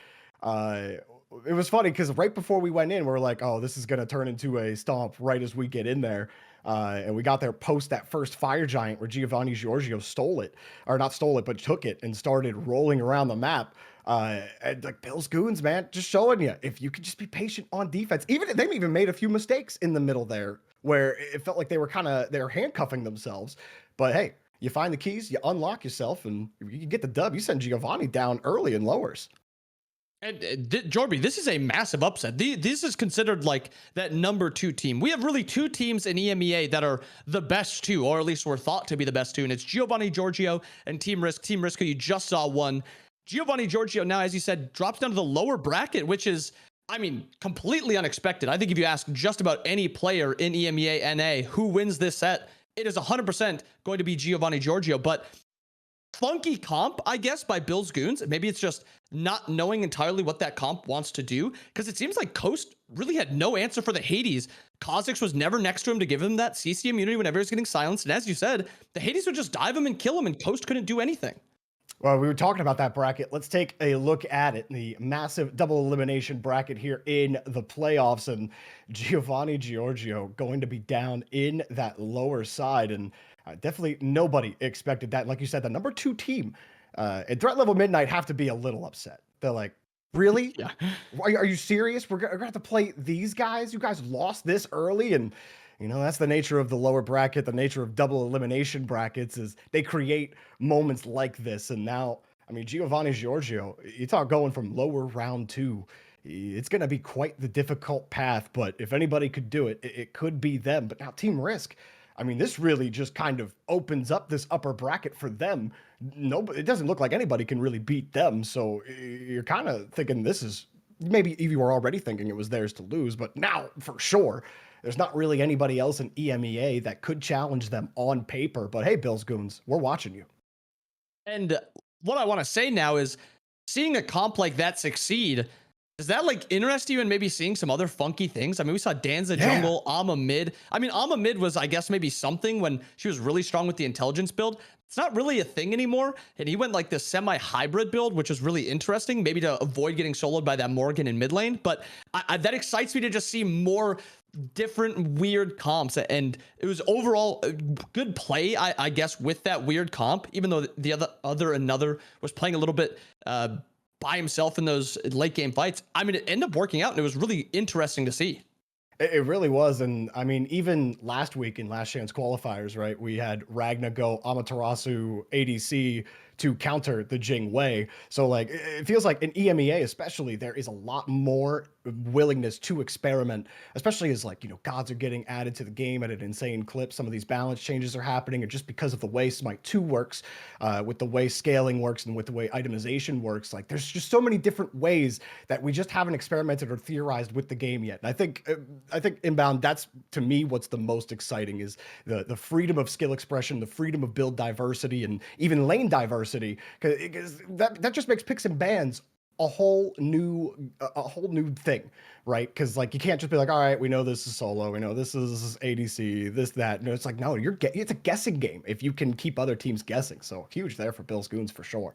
it was funny because right before we went in, we were like, oh, this is going to turn into a stomp right as we get in there. And we got there post that first fire giant where Giovanni Giorgio stole it, or not stole it, but took it and started rolling around the map. And like Bill's Goons, man, just showing you, if you could just be patient on defense. Even they even made a few mistakes in the middle there where it felt like they were handcuffing themselves. But hey, you find the keys, you unlock yourself, and you get the dub. You send Giovanni down early in lowers. And Jorby, this is a massive upset. This is considered like that number 2 team. We have really 2 teams in EMEA that are the best 2, or at least were thought to be the best 2, and it's Giovanni Giorgio and Team Risk. Team Risk, who you just saw won. Giovanni Giorgio now, as you said, drops down to the lower bracket, which is, I mean, completely unexpected. I think if you ask just about any player in EMEA NA who wins this set, it is 100% going to be Giovanni Giorgio. But funky comp, I guess, by Bill's Goons. Maybe it's just not knowing entirely what that comp wants to do, because it seems like Coast really had no answer for the Hades. Kha'Zix was never next to him to give him that CC immunity whenever he was getting silenced. And as you said, the Hades would just dive him and kill him, and Coast couldn't do anything. Well, we were talking about that bracket. Let's take a look at it. The massive double elimination bracket here in the playoffs, and Giovanni Giorgio going to be down in that lower side. And definitely nobody expected that. Like you said, the number 2 team at Threat Level Midnight have to be a little upset. They're like, really? Yeah. Are you serious? We're going to have to play these guys? You guys lost this early? And you know, that's the nature of the lower bracket. The nature of double elimination brackets is they create moments like this. And now, I mean, Giovanni Giorgio, you talk going from lower round 2, it's going to be quite the difficult path. But if anybody could do it, it could be them. But now Team Risk, I mean, this really just kind of opens up this upper bracket for them. Nobody, it doesn't look like anybody can really beat them. So you're kind of thinking this is, maybe you were already thinking it was theirs to lose, but now for sure, there's not really anybody else in EMEA that could challenge them on paper. But hey, Bill's Goons, we're watching you. And what I want to say now is, seeing a comp like that succeed, does that like interest you in maybe seeing some other funky things? I mean, we saw Danza jungle, Ama mid. I mean, Ama mid was, I guess, maybe something when she was really strong with the intelligence build. It's not really a thing anymore. And he went like the semi-hybrid build, which was really interesting, maybe to avoid getting soloed by that Morgan in mid lane. But that excites me to just see more different weird comps. And it was overall a good play, I guess, with that weird comp, even though the another was playing a little bit by himself in those late game fights. I mean, it ended up working out, and it was really interesting to see. It really was. And I mean, even last week in Last Chance qualifiers, right, we had Ragna go Amaterasu ADC to counter the Jing Wei. So like, it feels like in EMEA especially, there is a lot more willingness to experiment, especially as like, you know, gods are getting added to the game at an insane clip. Some of these balance changes are happening, and just because of the way SMITE 2 works, with the way scaling works and with the way itemization works, like there's just so many different ways that we just haven't experimented or theorized with the game yet. And I think Inbound, that's to me what's the most exciting, is the freedom of skill expression, the freedom of build diversity, and even lane diversity, because that just makes picks and bans a whole new thing, right? Because like, you can't just be like, all right, we know this is solo, we know this is ADC, this, that. No, it's like, no, it's a guessing game if you can keep other teams guessing. So huge there for Bill's Goons for sure.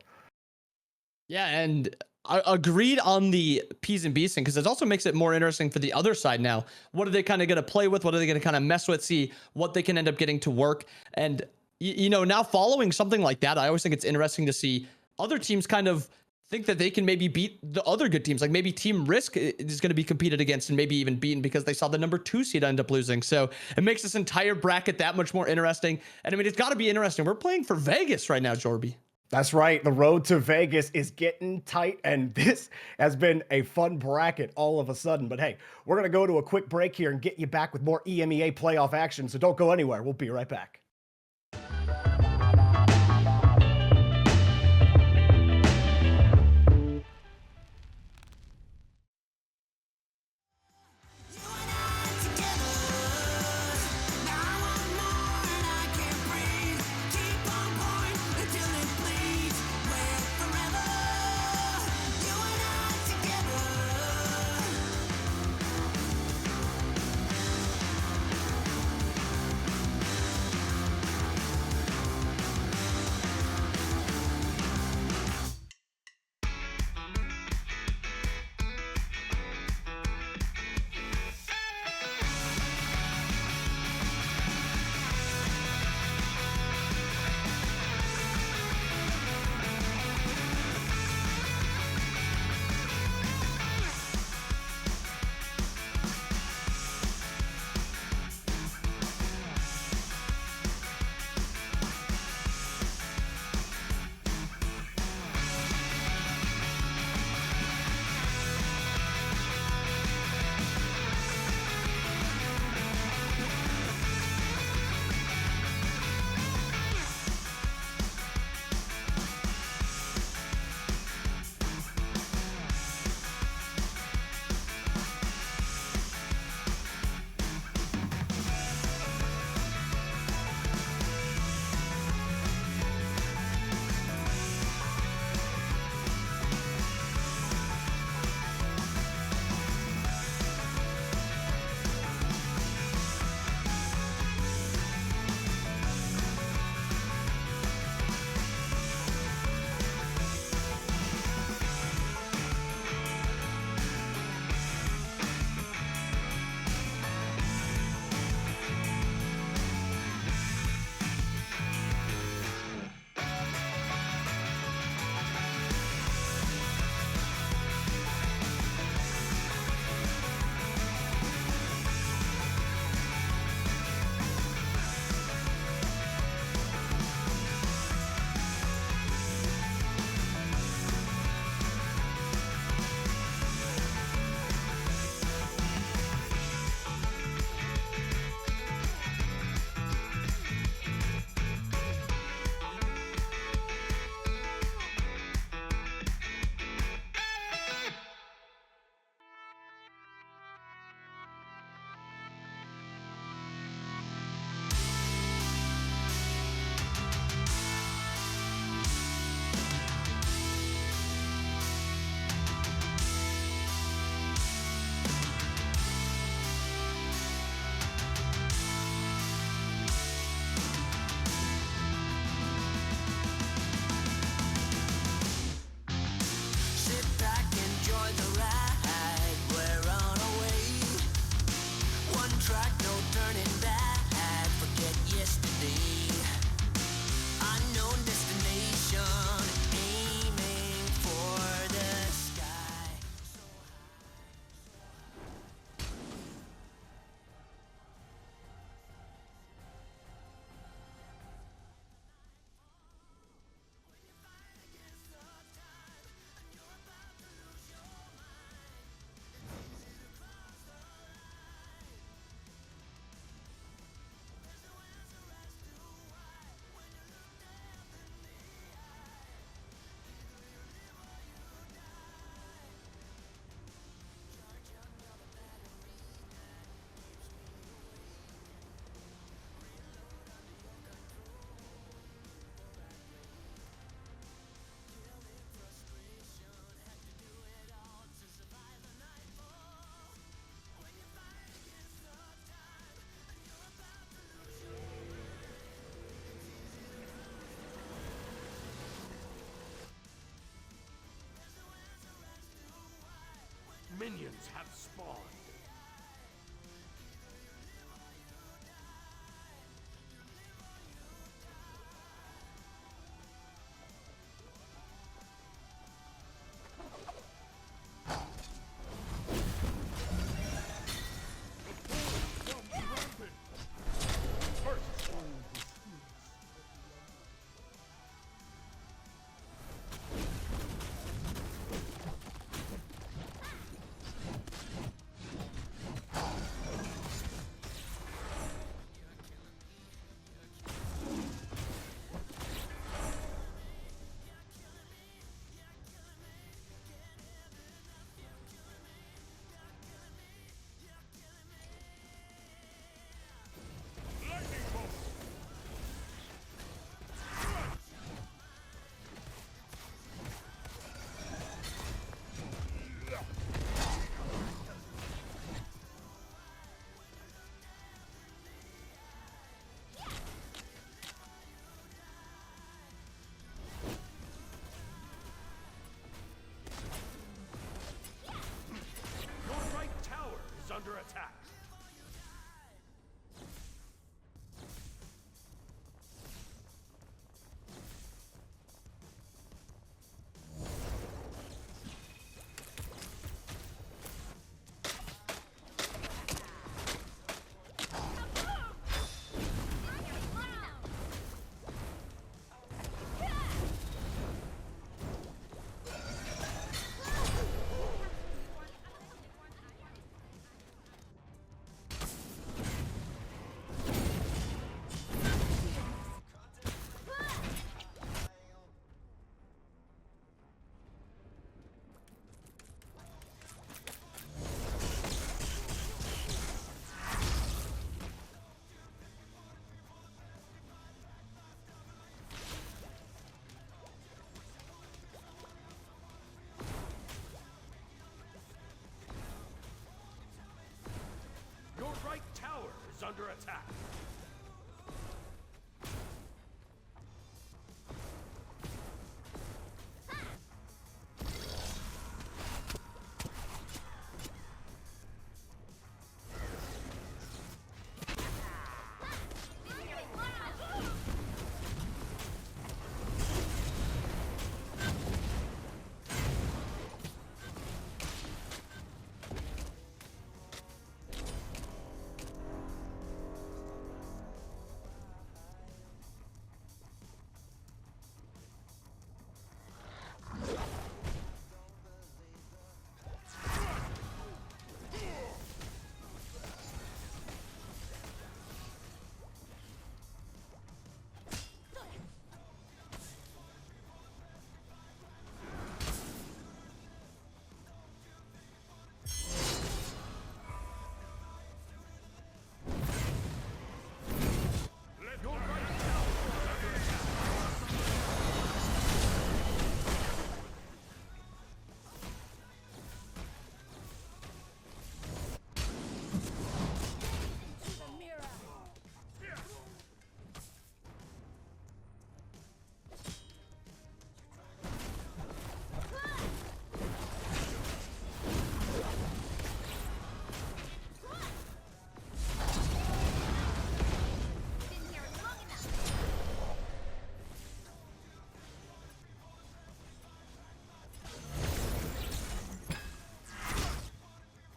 Yeah, and I agreed on the P's and B's thing, because it also makes it more interesting for the other side now. What are they kind of going to play with? What are they going to kind of mess with? See what they can end up getting to work. And, you know, now following something like that, I always think it's interesting to see other teams kind of think that they can maybe beat the other good teams. Like maybe Team Risk is going to be competed against and maybe even beaten because they saw the number 2 seed end up losing. So it makes this entire bracket that much more interesting. And I mean, it's got to be interesting. We're playing for Vegas right now, Jorby. That's right. The road to Vegas is getting tight, and this has been a fun bracket all of a sudden. But hey, we're going to go to a quick break here and get you back with more EMEA playoff action. So don't go anywhere. We'll be right back. Minions have spawned. Under attack. Your right tower is under attack.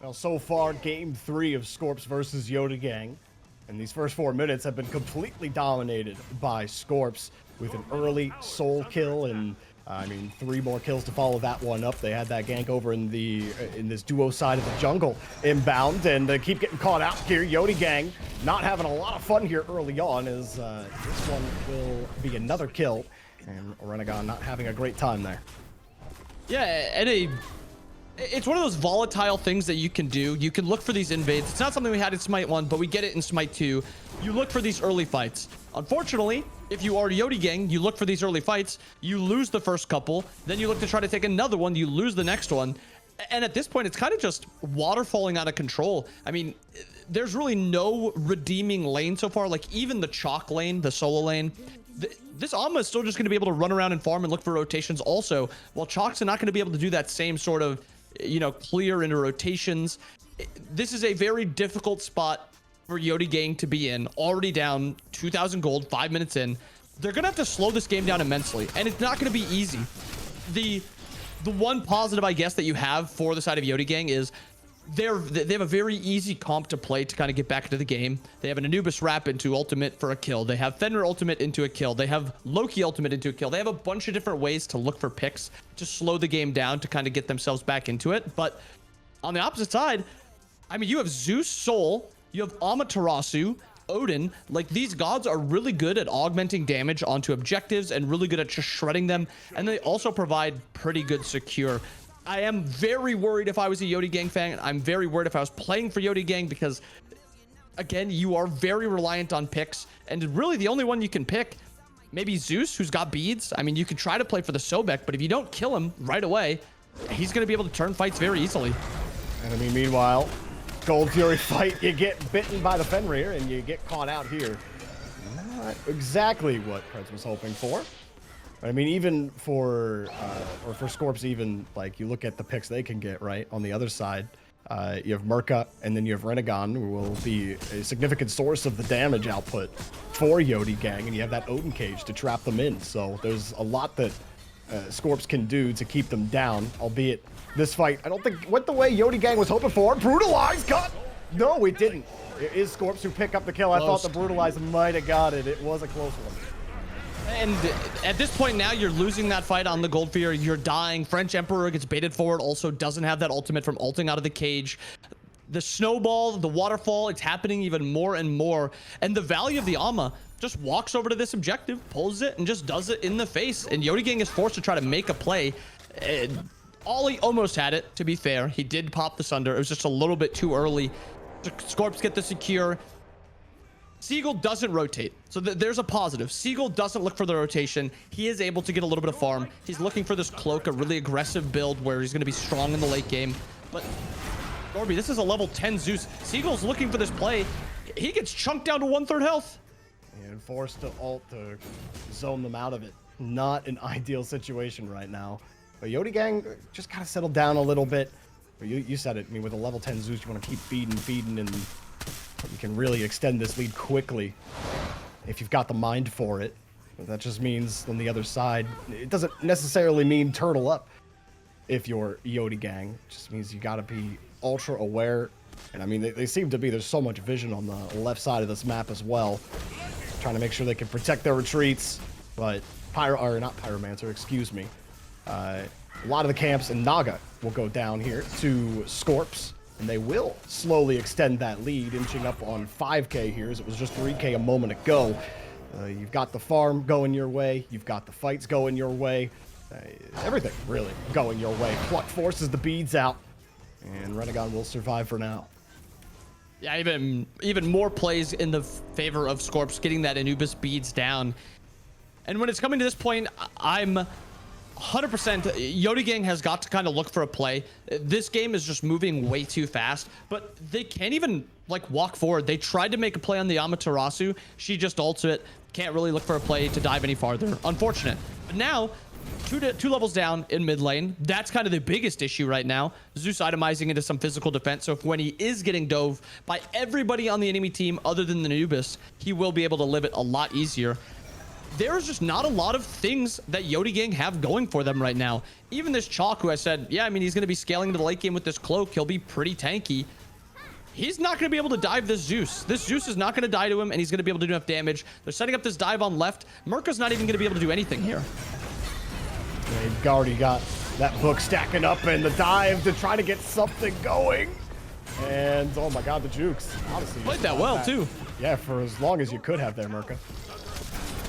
Well, so far, game 3 of Scorps versus Yoda Gang. And these first 4 minutes have been completely dominated by Scorps with an early soul kill and, 3 more kills to follow that one up. They had that gank over in this duo side of the jungle inbound, and they keep getting caught out here. Yoda Gang not having a lot of fun here early on, as this one will be another kill, and Renegon not having a great time there. Yeah, and it's one of those volatile things that you can do. You can look for these invades. It's not something we had in Smite 1, but we get it in Smite 2. You look for these early fights. Unfortunately, if you are Yoda Gang, you look for these early fights, you lose the first couple, then you look to try to take another one, you lose the next one. And at this point, it's kind of just waterfalling out of control. I mean, there's really no redeeming lane so far. Like, even the chalk lane, the solo lane, this Amma is still just going to be able to run around and farm and look for rotations also, while Chalk's not going to be able to do that same sort of you know, clear into rotations. This is a very difficult spot for Yodi Gang to be in. Already down 2,000 gold, 5 minutes in. They're going to have to slow this game down immensely, and it's not going to be easy. The one positive, I guess, that you have for the side of Yodi Gang is they have a very easy comp to play to kind of get back into the game. They have an Anubis wrap into ultimate for a kill. They have Fenrir ultimate into a kill. They have Loki ultimate into a kill. They have a bunch of different ways to look for picks to slow the game down to kind of get themselves back into it. But on the opposite side, I mean, you have Zeus, Sol, you have Amaterasu, Odin. Like, these gods are really good at augmenting damage onto objectives and really good at just shredding them. And they also provide pretty good secure. I am very worried if I was a Yodi Gang fan. I'm very worried if I was playing for Yodi Gang because, again, you are very reliant on picks. And really the only one you can pick, maybe Zeus, who's got beads. I mean, you could try to play for the Sobek, but if you don't kill him right away, he's going to be able to turn fights very easily. And I mean, meanwhile, Gold Fury fight, you get bitten by the Fenrir and you get caught out here. Not exactly what Preds was hoping for. I mean, even for Scorps, even like you look at the picks they can get right on the other side. You have Merca, and then you have Renegon, who will be a significant source of the damage output for Yodi Gang, and you have that Odin cage to trap them in. So there's a lot that Scorps can do to keep them down, albeit this fight, I don't think went the way Yodi Gang was hoping for. Brutalized cut! No, it didn't. It is Scorps who pick up the kill. I thought the Brutalized might have got it. It was a close one. And at this point now, you're losing that fight on the Gold Fear. You're dying. French Emperor gets baited forward. Also doesn't have that ultimate from ulting out of the cage. The snowball, the waterfall, it's happening even more and more. And the value of the Ama just walks over to this objective, pulls it, and just does it in the face. And Yodi Gang is forced to try to make a play. Ollie almost had it, to be fair. He did pop the Sunder. It was just a little bit too early. Scorps get the secure. Seagull doesn't rotate, so there's a positive. Seagull doesn't look for the rotation. He is able to get a little bit of farm. He's looking for this cloak, a really aggressive build where he's going to be strong in the late game. But Gorby, this is a level 10 Zeus. Seagull's looking for this play. He gets chunked down to 1/3 health. And forced to ult to zone them out of it. Not an ideal situation right now. But Yodi Gang just kind of settled down a little bit. You said it. I mean, with a level 10 Zeus, you want to keep feeding, and you can really extend this lead quickly if you've got the mind for it. But that just means on the other side, it doesn't necessarily mean turtle up if you're Yodi Gang. It just means you got to be ultra aware. And I mean, they seem to be. There's so much vision on the left side of this map as well, trying to make sure they can protect their retreats. But not Pyromancer, excuse me. A lot of the camps in Naga will go down here to Scorps, and they will slowly extend that lead, inching up on 5k here, as it was just 3k a moment ago. You've got the farm going your way, you've got the fights going your way, everything really going your way. Pluck forces the beads out, and Renegon will survive for now. Yeah, even more plays in the favor of Scorps getting that Anubis beads down. And when it's coming to this point, I'm 100% Yodi Gang has got to kind of look for a play. This game is just moving way too fast, but they can't even like walk forward. They tried to make a play on the Amaterasu. She just ults it. Can't really look for a play to dive any farther. Unfortunate. But now, two levels down in mid lane. That's kind of the biggest issue right now. Zeus itemizing into some physical defense. So if when he is getting dove by everybody on the enemy team other than the Anubis, he will be able to live it a lot easier. There's just not a lot of things that Yodi Gang have going for them right now. Even this Chalk, who I said, yeah, I mean, he's going to be scaling into the late game with this cloak. He'll be pretty tanky. He's not going to be able to dive this Zeus. This Zeus is not going to die to him, and he's going to be able to do enough damage. They're setting up this dive on left. Merca's not even going to be able to do anything here. They've already got that book stacking up and the dive to try to get something going. And, oh my god, the jukes. Honestly, played that well, too. Yeah, for as long as you could have there, Merca.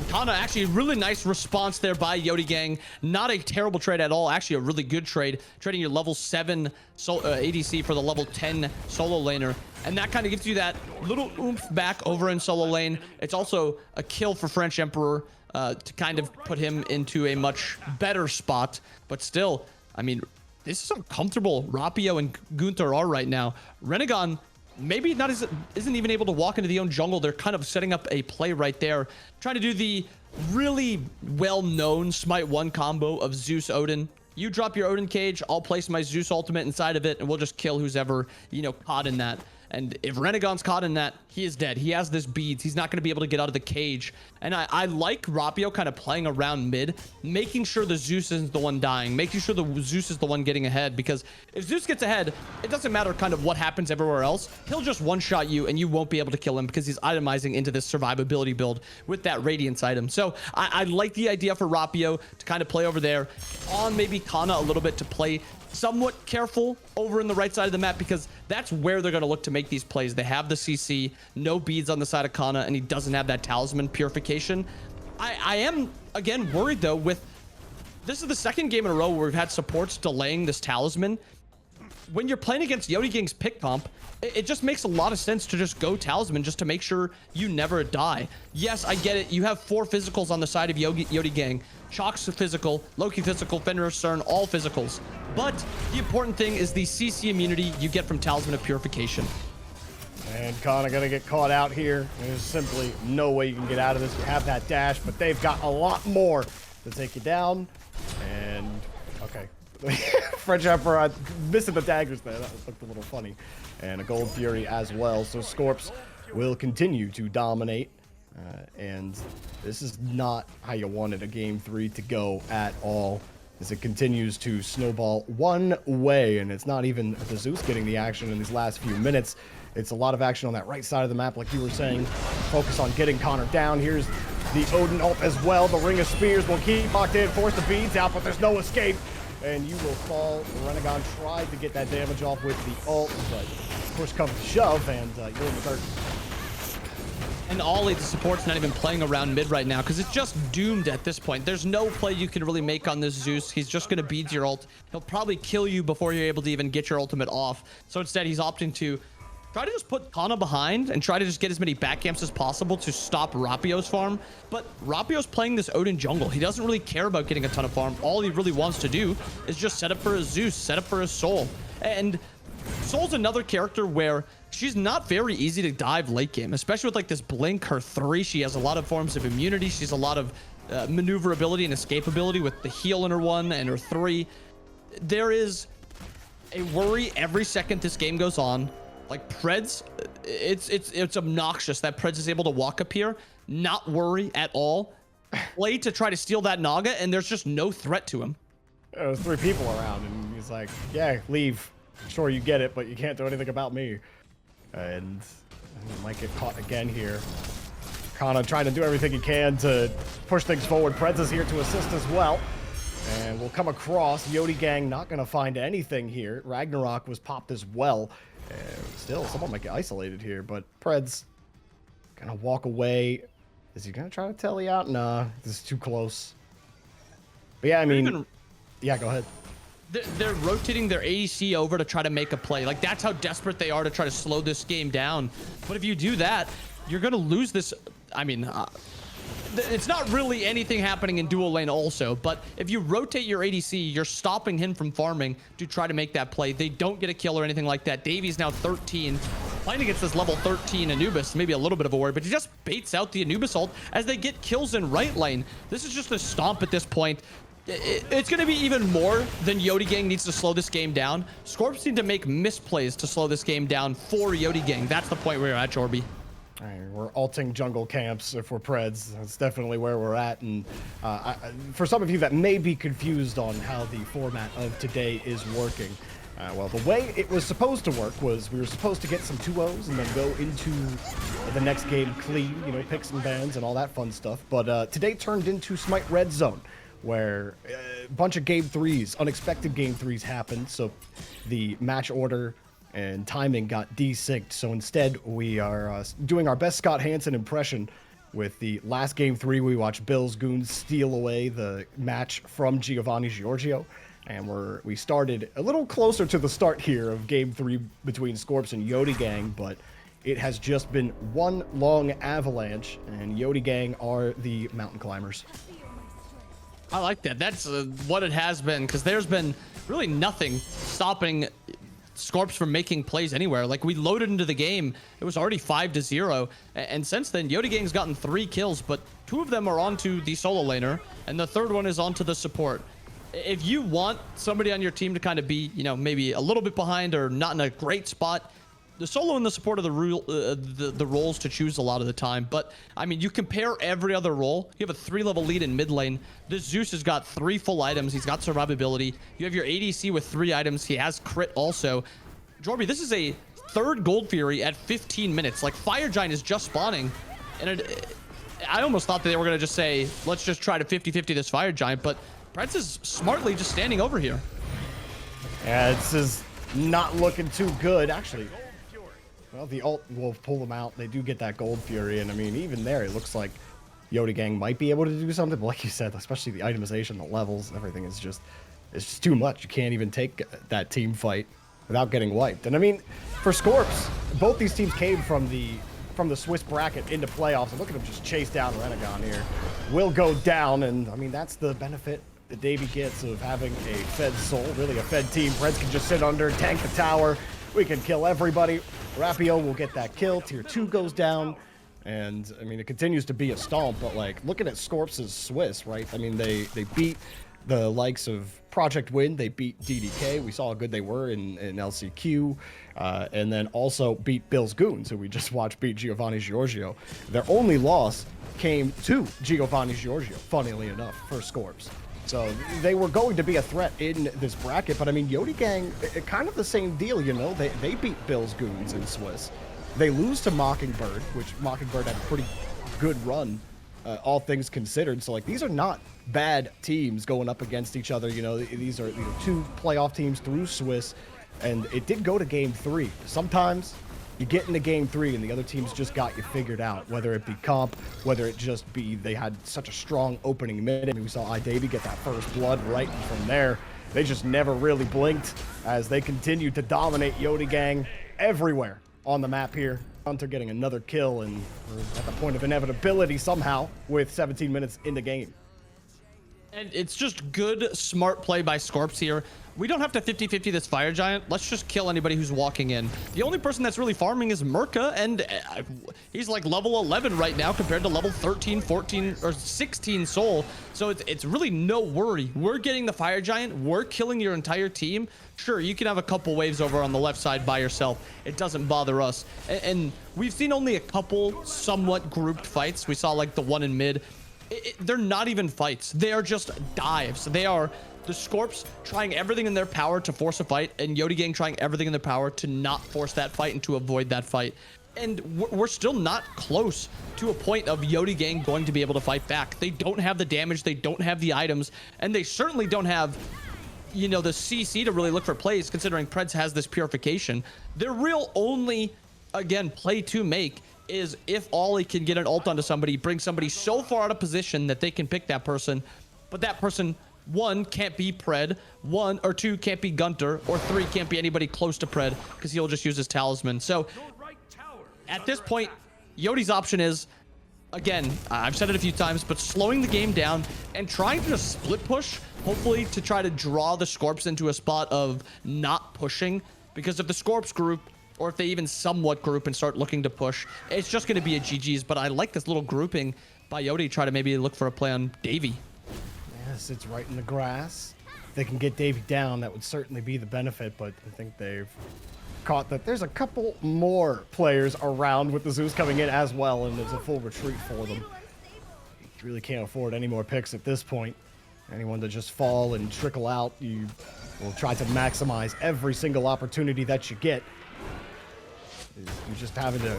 Kana, actually, really nice response there by Yodi Gang. Not a terrible trade at all. Actually, a really good trade. Trading your level 7 ADC for the level 10 solo laner. And that kind of gives you that little oomph back over in solo lane. It's also a kill for French Emperor to kind of put him into a much better spot. But still, I mean, this is how comfortable Rapio and Gunther are right now. Renegon maybe isn't even able to walk into the own jungle. They're kind of setting up a play right there, trying to do the really well-known Smite 1 combo of Zeus Odin. You drop your Odin cage, I'll place my Zeus ultimate inside of it, and we'll just kill who's ever, you know, caught in that. And if Renegon's caught in that, he is dead. He has this beads. He's not going to be able to get out of the cage. And I like Rapio kind of playing around mid, making sure the Zeus isn't the one dying, making sure the Zeus is the one getting ahead. Because if Zeus gets ahead, it doesn't matter kind of what happens everywhere else. He'll just one-shot you, and you won't be able to kill him because he's itemizing into this survivability build with that Radiance item. So I like the idea for Rapio to kind of play over there on maybe Kana a little bit to play somewhat careful over in the right side of the map, because that's where they're going to look to make these plays. They have the CC, no beads on the side of Kana, and he doesn't have that talisman purification. I am, again, worried, though, with... This is the second game in a row where we've had supports delaying this talisman. When you're playing against Yodi Gang's pick comp, it just makes a lot of sense to just go talisman just to make sure you never die. Yes, I get it. You have 4 physicals on the side of Yodi Gang. Chalk's physical, Loki physical, Fenrir Cern, all physicals. But the important thing is the CC immunity you get from Talisman of Purification. And Kana gonna get caught out here. There's simply no way you can get out of this. You have that dash, but they've got a lot more to take you down. And, okay. French Emperor missing the daggers there. That looked a little funny. And a Gold Fury as well. So Scorps will continue to dominate. And this is not how you wanted a game 3 to go at all, as it continues to snowball one way. And it's not even the Zeus getting the action in these last few minutes. It's a lot of action on that right side of the map, like you were saying. Focus on getting Connor down. Here's the Odin ult as well. The Ring of Spears will keep locked in, force the beads out, but there's no escape. And you will fall. Renegon tried to get that damage off with the ult, but push comes to shove, and you're in the dirt. And Ollie, the support's not even playing around mid right now because it's just doomed at this point. There's no play you can really make on this Zeus. He's just going to bead your ult. He'll probably kill you before you're able to even get your ultimate off. So instead, he's opting to try to just put Kana behind and try to just get as many back camps as possible to stop Rapio's farm. But Rapio's playing this Odin jungle. He doesn't really care about getting a ton of farm. All he really wants to do is just set up for his Zeus, set up for his Soul. And Soul's another character where she's not very easy to dive late game, especially with like this blink, her 3. She has a lot of forms of immunity. She's a lot of maneuverability and escapability with the heal in her 1 and her 3. There is a worry every second this game goes on. Like Preds, it's obnoxious that Preds is able to walk up here, not worry at all, play to try to steal that Naga, and there's just no threat to him. There's 3 people around, and he's like, yeah, leave. Sure, you get it, but you can't do anything about me. And he might get caught again here. Kana trying to do everything he can to push things forward. Preds is here to assist as well. And we'll come across. Yodi Gang not going to find anything here. Ragnarok was popped as well. Still, someone might get isolated here, but Preds gonna walk away. Is he gonna try to tele out? Nah, this is too close. But yeah, I mean, yeah, go ahead. They're rotating their ADC over to try to make a play. Like, that's how desperate they are to try to slow this game down. But if you do that, you're gonna lose this. I mean, it's not really anything happening in dual lane also, but if you rotate your ADC, you're stopping him from farming to try to make that play. They don't get a kill or anything like that. Davies now 13, playing against this level 13 Anubis, maybe a little bit of a worry, but he just baits out the Anubis ult as they get kills in right lane. This is just a stomp at this point. It's going to be even more than Yodi Gang needs to slow this game down. Scorps need to make misplays to slow this game down for Yodi Gang. That's the point where you're at, Jorby. All right, we're alting jungle camps if we're Preds. That's definitely where we're at. And for some of you that may be confused on how the format of today is working, well, the way it was supposed to work was we were supposed to get some 2-0s and then go into the next game clean, you know, pick some bans and all that fun stuff. But today turned into SMITE Red Zone, where a bunch of game 3s, unexpected game 3s happened. So the match order and timing got desynced. So instead, we are doing our best Scott Hansen impression with the last game 3. We watched Bill's Goons steal away the match from Giovanni Giorgio. And we started a little closer to the start here of game 3 between Scorps and Yodi Gang, but it has just been one long avalanche, and Yodi Gang are the mountain climbers. I like that. That's what it has been, because there's been really nothing stopping Scorps from making plays anywhere. Like, we loaded into the game, it was already 5-0, and since then Yodi Gang's gotten 3 kills, but 2 of them are onto the solo laner and the 3rd one is onto the support. If you want somebody on your team to kind of be, you know, maybe a little bit behind or not in a great spot, the solo and the support are the roles to choose a lot of the time. But I mean, you compare every other role. You have a 3-level lead in mid lane. This Zeus has got 3 full items. He's got survivability. You have your ADC with 3 items. He has crit also. Jorby, this is a 3rd Gold Fury at 15 minutes. Like, Fire Giant is just spawning, and I almost thought that they were gonna just say, let's just try to 50-50 this Fire Giant, but Preds is smartly just standing over here. Yeah, this is not looking too good, actually. Well, the ult will pull them out. They do get that Gold Fury, and I mean, even there, it looks like Yodi Gang might be able to do something, but like you said, especially the itemization, the levels, everything is just, it's just too much. You can't even take that team fight without getting wiped. And I mean, for Scorps, both these teams came from the Swiss bracket into playoffs, and look at them just chase down Renegon here. Will go down, and I mean, that's the benefit that Davey gets of having a fed soul, really a fed team. Preds can just sit under, tank the tower. We can kill everybody. Rapio will get that kill. Tier 2 goes down. And, I mean, it continues to be a stomp, but, like, looking at Scorps' Swiss, right? I mean, they beat the likes of Project Wind. They beat DDK. We saw how good they were in LCQ. And then also beat Bill's Goons, who we just watched beat Giovanni Giorgio. Their only loss came to Giovanni Giorgio, funnily enough, for Scorps. So they were going to be a threat in this bracket, but I mean, Yodi Gang, kind of the same deal, you know? They beat Bill's Goons in Swiss. They lose to Mockingbird, which Mockingbird had a pretty good run, all things considered. So, like, these are not bad teams going up against each other. You know, these are 2 playoff teams through Swiss, and it did go to game 3. Sometimes you get into game 3 and the other teams just got you figured out, whether it be comp, whether it just be they had such a strong opening minute. I mean, we saw iDavy get that first blood right, and from there, they just never really blinked as they continued to dominate Yodi Gang everywhere on the map here. Hunter getting another kill, and we're at the point of inevitability somehow with 17 minutes in the game. And it's just good, smart play by Scorps here. We don't have to 50-50 this Fire Giant. Let's just kill anybody who's walking in. The only person that's really farming is Merca, and he's like level 11 right now compared to level 13, 14, or 16 soul. So it's really no worry. We're getting the Fire Giant. We're killing your entire team. Sure, you can have a couple waves over on the left side by yourself. It doesn't bother us. And we've seen only a couple somewhat grouped fights. We saw like the one in mid. They're not even fights. They are just dives. They are the Scorps trying everything in their power to force a fight, and Yodi Gang trying everything in their power to not force that fight and to avoid that fight. And we're still not close to a point of Yodi Gang going to be able to fight back. They don't have the damage, they don't have the items, and they certainly don't have, you know, the CC to really look for plays, considering Preds has this purification. Their real only, again, play to make is if Ollie can get an ult onto somebody, bring somebody so far out of position that they can pick that person, but that person, 1, can't be Pred, 1 or 2 can't be Gunter, or 3 can't be anybody close to Pred because he'll just use his talisman. So at this point, Yodi's option is, again, I've said it a few times, but slowing the game down and trying to just split push, hopefully to try to draw the Scorps into a spot of not pushing, because if the Scorps group, or if they even somewhat group and start looking to push, it's just going to be a GG's. But I like this little grouping by Yodi to try to maybe look for a play on Davey. Yes, it's right in the grass. If they can get Davey down, that would certainly be the benefit, but I think they've caught that there's a couple more players around with the Zeus coming in as well, and there's a full retreat for them. You really can't afford any more picks at this point. Anyone to just fall and trickle out, you will try to maximize every single opportunity that you get. You're just having to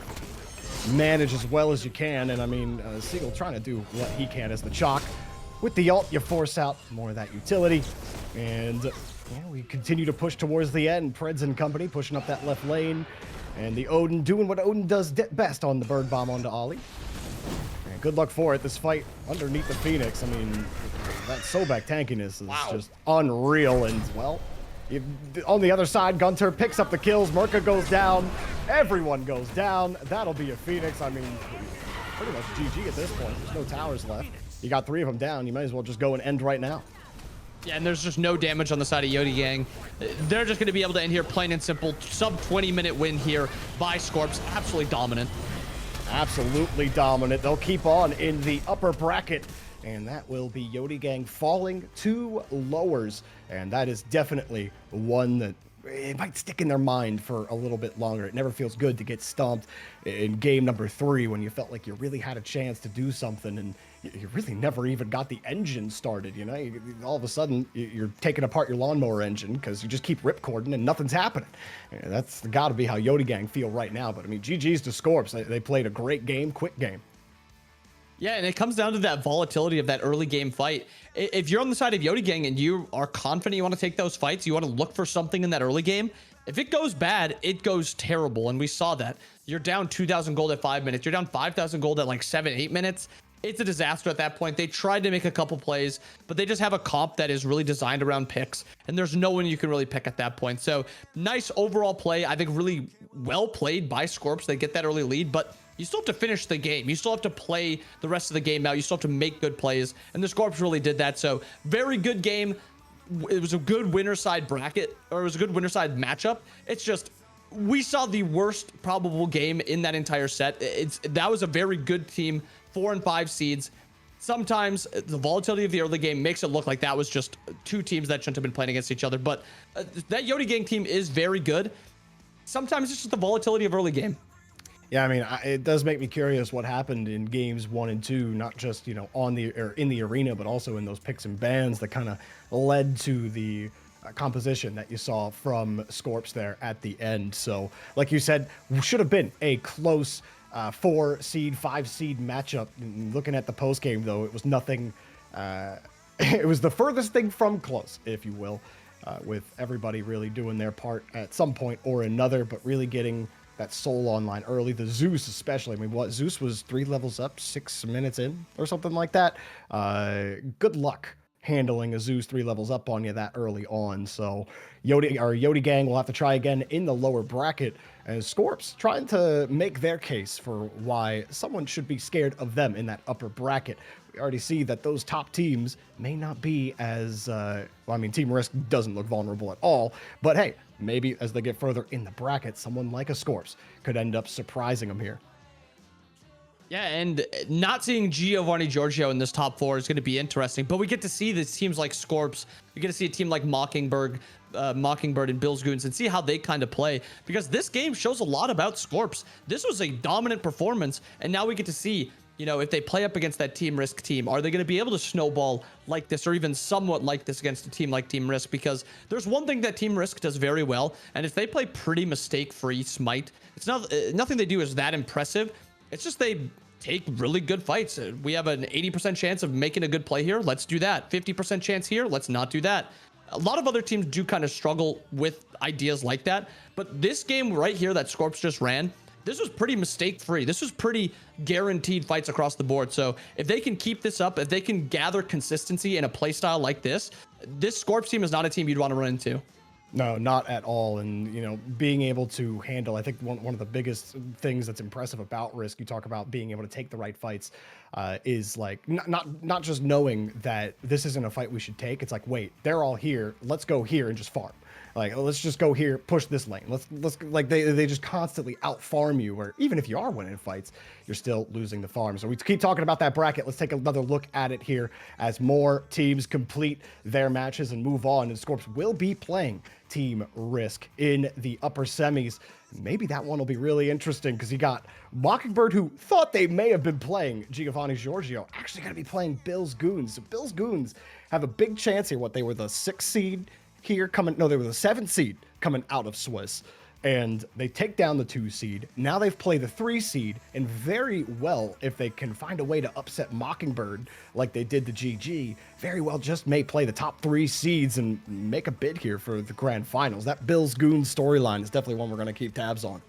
manage as well as you can, and I mean, Seagull trying to do what he can as the chalk. With the ult, you force out more of that utility, and yeah, we continue to push towards the end. Preds and company pushing up that left lane, and the Odin doing what Odin does best on the bird bomb onto Ollie. And good luck for it. This fight underneath the Phoenix, I mean, that Sobek tankiness is just unreal, and well, on the other side, Gunter picks up the kills. Merca goes down. Everyone goes down. That'll be a Phoenix. I mean, pretty much GG at this point. There's no towers left. You got 3 of them down. You might as well just go and end right now. Yeah, and there's just no damage on the side of Yodi Gang. They're just going to be able to end here plain and simple. Sub 20-minute win here by Scorps. Absolutely dominant. Absolutely dominant. They'll keep on in the upper bracket and that will be Yodi Gang falling to lowers. And that is definitely one that it might stick in their mind for a little bit longer. It never feels good to get stomped in game number 3 when you felt like you really had a chance to do something and you really never even got the engine started. You know, all of a sudden you're taking apart your lawnmower engine because you just keep ripcording and nothing's happening. That's got to be how Yodi Gang feel right now. But I mean, GG's to Scorps. They played a great game, quick game. Yeah, and it comes down to that volatility of that early game fight. If you're on the side of Yodi Gang and you are confident you want to take those fights, you want to look for something in that early game, if it goes bad, it goes terrible. And we saw that. You're down 2,000 gold at 5 minutes. You're down 5,000 gold at like 7-8 minutes. It's a disaster at that point. They tried to make a couple plays, but they just have a comp that is really designed around picks, and there's no one you can really pick at that point. So nice overall play. I think really well played by Scorps. They get that early lead, but you still have to finish the game. You still have to play the rest of the game out. You still have to make good plays, and the Scorps really did that. So very good game. It was a good winner side bracket, or it was a good winner side matchup. It's just we saw the worst probable game in that entire set. That was a very good team, 4 and 5 seeds. Sometimes the volatility of the early game makes it look like that was just two teams that shouldn't have been playing against each other. But that Yodi Gang team is very good. Sometimes it's just the volatility of early game. Yeah, I mean, it does make me curious what happened in games 1 and 2, not just, you know, in the arena, but also in those picks and bans that kind of led to the composition that you saw from Scorps there at the end. So, like you said, should have been a close 4 seed, 5 seed matchup. Looking at the post game, though, it was nothing. It was the furthest thing from close, if you will, with everybody really doing their part at some point or another, but really getting that soul online early. The Zeus especially. I mean, what, Zeus was 3 levels up 6 minutes in or something like that. Good luck handling a Zeus 3 levels up on you that early on. So Yodi Gang will have to try again in the lower bracket, as Scorps trying to make their case for why someone should be scared of them in that upper bracket. We already see that those top teams may not be as well, I mean, Team Risk doesn't look vulnerable at all, but hey, maybe as they get further in the bracket, someone like a Scorps could end up surprising them here. Yeah, and not seeing Giovanni Giorgio in this top 4 is going to be interesting, but we get to see these teams like Scorps. We get to see a team like Mockingbird and Bills Goons and see how they kind of play, because this game shows a lot about Scorps. This was a dominant performance, and now we get to see, you know, if they play up against that Team Risk team, are they going to be able to snowball like this, or even somewhat like this against a team like Team Risk? Because there's one thing that Team Risk does very well, and if they play pretty mistake-free Smite, it's not nothing they do is that impressive. It's just they take really good fights. We have an 80% chance of making a good play here. Let's do that. 50% chance here. Let's not do that. A lot of other teams do kind of struggle with ideas like that. But this game right here that Scorps just ran, this was pretty mistake-free. This was pretty guaranteed fights across the board. So if they can keep this up, if they can gather consistency in a play style like this Scorps team is not a team you'd want to run into. No, not at all. And, you know, being able to handle, I think one of the biggest things that's impressive about Risk, you talk about being able to take the right fights, is like not just knowing that this isn't a fight we should take. It's like, wait, they're all here. Let's go here and just farm. Like, let's just go here, push this lane. Let's like they just constantly out farm you, where even if you are winning fights, you're still losing the farm. So we keep talking about that bracket. Let's take another look at it here as more teams complete their matches and move on. And Scorps will be playing Team Risk in the upper semis. Maybe that one will be really interesting, because you got Mockingbird, who thought they may have been playing Giovanni Giorgio, actually going to be playing Bills Goons. So Bills Goons have a big chance here. What, they were the 6th seed here coming, no, they were the 7th seed coming out of Swiss, and they take down the 2 seed. Now they've played the 3 seed, and very well, if they can find a way to upset Mockingbird like they did the GG, very well just may play the top 3 seeds and make a bid here for the grand finals. That Bills Goons storyline is definitely one we're going to keep tabs on.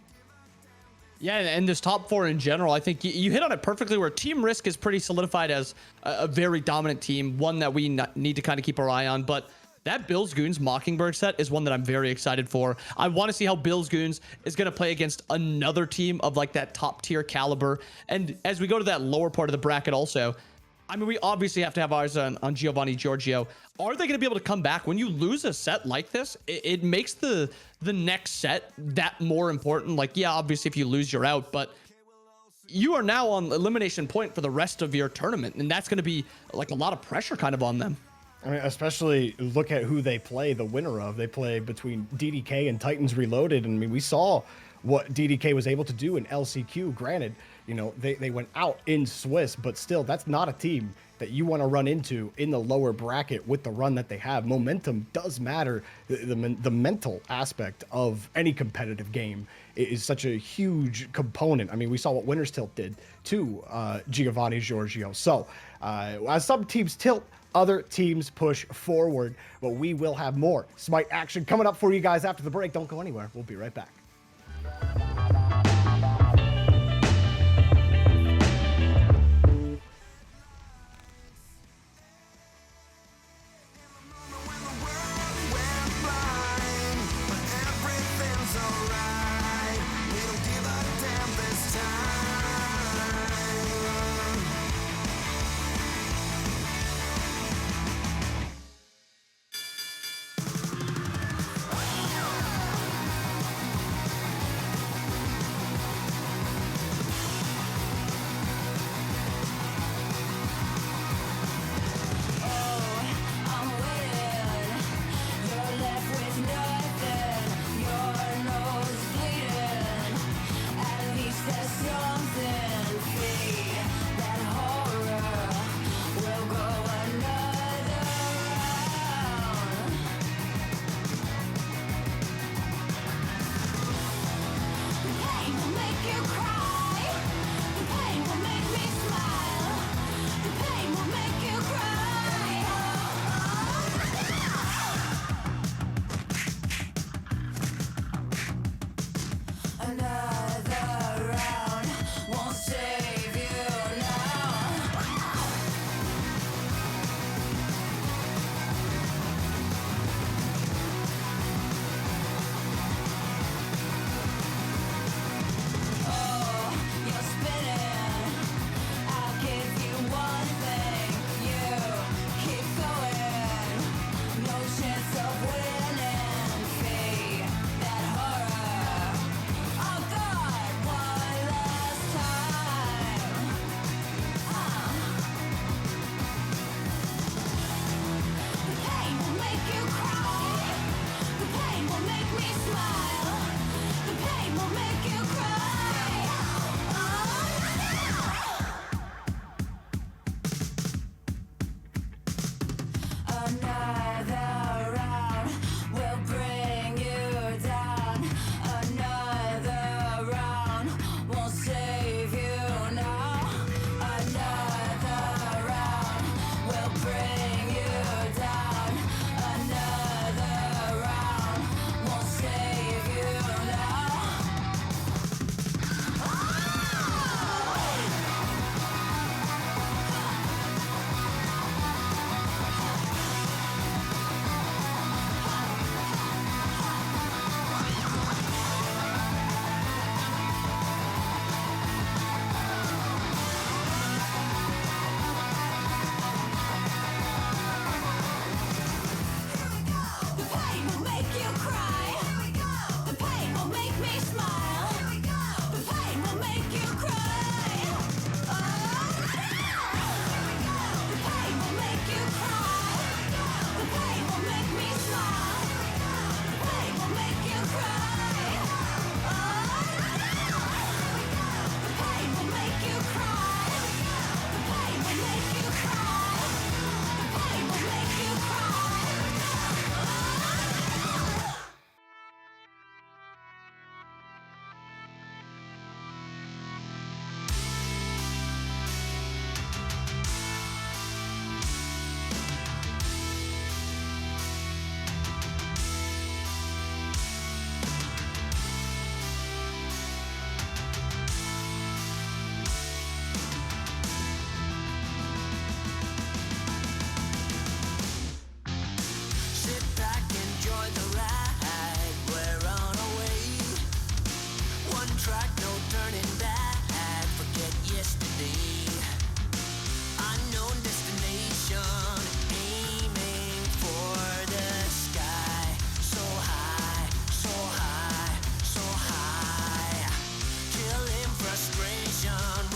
Yeah, and this top 4 in general, I think you hit on it perfectly, where Team Risk is pretty solidified as a very dominant team, one that we need to kind of keep our eye on. But that Bills Goons Mockingbird set is one that I'm very excited for. I want to see how Bills Goons is going to play against another team of like that top tier caliber. And as we go to that lower part of the bracket also, I mean, we obviously have to have eyes on Giovanni Giorgio. Are they going to be able to come back? When you lose a set like this, it makes the next set that more important. Like, yeah, obviously if you lose, you're out, but you are now on elimination point for the rest of your tournament, and that's going to be like a lot of pressure kind of on them. I mean, especially look at who they play the winner of. They play between DDK and Titans Reloaded. And I mean, we saw what DDK was able to do in LCQ. Granted, you know, they went out in Swiss, but still, that's not a team that you want to run into in the lower bracket with the run that they have. Momentum does matter. The mental aspect of any competitive game is such a huge component. I mean, we saw what Winners Tilt did to Giovanni Giorgio. So as some teams tilt, other teams push forward, but we will have more Smite action coming up for you guys after the break. Don't go anywhere. We'll be right back. Frustration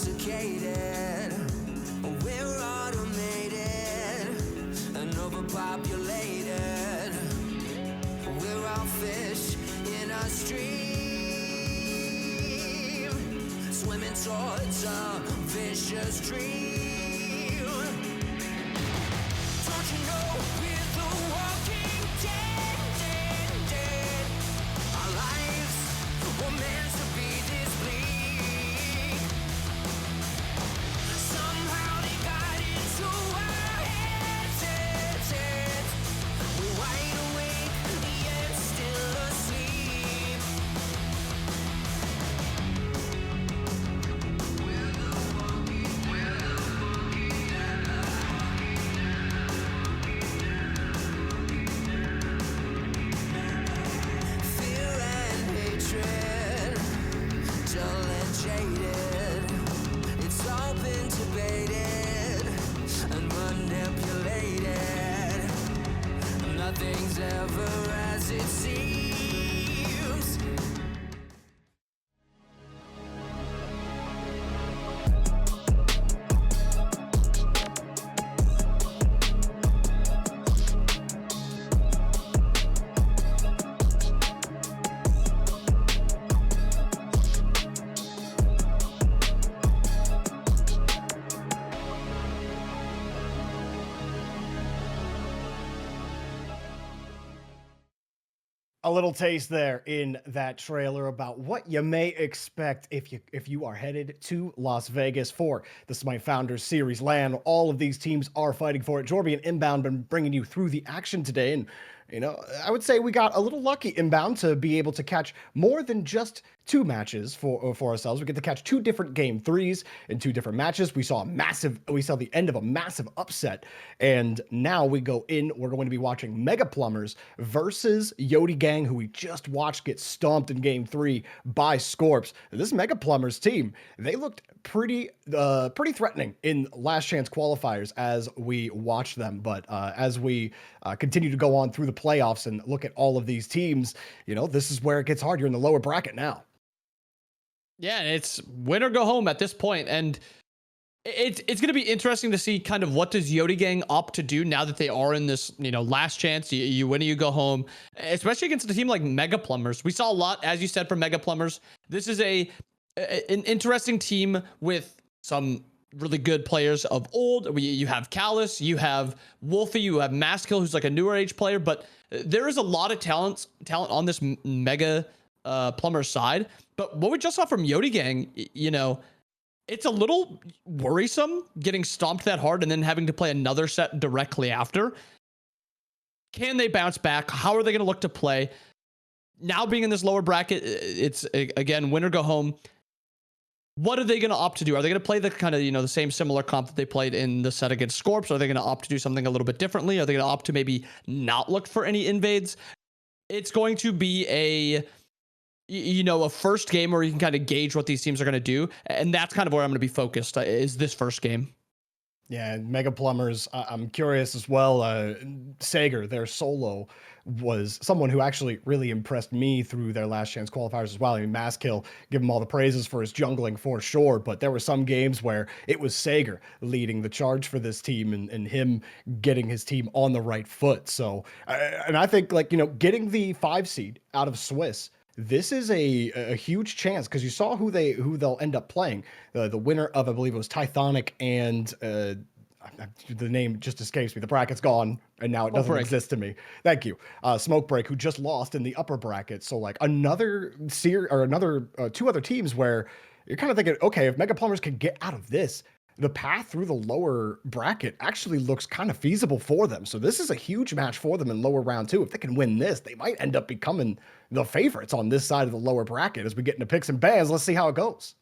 intoxicated. We're automated and overpopulated. We're all fish in a stream, swimming towards a vicious dream. Don't you know we're the walking dead? Our lives were meant to be this bleak. Somehow they got into our heads. We're wide awake, yet still asleep. We're the walking dead. nothing's ever as it seems. A little taste there in that trailer about what you may expect if you are headed to Las Vegas for the SMITE Founders Series LAN. All of these teams are fighting for it. Jorby and Inbound been bringing you through the action today, and I would say we got a little lucky Inbound to be able to catch more than just 2 matches for ourselves. We get to catch 2 different game 3s in 2 different matches. We saw the end of a massive upset, and now we go in. We're going to be watching Mega Plumbers versus Yodi Gang, who we just watched get stomped in game 3 by Scorps. This Mega Plumbers team, they looked pretty threatening in last chance qualifiers as we watched them, but as we continue to go on through the playoffs and look at all of these teams, this is where it gets hard. You're in the lower bracket now. Yeah, it's win or go home at this point, and it's going to be interesting to see kind of what does Yodi Gang opt to do now that they are in this last chance. You win or you go home, especially against a team like Mega Plumbers. We saw a lot, as you said, from Mega Plumbers. This is an interesting team with some really good players of old. You have Callus, you have Wolfie, you have Maskill, who's like a newer age player, but there is a lot of talent on this Mega Plumber side. But what we just saw from Yodi Gang, it's a little worrisome getting stomped that hard and then having to play another set directly after. Can they bounce back? How are they going to look to play? Now being in this lower bracket, it's again win or go home. What are they going to opt to do? Are they going to play the kind of, the same similar comp that they played in the set against Scorps? Are they going to opt to do something a little bit differently? Are they going to opt to maybe not look for any invades? It's going to be a first game where you can kind of gauge what these teams are going to do. And that's kind of where I'm going to be focused, is this first game. Yeah, Mega Plumbers, I'm curious as well. Sager, their solo, was someone who actually really impressed me through their last chance qualifiers as well. I mean, Maskill, give him all the praises for his jungling for sure, but there were some games where it was Sager leading the charge for this team and him getting his team on the right foot. So, and I think getting the 5 seed out of Swiss, this is a huge chance because you saw who they'll end up playing. The winner of, I believe it was Tithonic and the name just escapes me. The bracket's gone and now it doesn't exist to me. Thank you. Smoke Break, who just lost in the upper bracket. So another 2 other teams where you're kind of thinking, okay, if Mega Plumbers can get out of this, the path through the lower bracket actually looks kind of feasible for them. So this is a huge match for them in lower round 2. If they can win this, they might end up becoming the favorites on this side of the lower bracket as we get into picks and bans. Let's see how it goes.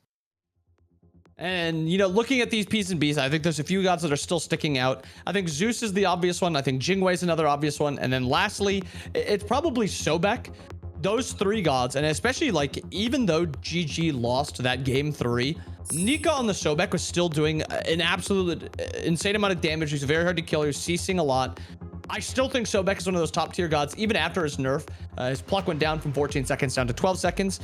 And, looking at these P's and B's, I think there's a few gods that are still sticking out. I think Zeus is the obvious one. I think Jingwei is another obvious one. And then lastly, it's probably Sobek. Those 3 gods, and especially even though GG lost that game 3, Nika on the Sobek was still doing an absolute insane amount of damage. He's very hard to kill. He's CCing a lot. I still think Sobek is one of those top tier gods, even after his nerf. His pluck went down from 14 seconds down to 12 seconds.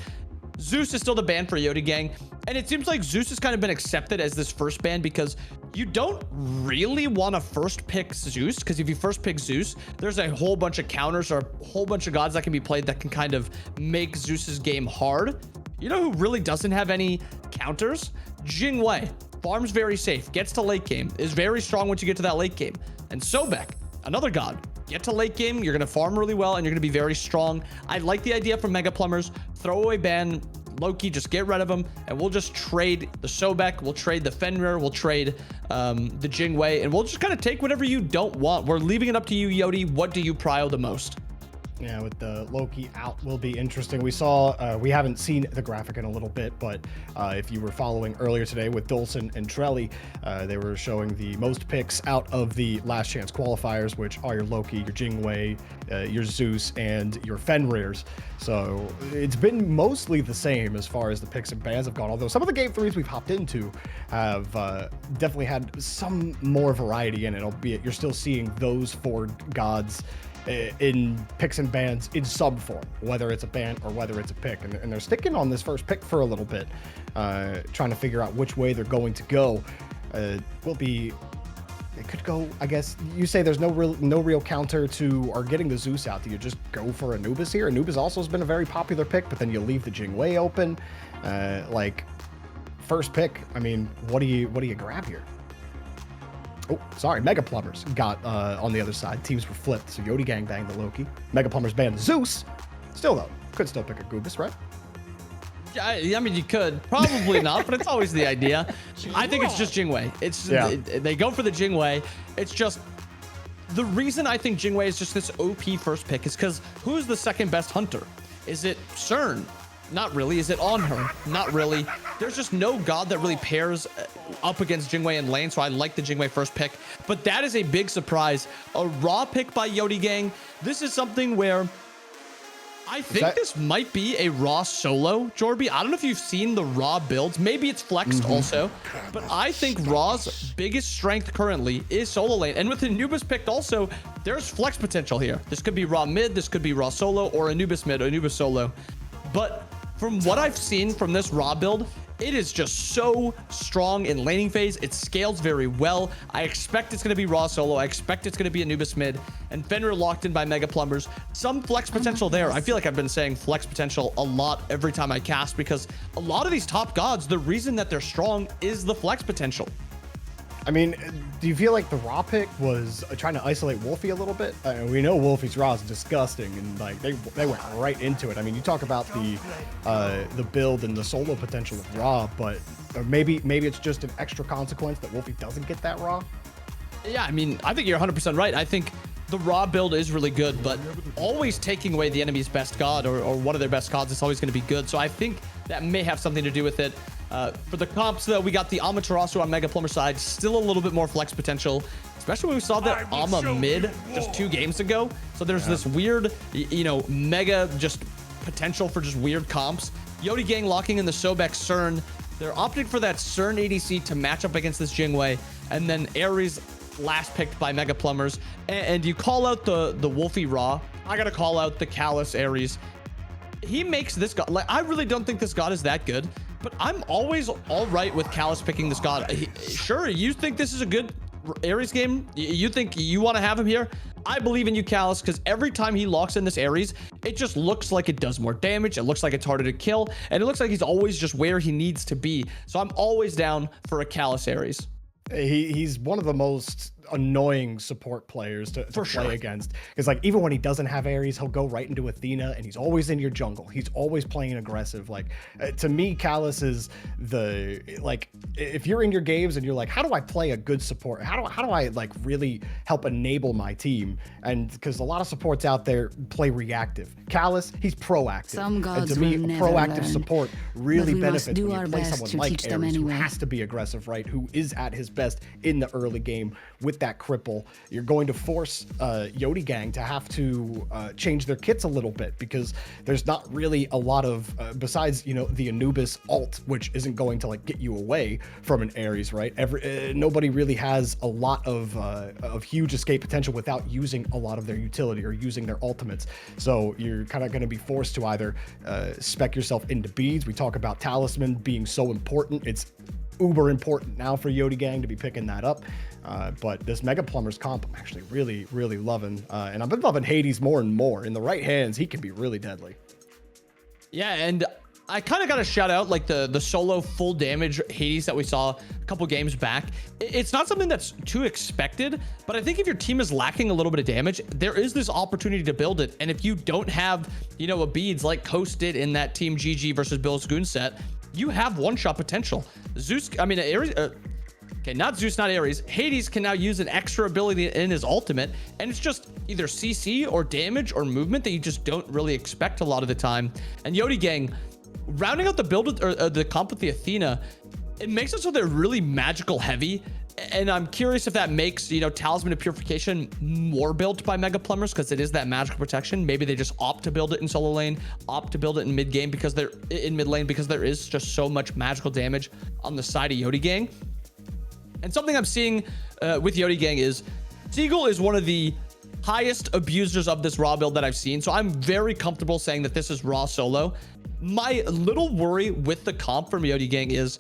Zeus is still the ban for Yodi Gang, and it seems like Zeus has kind of been accepted as this first ban because you don't really want to first pick Zeus, because if you first pick Zeus, there's a whole bunch of counters or a whole bunch of gods that can be played that can kind of make Zeus's game hard. You know who really doesn't have any counters? Jingwei. Farms very safe, gets to late game, is very strong once you get to that late game. And Sobek, another god. Get to late game, you're going to farm really well, and you're going to be very strong. I like the idea from Mega Plumbers. Throwaway ban, Loki, just get rid of him, and we'll just trade the Sobek, we'll trade the Fenrir, we'll trade the Jingwei, and we'll just kind of take whatever you don't want. We're leaving it up to you, Yodi. What do you prio the most? Yeah, with the Loki out will be interesting. We saw, we haven't seen the graphic in a little bit, but if you were following earlier today with Dulcin and Trelly, they were showing the most picks out of the last chance qualifiers, which are your Loki, your Jingwei, your Zeus, and your Fenrirs. So it's been mostly the same as far as the picks and bans have gone, although some of the game 3s we've hopped into have definitely had some more variety in it, albeit you're still seeing those 4 gods in picks and bans in some form, whether it's a ban or whether it's a pick. And they're sticking on this first pick for a little bit, trying to figure out which way they're going to go. It could go, I guess, you say there's no real counter to or getting the Zeus out. Do you just go for Anubis here? Anubis also has been a very popular pick, but then you leave the Jingwei open. First pick, I mean, what do you grab here? Oh, sorry, Mega Plumbers got on the other side. Teams were flipped, so Yodi Gang banged the Loki. Mega Plumbers banned Zeus. Still though, could still pick a Goobus, right? I mean, you could. Probably not, but it's always the idea. I think it's just Jingwei. They go for the Jingwei. It's just the reason I think Jingwei is just this OP first pick is because who's the second best hunter? Is it CERN? Not really. Is it On Her? Not really. There's just no god that really pairs up against Jingwei in lane, so I like the Jingwei first pick. But that is a big surprise. A raw pick by Yodi Gang. This is something where I think this might be a raw solo, Jorby. I don't know if you've seen the raw builds. Maybe it's flexed also. But I think raw's biggest strength currently is solo lane. And with Anubis picked also, there's flex potential here. This could be raw mid, this could be raw solo, or Anubis mid, Anubis solo. But from what I've seen from this raw build, it is just so strong in laning phase. It scales very well. I expect it's going to be raw solo. I expect it's going to be Anubis mid. And Fenrir locked in by Mega Plumbers. Some flex potential there. I feel like I've been saying flex potential a lot every time I cast because a lot of these top gods, the reason that they're strong is the flex potential. I mean, do you feel like the raw pick was trying to isolate Wolfie a little bit? We know Wolfie's raw is disgusting, and like they went right into it. I mean, you talk about the build and the solo potential of raw, but maybe it's just an extra consequence that Wolfie doesn't get that raw. Yeah, I mean, I think you're 100% right. I think the raw build is really good, but always taking away the enemy's best god or one of their best gods is always going to be good. So I think that may have something to do with it. For the comps, though, we got the Amaterasu on Mega Plumber side. Still a little bit more flex potential, especially when we saw that Ama mid just 2 games ago. So there's this weird, mega just potential for just weird comps. Yodi Gang locking in the Sobek CERN. They're opting for that CERN ADC to match up against this Jingwei. And then Ares last picked by Mega Plumbers. And you call out the Wolfie Raw. I got to call out the Callus Ares. He makes this god, like, I really don't think this god is that good, but I'm always all right with Callus picking this god. Sure, you think this is a good Ares game? You think you want to have him here? I believe in you, Callus, because every time he locks in this Ares, it just looks like it does more damage. It looks like it's harder to kill, and it looks like he's always just where he needs to be. So I'm always down for a Callus Ares. He's one of the most annoying support players to play against, because like even when he doesn't have Ares, he'll go right into Athena and he's always in your jungle. He's always playing aggressive. Like to me, Callus is the, like, if you're in your games and you're like, how do I play a good support? How do I like really help enable my team? And because a lot of supports out there play reactive. Callus, he's proactive. Some gods and to me, will never proactive learn, support really but we must benefits do when our you play best someone to like teach them Ares, who anyway. has to be aggressive, right? Who is at his best in the early game with that cripple. You're going to force Yodi Gang to have to change their kits a little bit, because there's not really a lot of besides the Anubis ult, which isn't going to like get you away from an Ares, right? Nobody really has a lot of huge escape potential without using a lot of their utility or using their ultimates. So you're kind of going to be forced to either spec yourself into beads. We talk about Talisman being so important. It's uber important now for Yodi Gang to be picking that up. But this Mega Plumber's comp, I'm actually really, really loving. And I've been loving Hades more and more. In the right hands, he can be really deadly. Yeah, and I kind of got to shout out like the solo full damage Hades that we saw a couple games back. It's not something that's too expected, but I think if your team is lacking a little bit of damage, there is this opportunity to build it. And if you don't have, a beads like Coast did in that Team GG versus Bill's Goon set, you have one-shot potential. Ares, okay, not Zeus, not Ares. Hades can now use an extra ability in his ultimate, and it's just either CC or damage or movement that you just don't really expect a lot of the time. And Yodi Gang, rounding out the build with, or the comp with the Athena, it makes it so they're really magical heavy. And I'm curious if that makes, Talisman of Purification more built by Mega Plumbers, because it is that magical protection. Maybe they just opt to build it in solo lane, opt to build it in mid game because they're in mid lane, because there is just so much magical damage on the side of Yodi Gang. And something I'm seeing with Yodi Gang is Seagull is one of the highest abusers of this Raw build that I've seen. So I'm very comfortable saying that this is Raw solo. My little worry with the comp from Yodi Gang is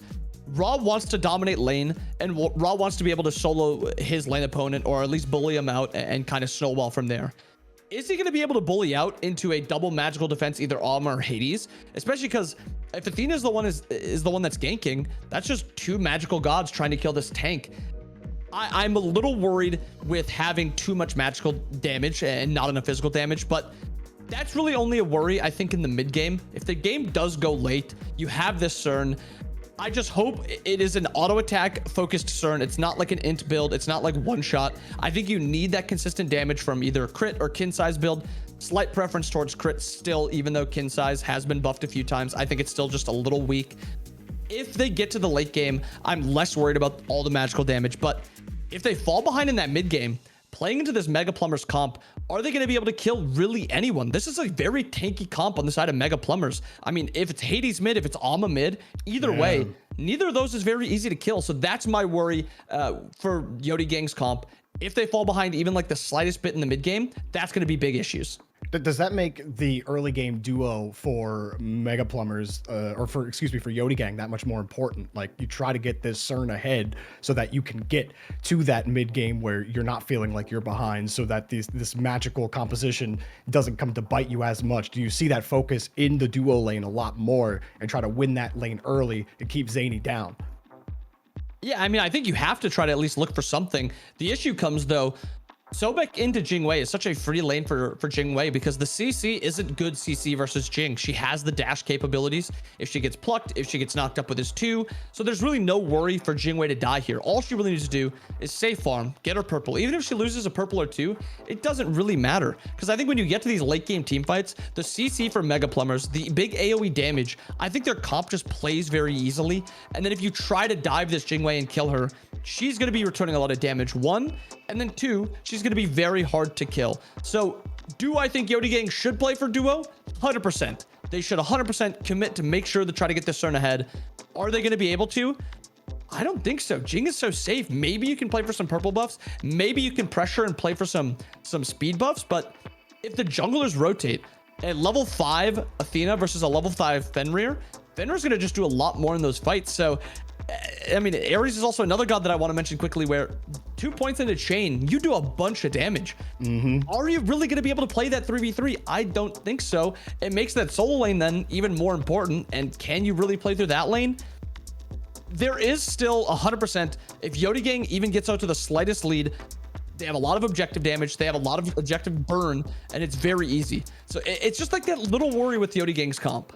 Raw wants to dominate lane, and Raw wants to be able to solo his lane opponent, or at least bully him out and kind of snowball from there. Is he going to be able to bully out into a double magical defense, either Alma or Hades? Especially because if Athena is the one that's ganking, that's just 2 magical gods trying to kill this tank. I'm a little worried with having too much magical damage and not enough physical damage, but that's really only a worry, I think, in the mid game. If the game does go late, you have this Cern. I just hope it is an auto attack focused Cern. It's not like an int build. It's not like one shot. I think you need that consistent damage from either a crit or kin size build. Slight preference towards crit still, even though kin size has been buffed a few times. I think it's still just a little weak. If they get to the late game, I'm less worried about all the magical damage, but if they fall behind in that mid game, playing into this Mega Plumbers comp, are they going to be able to kill really anyone? This is a very tanky comp on the side of Mega Plumbers. I mean, if it's Hades mid, if it's Alma mid, either way, neither of those is very easy to kill. So that's my worry for Yodi Gang's comp. If they fall behind even like the slightest bit in the mid game, that's going to be big issues. Does that make the early game duo for Mega Plumbers, or for Yodi Gang that much more important? Like, you try to get this Cern ahead so that you can get to that mid game where you're not feeling like you're behind, so that this magical composition doesn't come to bite you as much. Do you see that focus in the duo lane a lot more and try to win that lane early and keep Zany down? Yeah, I mean, I think you have to try to at least look for something. The issue comes, though, Sobek into Jingwei is such a free lane for Jingwei because the CC isn't good CC versus Jing. She has the dash capabilities if she gets plucked, if she gets knocked up with his 2. So there's really no worry for Jingwei to die here. All she really needs to do is safe farm, get her purple. Even if she loses a purple or 2, it doesn't really matter. Because I think when you get to these late game team fights, the CC for Mega Plumbers, the big AoE damage, I think their comp just plays very easily. And then if you try to dive this Jingwei and kill her, she's going to be returning a lot of damage. 1, and then 2, she's going to be very hard to kill. So do I think Yodi Gang should play for duo? 100%. They should 100% commit to make sure to try to get this Cern ahead. Are they going to be able to? I don't think so. Jing is so safe. Maybe you can play for some purple buffs. Maybe you can pressure and play for some speed buffs. But if the junglers rotate, a level 5 Athena versus a level 5 Fenrir, Fenrir's going to just do a lot more in those fights. So I mean, Ares is also another god that I want to mention quickly, where 2 points in a chain, you do a bunch of damage. Are you really going to be able to play that 3v3? I don't think so. It makes that solo lane then even more important. And can you really play through that lane? There is still 100%. If Yodi Gang even gets out to the slightest lead, they have a lot of objective damage. They have a lot of objective burn, and it's very easy. So it's just like that little worry with Yodi Gang's comp.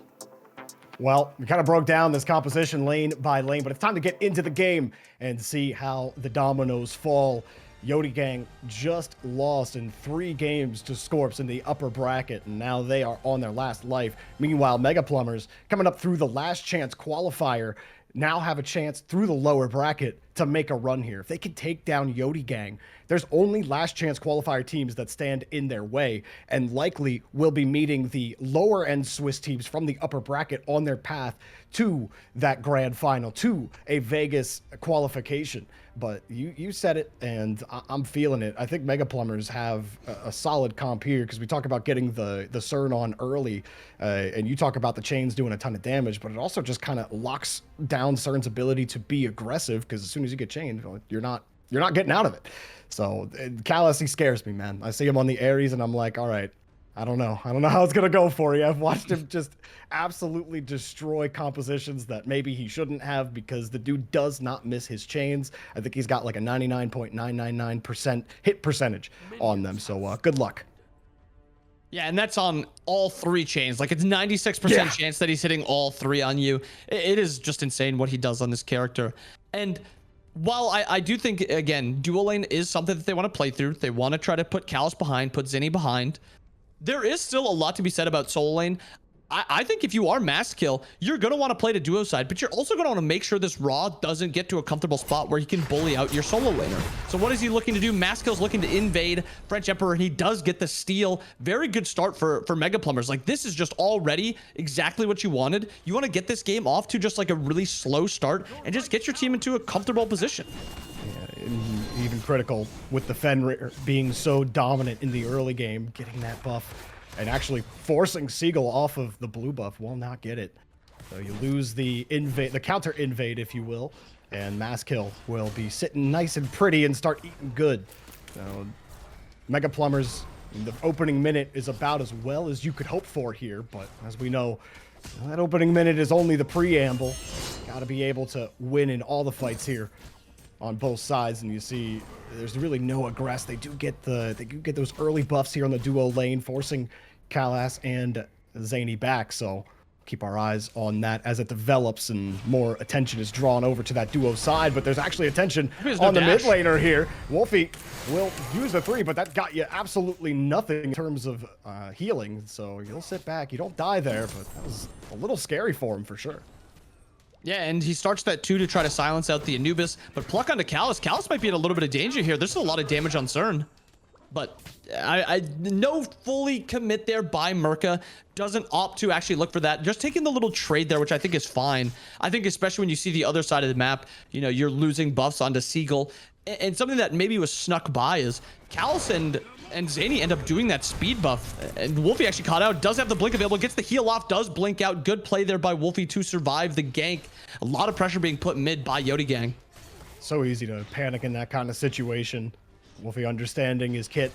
Well, we kind of broke down this composition lane by lane, but it's time to get into the game and see how the dominoes fall. Yodi Gang just lost in 3 games to Scorps in the upper bracket, and now they are on their last life. Meanwhile, Mega Plumbers, coming up through the last chance qualifier, now have a chance through the lower bracket to make a run here. If they can take down Yodi Gang, there's only last chance qualifier teams that stand in their way, and likely will be meeting the lower end Swiss teams from the upper bracket on their path to that grand final, to a Vegas qualification. But you said it, and I'm feeling it. I think Mega Plumbers have a solid comp here, because we talk about getting the Cern on early, and you talk about the chains doing a ton of damage, but it also just kind of locks down Cern's ability to be aggressive, because as soon as you get chained, you're not getting out of it. So Callus, he scares me, man. I see him on the Ares, and I'm like, all right, I don't know how it's gonna go for you. I've watched him just absolutely destroy compositions that maybe he shouldn't have, because the dude does not miss his chains. I think he's got like a 99.999% hit percentage on them. So good luck. Yeah, and that's on all 3 chains. Like, it's 96% chance that he's hitting all 3 on you. It is just insane what he does on this character. And while I do think, again, dual lane is something that they want to play through. They want to try to put Callus behind, put Zinni behind. There is still a lot to be said about solo lane. I think if you are mass kill, you're going to want to play the duo side, but you're also going to want to make sure this Raw doesn't get to a comfortable spot where he can bully out your solo laner. So what is he looking to do? Mass kill's looking to invade French Emperor, and he does get the steal. Very good start for Mega Plumbers. Like, this is just already exactly what you wanted. You want to get this game off to just like a really slow start and just get your team into a comfortable position. Yeah, even critical with the Fenrir being so dominant in the early game, getting that buff and actually forcing Siegel off of the blue buff will not get it. So you lose the counter invade, if you will, and Mass Kill will be sitting nice and pretty and start eating good. So Mega Plumbers, the opening minute is about as well as you could hope for here, but as we know, that opening minute is only the preamble. Got to be able to win in all the fights here on both sides, and you see there's really no aggress. They do get those early buffs here on the duo lane, forcing Kalas and Zany back. So keep our eyes on that as it develops and more attention is drawn over to that duo side. But there's actually attention on the mid laner here. Wolfie will use the 3, but that got you absolutely nothing in terms of healing. So you'll sit back. You don't die there, but that was a little scary for him for sure. Yeah, and he starts that 2 to try to silence out the Anubis, but pluck onto Kalas. Kalas might be in a little bit of danger here. There's a lot of damage on Cern. But I no fully commit there by Merca. Doesn't opt to actually look for that. Just taking the little trade there, which I think is fine. I think especially when you see the other side of the map, you know, you're losing buffs onto Siegel. And something that maybe was snuck by is Kalas and Zany end up doing that speed buff. And Wolfie actually caught out, does have the blink available, gets the heal off, does blink out. Good play there by Wolfie to survive the gank. A lot of pressure being put mid by Yodi Gang. So easy to panic in that kind of situation. Wolfie understanding his kit,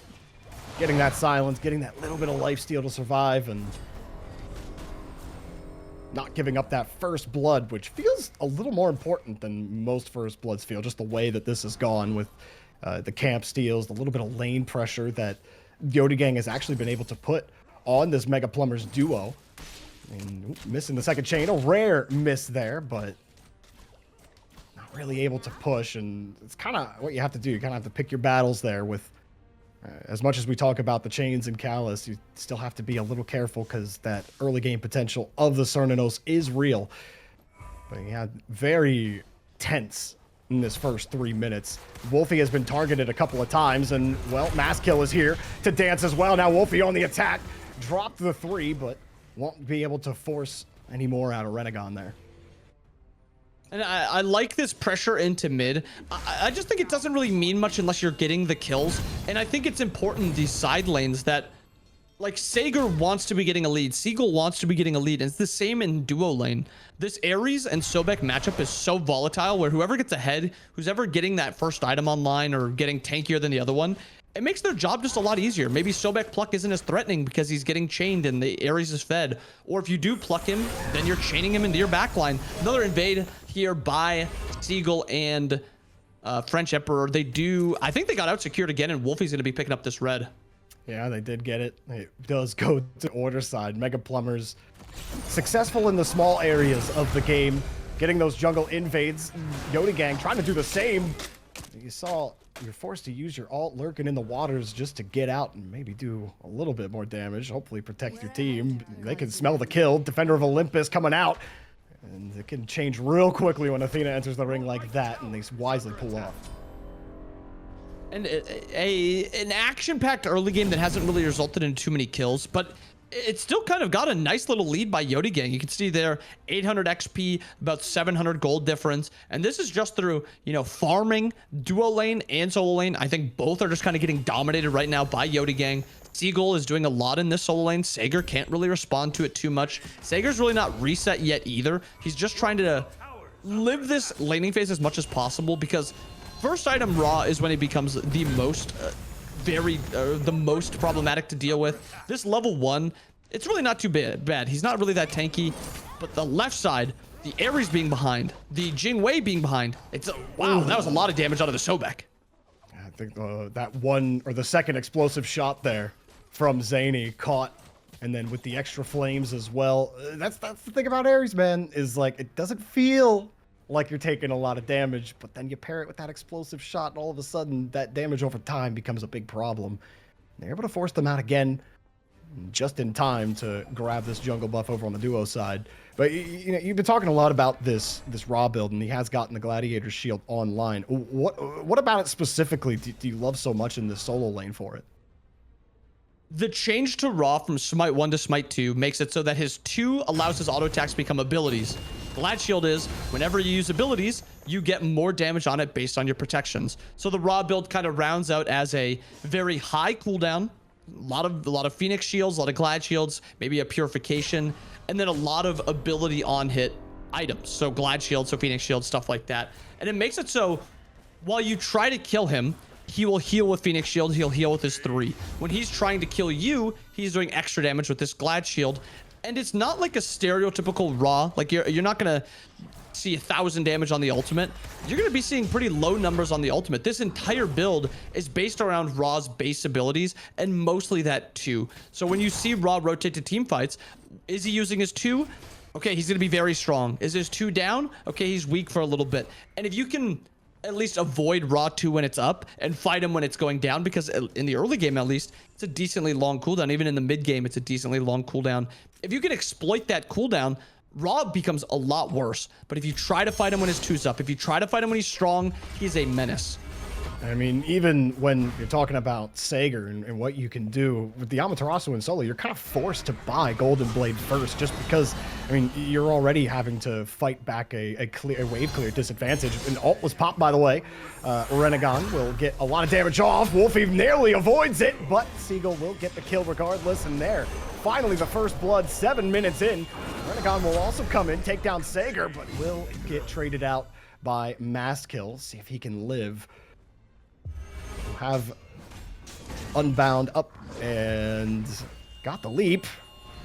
getting that silence, getting that little bit of lifesteal to survive, and not giving up that first blood, which feels a little more important than most first bloods feel, just the way that this has gone with the camp steals, the little bit of lane pressure that Yodi Gang has actually been able to put on this Mega Plumbers duo. And missing the second chain, a rare miss there, but really able to push, and it's kind of what you have to do. You kind of have to pick your battles there with, as much as we talk about the chains and Kalas, you still have to be a little careful because that early game potential of the Cernanos is real. But yeah, very tense in this first 3 minutes. Wolfie has been targeted a couple of times, and well, Mass Kill is here to dance as well. Now Wolfie on the attack, dropped the 3, but won't be able to force any more out of Renegon there. And I like this pressure into mid. I just think it doesn't really mean much unless you're getting the kills. And I think it's important, these side lanes, that like Sager wants to be getting a lead. Siegel wants to be getting a lead. And it's the same in duo lane. This Ares and Sobek matchup is so volatile where whoever gets ahead, who's ever getting that first item online or getting tankier than the other one, it makes their job just a lot easier. Maybe Sobek pluck isn't as threatening because he's getting chained and the Ares is fed. Or if you do pluck him, then you're chaining him into your backline. Another invade here by Siegel and French Emperor. They do, I think they got out secured again, and Wolfie's going to be picking up this red. Yeah, they did get it. It does go to order side. Mega Plumbers successful in the small areas of the game, getting those jungle invades. Yodi Gang trying to do the same. You saw you're forced to use your alt lurking in the waters just to get out and maybe do a little bit more damage. Hopefully protect your team. They can smell the kill. Defender of Olympus coming out. And it can change real quickly when Athena enters the ring like that, and they wisely pull off. And an action-packed early game that hasn't really resulted in too many kills, but it's still kind of got a nice little lead by Yodi Gang. You can see there 800 XP, about 700 gold difference. And this is just through, you know, farming duo lane and solo lane. I think both are just kind of getting dominated right now by Yodi Gang. Siegel is doing a lot in this solo lane. Sager can't really respond to it too much. Sager's really not reset yet either. He's just trying to live this laning phase as much as possible because first item raw is when he becomes the most the most problematic to deal with. This level 1, it's really not too bad. He's not really that tanky, but the left side, the Ares being behind, the Jingwei being behind, it's wow, that was a lot of damage out of the Sobek. I think that one or the second explosive shot there from Zany caught, and then with the extra flames as well. That's the thing about Ares, man, is like it doesn't feel like you're taking a lot of damage, but then you pair it with that explosive shot, and all of a sudden that damage over time becomes a big problem. They're able to force them out again just in time to grab this jungle buff over on the duo side. But you know, you've been talking a lot about this raw build, and he has gotten the Gladiator Shield online. What about it specifically do you love so much in this solo lane for it? The change to raw from Smite 1 to Smite 2 makes it so that his 2 allows his auto attacks to become abilities. Glad Shield is whenever you use abilities, you get more damage on it based on your protections. So the Raw build kind of rounds out as a very high cooldown, a lot of Phoenix shields, a lot of Glad shields, maybe a purification, and then a lot of ability on hit items. So Glad shield, so Phoenix shield, stuff like that. And it makes it so while you try to kill him, he will heal with Phoenix shield, he'll heal with his 3. When he's trying to kill you, he's doing extra damage with this Glad shield. And it's not like a stereotypical Raw. Like you're not gonna see 1,000 damage on the ultimate. You're gonna be seeing pretty low numbers on the ultimate. This entire build is based around Raw's base abilities and mostly that 2. So when you see Raw rotate to team fights, is he using his 2? Okay, he's gonna be very strong. Is his 2 down? Okay, he's weak for a little bit. And if you can at least avoid Raw 2 when it's up and fight him when it's going down, because in the early game at least, it's a decently long cooldown. Even in the mid game, it's a decently long cooldown. If you can exploit that cooldown, Raw becomes a lot worse. But if you try to fight him when his 2's up, if you try to fight him when he's strong, he's a menace. I mean, even when you're talking about Sager and what you can do with the Amaterasu and solo, you're kind of forced to buy Golden Blade first just because, I mean, you're already having to fight back a wave clear disadvantage. An ult was popped, by the way. Renegon will get a lot of damage off. Wolfie nearly avoids it, but Seagull will get the kill regardless. And there, finally the first blood 7 minutes in. Renegon will also come in, take down Sager, but will get traded out by Masskill. See if he can live. Have Unbound up and got the leap.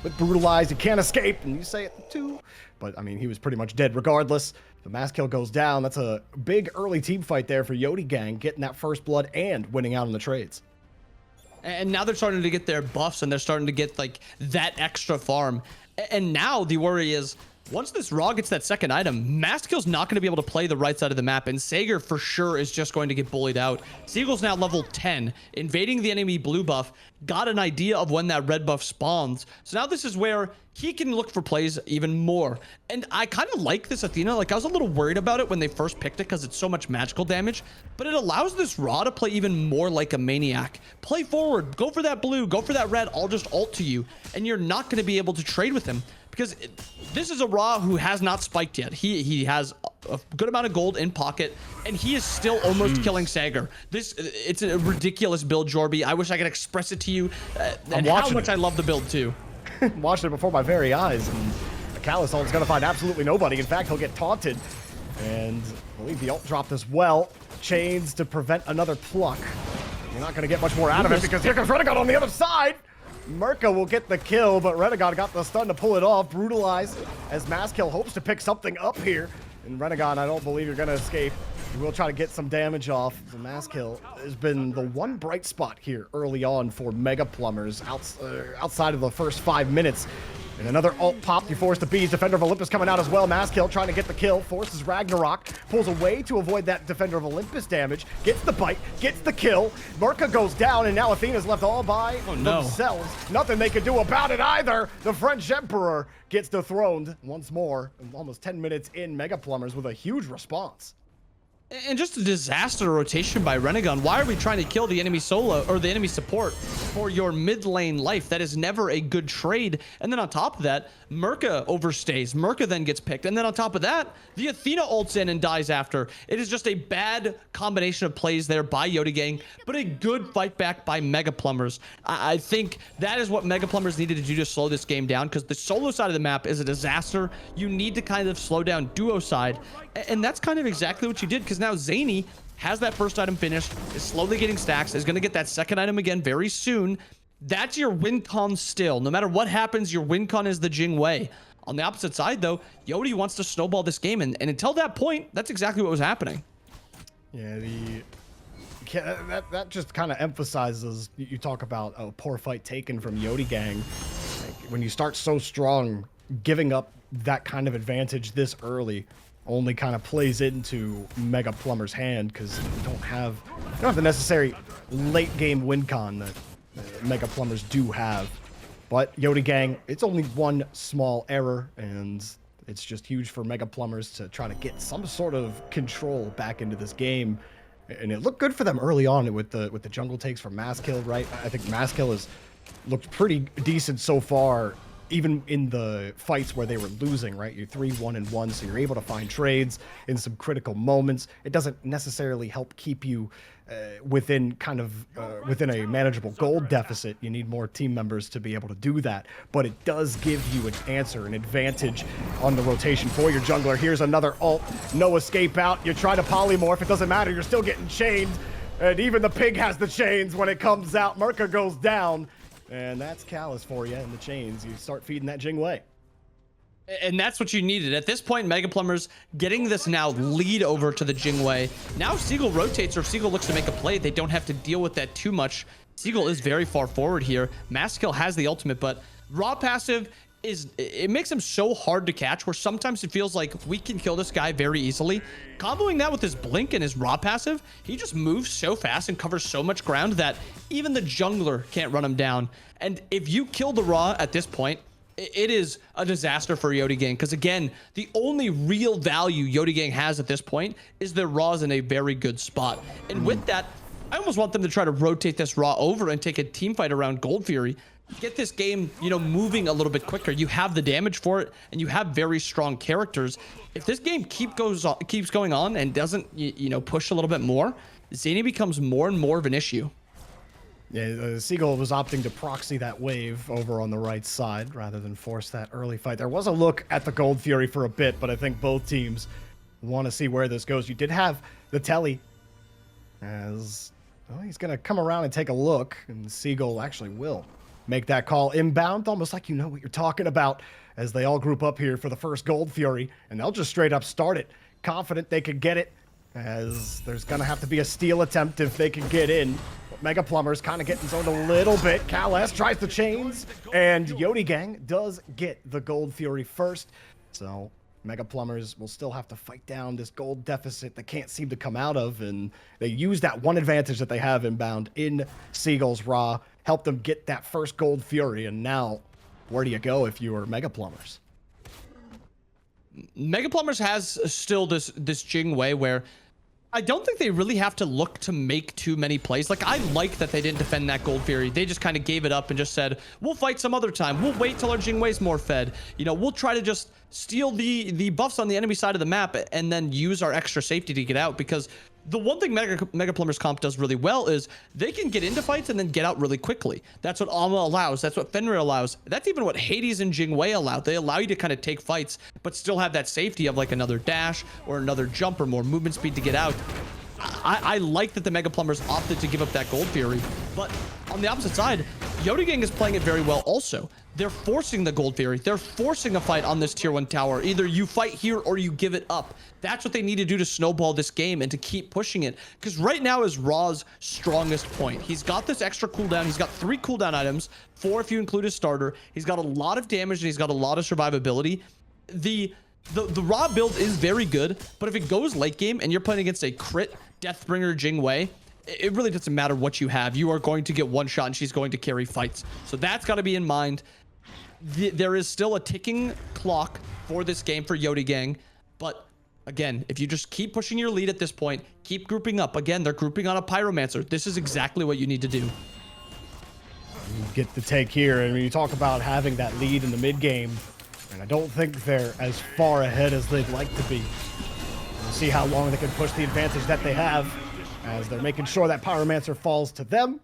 With Brutalized, he can't escape, and you say it too. But, I mean, he was pretty much dead regardless. The mass kill goes down. That's a big early team fight there for Yodi Gang, getting that first blood and winning out on the trades. And now they're starting to get their buffs, and they're starting to get, like, that extra farm. And now the worry is, once this Raw gets that second item, Masskill's not going to be able to play the right side of the map, and Sager for sure is just going to get bullied out. Seagull's now level 10, invading the enemy blue buff, got an idea of when that red buff spawns. So now this is where he can look for plays even more. And I kind of like this Athena. Like, I was a little worried about it when they first picked it because it's so much magical damage, but it allows this Raw to play even more like a maniac. Play forward, go for that blue, go for that red, I'll just ult to you, and you're not going to be able to trade with him. Because this is a Raw who has not spiked yet. He has a good amount of gold in pocket, and he is still almost killing Sager. It's a ridiculous build, Jorby. I wish I could express it to you, and how much I love the build too. Watched it before my very eyes, and Calisol is going to find absolutely nobody. In fact, he'll get taunted, and I believe the ult dropped as well. Chains to prevent another pluck. You're not going to get much more out of it because here comes Renegon on the other side. Merca will get the kill, but Renegon got the stun to pull it off. Brutalized as Masskill hopes to pick something up here. And Renegon, I don't believe you're going to escape. You will try to get some damage off. The Masskill has been the one bright spot here early on for Mega Plumbers outside of the first 5 minutes. And another ult pop, you force the bees. Defender of Olympus coming out as well. Masskill trying to get the kill, forces Ragnarok, pulls away to avoid that Defender of Olympus damage, gets the bite, gets the kill. Merca goes down, and now Athena's left all by themselves. Nothing they can do about it either. The French Emperor gets dethroned once more. Almost 10 minutes in, Mega Plumbers with a huge response. And just a disaster rotation by Renegon. Why are we trying to kill the enemy solo or the enemy support for your mid lane life? That is never a good trade. And then on top of that, Merca overstays. Merca then gets picked. And then on top of that, the Athena ults in and dies after. It is just a bad combination of plays there by Yodi Gang, but a good fight back by Mega Plumbers. I think that is what Mega Plumbers needed to do to slow this game down, because the solo side of the map is a disaster. You need to kind of slow down duo side. And that's kind of exactly what you did, because now Zany has that first item finished, is slowly getting stacks, is going to get that second item again very soon. That's your win con still. No matter what happens, your win con is the Jing Wei. On the opposite side, though, Yodi wants to snowball this game, and until that point, that's exactly what was happening. Yeah, that just kind of emphasizes, you talk about a poor fight taken from Yodi Gang. Like, when you start so strong, giving up that kind of advantage this early only kind of plays into Mega Plumber's hand, because you don't have the necessary late game win con that Mega Plumbers do have. But Yodi Gang, it's only one small error, and it's just huge for Mega Plumbers to try to get some sort of control back into this game. And it looked good for them early on with the jungle takes from Masskill, right? I think Masskill has looked pretty decent so far even in the fights where they were losing, right? You're 3-1-1, so you're able to find trades in some critical moments. It doesn't necessarily help keep you within within a manageable gold deficit. You need more team members to be able to do that, but it does give you an answer, an advantage on the rotation for your jungler. Here's another ult, no escape out. You try to polymorph, it doesn't matter, you're still getting chained, and even the pig has the chains when it comes out. Merca goes down, and that's Callus for you in the chains. You start feeding that Jing Wei. And that's what you needed. At this point, Mega Plumbers getting this now lead over to the Jing Wei. Now Seagull rotates, or if Seagull looks to make a play, they don't have to deal with that too much. Seagull is very far forward here. Maskill has the ultimate, but raw passive it makes him so hard to catch, where sometimes it feels like we can kill this guy very easily. Comboing that with his blink and his raw passive, he just moves so fast and covers so much ground that even the jungler can't run him down. And if you kill the raw at this point, it is a disaster for Yodi Gang, because again, the only real value Yodi Gang has at this point is their raws in a very good spot. And with that, I almost want them to try to rotate this raw over and take a team fight around Gold Fury. Get this game, moving a little bit quicker. You have the damage for it, and you have very strong characters. If this game keeps going on and doesn't, push a little bit more, Zany becomes more and more of an issue. Yeah, Seagull was opting to proxy that wave over on the right side rather than force that early fight. There was a look at the Gold Fury for a bit, but I think both teams want to see where this goes. You did have the telly as he's going to come around and take a look, and Seagull actually will make that call inbound, almost like you know what you're talking about, as they all group up here for the first Gold Fury, and they'll just straight up start it, confident they could get it, as there's going to have to be a steal attempt if they can get in. Mega Plumbers kind of getting zoned a little bit. Callus tries the chains, and Yodi Gang does get the Gold Fury first. So Mega Plumbers will still have to fight down this gold deficit they can't seem to come out of, and they use that one advantage that they have inbound in Seagull's Raw, help them get that first Gold Fury, and now where do you go if you are Mega Plumbers? Mega Plumbers has still this Jing Wei where I don't think they really have to look to make too many plays. Like, I like that they didn't defend that Gold Fury. They just kind of gave it up and just said, we'll fight some other time. We'll wait till our Jing Wei's more fed. We'll try to just steal the buffs on the enemy side of the map and then use our extra safety to get out, because the one thing Mega Plumbers comp does really well is they can get into fights and then get out really quickly. That's what Alma allows. That's what Fenrir allows. That's even what Hades and Jing Wei allow. They allow you to kind of take fights, but still have that safety of like another dash or another jump or more movement speed to get out. I like that the Mega Plumbers opted to give up that Gold Fury, but on the opposite side, Yodi Gang is playing it very well also. They're forcing the Gold Fury. They're forcing a fight on this tier 1 tower. Either you fight here or you give it up. That's what they need to do to snowball this game and to keep pushing it, because right now is Raw's strongest point. He's got this extra cooldown. He's got 3 cooldown items, 4 if you include his starter. He's got a lot of damage and he's got a lot of survivability. The Raw build is very good, but if it goes late game and you're playing against a crit Deathbringer Jing Wei, it really doesn't matter what you have. You are going to get one shot and she's going to carry fights. So that's got to be in mind. There is still a ticking clock for this game for Yodi Gang, but again, if you just keep pushing your lead at this point, keep grouping up. Again, they're grouping on a Pyromancer. This is exactly what you need to do. You get the take here, and when you talk about having that lead in the mid game, and I don't think they're as far ahead as they'd like to be. We'll see how long they can push the advantage that they have, as they're making sure that Pyromancer falls to them,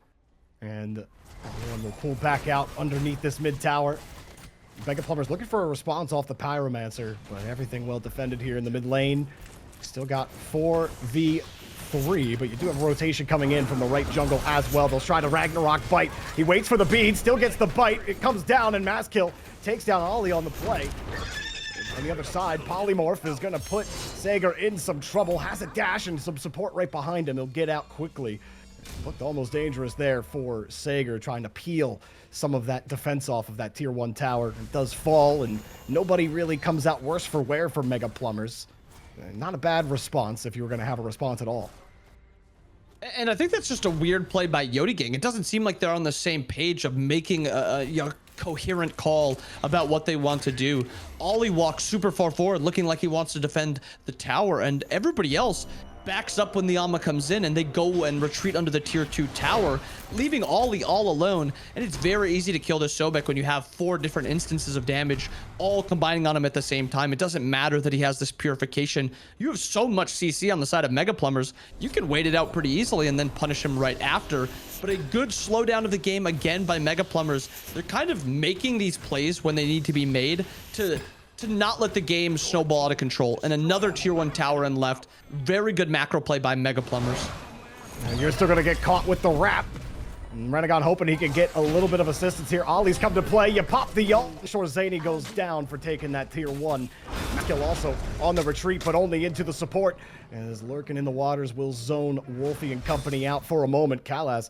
and everyone will pull back out underneath this mid tower. Mega Plumbers looking for a response off the Pyromancer, but everything well defended here in the mid lane. Still got 4v3, but you do have rotation coming in from the right jungle as well. They'll try to Ragnarok bite. He waits for the bead, still gets the bite. It comes down, and Maskill takes down Ollie on the play. On the other side, Polymorph is going to put Sager in some trouble. Has a dash and some support right behind him. He'll get out quickly. Looked almost dangerous there for Sager, trying to peel some of that defense off of that tier 1 tower. It does fall, and nobody really comes out worse for wear for Mega Plumbers. Not a bad response if you were going to have a response at all. And I think that's just a weird play by Yodi Gang. It doesn't seem like they're on the same page of making a coherent call about what they want to do. Ollie walks super far forward, looking like he wants to defend the tower, and everybody else, backs up when the Ama comes in, and they go and retreat under the tier 2 tower, leaving Ollie all alone. And it's very easy to kill this Sobek when you have 4 different instances of damage all combining on him at the same time. It doesn't matter that he has this purification. You have so much CC on the side of Mega Plumbers, you can wait it out pretty easily and then punish him right after. But a good slowdown of the game again by Mega Plumbers. They're kind of making these plays when they need to be made to not let the game snowball out of control. And another tier 1 tower and left. Very good macro play by Mega Plumbers. And you're still going to get caught with the wrap. And Renegon hoping he can get a little bit of assistance here. Ollie's come to play. You pop the ult. Sure, Zany goes down for taking that tier 1. Skill also on the retreat, but only into the support. As lurking in the waters will zone Wolfie and company out for a moment. Kalas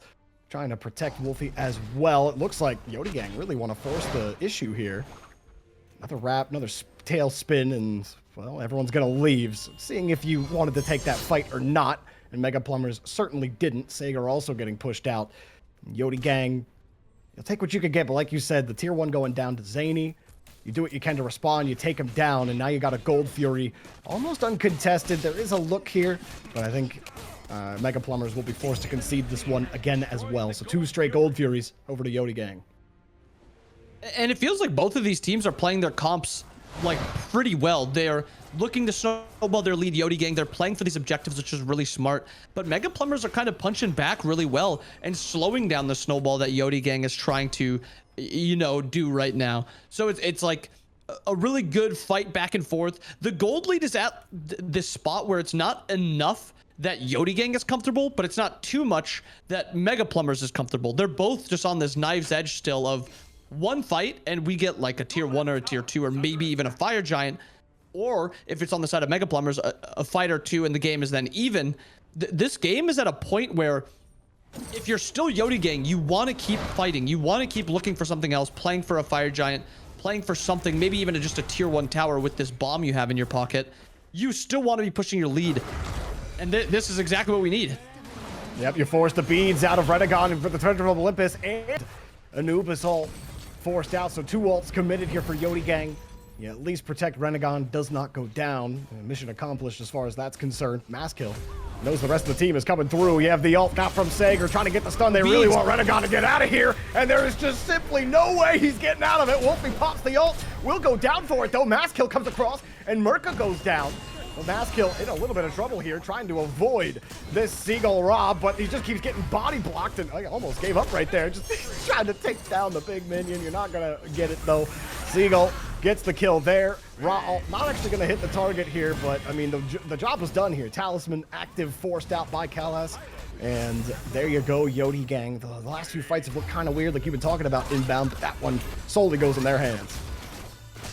trying to protect Wolfie as well. It looks like Yodi Gang really want to force the issue here. Another wrap, another tail spin, and, well, everyone's going to leave. So seeing if you wanted to take that fight or not, and Mega Plumbers certainly didn't. Sager also getting pushed out. Yodi Gang, you'll take what you can get, but like you said, the tier 1 going down to Zany. You do what you can to respond, you take him down, and now you got a Gold Fury. Almost uncontested. There is a look here, but I think Mega Plumbers will be forced to concede this one again as well. So 2 straight Gold Furies over to Yodi Gang. And it feels like both of these teams are playing their comps like pretty well. They're looking to snowball their lead. Yodi Gang, they're playing for these objectives, which is really smart. But Mega Plumbers are kind of punching back really well and slowing down the snowball that Yodi Gang is trying to, you know, do right now. So it's like a really good fight back and forth. The gold lead is at this spot where it's not enough that Yodi Gang is comfortable, but it's not too much that Mega Plumbers is comfortable. They're both just on this knife's edge still of one fight and we get like a tier 1 or a tier 2 or maybe even a fire giant, or if it's on the side of Mega Plumbers, a fight or 2 and the game is then even. This game is at a point where if you're still Yodi Gang, you want to keep fighting, you want to keep looking for something else, playing for a fire giant, playing for something, maybe even just a tier 1 tower with this bomb you have in your pocket. You still want to be pushing your lead, and this is exactly what we need. Yep, you force the beads out of Renegon for the Treasure of Olympus, and Anubis all forced out, so 2 ults committed here for Yodi Gang. Yeah, at least protect Renegon does not go down. Mission accomplished as far as that's concerned. Mass kill. Knows the rest of the team is coming through. You have the ult got from Sager trying to get the stun. They really want Renegon to get out of here, and there is just simply no way he's getting out of it. Wolfie pops the ult. Will go down for it, though. Mass kill comes across, and Merca goes down. Well, Maskill in a little bit of trouble here, trying to avoid this Seagull Rob, but he just keeps getting body blocked, and I almost gave up right there. Just trying to take down the big minion. You're not going to get it, though. Seagull gets the kill there. Ra not actually going to hit the target here, but, I mean, the job was done here. Talisman active, forced out by Kalas. And there you go, Yodi Gang. The last few fights have looked kind of weird, like you've been talking about inbound, but that one solely goes in their hands.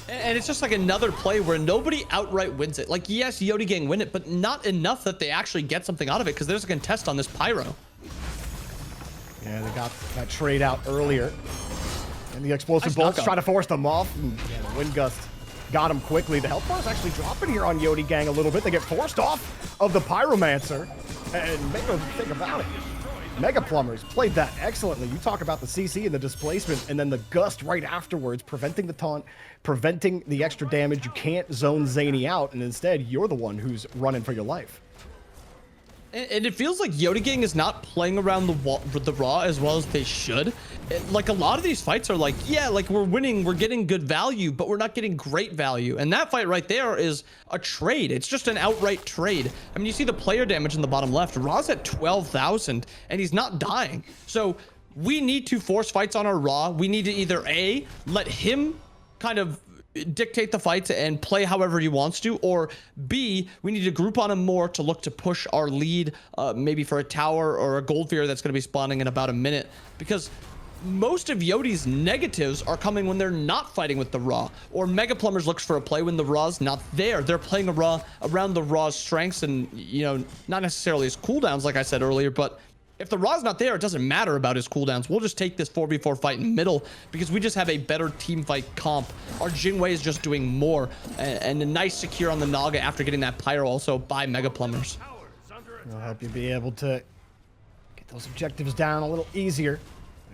And it's just like another play where nobody outright wins it. Like, yes, Yodi Gang win it, but not enough that they actually get something out of it because there's a contest on this Pyro. Yeah, they got that trade out earlier. And the explosive bolts try to force them off. And yeah, the wind gust got him quickly. The health bar is actually dropping here on Yodi Gang a little bit. They get forced off of the Pyromancer. And make no think about it, Mega Plumbers played that excellently. You talk about the CC and the displacement, and then the gust right afterwards, preventing the taunt, preventing the extra damage. You can't zone Zany out, and instead, you're the one who's running for your life. And it feels like Yodi Gang is not playing around the Raw as well as they should. Like, a lot of these fights are like, yeah, like, we're winning, we're getting good value, but we're not getting great value. And that fight right there is a trade. It's just an outright trade. I mean, you see the player damage in the bottom left. Raw's at 12,000, and he's not dying. So we need to force fights on our Raw. We need to either A, let him kind of dictate the fights and play however he wants to, or B, we need to group on him more to look to push our lead, maybe for a tower or a gold fear that's going to be spawning in about a minute, because most of Yodi's negatives are coming when they're not fighting with the Raw, or Mega Plumbers looks for a play when the Raw's not there. They're playing a Raw around the Raw's strengths and, you know, not necessarily his cooldowns like I said earlier, but if the Raw's not there, it doesn't matter about his cooldowns. We'll just take this 4v4 fight in the middle because we just have a better team fight comp. Our Jingwei is just doing more, and a nice secure on the Naga after getting that Pyro also by Mega Plumbers. It'll help you be able to get those objectives down a little easier.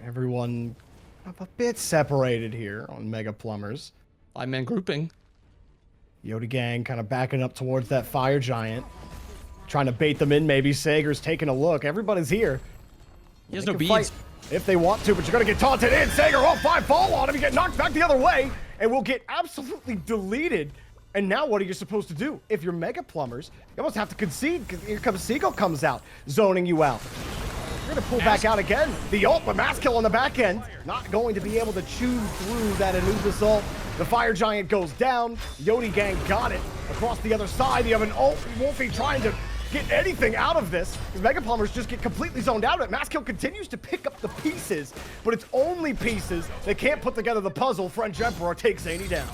Everyone a bit separated here on Mega Plumbers. 5-man grouping. Yodi Gang kind of backing up towards that Fire Giant. trying to bait them in maybe. Sager's taking a look. Everybody's here. He has They no can beads. fight if they want to, but you're going to get taunted in. Sager, all 5 fall on him. You get knocked back the other way, and will get absolutely deleted. And now what are you supposed to do? If you're Mega Plumbers, you almost have to concede, because here comes Seagull comes out, zoning you out. You're going to pull back out again. The ult, but mass kill on the back end. Not going to be able to chew through that Anubis ult. The Fire Giant goes down. Yodi Gang got it. Across the other side, you have an ult. Wolfie trying to get anything out of this, because Mega Plumbers just get completely zoned out of it. Masskill continues to pick up the pieces, but it's only pieces. They can't put together the puzzle. French Emperor takes Zany down.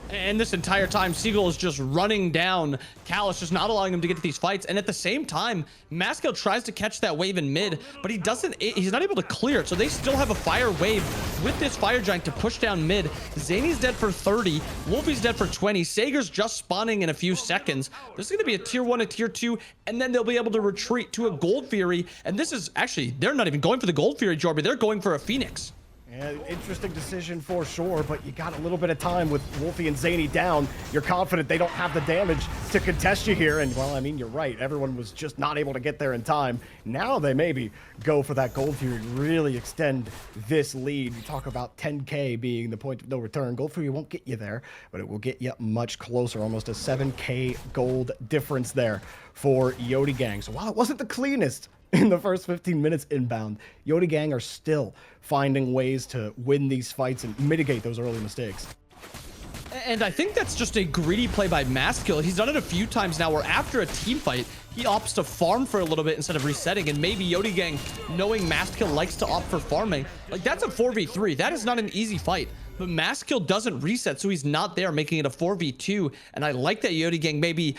And this entire time, Seagull is just running down Callus, just not allowing him to get to these fights. And at the same time, Masskill tries to catch that wave in mid, but he's not able to clear it. So they still have a fire wave with this Fire Giant to push down mid. Zany's dead for 30. Wolfie's dead for 20. Sager's just spawning in a few seconds. This is going to be a tier 1, a tier 2, and then they'll be able to retreat to a Gold Fury. And this is actually, they're not even going for the Gold Fury, Jorby. They're going for a Phoenix. Yeah, interesting decision for sure, but you got a little bit of time with Wolfie and Zany down. You're confident they don't have the damage to contest you here, and well, I mean, you're right. Everyone was just not able to get there in time. Now they maybe go for that Gold Fury, really extend this lead. You talk about 10K being the point of no return. Gold Fury won't get you there, but it will get you much closer, almost a 7K gold difference there for Yodi Gang. So while it wasn't the cleanest in the first 15 minutes inbound, Yodi Gang are still finding ways to win these fights and mitigate those early mistakes. And I think that's just a greedy play by Masskill. He's done it a few times now where after a team fight, he opts to farm for a little bit instead of resetting. And maybe Yodi Gang, knowing Masskill likes to opt for farming, like that's a 4v3. That is not an easy fight. But Masskill doesn't reset, so he's not there, making it a 4v2. And I like that Yodi Gang maybe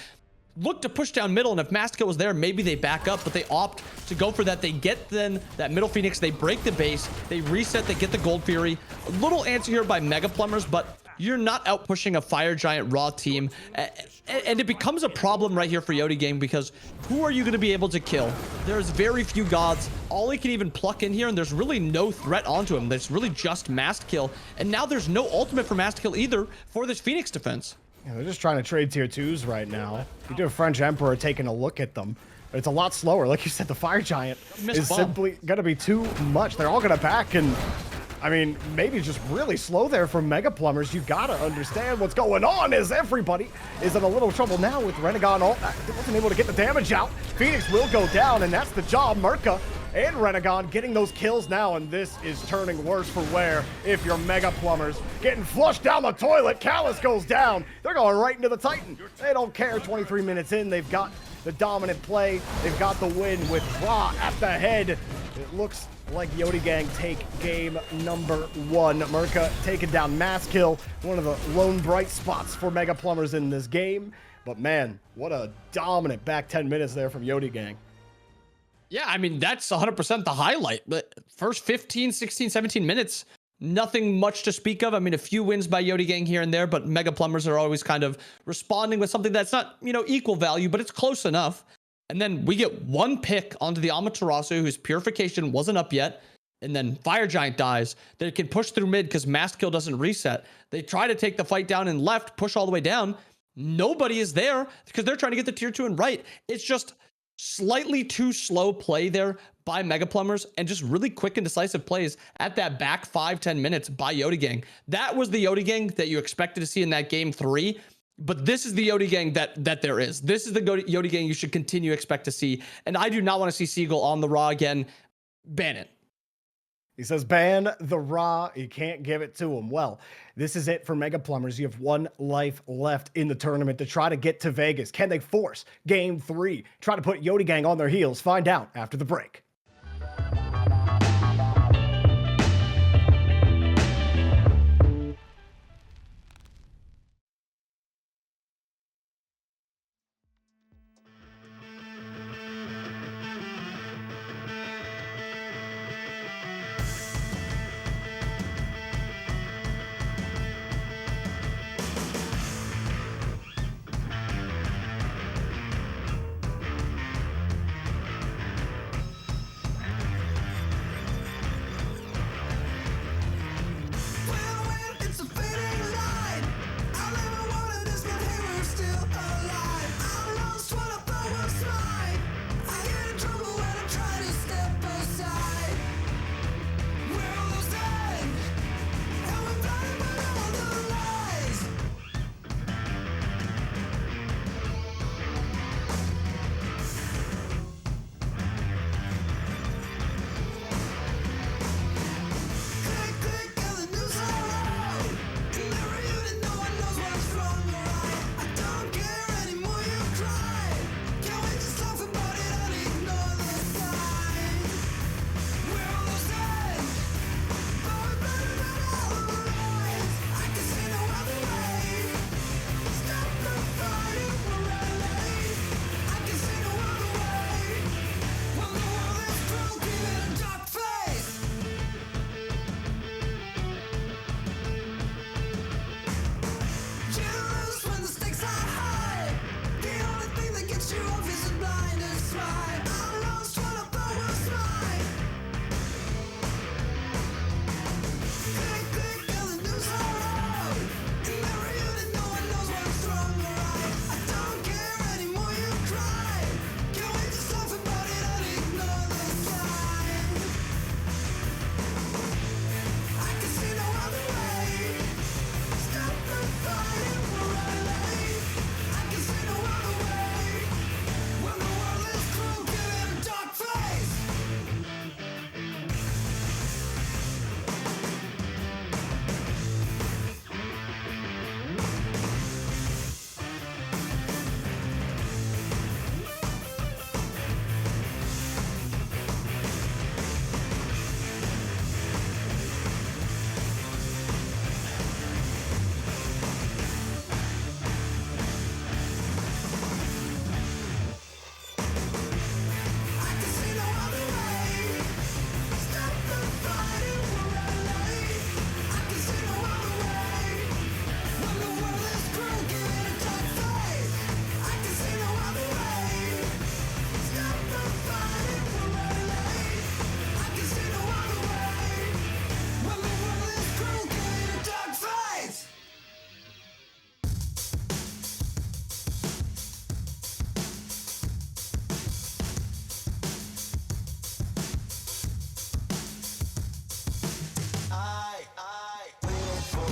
look to push down middle, and if Masskill was there, maybe they back up, but they opt to go for that. They get then that middle Phoenix, they break the base, they reset, they get the Gold Fury. A little answer here by Mega Plumbers, but you're not out pushing a Fire Giant raw team. And it becomes a problem right here for Yodi Gang, because who are you going to be able to kill? There's very few gods. All he can even pluck in here, and there's really no threat onto him. There's really just Masskill, and now there's no ultimate for Masskill either for this Phoenix defense. Yeah, they're just trying to trade tier 2s right now. You do a French Emperor taking a look at them. But it's a lot slower. Like you said, the Fire Giant is simply going to be too much. They're all going to back, and I mean, maybe just really slow there for Mega Plumbers. You got to understand what's going on, as everybody is in a little trouble now with Renegon. Wasn't able to get the damage out. Phoenix will go down, and that's the job. Merca and Renegon getting those kills now, and this is turning worse for wear if you're Mega Plumbers. Getting flushed down the toilet. Callus goes down. They're going right into the Titan. They don't care. 23 minutes in, they've got the dominant play. They've got the win with Ra at the head. It looks like Yodi Gang take game number 1. Merca taking down Masskill, one of the lone bright spots for Mega Plumbers in this game. But man, what a dominant back 10 minutes there from Yodi Gang. Yeah, I mean, that's 100% the highlight. But first 15, 16, 17 minutes, nothing much to speak of. I mean, a few wins by Yodi Gang here and there, but Mega Plumbers are always kind of responding with something that's not, equal value, but it's close enough. And then we get one pick onto the Amaterasu, whose purification wasn't up yet. And then Fire Giant dies. They can push through mid because Masskill doesn't reset. They try to take the fight down and left, push all the way down. Nobody is there because they're trying to get the tier 2 and right. It's just slightly too slow play there by Mega Plumbers, and just really quick and decisive plays at that back 5-10 minutes by Yodi Gang. That was the Yodi Gang that you expected to see in that game 3, but this is the Yodi Gang that there is. This is the Yodi Gang you should continue to expect to see, and I do not want to see Seagull on the Raw again. Ban it. He says, ban the Raw. You can't give it to him. Well, this is it for Mega Plumbers. You have 1 life left in the tournament to try to get to Vegas. Can they force game 3? Try to put Yodi Gang on their heels. Find out after the break.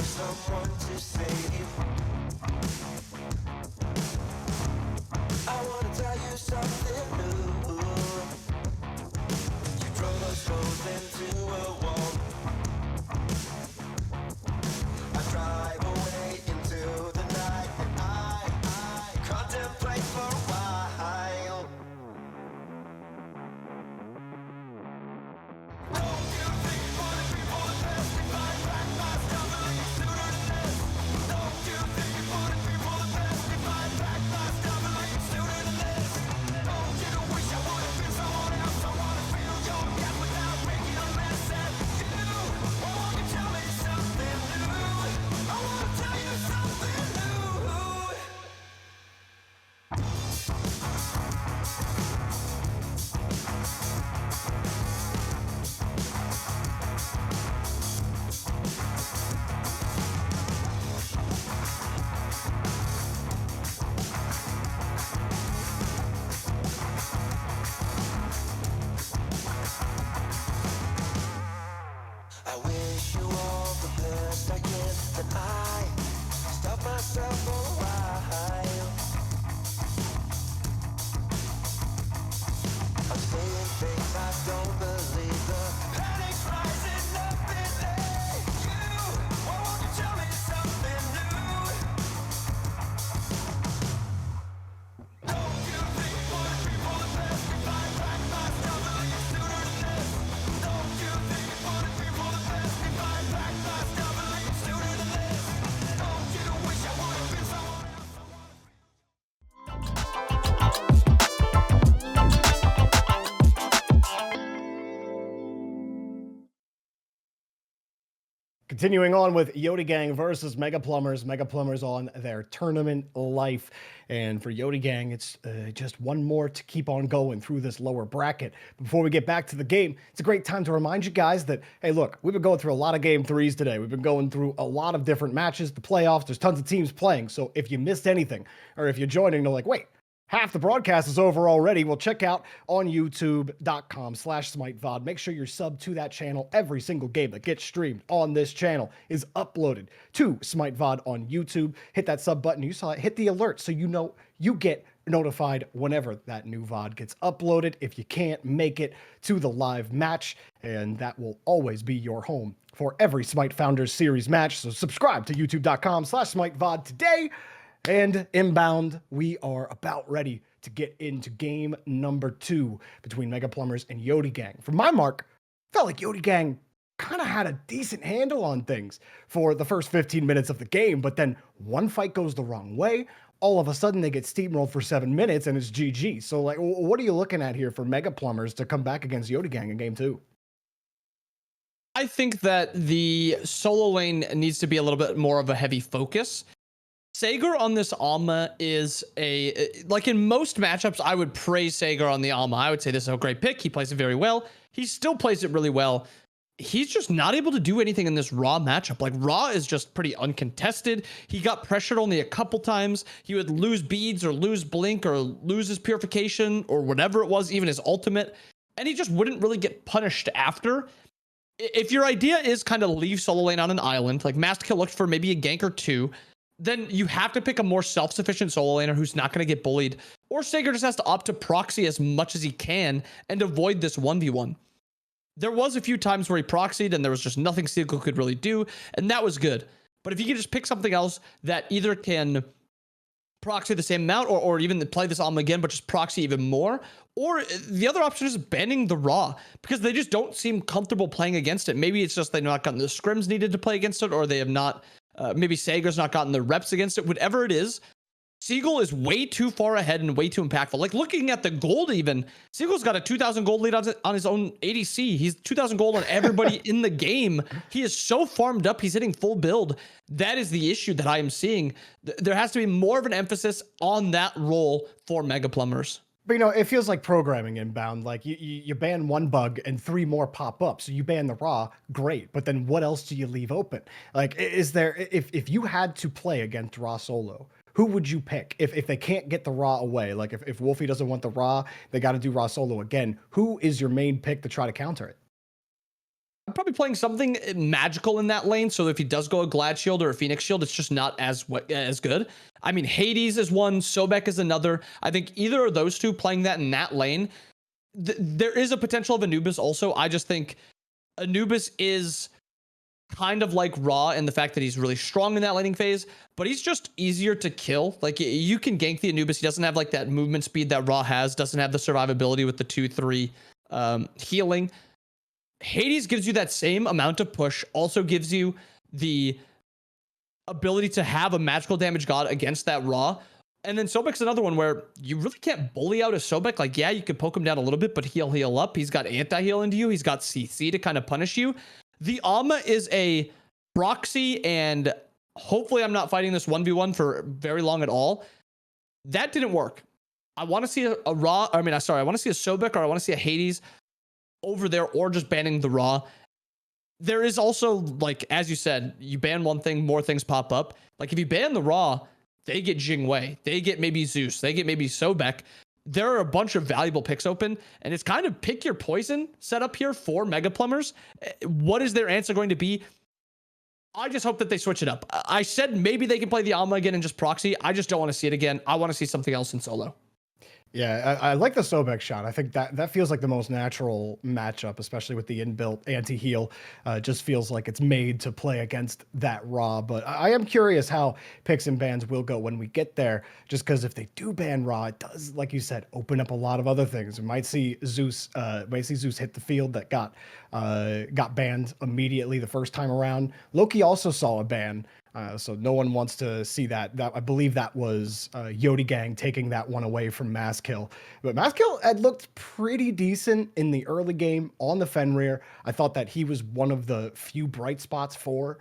someone to save. I wanna tell you something new. You drove us both into a wall. I drive away into the night and I contemplate for a while. I wish you all the best I can, and I stop myself for a while. I'm saying things I don't believe. The panic's rising up in you. Won't you tell me something new? Don't you think you wanna be for the best? If I pack my stuff and leave sooner than this. Don't you think you wanna be for the best? If I pack my stuff and leave sooner than this. Don't you wish I would've been someone else? Continuing on with Yodi Gang versus Mega Plumbers. Mega Plumbers on their tournament life. And for Yodi Gang, it's just one more to keep on going through this lower bracket. Before we get back to the game, it's a great time to remind you guys that, hey, look, we've been going through a lot of Game 3s today. We've been going through a lot of different matches, the playoffs. There's tons of teams playing. So if you missed anything, or if you're joining, they're like, wait, half the broadcast is over already. Well, check out on youtube.com/SmiteVod. Make sure you're subbed to that channel. Every single game that gets streamed on this channel is uploaded to SmiteVod on YouTube. Hit that sub button. You saw it. Hit the alert so you know you get notified whenever that new VOD gets uploaded. If you can't make it to the live match, and that will always be your home for every Smite Founders Series match. So subscribe to youtube.com/SmiteVod today. And inbound, we are about ready to get into game number 2 between Mega Plumbers and Yodi Gang. For my mark, felt like Yodi Gang kind of had a decent handle on things for the first 15 minutes of the game, but then one fight goes the wrong way. All of a sudden, they get steamrolled for 7 minutes, and it's GG. So, like, what are you looking at here for Mega Plumbers to come back against Yodi Gang in game 2? I think that the solo lane needs to be a little bit more of a heavy focus. Sager on this Alma is like in most matchups, I would praise Sager on the Alma. I would say this is a great pick. He plays it very well. He still plays it really well. He's just not able to do anything in this Raw matchup. Like, Raw is just pretty uncontested. He got pressured only a couple times. He would lose beads or lose blink or lose his purification or whatever it was, even his ultimate. And he just wouldn't really get punished after. If your idea is kind of leave solo lane on an island, like Mastikill looked for maybe a gank or two, then you have to pick a more self-sufficient solo laner who's not going to get bullied. Or Sager just has to opt to proxy as much as he can and avoid this 1v1. There was a few times where he proxied and there was just nothing Seagull could really do, and that was good. But if you can just pick something else that either can proxy the same amount or even play this Alma again, but just proxy even more, or the other option is banning the Raw because they just don't seem comfortable playing against it. Maybe it's just they've not gotten the scrims needed to play against it, or they have not... maybe Sager's not gotten the reps against it. Whatever it is, Seagull is way too far ahead and way too impactful. Like, looking at the gold even, Seagull's got a 2,000 gold lead on his own ADC. He's 2,000 gold on everybody in the game. He is so farmed up. He's hitting full build. That is the issue that I am seeing. There has to be more of an emphasis on that role for Mega Plumbers. But, you know, it feels like programming inbound. Like, you ban one bug and 3 more pop up. So you ban the Raw, great. But then what else do you leave open? Like, is there, if you had to play against Raw solo, who would you pick? If they can't get the Raw away, like if Wolfie doesn't want the Raw, they got to do Raw solo again. Who is your main pick to try to counter it? I'm probably playing something magical in that lane. So if he does go a Glad Shield or a Phoenix Shield, it's just not as good. I mean, Hades is one, Sobek is another. I think either of those two playing that in that lane, there is a potential of Anubis also. I just think Anubis is kind of like Ra in the fact that he's really strong in that laning phase, but he's just easier to kill. Like, you can gank the Anubis. He doesn't have like that movement speed that Ra has, doesn't have the survivability with the 2-3 healing. Hades gives you that same amount of push, also gives you the ability to have a magical damage god against that Ra. And then Sobek's another one where you really can't bully out a Sobek. Like, yeah, you can poke him down a little bit, but he'll heal up. He's got anti-heal into you. He's got CC to kind of punish you. The Alma is a proxy, and hopefully I'm not fighting this 1v1 for very long at all. That didn't work. I want to see a Ra. I want to see a Sobek, or I want to see a Hades over there, or just banning the Ra. There is also, like, as you said, you ban one thing, more things pop up. Like, if you ban the Ra, they get Jingwei, they get maybe Zeus, they get maybe Sobek. There are a bunch of valuable picks open, and it's kind of pick your poison set up here for Mega Plumbers. What is their answer going to be? I just hope that they switch it up. I said maybe they can play the Alma again and just proxy. I just don't want to see it again. I want to see something else in solo. Yeah, I like the Sobek shot. I think that feels like the most natural matchup, especially with the inbuilt anti-heal. Just feels like it's made to play against that Ra. But I am curious how picks and bans will go when we get there, just because if they do ban Ra, it does, like you said, open up a lot of other things. We might see Zeus hit the field that got banned immediately the first time around. Loki also saw a ban. So no one wants to see that. I believe that was Yodi Gang taking that one away from Maskill. But Maskill had looked pretty decent in the early game on the Fenrir. I thought that he was one of the few bright spots for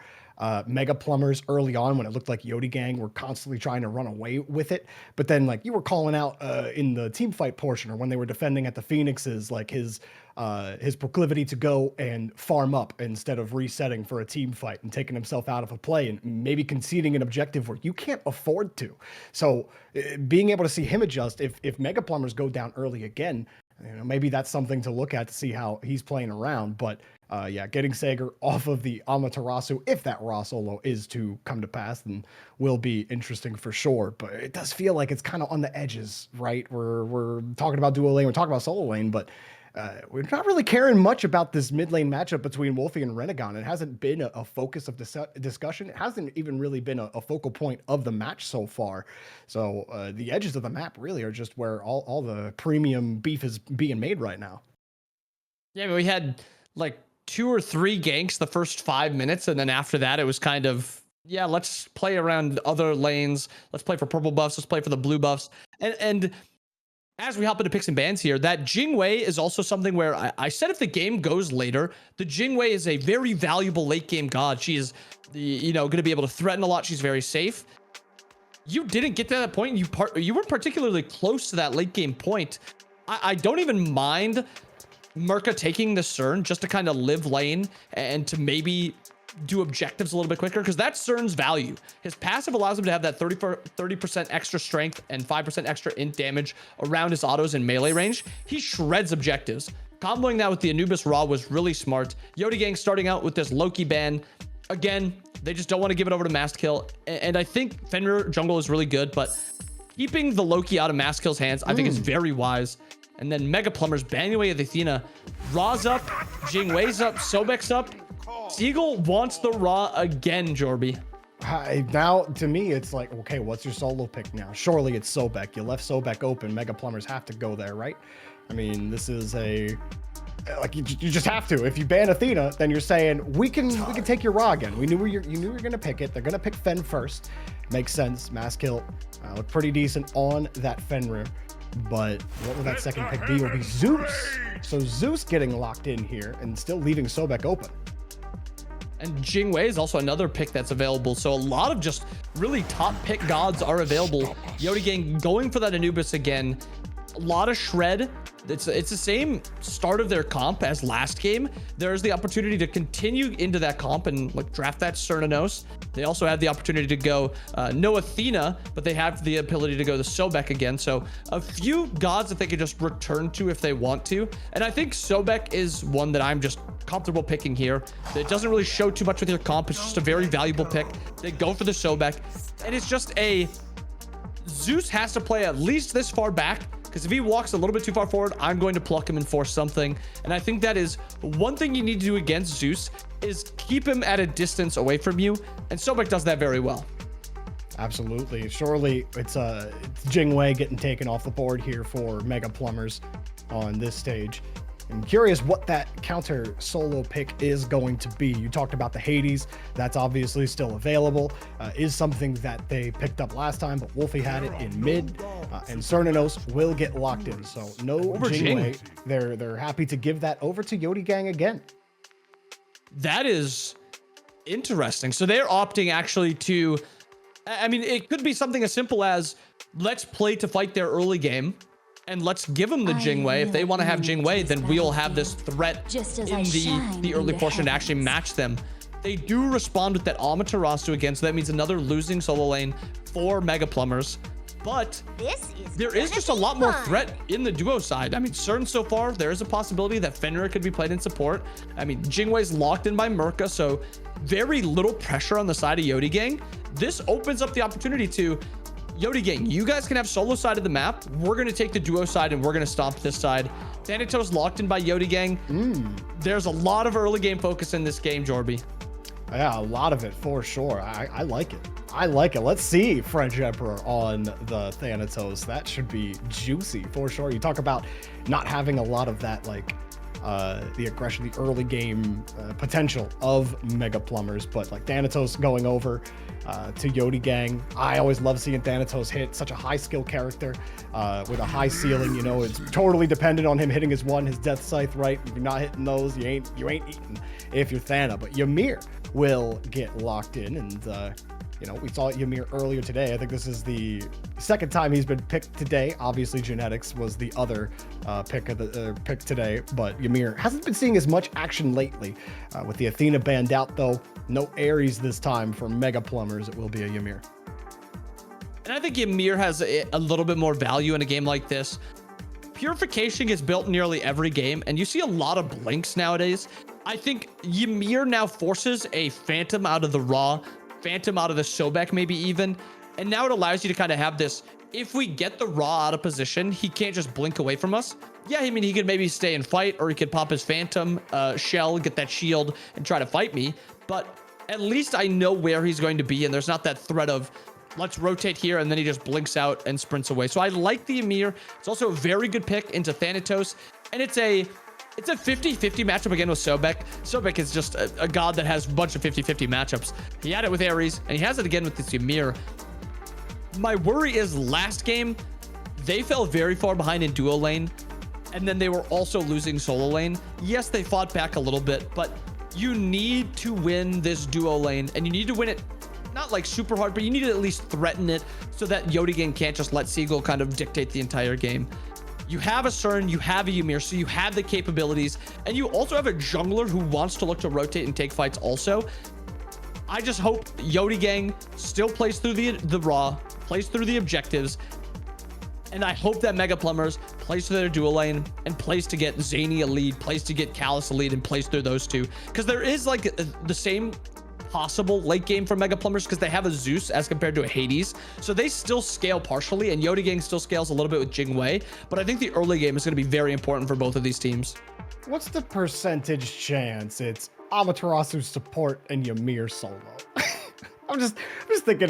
Mega Plumbers early on, when it looked like Yodi Gang were constantly trying to run away with it. But then, like, you were calling out in the team fight portion, or when they were defending at the Phoenixes, like his proclivity to go and farm up instead of resetting for a team fight and taking himself out of a play and maybe conceding an objective where you can't afford to. So being able to see him adjust, if Mega Plumbers go down early again, maybe that's something to look at to see how he's playing around. But yeah, getting Sager off of the Amaterasu, if that Ra solo is to come to pass, then will be interesting for sure. But it does feel like it's kind of on the edges, right? We're talking about duo lane, we're talking about solo lane, but we're not really caring much about this mid lane matchup between Wolfie and Renegon. It hasn't been a focus of discussion. It hasn't even really been a focal point of the match so far. So the edges of the map really are just where all the premium beef is being made right now. Yeah, I mean, we had like 2 or 3 ganks the first 5 minutes, and then after that it was kind of, yeah, let's play around other lanes, let's play for purple buffs, let's play for the blue buffs. And as we hop into picks and bans here, that Jingwei is also something where I said if the game goes later, the Jingwei is a very valuable late game god. She is, going to be able to threaten a lot. She's very safe. You didn't get to that point. You weren't particularly close to that late game point. I don't even mind Merca taking the Cern just to kind of live lane and to maybe do objectives a little bit quicker, because that's Cern's value. His passive allows him to have that 30% extra strength and 5% extra int damage around his autos in melee range. He shreds objectives. Comboing that with the Anubis Ra was really smart. Yodi Gang starting out with this Loki ban. Again, they just don't want to give it over to Maskill. And I think Fenrir jungle is really good, but keeping the Loki out of Maskill's hands, I think is very wise. And then Mega Plumbers banning away with Athena. Ra's up, Jingwei's up, Sobek's up. Siegel wants the Ra again, Jorby. Now, to me, it's like, okay, what's your solo pick now? Surely it's Sobek. You left Sobek open. Mega Plumbers have to go there, right? I mean, this is like you just have to. If you ban Athena, then you're saying we can take your Ra again. You knew you were gonna pick it. They're gonna pick Fen first. Makes sense. Maskill looked pretty decent on that Fenrir. But what will that second pick be? Will be Zeus. So Zeus getting locked in here and still leaving Sobek open. And Jingwei is also another pick that's available. So a lot of just really top pick gods are available. Yodi Gang going for that Anubis again. a lot of shred. It's the same start of their comp as last game. There's the opportunity to continue into that comp and like draft that Cernanos. They also have the opportunity to go no Athena, but they have the ability to go the Sobek again. So a few gods that they could just return to if they want to. And I think Sobek is one that I'm just comfortable picking here. It doesn't really show too much with your comp. It's just a very valuable pick. They go for the Sobek, and it's just a Zeus has to play at least this far back, because if he walks a little bit too far forward, I'm going to pluck him and force something. And I think that is one thing you need to do against Zeus, is keep him at a distance away from you. And Sobek does that very well. Absolutely. Surely it's Jingwei getting taken off the board here for Mega Plumbers on this stage. I'm curious what that counter solo pick is going to be. You talked about the Hades. That's obviously still available. Is something that they picked up last time, but Wolfie had it in mid. And Cernanos will get locked in. So no Jingwei. They're happy to give that over to Yodi Gang again. That is interesting. So they're opting actually to, I mean, it could be something as simple as let's play to fight their early game. And let's give them the Jingwei. If they want to have Jingwei, then we'll have this threat in the early portion to actually match them. They do respond with that Amaterasu again, so that means another losing solo lane for Mega Plumbers. But there is just a lot more threat in the duo side. I mean, certain so far, there is a possibility that Fenrir could be played in support. I mean, Jingwei's locked in by Merca, so very little pressure on the side of Yodi Gang. This opens up the opportunity to Yodi Gang, you guys can have solo side of the map. We're going to take the duo side and we're going to stomp this side. Thanatos locked in by Yodi Gang. There's a lot of early game focus in this game, Jorby. Yeah, a lot of it for sure. I like it. I like it. Let's see French Emperor on the Thanatos. That should be juicy for sure. You talk about not having a lot of that, like, the aggression, the early game potential of Mega Plumbers, but like Thanatos going over to Yodi Gang. I always love seeing Thanatos hit. Such a high skill character with a high ceiling. You know, it's totally dependent on him hitting his death scythe, right? If you're not hitting those, you ain't eating if you're Thana. But Ymir will get locked in, and you know, we saw Ymir earlier today. I think this is the second time he's been picked today. Obviously, Genetics was the other pick today, but Ymir hasn't been seeing as much action lately. With the Athena banned out, though, no Ares this time for Mega Plumbers. It will be a Ymir. And I think Ymir has a little bit more value in a game like this. Purification gets built nearly every game, and you see a lot of blinks nowadays. I think Ymir now forces a Phantom out of the Raw, Phantom out of the Sobek maybe even, and now it allows you to kind of have this, if we get the Raw out of position, he can't just blink away from us. Yeah, I mean, he could maybe stay and fight, or he could pop his Phantom shell, get that shield, and try to fight me, but at least I know where he's going to be, and there's not that threat of let's rotate here, and then he just blinks out and sprints away. So I like the Ymir. It's also a very good pick into Thanatos, and it's a 50-50 matchup again with Sobek. Sobek is just a god that has a bunch of 50-50 matchups. He had it with Ares, and he has it again with this Ymir. My worry is last game, they fell very far behind in duo lane, and then they were also losing solo lane. Yes, they fought back a little bit, but you need to win this duo lane, and you need to win it not like super hard, but you need to at least threaten it so that Yodi Gang can't just let Seagull kind of dictate the entire game. You have a Cern, you have a Ymir, so you have the capabilities, and you also have a jungler who wants to look to rotate and take fights also. I just hope Yodi Gang still plays through the Raw, plays through the objectives, and I hope that Mega Plumbers plays through their dual lane and plays to get Zany a lead, plays to get Callus a lead, and plays through those two. Because there is like the same possible late game for Mega Plumbers, because they have a Zeus as compared to a Hades, so they still scale partially, and Yodi Gang still scales a little bit with Jingwei, but I think the early game is going to be very important for both of these teams. What's the percentage chance it's Amaterasu support and Ymir solo? I'm just thinking,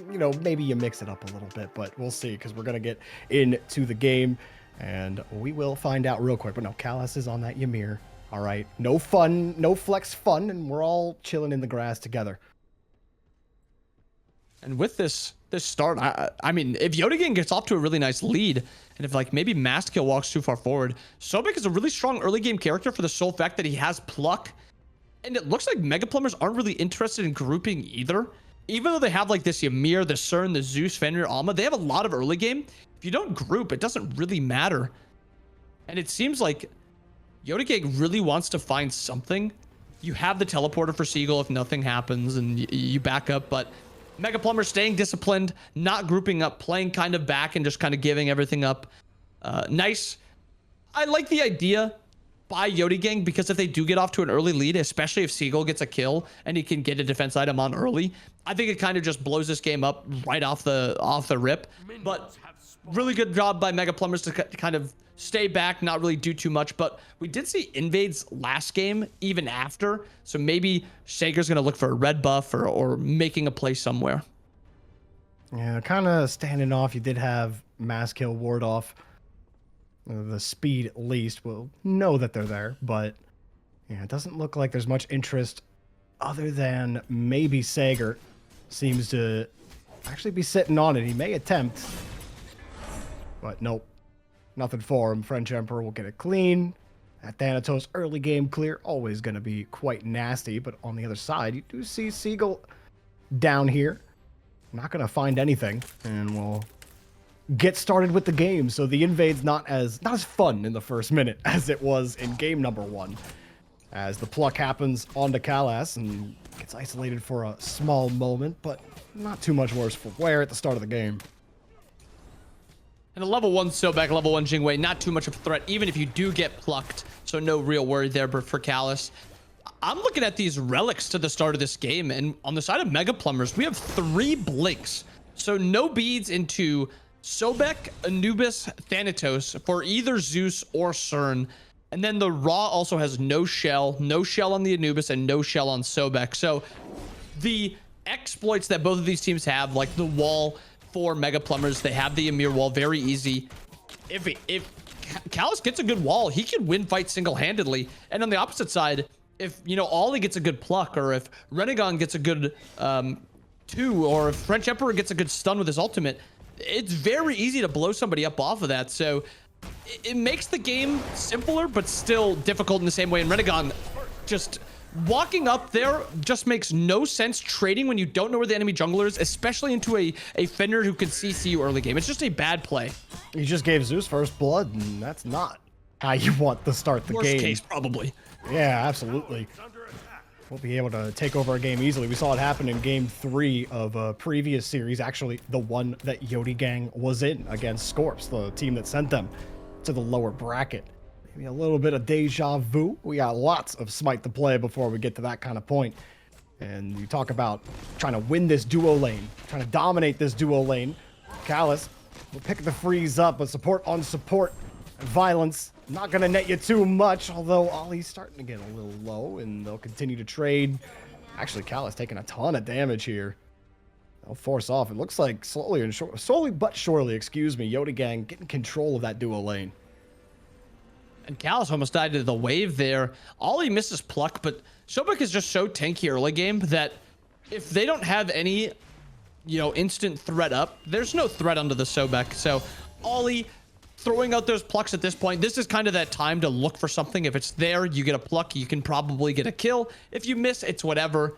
you know, maybe you mix it up a little bit, but we'll see, because we're going to get into the game, and we will find out real quick. But no, Callus is on that Ymir. All right, no fun, no flex fun, and we're all chilling in the grass together. And with this start, I mean, if Yodi Gang gets off to a really nice lead, and if like maybe Mastkill walks too far forward, Sobek is a really strong early game character for the sole fact that he has pluck. And it looks like Mega Plumbers aren't really interested in grouping either. Even though they have like this Ymir, the Cern, the Zeus, Fenrir, Alma, they have a lot of early game. if you don't group, it doesn't really matter. And it seems like Yoda really wants to find something. You have the teleporter for Seagull if nothing happens and you back up, but Mega Plumber staying disciplined, not grouping up, playing kind of back and just kind of giving everything up. Nice. I like the idea by Yoda because if they do get off to an early lead, especially if Seagull gets a kill and he can get a defense item on early, I think it kind of just blows this game up right off the rip. But really good job by Mega Plumbers to kind of stay back, not really do too much. But we did see invades last game, even after. So maybe Sager's going to look for a red buff or making a play somewhere. Yeah, kind of standing off. You did have mass kill ward off. The speed, at least, will know that they're there. But yeah, it doesn't look like there's much interest other than maybe Sager seems to actually be sitting on it. He may attempt, but nope. Nothing for him. French Emperor will get it clean. At Thanatos, early game clear, always going to be quite nasty. But on the other side, you do see Seagull down here. Not going to find anything. And we'll get started with the game. So the invade's not as fun in the first minute as it was in game number 1. As the pluck happens onto Kalas and gets isolated for a small moment, but not too much worse for wear at the start of the game. And a level 1 Sobek, level 1 Jingwei, not too much of a threat, even if you do get plucked. So no real worry there for Kalas. I'm looking at these relics to the start of this game, and on the side of Mega Plumbers, we have 3 blinks. So no beads into Sobek, Anubis, Thanatos for either Zeus or CERN. And then the Raw also has no shell on the Anubis, and no shell on Sobek. So the exploits that both of these teams have, like the wall for Mega Plumbers, they have the Ymir wall very easy. If Kalas gets a good wall, he can win fights single-handedly. And on the opposite side, if Ollie gets a good pluck, or if Renegon gets a good 2, or if French Emperor gets a good stun with his ultimate, it's very easy to blow somebody up off of that. So it makes the game simpler, but still difficult in the same way. And Renegon just walking up there just makes no sense. Trading when you don't know where the enemy jungler is, especially into a Fender who can CC you early game. It's just a bad play. You just gave Zeus first blood, and that's not how you want to start the game. Worst case, probably. Yeah, absolutely. We'll be able to take over a game easily. We saw it happen in game 3 of a previous series, actually the one that Yodi was in against Scorps, the team that sent them to the lower bracket. Maybe a little bit of deja vu. We got lots of Smite to play before we get to that kind of point. And you talk about trying to win this duo lane, trying to dominate this duo lane. Kalas will pick the freeze up, but support on support. Violence not going to net you too much, although Ollie's starting to get a little low, and they'll continue to trade. Actually, Kalas taking a ton of damage here. They'll force off. It looks like slowly but surely, Yoda Gang getting control of that duo lane. And Kalas almost died to the wave there. Ollie misses pluck, but Sobek is just so tanky early game that if they don't have any, instant threat up, there's no threat under the Sobek. So Ollie throwing out those plucks at this point. This is kind of that time to look for something. If it's there, you get a pluck, you can probably get a kill. If you miss, it's whatever.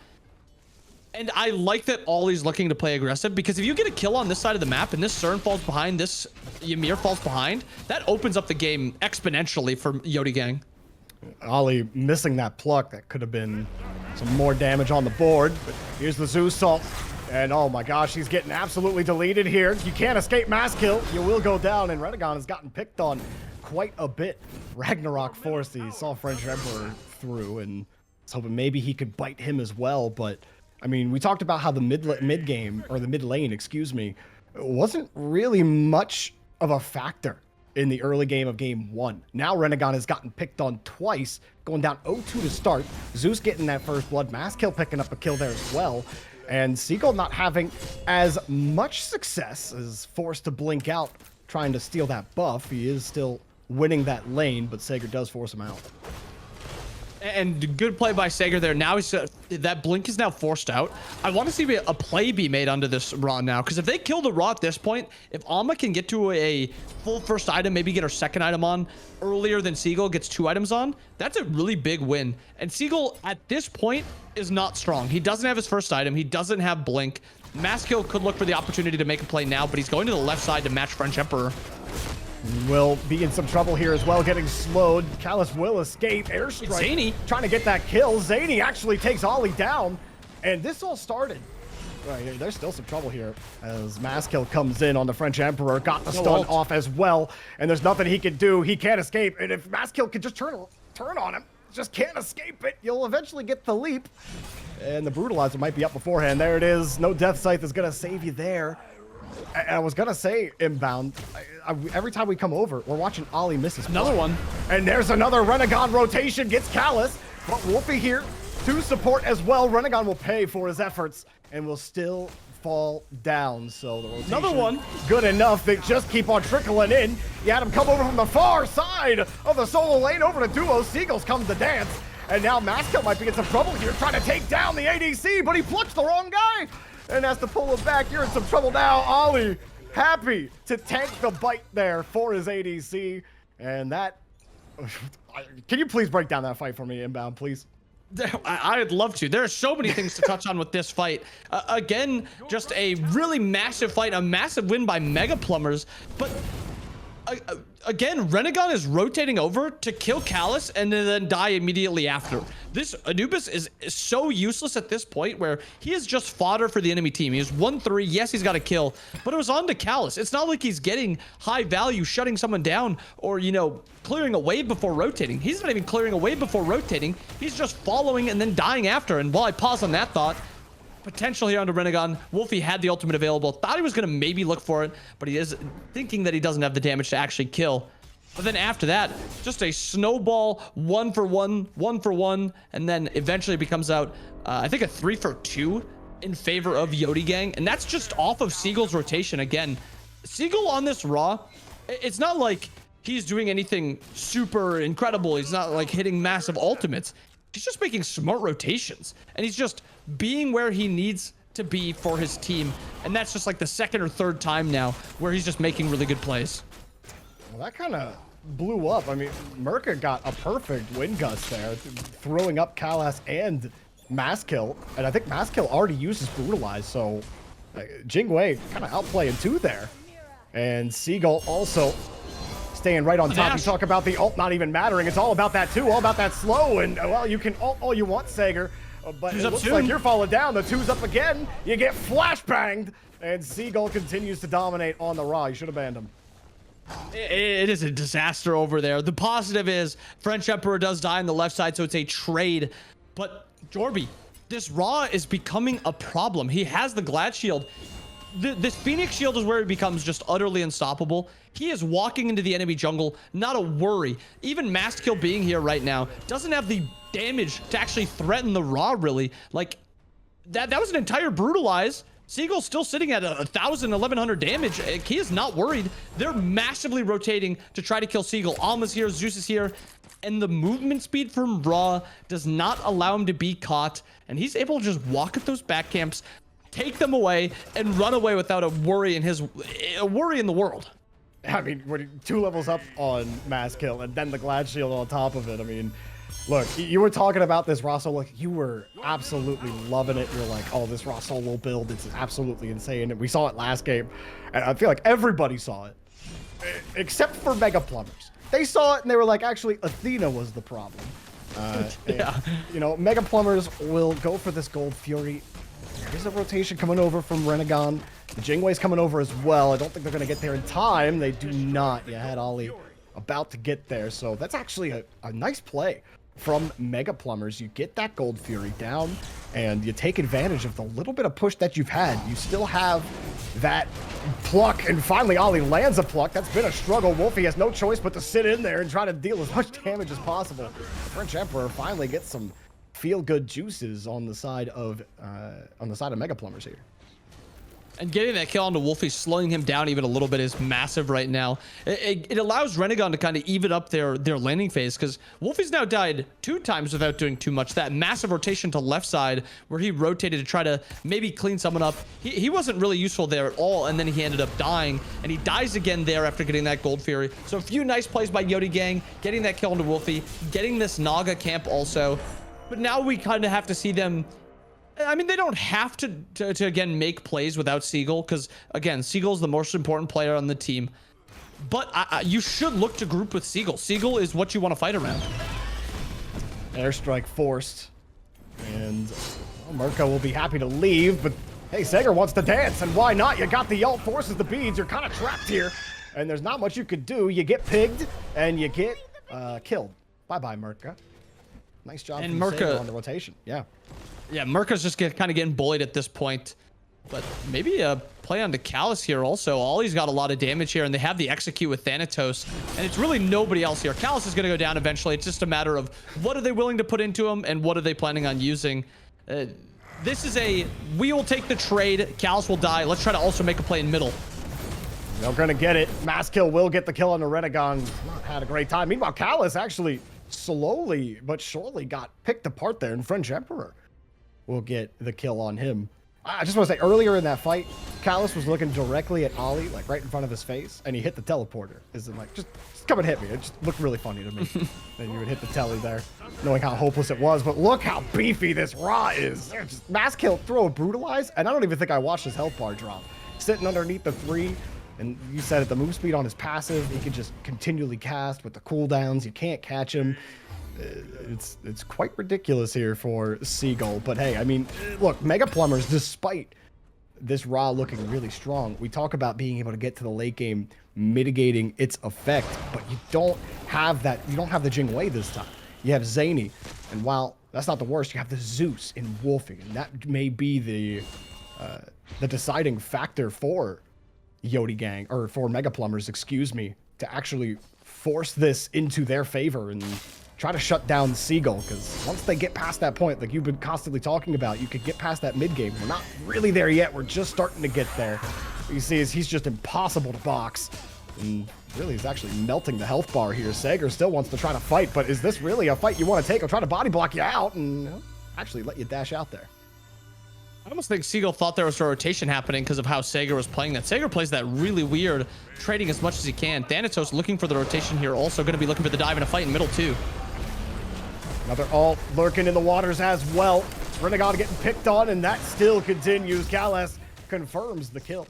And I like that Ollie's looking to play aggressive, because if you get a kill on this side of the map and this CERN falls behind, this Ymir falls behind, that opens up the game exponentially for Yodi Gang. Ollie missing that pluck. That could have been some more damage on the board. But here's the Zeus ult. And oh my gosh, he's getting absolutely deleted here. You can't escape mass kill. You will go down, and Renegon has gotten picked on quite a bit. Ragnarok forced. He saw French Emperor through and was hoping maybe he could bite him as well. But I mean, we talked about how the mid lane, wasn't really much of a factor in the early game of game 1. Now Renegon has gotten picked on twice, going down 0-2 to start. Zeus getting that first blood, mass kill picking up a kill there as well. And Seagull not having as much success, as forced to blink out, trying to steal that buff. He is still winning that lane, but Sager does force him out. And good play by Sager there. Now he's that blink is now forced out. I want to see a play be made onto this Ra now, because if they kill the Ra at this point, if Alma can get to a full first item, maybe get her second item on earlier than Seagull gets 2 items on, that's a really big win. And Seagull at this point is not strong. He doesn't have his first item. He doesn't have blink. Maskill could look for the opportunity to make a play now, but he's going to the left side to match French Emperor. Will be in some trouble here as well, getting slowed. Callus will escape. Airstrike Zany trying to get that kill. Zany actually takes Ollie down, and this all started. Right, there's still some trouble here as Maskill comes in on the French Emperor, got the stun off as well, and there's nothing he can do. He can't escape, and if Maskill could just turn on him, just can't escape it, you'll eventually get the leap. And the Brutalizer might be up beforehand. There it is. No Death Scythe is gonna save you there. I was gonna say inbound. Every time we come over, we're watching Ollie miss his another one. And there's another Renegon rotation, gets Callus. But Wolfie here to support as well. Renegon will pay for his efforts and will still fall down. So the rotation, another one, good enough. They just keep on trickling in. You had him come over from the far side of the solo lane over to duo. Seagulls come to dance. And now Maskill might be in some trouble here, trying to take down the ADC, but he plucks the wrong guy and has to pull him back. You're in some trouble now. Ollie, happy to tank the bite there for his ADC. And that, can you please break down that fight for me inbound, please? I'd love to. There are so many things to touch on with this fight. Again, just a really massive fight, a massive win by Mega Plumbers. But again, Renegon is rotating over to kill Callus and then die immediately after. This Anubis is so useless at this point where he is just fodder for the enemy team. He is 1-3. Yes, he's got a kill, but it was on to Callus. It's not like he's getting high value, shutting someone down, or, you know, clearing a wave before rotating. He's not even clearing a wave before rotating. He's just following and then dying after. And while I pause on that thought, potential here under Renegon. Wolfie had the ultimate available. Thought he was going to maybe look for it, but he is thinking that he doesn't have the damage to actually kill. But then after that, just a snowball, 1-for-1, and then eventually becomes out, I think, a 3-for-2 in favor of Yodi Gang. And that's just off of Seagull's rotation. Again, Seagull on this Raw, it's not like he's doing anything super incredible. He's not like hitting massive ultimates. He's just making smart rotations, and he's just being where he needs to be for his team. And that's just like the second or third time now where he's just making really good plays. Well, that kind of blew up. I mean, Merca got a perfect win gust there, throwing up Callus and Maskill. And I think Maskill already uses Brutalize, so Jingwei kind of outplaying 2 there. And Seagull also staying right on top. You talk about the ult not even mattering. It's all about that 2, all about that slow. And, well, you can ult all you want, Sager. But it looks like you're falling down. The 2's up again. You get flashbanged. And Seagull continues to dominate on the Raw. You should have banned him. It is a disaster over there. The positive is French Emperor does die on the left side, so it's a trade. But Jorby, this Raw is becoming a problem. He has the Glad Shield. This Phoenix Shield is where he becomes just utterly unstoppable. He is walking into the enemy jungle, not a worry. Even Maskill being here right now doesn't have the damage to actually threaten the Raw, really. Like, that was an entire Brutalize. Seagull's still sitting at 1,000, 1,100 damage. He is not worried. They're massively rotating to try to kill Seagull. Alma's here, Zeus is here. And the movement speed from Raw does not allow him to be caught. And he's able to just walk at those back camps, take them away, and run away without a worry in the world. I mean, we're 2 levels up on Maskill and then the Glad Shield on top of it. I mean, look, you were talking about this Raw solo. You were absolutely loving it. You're like, oh, this Raw solo build, it's absolutely insane. And we saw it last game. And I feel like everybody saw it, except for Mega Plumbers. They saw it and they were like, actually, Athena was the problem. Yeah. And, you know, Mega Plumbers will go for this Gold Fury. There's a rotation coming over from Renegon. The Jingwei's coming over as well. I don't think they're going to get there in time. They do not. You had Ollie about to get there. So that's actually a nice play from Mega Plumbers. You get that Gold Fury down, and you take advantage of the little bit of push that you've had. You still have that pluck, and finally Ollie lands a pluck. That's been a struggle. Wolfie has no choice but to sit in there and try to deal as much damage as possible. The French Emperor finally gets some feel-good juices on the side of Mega Plumbers here. And getting that kill onto Wolfie, slowing him down even a little bit, is massive right now. It allows Renegon to kind of even up their landing phase, because Wolfie's now died 2 times without doing too much. That massive rotation to left side where he rotated to try to maybe clean someone up. He wasn't really useful there at all, and then he ended up dying, and he dies again there after getting that Gold Fury. So a few nice plays by Yodi Gang, getting that kill onto Wolfie, getting this Naga camp also. But now we kind of have to see them. I mean, they don't have to again make plays without Seagull, because again, Seagull's the most important player on the team. But you should look to group with Seagull. Seagull is what you want to fight around. Airstrike forced, and Mirka will be happy to leave, but hey, Sager wants to dance, and why not? You got the ult, forces the beads. You're kind of trapped here, and there's not much you could do. You get pigged, and you get killed. Bye-bye, Mirka. Nice job And from Mirka Sager on the rotation. Yeah, Mirka's just kind of getting bullied at this point. But maybe a play onto Callus here also. Ollie's got a lot of damage here, and they have the execute with Thanatos. And it's really nobody else here. Callus is going to go down eventually. It's just a matter of what are they willing to put into him, and what are they planning on using. This is we will take the trade. Callus will die. Let's try to also make a play in middle. they're going to get it. Mass kill will get the kill on the Renegon. Had a great time. Meanwhile, Callus actually slowly but surely got picked apart there, and French Emperor will get the kill on him. I just want to say, earlier in that fight, Callus was looking directly at Ollie, like right in front of his face, and he hit the teleporter. Is it like, just come and hit me. It just looked really funny to me. Then you would hit the telly there, knowing how hopeless it was. But look how beefy this Ra is. Just mass kill, throw a brutalize, and I don't even think I watched his health bar drop. Sitting underneath the 3, and you said it, the move speed on his passive, he can just continually cast with the cooldowns. You can't catch him. It's quite ridiculous here for Seagull. But hey, I mean, look, Mega Plumbers, despite this Ra looking really strong, we talk about being able to get to the late game, mitigating its effect, but you don't have that. You don't have the Jing Wei this time. You have Zany, and while that's not the worst, you have the Zeus in Wolfie, and that may be the deciding factor for Yodi Gang, or for Mega Plumbers, excuse me, to actually force this into their favor and try to shut down Seagull, because once they get past that point, like you've been constantly talking about, you could get past that mid game. We're not really there yet. We're just starting to get there. What you see is he's just impossible to box, and really is actually melting the health bar here. Sager still wants to try to fight, but is this really a fight you want to take? I'll try to body block you out and actually let you dash out there. I almost think Seagull thought there was a rotation happening because of how Sager was playing that. Sager plays that really weird, trading as much as he can. Thanatos looking for the rotation here, also going to be looking for the dive and a fight in middle too. Another ult lurking in the waters as well. Renegon getting picked on, and that still continues. Callus confirms the kill.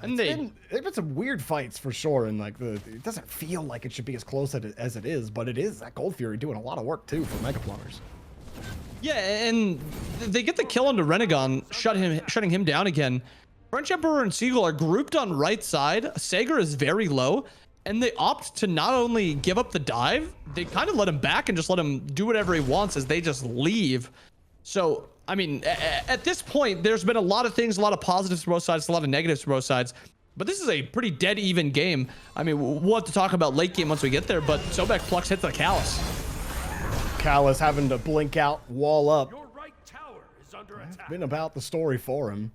And they've been some weird fights for sure, and like it doesn't feel like it should be as close as it is, but it is. That Gold Fury doing a lot of work too for Mega Plumbers. Yeah, and they get the kill onto Renegon, shutting him down again. French Emperor and Seagull are grouped on right side. Sager is very low, and they opt to not only give up the dive, they kind of let him back and just let him do whatever he wants as they just leave. So, I mean, at this point, there's been a lot of things, a lot of positives from both sides, a lot of negatives from both sides. But this is a pretty dead even game. I mean, we'll have to talk about late game once we get there, but Sobek Plux hits the Callus. Callus having to blink out, wall up. Your right tower is under attack. It's been about the story for him.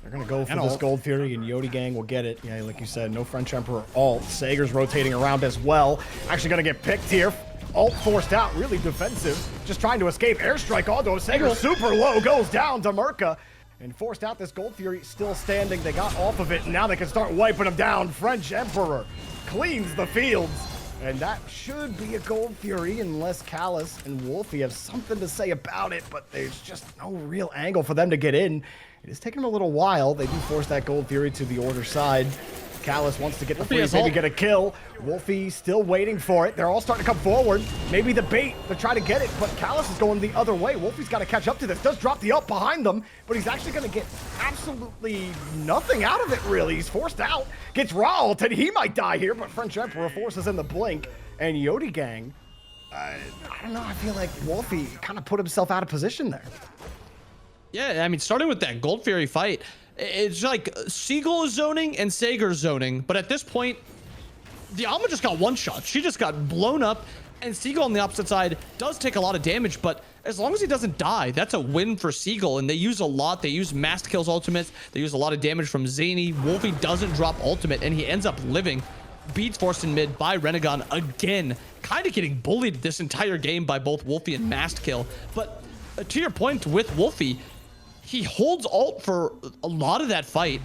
They're going to go for this Gold Fury, and Yodi Gang will get it. Yeah, like you said, no French Emperor ult. Sager's rotating around as well. Actually going to get picked here. Ult forced out, really defensive. Just trying to escape. Airstrike onto him. Sager super low, goes down to Mirka. And forced out. This Gold Fury still standing. They got off of it, and now they can start wiping him down. French Emperor cleans the fields. And that should be a Gold Fury unless Callus and Wolfie have something to say about it, but there's just no real angle for them to get in. It is taking them a little while. They do force that Gold Fury to the Order side. Callus wants to get the freeze, maybe get a kill. Wolfie still waiting for it. They're all starting to come forward. Maybe the bait to try to get it, but Callus is going the other way. Wolfie's got to catch up to this. Does drop the up behind them, but he's actually going to get absolutely nothing out of it, really. He's forced out. Gets raw ulted. He might die here, but French Emperor forces in the blink. And Yodi Gang, I don't know. I feel like Wolfie kind of put himself out of position there. Yeah, I mean, starting with that Gold Fury fight, it's like Seagull is zoning and Sager zoning, but at this point, the Alma just got one shot. She just got blown up, and Seagull on the opposite side does take a lot of damage, but as long as he doesn't die, that's a win for Seagull. And they use a lot. They use Masked Kill's ultimates. They use a lot of damage from Zany. Wolfie doesn't drop ultimate, and he ends up living. Beats forced in mid by Renegon again. Kind of getting bullied this entire game by both Wolfie and Masked Kill. But to your point with Wolfie, he holds ult for a lot of that fight.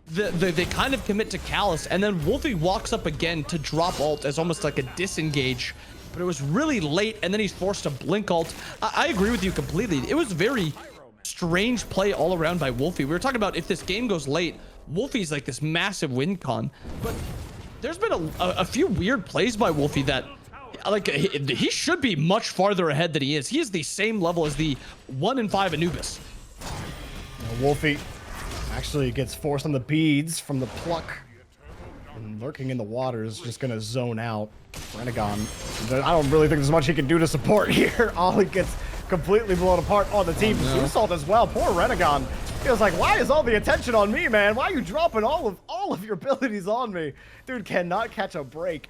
They kind of commit to Callus, and then Wolfie walks up again to drop ult as almost like a disengage. But it was really late, and then he's forced to blink ult. I agree with you completely. It was very strange play all around by Wolfie. We were talking about if this game goes late, Wolfie's like this massive win con. But there's been a few weird plays by Wolfie that, like, he should be much farther ahead than he is. He is the same level as the 1-5 Anubis. Now, Wolfie actually gets forced on the beads from the pluck. And lurking in the water is just going to zone out. Renegon, I don't really think there's much he can do to support here. Ollie gets completely blown apart on the team. Oh, no. Salt as well. Poor Renegon. He was like, why is all the attention on me, man? Why are you dropping all of your abilities on me? Dude cannot catch a break.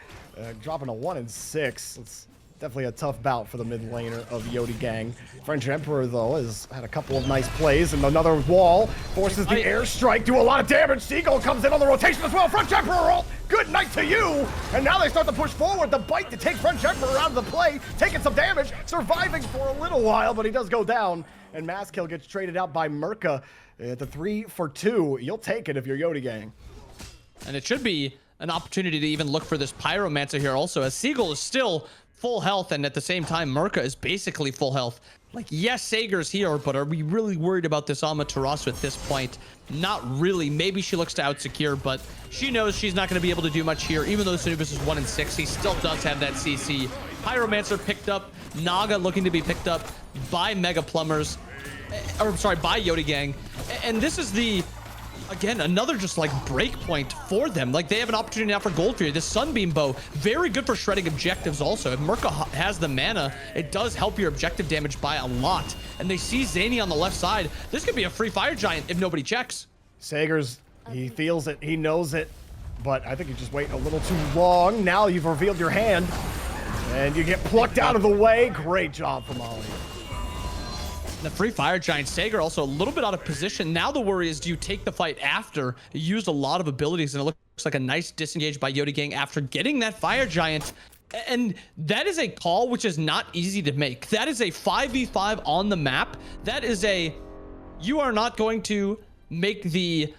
Dropping a 1 and 6. It's definitely a tough bout for the mid laner of Yodi Gang. French Emperor, though, has had a couple of nice plays, and another wall forces the airstrike, do a lot of damage. Seagull comes in on the rotation as well. French Emperor ult, good night to you. And now they start to push forward. The bite to take French Emperor out of the play, taking some damage, surviving for a little while, but he does go down. And Maskill gets traded out by Merca at the 3 for 2. You'll take it if you're Yodi Gang. And it should be an opportunity to even look for this Pyromancer here also, as Seagull is still full health, and at the same time Merca is basically full health. Like, yes, Sager's here, but are we really worried about this Amaterasu at this point? Not really. Maybe she looks to out-secure, but she knows she's not going to be able to do much here. Even though Sunubis is 1 and 6, he still does have that CC. Pyromancer picked up. Naga looking to be picked up by Mega Plumbers. Or, sorry, by Yodi Gang. And this is the, again, another just like break point for them. Like, they have an opportunity now for Gold Fury. This Sunbeam Bow, very good for shredding objectives also. If Merca has the mana, it does help your objective damage by a lot. And they see Zany on the left side. This could be a free Fire Giant if nobody checks. Sagers, he feels it, he knows it, but I think you just wait a little too long. Now you've revealed your hand, and you get plucked out of the way. Great job from Ollie. The free Fire Giant, Sager also a little bit out of position. Now the worry is, do you take the fight after? You used a lot of abilities, and it looks like a nice disengage by Yodi Gang after getting that Fire Giant. And that is a call which is not easy to make. That is a 5v5 on the map. That is a, you are not going to make the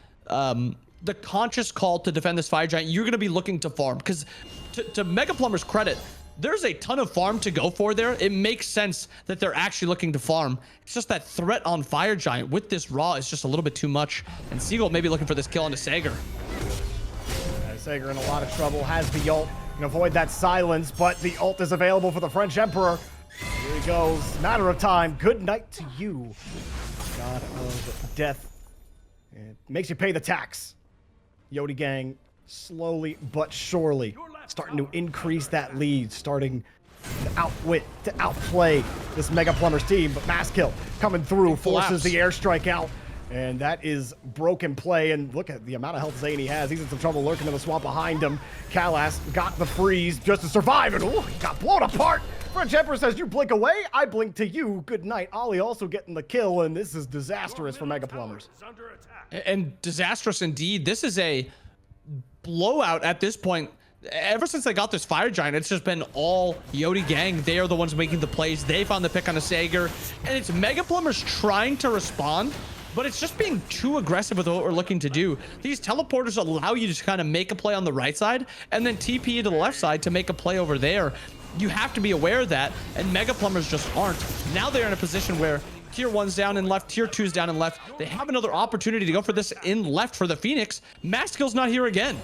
conscious call to defend this Fire Giant. You're going to be looking to farm, because to Mega Plumber's credit, there's a ton of farm to go for there. It makes sense that they're actually looking to farm. It's just that threat on Fire Giant with this Raw is just a little bit too much. And Seagull may be looking for this kill onto Sager. Sager in a lot of trouble, has the ult. Can avoid that silence, but the ult is available for the French Emperor. Here he goes. Matter of time. Good night to you, God of Death. It makes you pay the tax. Yodi Gang, slowly but surely, starting to increase that lead, starting to outwit, to outplay this Mega Plumbers team. But Maskill coming through, forces the airstrike out, and that is broken play. And look at the amount of health Zany has. He's in some trouble lurking in the swamp behind him. Kalas got the freeze just to survive, and he got blown apart. French Emperor says, you blink away, I blink to you. Good night. Ollie also getting the kill, and this is disastrous for Mega Plumbers. And disastrous indeed. This is a blowout at this point. Ever since they got this Fire Giant, it's just been all Yodi Gang. They are the ones making the plays. They found the pick on a Sager, and it's Mega Plumbers trying to respond, but it's just being too aggressive with what we're looking to do. These teleporters allow you to kind of make a play on the right side and then TP to the left side to make a play over there. You have to be aware of that, and Mega Plumbers just aren't. Now they're in a position where Tier 1's down and left, Tier 2's down and left. They have another opportunity to go for this in left for the Phoenix. Maskill's not here again.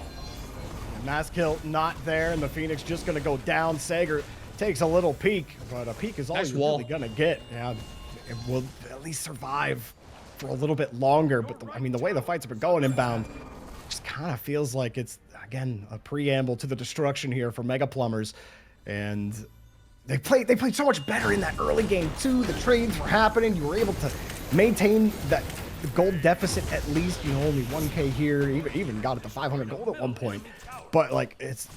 Maskill not there, and the Phoenix just going to go down. Sager takes a little peek, but a peek is all you're really going to get. Yeah, it will at least survive for a little bit longer, but I mean, the way the fights have been going inbound, just kind of feels like it's, again, a preamble to the destruction here for Mega Plumbers. And they played so much better in that early game too. The trades were happening. You were able to maintain that the gold deficit at least, you know, only 1K here, even got it to 500 gold at one point. But like, it's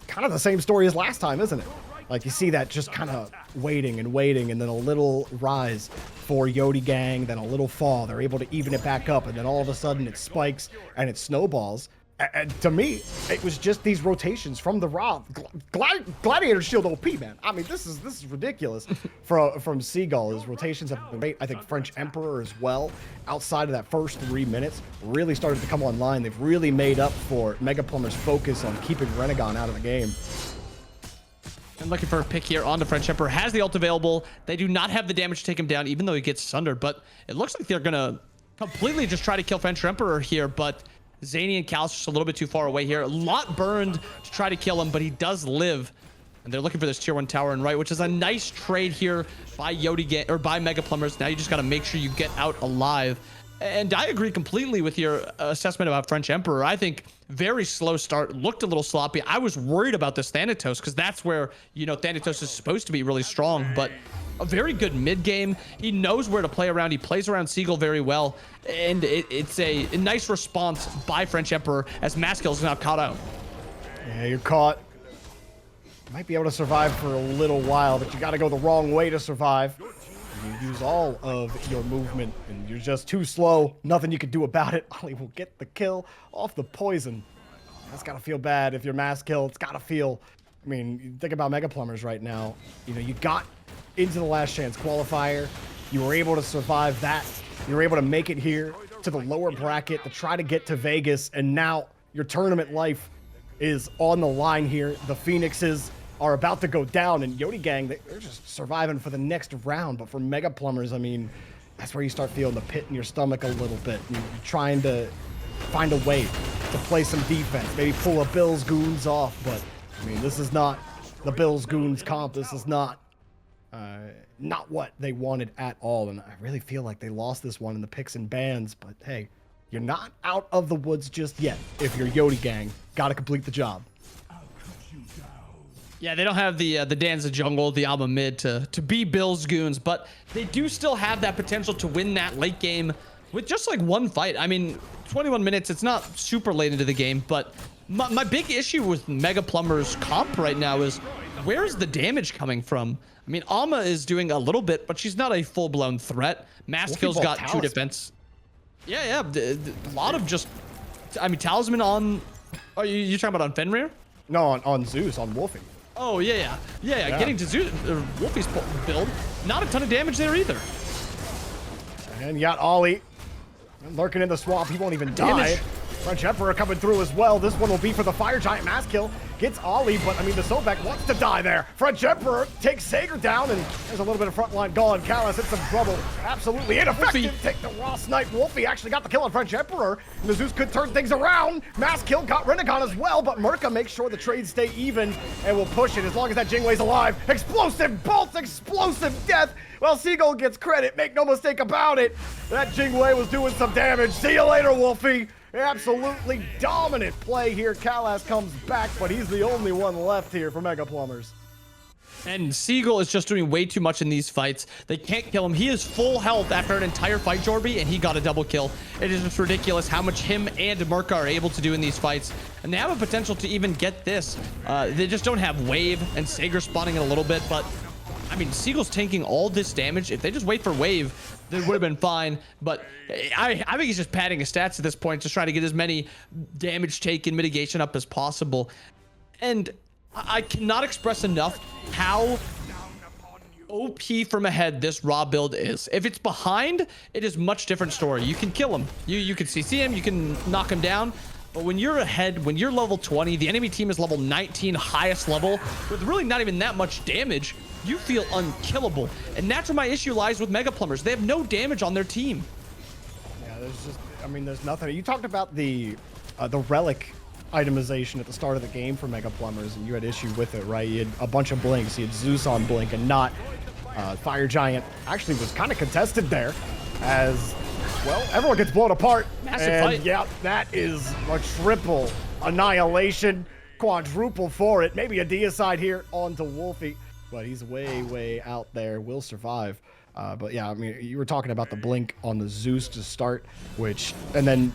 kind of the same story as last time, isn't it? Like, you see that just kind of waiting, and then a little rise for Yodi Gang, then a little fall. They're able to even it back up, and then all of a sudden it spikes and it snowballs. And to me, it was just these rotations from the Rob. Gladiator Shield OP, man. I mean, this is ridiculous from Seagull. His rotations have been great. I think French Emperor as well, outside of that first 3 minutes, really started to come online. They've really made up for Mega Plumber's focus on keeping Renegon out of the game. And looking for a pick here on the French Emperor. Has the ult available. They do not have the damage to take him down, even though he gets sundered. But it looks like they're going to completely just try to kill French Emperor here. But Zany and Cal's just a little bit too far away here. A lot burned to try to kill him, but he does live. And they're looking for this tier 1 tower and right, which is a nice trade here by by Mega Plumbers. Now you just got to make sure you get out alive. And I agree completely with your assessment about French Emperor. I think very slow start, looked a little sloppy. I was worried about this Thanatos because that's where, you know, Thanatos is supposed to be really strong, but a very good mid game. He knows where to play around. He plays around Seagull very well. And it's a nice response by French Emperor as Maskill is now caught out. Yeah, you're caught. You might be able to survive for a little while, but you got to go the wrong way to survive. You use all of your movement, and you're just too slow. Nothing you can do about it. Ollie will get the kill off the poison. That's got to feel bad if you're mass kill. It's got to feel... I mean, you think about Mega Plumbers right now. You know, you got into the last chance qualifier. You were able to survive that. You were able to make it here to the lower bracket to try to get to Vegas, and now your tournament life is on the line here. The Phoenixes are about to go down, and Yodi Gang, they're just surviving for the next round. But for Mega Plumbers, I mean, that's where you start feeling the pit in your stomach a little bit. You're trying to find a way to play some defense, maybe pull a Bills Goons off. But I mean, this is not the Bills Goons comp. This is not what they wanted at all. And I really feel like they lost this one in the picks and bans. But hey, you're not out of the woods just yet. If you're Yodi Gang, got to complete the job. Yeah, they don't have the Danza Jungle, the Alma mid to be Bills Goons, but they do still have that potential to win that late game with just like one fight. I mean, 21 minutes, it's not super late into the game, but my big issue with Mega Plumber's comp right now is where's the damage coming from? I mean, Alma is doing a little bit, but she's not a full-blown threat. Maskill's got 2 defense. Yeah, a lot of just... I mean, Talisman on... Oh, you talking about on Fenrir? No, on Zeus, on Wolfie. Oh, yeah. Getting to Zeus, Wolfie's build, not a ton of damage there either. And you got Ollie lurking in the swamp. He won't even die. French Emperor coming through as well. This one will be for the Fire Giant. Maskill gets Ollie, but I mean, the Sobek wants to die there. French Emperor takes Sager down, and there's a little bit of front line gone. Kalas in some trouble. Absolutely ineffective. Wolfie. Take the raw snipe. Wolfie actually got the kill on French Emperor. And the Zeus could turn things around. Maskill got Renegon as well, but Merca makes sure the trades stay even and will push it as long as that Jingwei's alive. Explosive bolts, explosive death. Well, Seagull gets credit. Make no mistake about it. That Jingwei was doing some damage. See you later, Wolfie. Absolutely dominant play here. Kalas comes back, but he's the only one left here for Mega Plumbers. And Seagull is just doing way too much in these fights. They can't kill him. He is full health after an entire fight, Jorby, and he got a double kill. It is just ridiculous how much him and Merca are able to do in these fights. And they have a potential to even get this. They just don't have Wave, and Sager spawning in a little bit, but I mean, Seagull's tanking all this damage. If they just wait for Wave, they would have been fine. But I think he's just padding his stats at this point, just trying to get as many damage taken, mitigation up as possible. And I cannot express enough how OP from ahead this raw build is. If it's behind, it is much different story. You can kill him. You can CC him. You can knock him down. But when you're ahead, when you're level 20, the enemy team is level 19, highest level, with really not even that much damage, you feel unkillable. And that's where my issue lies with Mega Plumbers. They have no damage on their team. Yeah, there's just, I mean, there's nothing. You talked about the relic itemization at the start of the game for Mega Plumbers, and you had issue with it, right? You had a bunch of blinks. You had Zeus on blink and not Fire Giant. Actually was kind of contested there as, well, everyone gets blown apart. Massive fight. Yeah, that is a triple annihilation, quadruple for it. Maybe a deicide here onto Wolfie, but he's way out there. Will survive. But yeah, I mean, you were talking about the blink on the Zeus to start, which, and then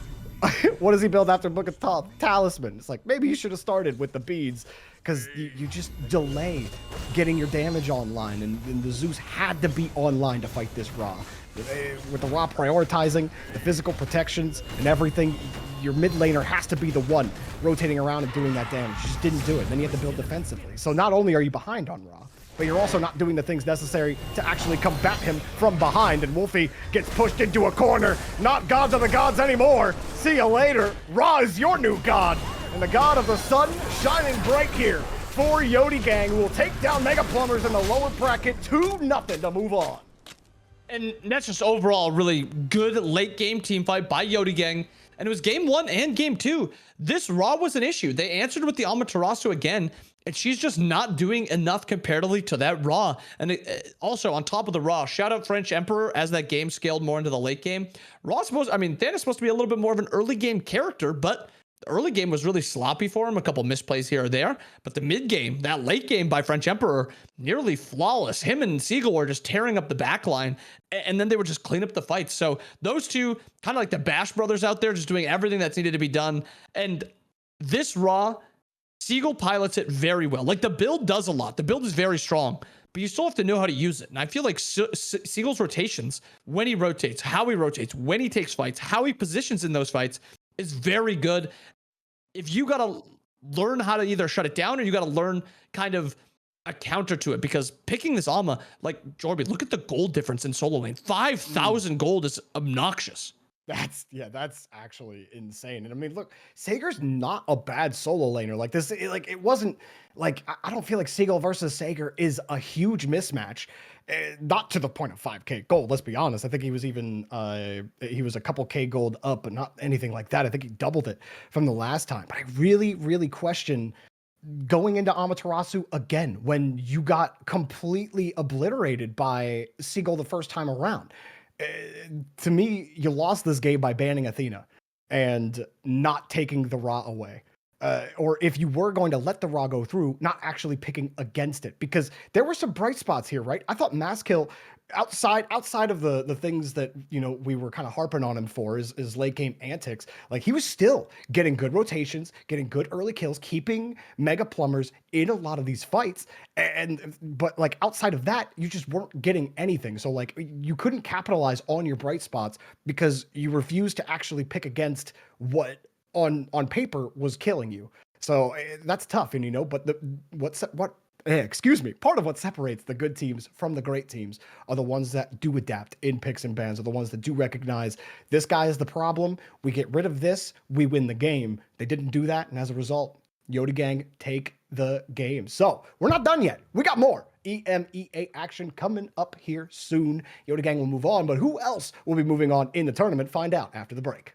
What does he build after Book of Talisman? It's like, maybe you should have started with the beads, because you just delay getting your damage online, and the Zeus had to be online to fight this Ra. With the Ra prioritizing the physical protections and everything, your mid laner has to be the one rotating around and doing that damage. You just didn't do it. Then you have to build defensively. So not only are you behind on Ra, but you're also not doing the things necessary to actually combat him from behind. And Wolfie gets pushed into a corner. Not gods of the gods anymore. See you later. Ra is your new god. And the god of the sun shining bright here for Yodi Gang, who will take down Mega Plumbers in the lower bracket 2-0 to move on. And that's just overall a really good late game team fight by Yodi Gang. And it was game 1 and game 2. This Ra was an issue. They answered with the Amaterasu again, and she's just not doing enough comparatively to that Ra. And also on top of the Ra, shout out French Emperor as that game scaled more into the late game. Thanos supposed to be a little bit more of an early game character, but the early game was really sloppy for him, a couple misplays here or there. But the mid game, that late game by French Emperor, nearly flawless. Him and Siegel were just tearing up the back line, and then they would just clean up the fights. So those two, kind of like the Bash brothers out there, just doing everything that's needed to be done. And this Ra, Siegel pilots it very well. Like, the build does a lot. The build is very strong, but you still have to know how to use it. And I feel like Siegel's rotations, when he rotates, how he rotates, when he takes fights, how he positions in those fights, is very good. If you got to learn how to either shut it down, or you got to learn kind of a counter to it, because picking this Alma, like Jorby, look at the gold difference in solo lane. 5,000 gold is obnoxious. That's actually insane. And I mean, look, Sager's not a bad solo laner. Like this, it wasn't like, I don't feel like Siegel versus Sager is a huge mismatch. Not to the point of 5k gold, let's be honest. I think he was even he was a couple k gold up, but not anything like that. I think he doubled it from the last time. But I really question going into Amaterasu again when you got completely obliterated by Siegel the first time around. To me, you lost this game by banning Athena and not taking the Ra away. Or if you were going to let the Ra go through, not actually picking against it, because there were some bright spots here, right? I thought Maskill, outside of the things that, you know, we were kind of harping on him for is late game antics. Like, he was still getting good rotations, getting good early kills, keeping Mega Plumbers in a lot of these fights. But like, outside of that, you just weren't getting anything. So like, you couldn't capitalize on your bright spots because you refused to actually pick against what on paper was killing you. So that's tough. And, you know, but part of what separates the good teams from the great teams are the ones that do adapt in picks and bans, are the ones that do recognize this guy is the problem. We get rid of this, we win the game. They didn't do that, and as a result, Yodi Gang take the game. So we're not done yet. We got more EMEA action coming up here soon. Yodi Gang will move on, but who else will be moving on in the tournament? Find out after the break.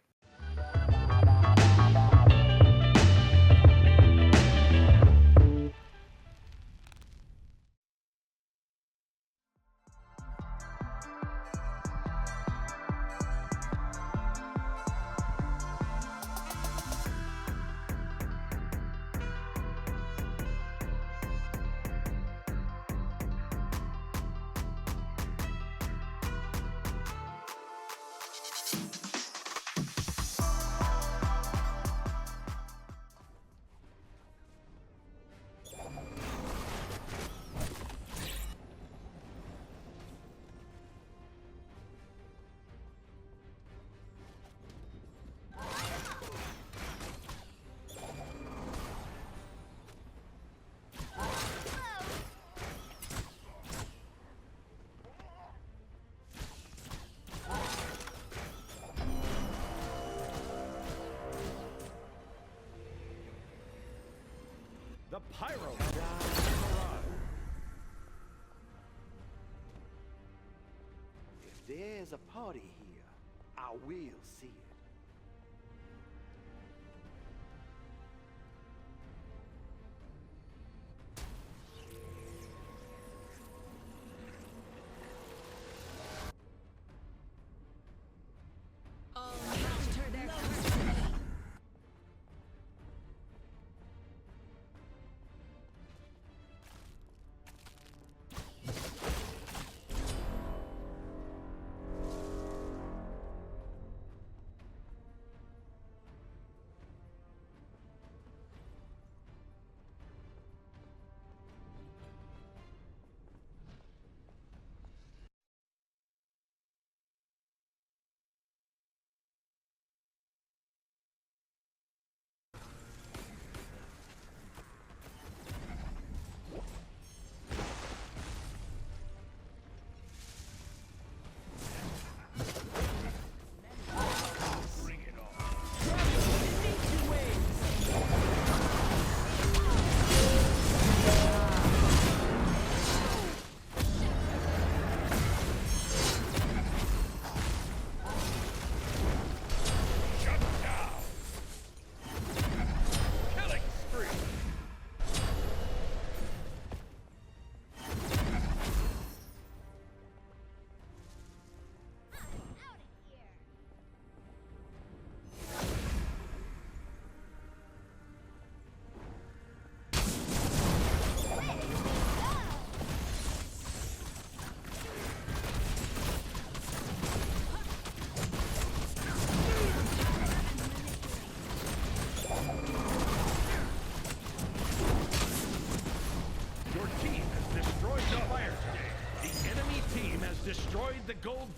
The Pyro has arrived. If there's a party here, I will see it.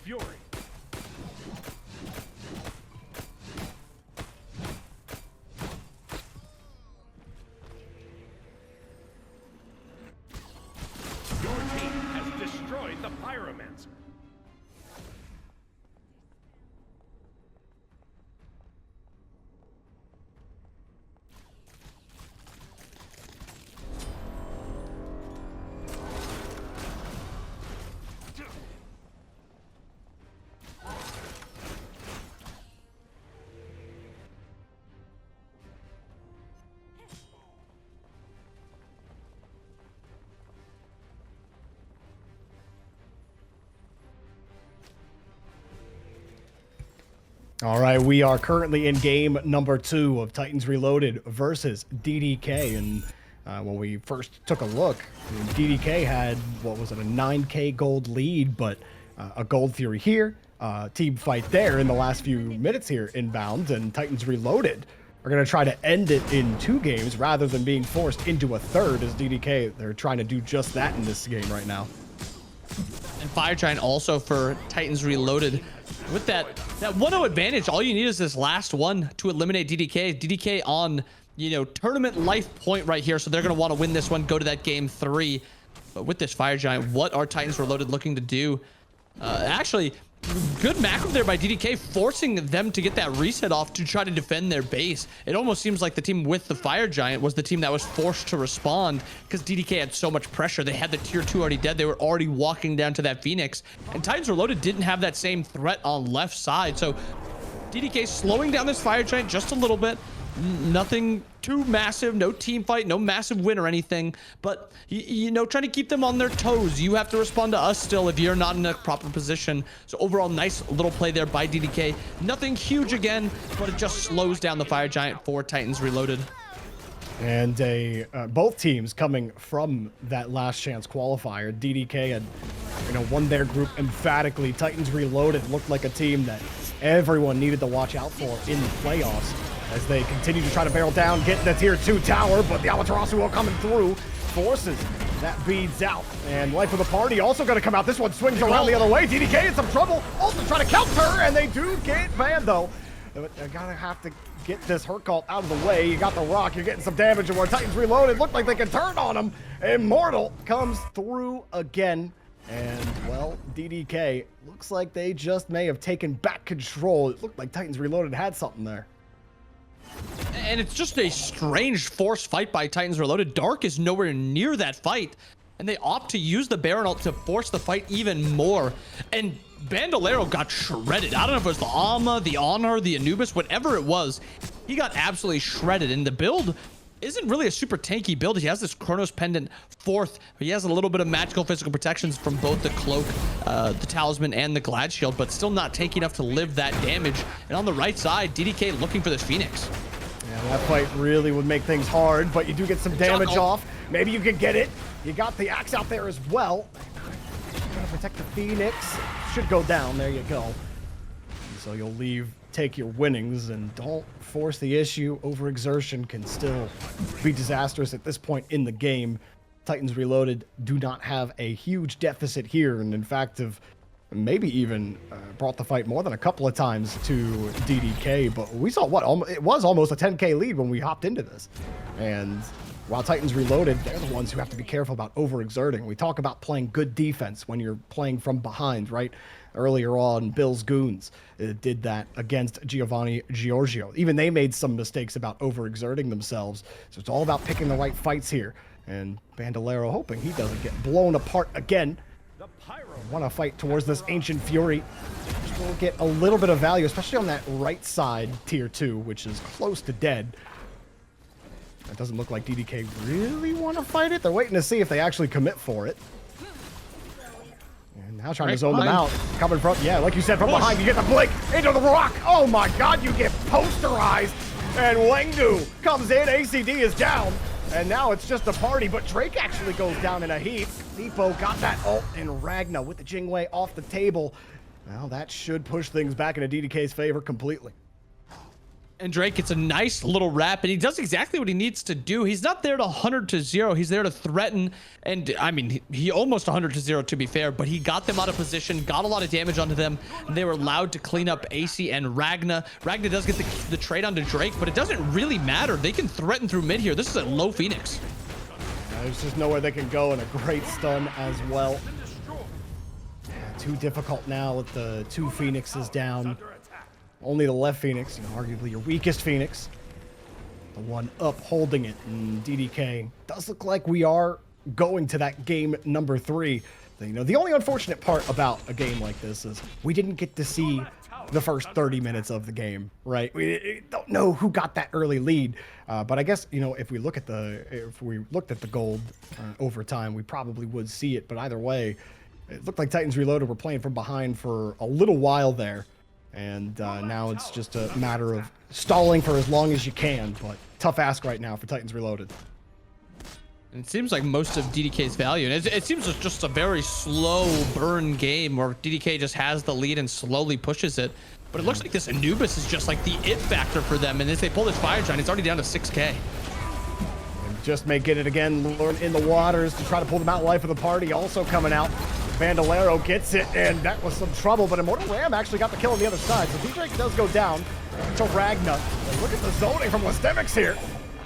fury. Your team has destroyed the pyromancer. All right, we are currently in game number 2 of Titans Reloaded versus DDK. And when we first took a look, DDK had, what was it, a 9k gold lead, but a gold fury here, team fight there in the last few minutes here inbound, and Titans Reloaded are going to try to end it in 2 games rather than being forced into a third, as DDK, they're trying to do just that in this game right now. And Fire Giant also for Titans Reloaded. With that 1-0 advantage, all you need is this last one to eliminate DDK. DDK on, tournament life point right here, so they're going to want to win this one, go to that game 3. But with this Fire Giant, what are Titans Reloaded looking to do? Actually, good macro there by DDK, forcing them to get that reset off to try to defend their base. It almost seems like the team with the Fire Giant was the team that was forced to respond because DDK had so much pressure. They had the tier 2 already dead. They were already walking down to that Phoenix, and Titans Reloaded didn't have that same threat on left side. So DDK slowing down this Fire Giant just a little bit. Nothing too massive, no team fight, no massive win or anything, but trying to keep them on their toes. You have to respond to us still if you're not in a proper position. So overall, nice little play there by DDK. Nothing huge again, but it just slows down the Fire Giant for Titans Reloaded. And both teams coming from that last chance qualifier. DDK had won their group emphatically. Titans Reloaded looked like a team that everyone needed to watch out for in the playoffs as they continue to try to barrel down, get the tier 2 tower, but the Amaterasu coming through forces that beads out. And Life of the Party also going to come out. This one swings around the other way. DDK in some trouble, also trying to counter, and they do get banned though. They're gonna have to get this hurt cult out of the way. You got the rock, you're getting some damage, and where Titans Reloaded look like they can turn on him. Immortal comes through again. And, well, DDK looks like they just may have taken back control. It looked like Titans Reloaded had something there. And it's just a strange forced fight by Titans Reloaded. Dark is nowhere near that fight, and they opt to use the Baron ult to force the fight even more. And Bandolero got shredded. I don't know if it was the Alma, the Honor, the Anubis, whatever it was. He got absolutely shredded, and the build isn't really a super tanky build. He has this Chronos Pendant 4th. He has a little bit of magical physical protections from both the Cloak, the Talisman, and the Glad Shield, but still not tanky enough to live that damage. And on the right side, DDK looking for this Phoenix. Yeah, that fight really would make things hard, but you do get some damage off. Maybe you can get it. You got the axe out there as well. Gonna protect the Phoenix. Should go down. There you go. So you'll take your winnings, and don't force the issue. Overexertion can still be disastrous at this point in the game. Titans Reloaded do not have a huge deficit here, and in fact have maybe even brought the fight more than a couple of times to DDK. But we saw it was almost a 10k lead when we hopped into this. And while Titans Reloaded, they're the ones who have to be careful about overexerting. We talk about playing good defense when you're playing from behind, right? Earlier on, Bill's Goons did that against Giovanni Giorgio. Even they made some mistakes about overexerting themselves. So it's all about picking the right fights here. And Bandolero hoping he doesn't get blown apart again. Want to fight towards this Ancient Fury, which will get a little bit of value, especially on that right side, tier 2, which is close to dead. It doesn't look like DDK really want to fight it. They're waiting to see if they actually commit for it. And now trying to zone them out. Coming from, yeah, like you said, from behind. You get the blink into the rock. Oh my god, you get posterized. And Wengu comes in. ACD is down. And now it's just a party, but Drake actually goes down in a heap. Nepo got that ult, and Ragna with the Jingwei off the table. Well, that should push things back into DDK's favor completely. And Drake gets a nice little wrap, and he does exactly what he needs to do. He's not there to 100-0. He's there to threaten. And I mean, he almost 100-0 to be fair, but he got them out of position, got a lot of damage onto them, and they were allowed to clean up AC and Ragna. Ragna does get the trade onto Drake, but it doesn't really matter. They can threaten through mid here. This is a low Phoenix. There's just nowhere they can go, and a great stun as well. Too difficult now with the 2 Phoenixes down. Only the left Phoenix, arguably your weakest Phoenix. The one up holding it. And DDK does look like we are going to that game number 3. The only unfortunate part about a game like this is we didn't get to see the first 30 minutes of the game, right? We don't know who got that early lead. But I guess, if we looked at the gold over time, we probably would see it. But either way, it looked like Titans Reloaded were playing from behind for a little while there. And now it's just a matter of stalling for as long as you can. But tough ask right now for Titans Reloaded. And it seems like most of DDK's value. And it seems like just a very slow burn game where DDK just has the lead and slowly pushes it. But it looks like this Anubis is just like the it factor for them. And as they pull this Fire Giant, it's already down to 6K. And just may get it again, learn in the waters to try to pull them out. Life of the party also coming out. Bandolero gets it, and that was some trouble, but Immortal Ram actually got the kill on the other side, so D-Drake does go down to Ragna. And look at the zoning from Listemics here.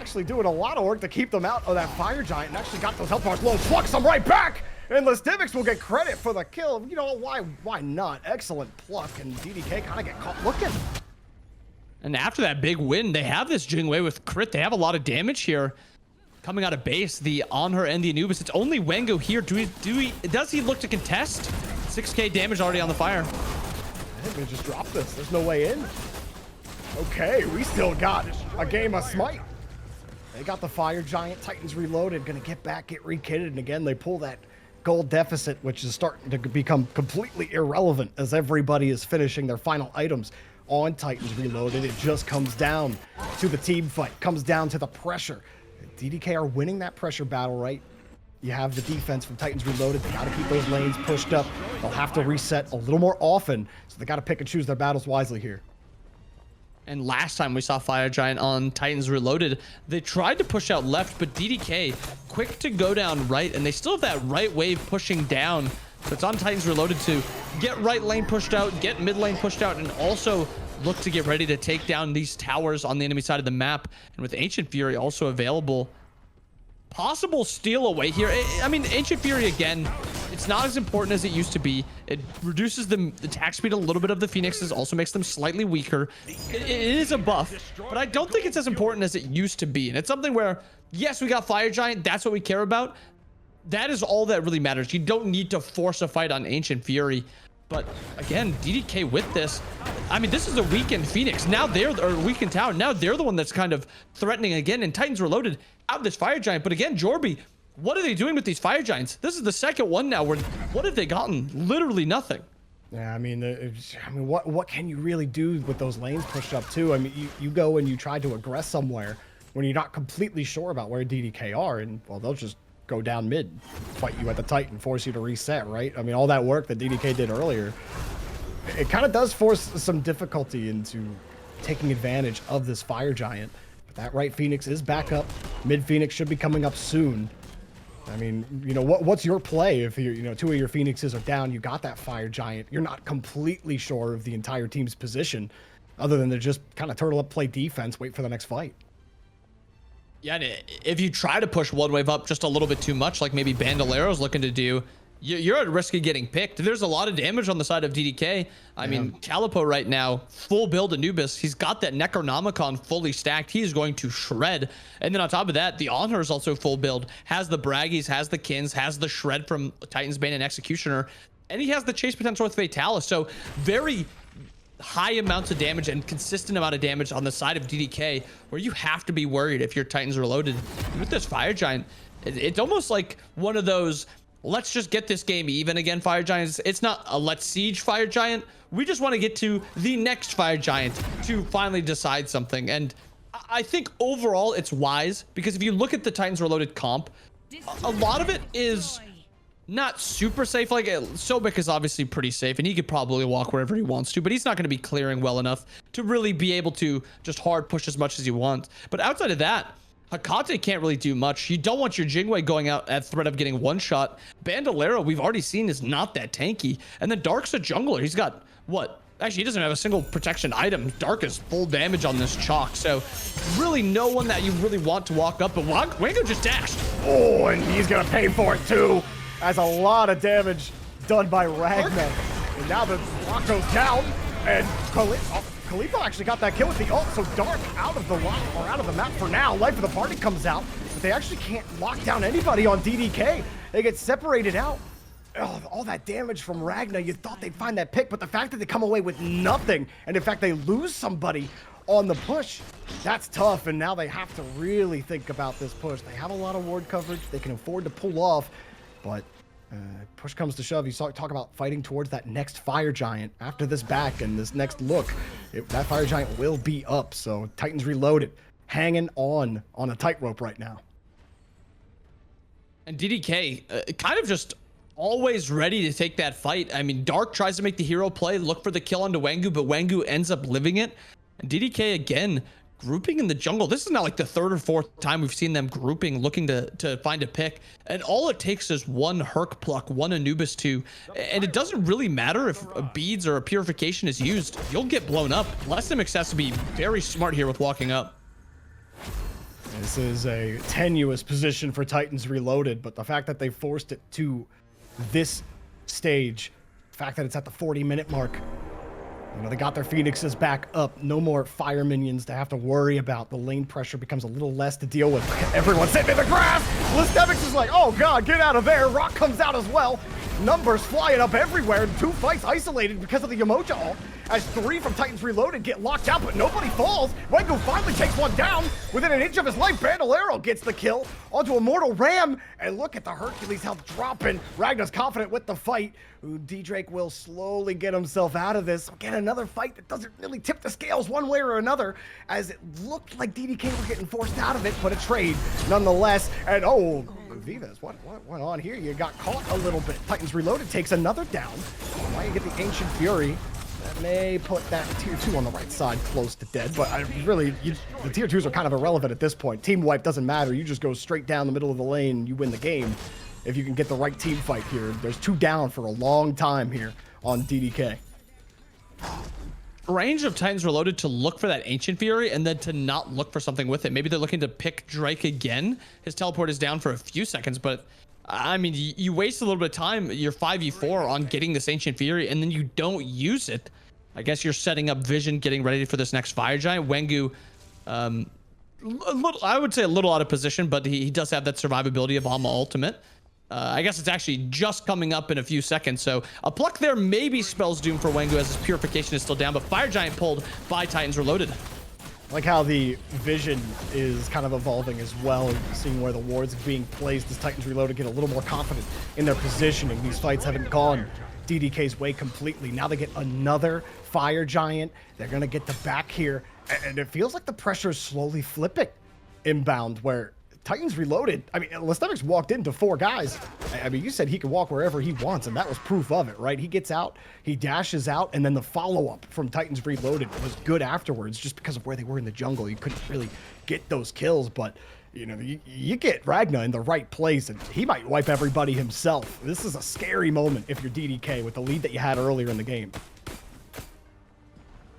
Actually doing a lot of work to keep them out of that Fire Giant, and actually got those health bars low, plucks them right back, and Listemics will get credit for the kill. Why not? Excellent pluck, and DDK kind of get caught looking. And after that big win, they have this Jingwei with crit. They have a lot of damage here. Coming out of base, the Anhur and the Anubis. It's only Wengo here. Does he look to contest? 6K damage already on the fire. I think they just dropped this. There's no way in. Okay, we still got a game of Smite. They got the Fire Giant. Titans Reloaded. Gonna get back, get rekitted. And again, they pull that gold deficit, which is starting to become completely irrelevant as everybody is finishing their final items on Titans Reloaded. It just comes down to the team fight. Comes down to the pressure. DDK are winning that pressure battle, right? You have the defense from Titans Reloaded. They got to keep those lanes pushed up. They'll have to reset a little more often, so they got to pick and choose their battles wisely here. And last time we saw Fire Giant on Titans Reloaded, they tried to push out left, but DDK quick to go down right, and they still have that right wave pushing down. So it's on Titans Reloaded to get right lane pushed out, get mid lane pushed out, and also look to get ready to take down these towers on the enemy side of the map. And with Ancient Fury also available, possible steal away here. I mean, Ancient Fury, again, it's not as important as it used to be. It reduces the attack speed a little bit of the Phoenixes, also makes them slightly weaker. It is a buff, but I don't think it's as important as it used to be. And it's something where, yes, we got Fire Giant. That's what we care about. That is all that really matters. You don't need to force a fight on Ancient Fury. But again, DDK with this, I mean, this is a weakened Phoenix. Now or weakened tower. Now they're the one that's kind of threatening again. And Titans Reloaded out of this Fire Giant. But again, Jorby, what are they doing with these Fire Giants? This is the second one now. What have they gotten? Literally nothing. Yeah, I mean, what can you really do with those lanes pushed up too? I mean, you go and you try to aggress somewhere when you're not completely sure about where DDK are, and well, they'll just go down mid, fight you at the Titan, force you to reset, right? I mean, all that work that DDK did earlier, it kind of does force some difficulty into taking advantage of this Fire Giant. But that right Phoenix is back up. Mid Phoenix should be coming up soon. I mean, what's your play if two of your Phoenixes are down, you got that Fire Giant, you're not completely sure of the entire team's position, other than to just kind of turtle up, play defense, wait for the next fight. Yeah, if you try to push one wave up just a little bit too much, like maybe Bandolero's looking to do, you're at risk of getting picked. There's a lot of damage on the side of DDK. I mean, Calipo right now, full build Anubis. He's got that Necronomicon fully stacked. He's going to shred. And then on top of that, the Anhur is also full build. Has the Braggies, has the Kins, has the shred from Titan's Bane and Executioner. And he has the chase potential with Fatalis. So very high amounts of damage and consistent amount of damage on the side of DDK, where you have to be worried if your Titans are loaded. With this Fire Giant, it's almost like one of those, let's just get this game even again Fire Giants. It's not a let's siege Fire Giant. We just want to get to the next Fire Giant to finally decide something. And I think overall it's wise, because if you look at the Titans Reloaded comp, a lot of it is not super safe. Like Sobek is obviously pretty safe and he could probably walk wherever he wants to, but he's not going to be clearing well enough to really be able to just hard push as much as he wants. But outside of that, Hakate can't really do much. You don't want your Jingwei going out at threat of getting one shot. Bandolero, we've already seen, is not that tanky. And then Dark's a jungler. He's got what? Actually, he doesn't have a single protection item. Dark is full damage on this chalk. So really no one that you really want to walk up. But Wango just dashed. Oh, and he's going to pay for it too. Has a lot of damage done by Ragnar. And now the block goes down. And Khalifa actually got that kill with the ult. So Dark out of the lock, or out of the map for now. Life of the party comes out. But they actually can't lock down anybody on DDK. They get separated out. Oh, all that damage from Ragnar, you thought they'd find that pick, but the fact that they come away with nothing, and in fact they lose somebody on the push, that's tough, and now they have to really think about this push. They have a lot of ward coverage, they can afford to pull off, but push comes to shove. You talk about fighting towards that next Fire Giant after this back and this next look. That Fire Giant will be up, so Titans Reloaded, hanging on a tightrope right now. And DDK kind of just always ready to take that fight. I mean, Dark tries to make the hero play, look for the kill onto Wangu, but Wangu ends up living it. And DDK again grouping in the jungle. This is not like the third or fourth time we've seen them grouping, looking to find a pick. And all it takes is one Herc pluck, one Anubis 2. And it doesn't really matter if a beads or a purification is used. You'll get blown up. Lestamix has to be very smart here with walking up. This is a tenuous position for Titans Reloaded, but the fact that they forced it to this stage, the fact that it's at the 40-minute mark, you know, they got their Phoenixes back up. No more fire minions to have to worry about. The lane pressure becomes a little less to deal with. Everyone's sitting in the grass. Listemix is like, oh god, get out of there. Rock comes out as well. Numbers flying up everywhere. 2 fights isolated because of the Yamoja ult. As 3 from Titans Reloaded get locked out, but nobody falls. Wango finally takes one down. Within an inch of his life, Bandolero gets the kill onto Immortal Ram. And look at the Hercules health dropping. Ragnar's confident with the fight. D-Drake will slowly get himself out of this. Again, another fight that doesn't really tip the scales one way or another, as it looked like DDK were getting forced out of it, but a trade nonetheless. And oh, Vivas, what went on here? You got caught a little bit. Titans Reloaded takes another down. Now you get the Ancient Fury. That may put that tier 2 on the right side close to dead, but the tier 2s are kind of irrelevant at this point. Team wipe doesn't matter. You just go straight down the middle of the lane, you win the game. If you can get the right team fight here. There's 2 down for a long time here on DDK. Range of Titans Reloaded to look for that Ancient Fury and then to not look for something with it. Maybe they're looking to pick Drake again. His teleport is down for a few seconds, but I mean, you waste a little bit of time. You're 5v4 on getting this Ancient Fury and then you don't use it. I guess you're setting up Vision, getting ready for this next Fire Giant. Wengu, I would say a little out of position, but he does have that survivability of Alma Ultimate. I guess it's actually just coming up in a few seconds. So a pluck there maybe spells doom for Wango as his purification is still down, but Fire Giant pulled by Titans Reloaded. I like how the vision is kind of evolving as well, seeing where the wards are being placed as Titans Reloaded get a little more confident in their positioning. These fights haven't gone DDK's way completely. Now they get another Fire Giant. They're going to get the back here, and it feels like the pressure is slowly flipping inbound, where Titans Reloaded, I mean, Lestemix walked into 4 guys. I mean, you said he could walk wherever he wants, and that was proof of it, right? He gets out, he dashes out, and then the follow-up from Titans Reloaded was good afterwards, just because of where they were in the jungle. You couldn't really get those kills, but, you know, you get Ragnar in the right place, and he might wipe everybody himself. This is a scary moment if you're DDK with the lead that you had earlier in the game.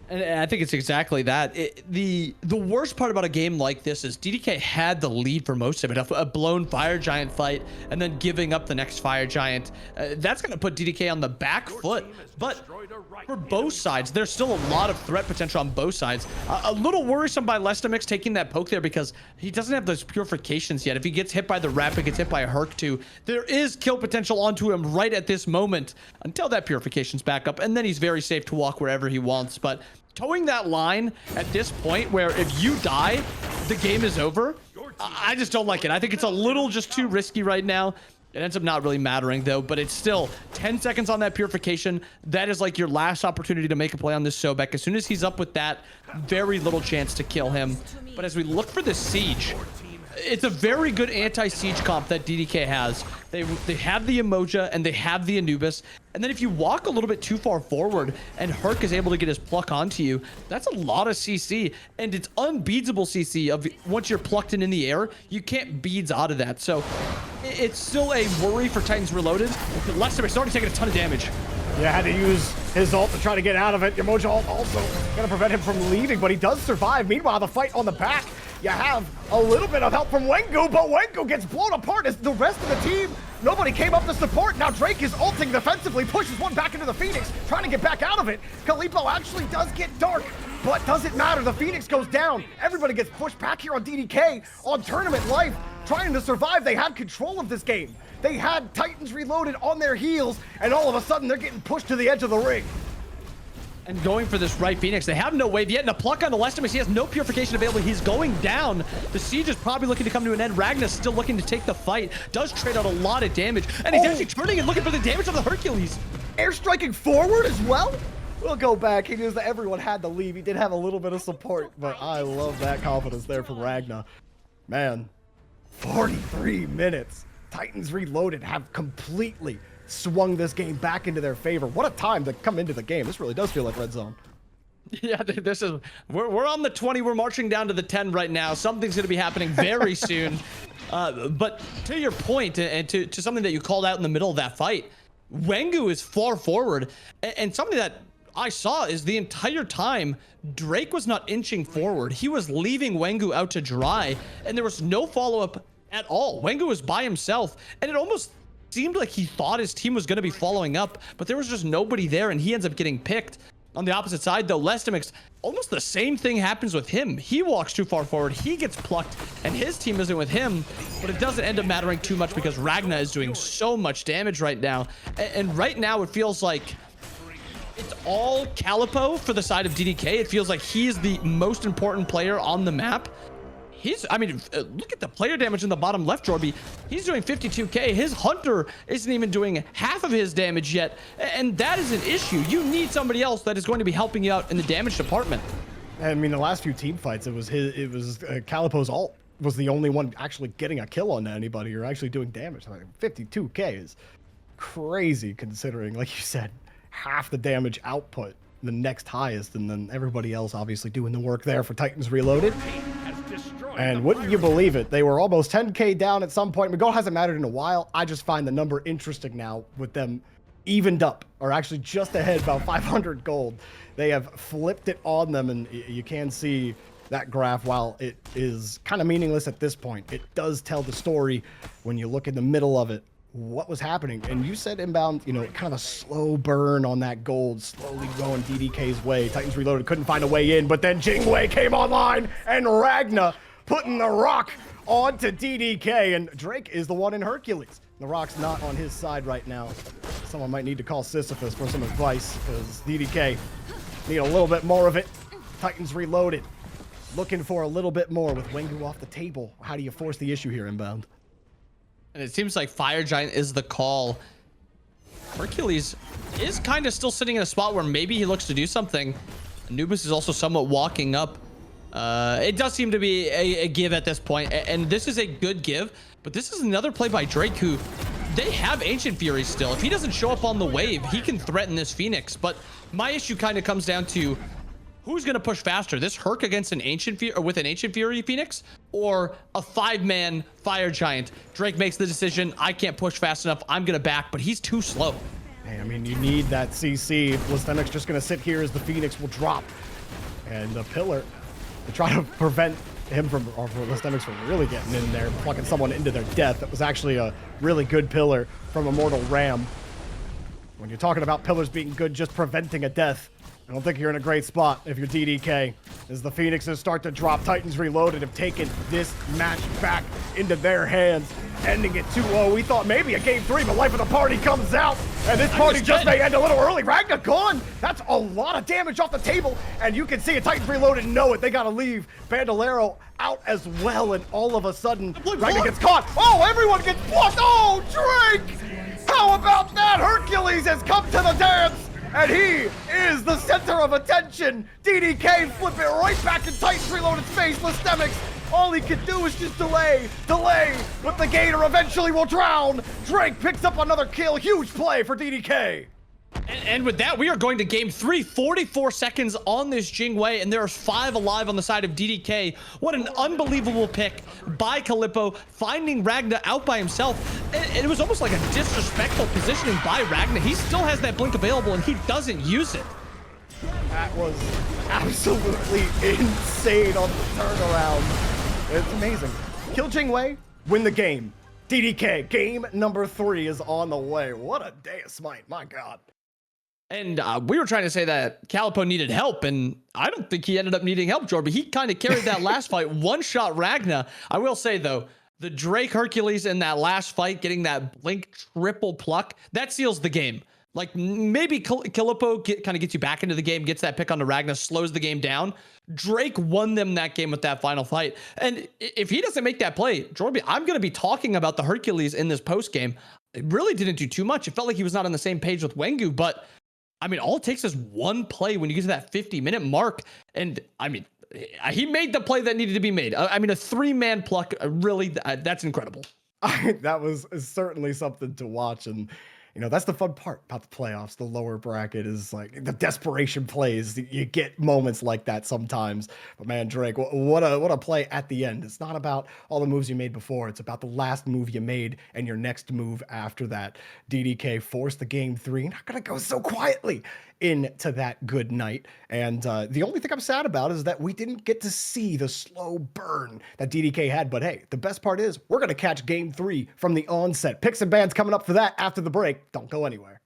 And I think it's exactly that. The worst part about a game like this is DDK had the lead for most of it. A blown Fire Giant fight and then giving up the next Fire Giant. That's going to put DDK on the back foot. But for both sides, there's still a lot of threat potential on both sides. A little worrisome by Lestamix taking that poke there because he doesn't have those purifications yet. If he gets hit by the Rapid, gets hit by a Herc 2, there is kill potential onto him right at this moment until that purification's back up. And then he's very safe to walk wherever he wants. But towing that line at this point where if you die, the game is over, I just don't like it. I think it's a little just too risky right now. It ends up not really mattering though, but it's still 10 seconds on that purification. That is like your last opportunity to make a play on this Sobek. As soon as he's up with that, very little chance to kill him. But as we look for this siege, it's a very good anti-siege comp that DDK has. They have the Emoja and they have the Anubis. And then if you walk a little bit too far forward and Herc is able to get his pluck onto you, that's a lot of CC. And it's unbeatable CC of once you're plucked in the air, you can't beads out of that. So it's still a worry for Titans Reloaded. Lester is already taking a ton of damage. Yeah, had to use his ult to try to get out of it. Emoja ult also gonna prevent him from leaving, but he does survive. Meanwhile, the fight on the back, you have a little bit of help from Wengu, but Wengu gets blown apart as the rest of the team, nobody came up to support. Now Drake is ulting defensively, pushes one back into the Phoenix, trying to get back out of it. Kalipo actually does get dark, but doesn't matter. The Phoenix goes down. Everybody gets pushed back here on DDK, on Tournament Life, trying to survive. They had control of this game. They had Titans Reloaded on their heels, and all of a sudden they're getting pushed to the edge of the ring. And going for this right Phoenix. They have no wave yet, and a pluck on the Lestimus. He has no purification available. He's going down. The siege is probably looking to come to an end. Ragna's still looking to take the fight. Does trade out a lot of damage, and he's actually turning and looking for the damage of the Hercules. Airstriking forward as well? We'll go back. He knew that everyone had to leave. He did have a little bit of support, but I love that confidence there from Ragna. Man, 43 minutes. Titans Reloaded have completely swung this game back into their favor. What a time to come into the game. This really does feel like Red Zone. Yeah, this is we're on the 20. We're marching down to the 10 right now. Something's going to be happening very soon. But to your point, and to something that you called out in the middle of that fight, Wengu is far forward, and something that I saw is the entire time Drake was not inching forward. He was leaving Wengu out to dry, and there was no follow-up at all. Wengu was by himself, and it almost seemed like he thought his team was going to be following up, but there was just nobody there, and he ends up getting picked. On the opposite side, though, Lestimix, almost the same thing happens with him. He walks too far forward, he gets plucked, and his team isn't with him, but it doesn't end up mattering too much because Ragna is doing so much damage right now. And right now, it feels like it's all Calipo for the side of DDK. It feels like he's the most important player on the map. Look at the player damage in the bottom left, Jorby. He's doing 52k. His Hunter isn't even doing half of his damage yet. And that is an issue. You need somebody else that is going to be helping you out in the damage department. I mean, the last few team fights, it was Calipo's ult was the only one actually getting a kill on anybody or actually doing damage. Like 52k is crazy considering, like you said, half the damage output, the next highest, and then everybody else obviously doing the work there for Titans Reloaded. And wouldn't you believe it, they were almost 10k down at some point. Gold hasn't mattered in a while. I just find the number interesting now with them evened up, or actually just ahead, about 500 gold. They have flipped it on them, and you can see that graph, while it is kind of meaningless at this point, it does tell the story when you look in the middle of it, what was happening. And you said Inbound, you know, kind of a slow burn on that gold, slowly going DDK's way. Titans Reloaded couldn't find a way in, but then Jingwei came online, and Ragna putting the rock onto DDK, and Drake is the one in Hercules. The rock's not on his side right now. Someone might need to call Sisyphus for some advice, because DDK need a little bit more of it. Titans Reloaded looking for a little bit more with Wengu off the table. How do you force the issue here, Inbound? And it seems like Fire Giant is the call. Hercules is kind of still sitting in a spot where maybe he looks to do something. Anubis is also somewhat walking up. It does seem to be a give at this point, and this is a good give, but this is another play by Drake, who they have Ancient Fury still. If he doesn't show up on the wave, he can threaten this Phoenix, but my issue kind of comes down to who's going to push faster, this Herc against an Ancient Fury, or with an Ancient Fury Phoenix, or a 5-man Fire Giant. Drake makes the decision, I can't push fast enough, I'm going to back, but he's too slow. Hey, I mean, you need that CC. Lestemic's just going to sit here as the Phoenix will drop, and the pillar to try to prevent him from, or for Lestemic's from really getting in there, plucking someone into their death. That was actually a really good pillar from Immortal Ram. When you're talking about pillars being good, just preventing a death, I don't think you're in a great spot if you're DDK. As the Phoenixes start to drop, Titans Reloaded have taken this match back into their hands, ending it 2-0. We thought maybe a game 3, but life of the party comes out, and this party just may end a little early. Ragna gone. That's a lot of damage off the table, and you can see it. Titans Reloaded know it. They gotta leave. Bandolero out as well, and all of a sudden, Ragna gets caught. Oh, everyone gets blocked. Oh, Drake! How about that? Hercules has come to the dance, and he is the center of attention. DDK flip it right back in Titans Reloaded's face. Lestemic's All he can do is just delay, but the Gator eventually will drown. Drake picks up another kill. Huge play for DDK. And with that, we are going to game 3, 44 seconds on this Jingwei, and there are 5 alive on the side of DDK. What an unbelievable pick by Calippo, finding Ragna out by himself. It was almost like a disrespectful positioning by Ragna. He still has that blink available, and he doesn't use it. That was absolutely insane on the turnaround. It's amazing. Kill Jingwei, win the game. DDK, game number 3 is on the way. What a day of Smite, my God. And we were trying to say that Calippo needed help, and I don't think he ended up needing help, Jordan. He kind of carried that last fight, one-shot Ragna. I will say, though, the Drake Hercules in that last fight, getting that blink triple pluck, that seals the game. Like, maybe Calippo kind of gets you back into the game, gets that pick on the Ragna, slows the game down. Drake won them that game with that final fight. And if he doesn't make that play, Jordan, I'm going to be talking about the Hercules in this post game. It really didn't do too much. It felt like he was not on the same page with Wengu, but I mean, all it takes is one play when you get to that 50-minute mark. And I mean, he made the play that needed to be made. I mean, a 3-man pluck, really, that's incredible. That was certainly something to watch. And, you know, that's the fun part about the playoffs. The lower bracket is like the desperation plays. You get moments like that sometimes. But man, Drake, what a play at the end. It's not about all the moves you made before. It's about the last move you made and your next move after that. DDK forced the game 3. Not going to go so quietly into that good night. And the only thing I'm sad about is that we didn't get to see the slow burn that DDK had. But hey, the best part is we're going to catch game 3 from the onset. Picks and bans coming up for that after the break. Don't go anywhere.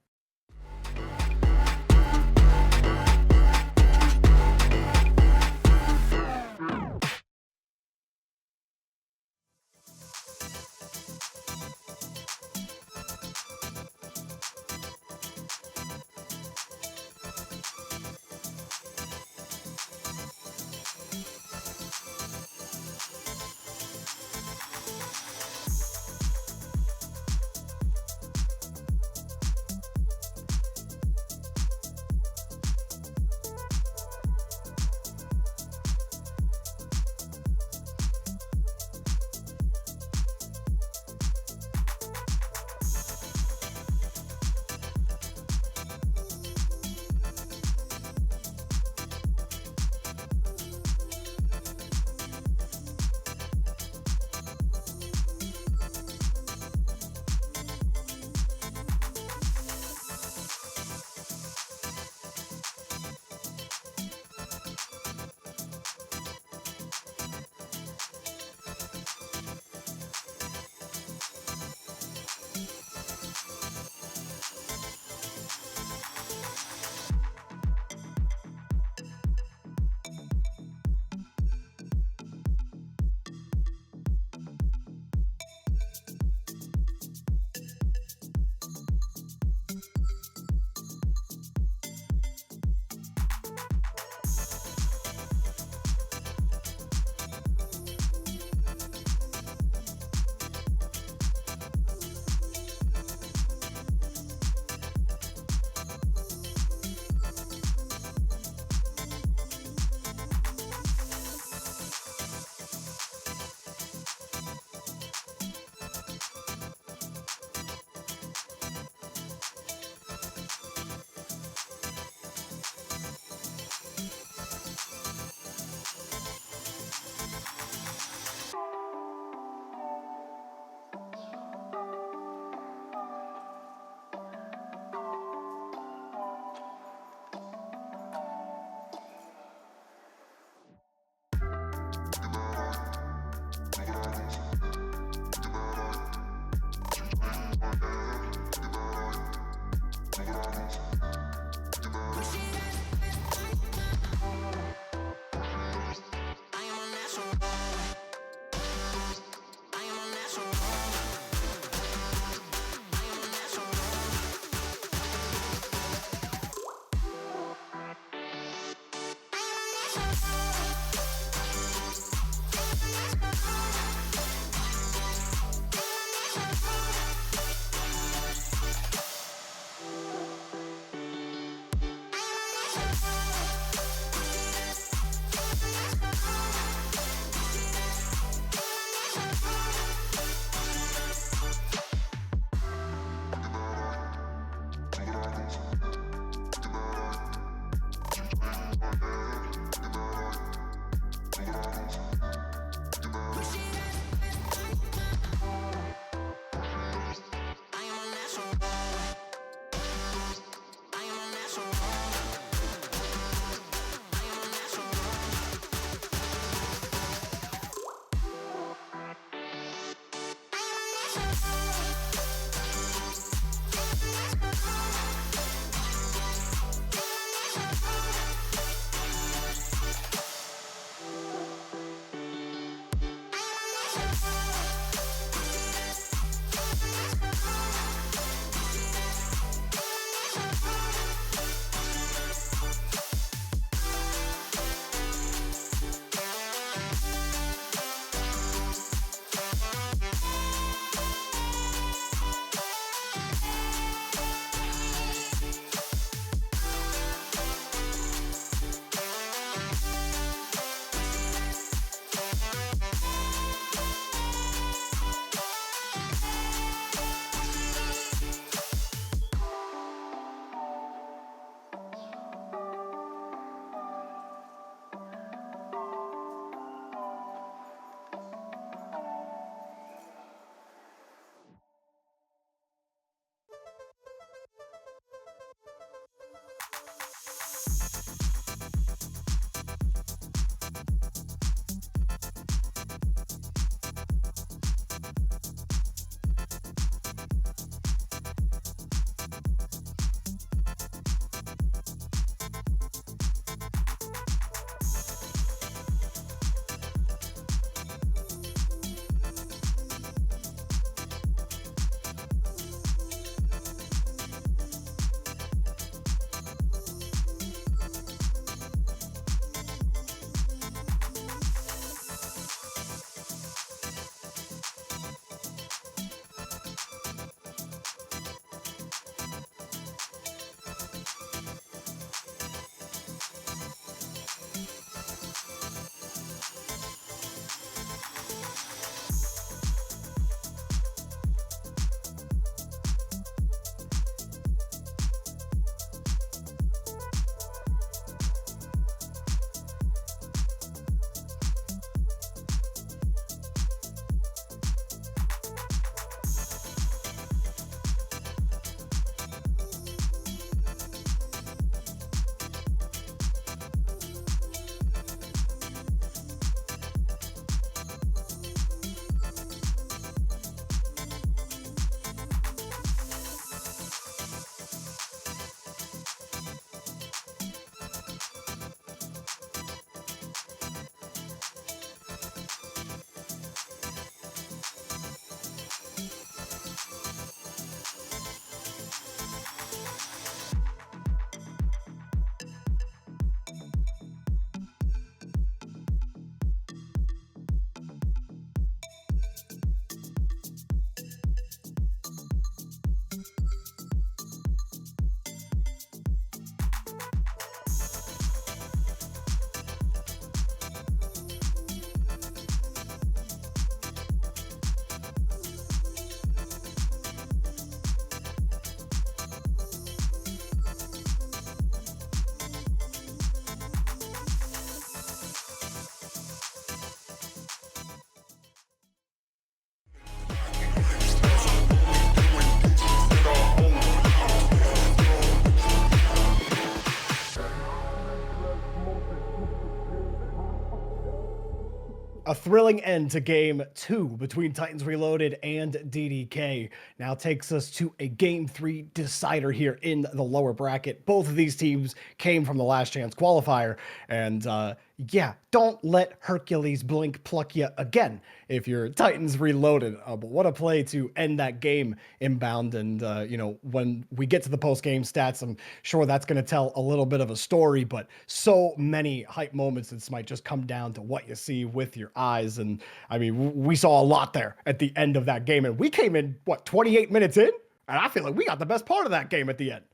A thrilling end to Game 2 between Titans Reloaded and DDK now takes us to a Game 3 decider here in the lower bracket. Both of these teams came from the Last Chance qualifier, and yeah, don't let Hercules Blink pluck you again if you're Titans Reloaded. But what a play to end that game inbound. And, you know, when we get to the post-game stats, I'm sure that's going to tell a little bit of a story, but so many hype moments. This might just come down to what you see with your eyes. And I mean, we saw a lot there at the end of that game. And we came in, what, 28 minutes in? And I feel like we got the best part of that game at the end.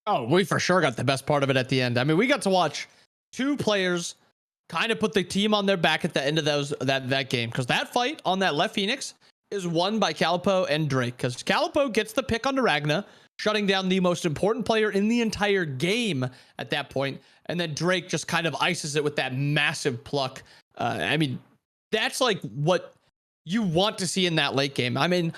Oh, we for sure got the best part of it at the end. I mean, we got to watch two players kind of put the team on their back at the end of that game, because that fight on that left Phoenix is won by Calipo and Drake, because Calipo gets the pick on Ragna, shutting down the most important player in the entire game at that point, and then Drake just kind of ices it with that massive pluck. I mean, that's like what you want to see in that late game. I mean,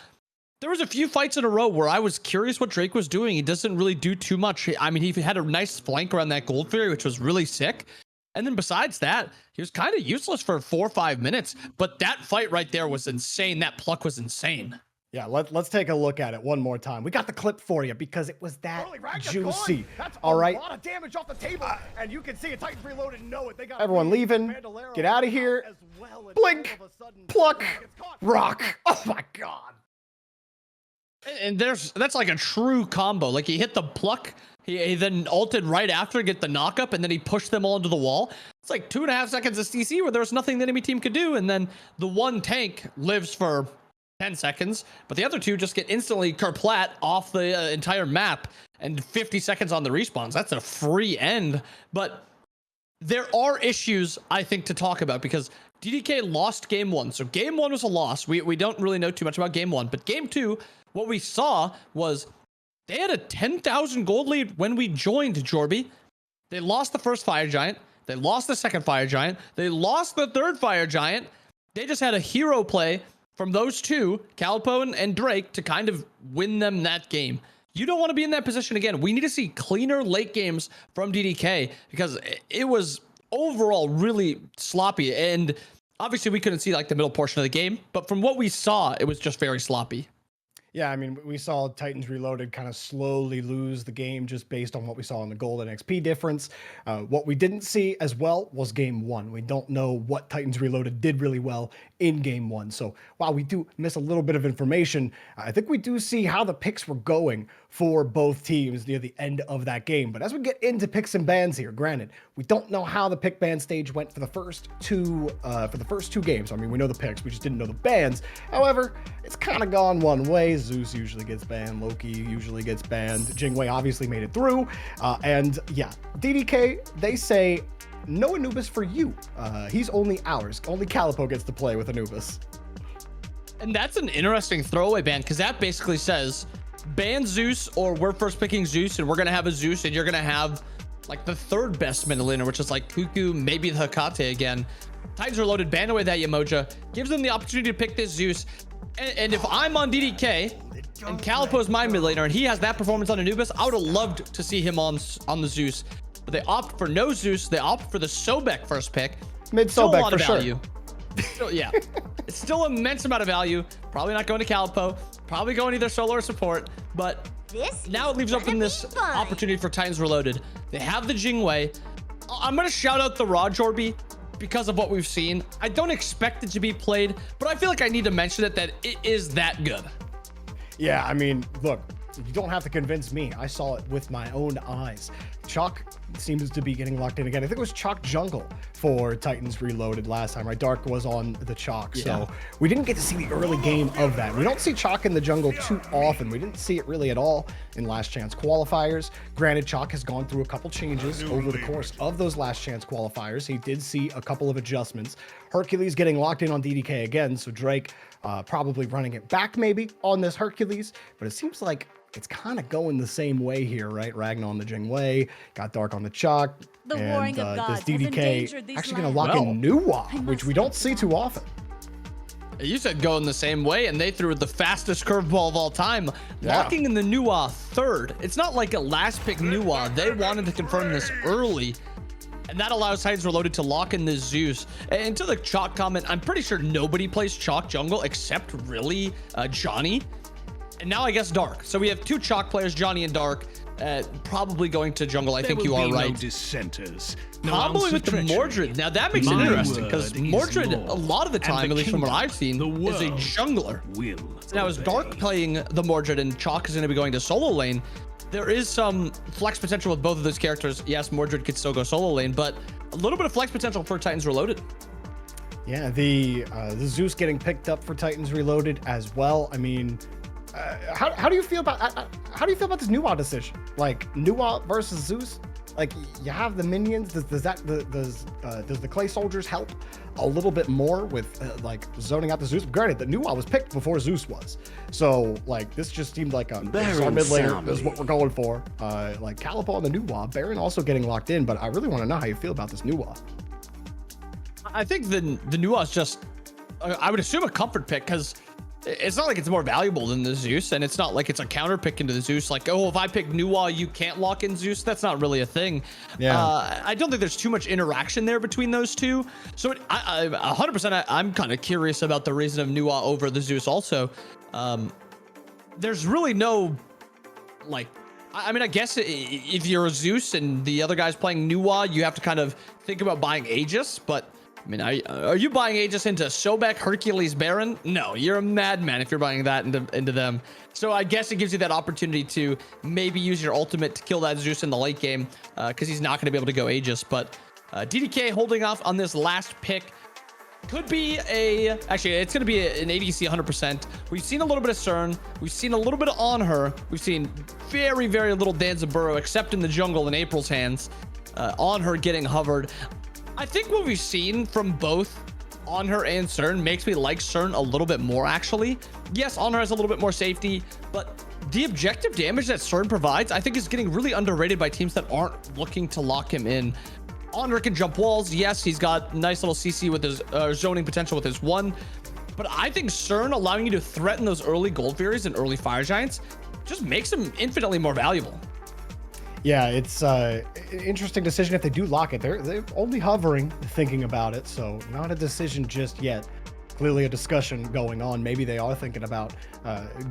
there was a few fights in a row where I was curious what Drake was doing. He doesn't really do too much. I mean, he had a nice flank around that Gold Fairy, which was really sick. And then besides that, he was kind of useless for 4 or 5 minutes. But that fight right there was insane. That pluck was insane. Yeah, let's take a look at it one more time. We got the clip for you because it was that juicy. That's All right. a lot of damage off the table, and you can see it. Titans Reloaded know it. They got Everyone leaving. Get out of here. Blink. Pluck. Rock. Oh my god. And that's like a true combo. Like he hit the pluck, he then ulted right after, get the knock up, and then he pushed them all into the wall. It's like 2.5 seconds of CC where there's nothing the enemy team could do, and then the one tank lives for 10 seconds, but the other two just get instantly kerplat off the entire map and 50 seconds on the respawns. That's a free end. But there are issues, I think, to talk about because DDK lost game 1. So game 1 was a loss. We don't really know too much about game 1, but game 2, what we saw was they had a 10,000 gold lead when we joined Jorby. They lost the first Fire Giant. They lost the second Fire Giant. They lost the third Fire Giant. They just had a hero play from those two, Calpo and Drake, to kind of win them that game. You don't want to be in that position again. We need to see cleaner late games from DDK because it was overall really sloppy. And obviously we couldn't see like the middle portion of the game, but from what we saw, it was just very sloppy. Yeah, I mean, we saw Titans Reloaded kind of slowly lose the game just based on what we saw in the gold and XP difference. What we didn't see as well was game 1. We don't know what Titans Reloaded did really well in game 1. So while we do miss a little bit of information, I think we do see how the picks were going for both teams near the end of that game. But as we get into picks and bans here, granted, we don't know how the pick ban stage went for the first two games. I mean, we know the picks, we just didn't know the bans. However, it's kind of gone one way. Zeus usually gets banned, Loki usually gets banned, Jingwei obviously made it through, and yeah, DDK, they say no Anubis for you. He's only ours. Only Calipo gets to play with Anubis. And that's an interesting throwaway ban because that basically says ban Zeus, or we're first picking Zeus and we're gonna have a Zeus and you're gonna have like the third best mid laner, which is like Kuku, maybe the Hekate again. Titans Reloaded, ban away that Yamoja, gives them the opportunity to pick this Zeus. And if I'm on DDK and Calipo's my mid laner and he has that performance on Anubis, I would have loved to see him on the Zeus. But they opt for no Zeus. They opt for the Sobek first pick. Mid Sobek for sure. So, yeah, it's still immense amount of value. Probably not going to Calipo. Probably going either solo or support. But now it leaves open this opportunity for Titans Reloaded. They have the Jingwei. I'm going to shout out the Raw Jorby because of what we've seen. I don't expect it to be played, but I feel like I need to mention it that it is that good. Yeah, I mean, look, you don't have to convince me. I saw it with my own eyes. Chalk seems to be getting locked in again. I think it was Chalk jungle for Titans Reloaded last time, right? Dark was on the Chalk, so we didn't get to see the early game of that. We don't see Chalk in the jungle too often. We didn't see it really at all in Last Chance qualifiers. Granted, Chalk has gone through a couple changes over the course of those Last Chance qualifiers. He did see a couple of adjustments. Hercules getting locked in on DDK again, so Drake probably running it back maybe on this Hercules, but it seems like it's kind of going the same way here, right? Ragnar on the Jingwei, got Dark on the Chalk, The and warring of gods this has endangered DDK these actually going to lock lands. in Nuwa, which we don't see too often. You said going the same way, and they threw the fastest curveball of all time, locking in the Nuwa third. It's not like a last pick Nuwa. They wanted to confirm this early, and that allows Titans Reloaded to lock in the Zeus. And to the Chalk comment, I'm pretty sure nobody plays Chalk jungle except really Johnny. And now I guess Dark. So we have two Chalk players, Johnny and Dark, probably going to jungle. I think you are right. No dissenters. Probably with the Mordred. Now that makes it interesting because Mordred, a lot of the time, at least from what I've seen, is a jungler. So now as Dark playing the Mordred and Chalk is going to be going to solo lane, there is some flex potential with both of those characters. Yes, Mordred could still go solo lane, but a little bit of flex potential for Titans Reloaded. Yeah, the Zeus getting picked up for Titans Reloaded as well. I mean, how do you feel about this Nuwa decision? Like Nuwa versus Zeus? Like you have the minions. Does the clay soldiers help a little bit more with like zoning out the Zeus? Granted, the Nuwa was picked before Zeus was, so like this just seemed like our mid laner is what we're going for. Like Calipo and the Nuwa, Baron also getting locked in, but I really want to know how you feel about this Nuwa. I think the Nuwa is just, I would assume, a comfort pick because it's not like it's more valuable than the Zeus, and it's not like it's a counter pick into the Zeus. Like, oh, if I pick Nuwa, you can't lock in Zeus. That's not really a thing. Yeah. I don't think there's too much interaction there between those two. So 100%, I'm kind of curious about the reason of Nuwa over the Zeus also. there's really no, like, I mean, I guess if you're a Zeus and the other guy's playing Nuwa, you have to kind of think about buying Aegis, but I mean, are you buying Aegis into Sobek, Hercules, Baron? No, you're a madman if you're buying that into them. So I guess it gives you that opportunity to maybe use your ultimate to kill that Zeus in the late game, because he's not going to be able to go Aegis. But DDK holding off on this last pick could be actually, it's going to be an ADC 100%. We've seen a little bit of CERN. We've seen a little bit of On Her. We've seen very, very little Danzaburo, except in the jungle in April's hands. On Her getting hovered. I think what we've seen from both On Her and CERN makes me like CERN a little bit more, actually. Yes, On Her has a little bit more safety, but the objective damage that CERN provides, I think, is getting really underrated by teams that aren't looking to lock him in. On Her can jump walls. Yes, he's got nice little CC with his zoning potential with his one, but I think CERN allowing you to threaten those early Gold Furies and early Fire Giants just makes him infinitely more valuable. Yeah, it's an interesting decision if they do lock it. They're only hovering, thinking about it, so not a decision just yet. Clearly a discussion going on. Maybe they are thinking about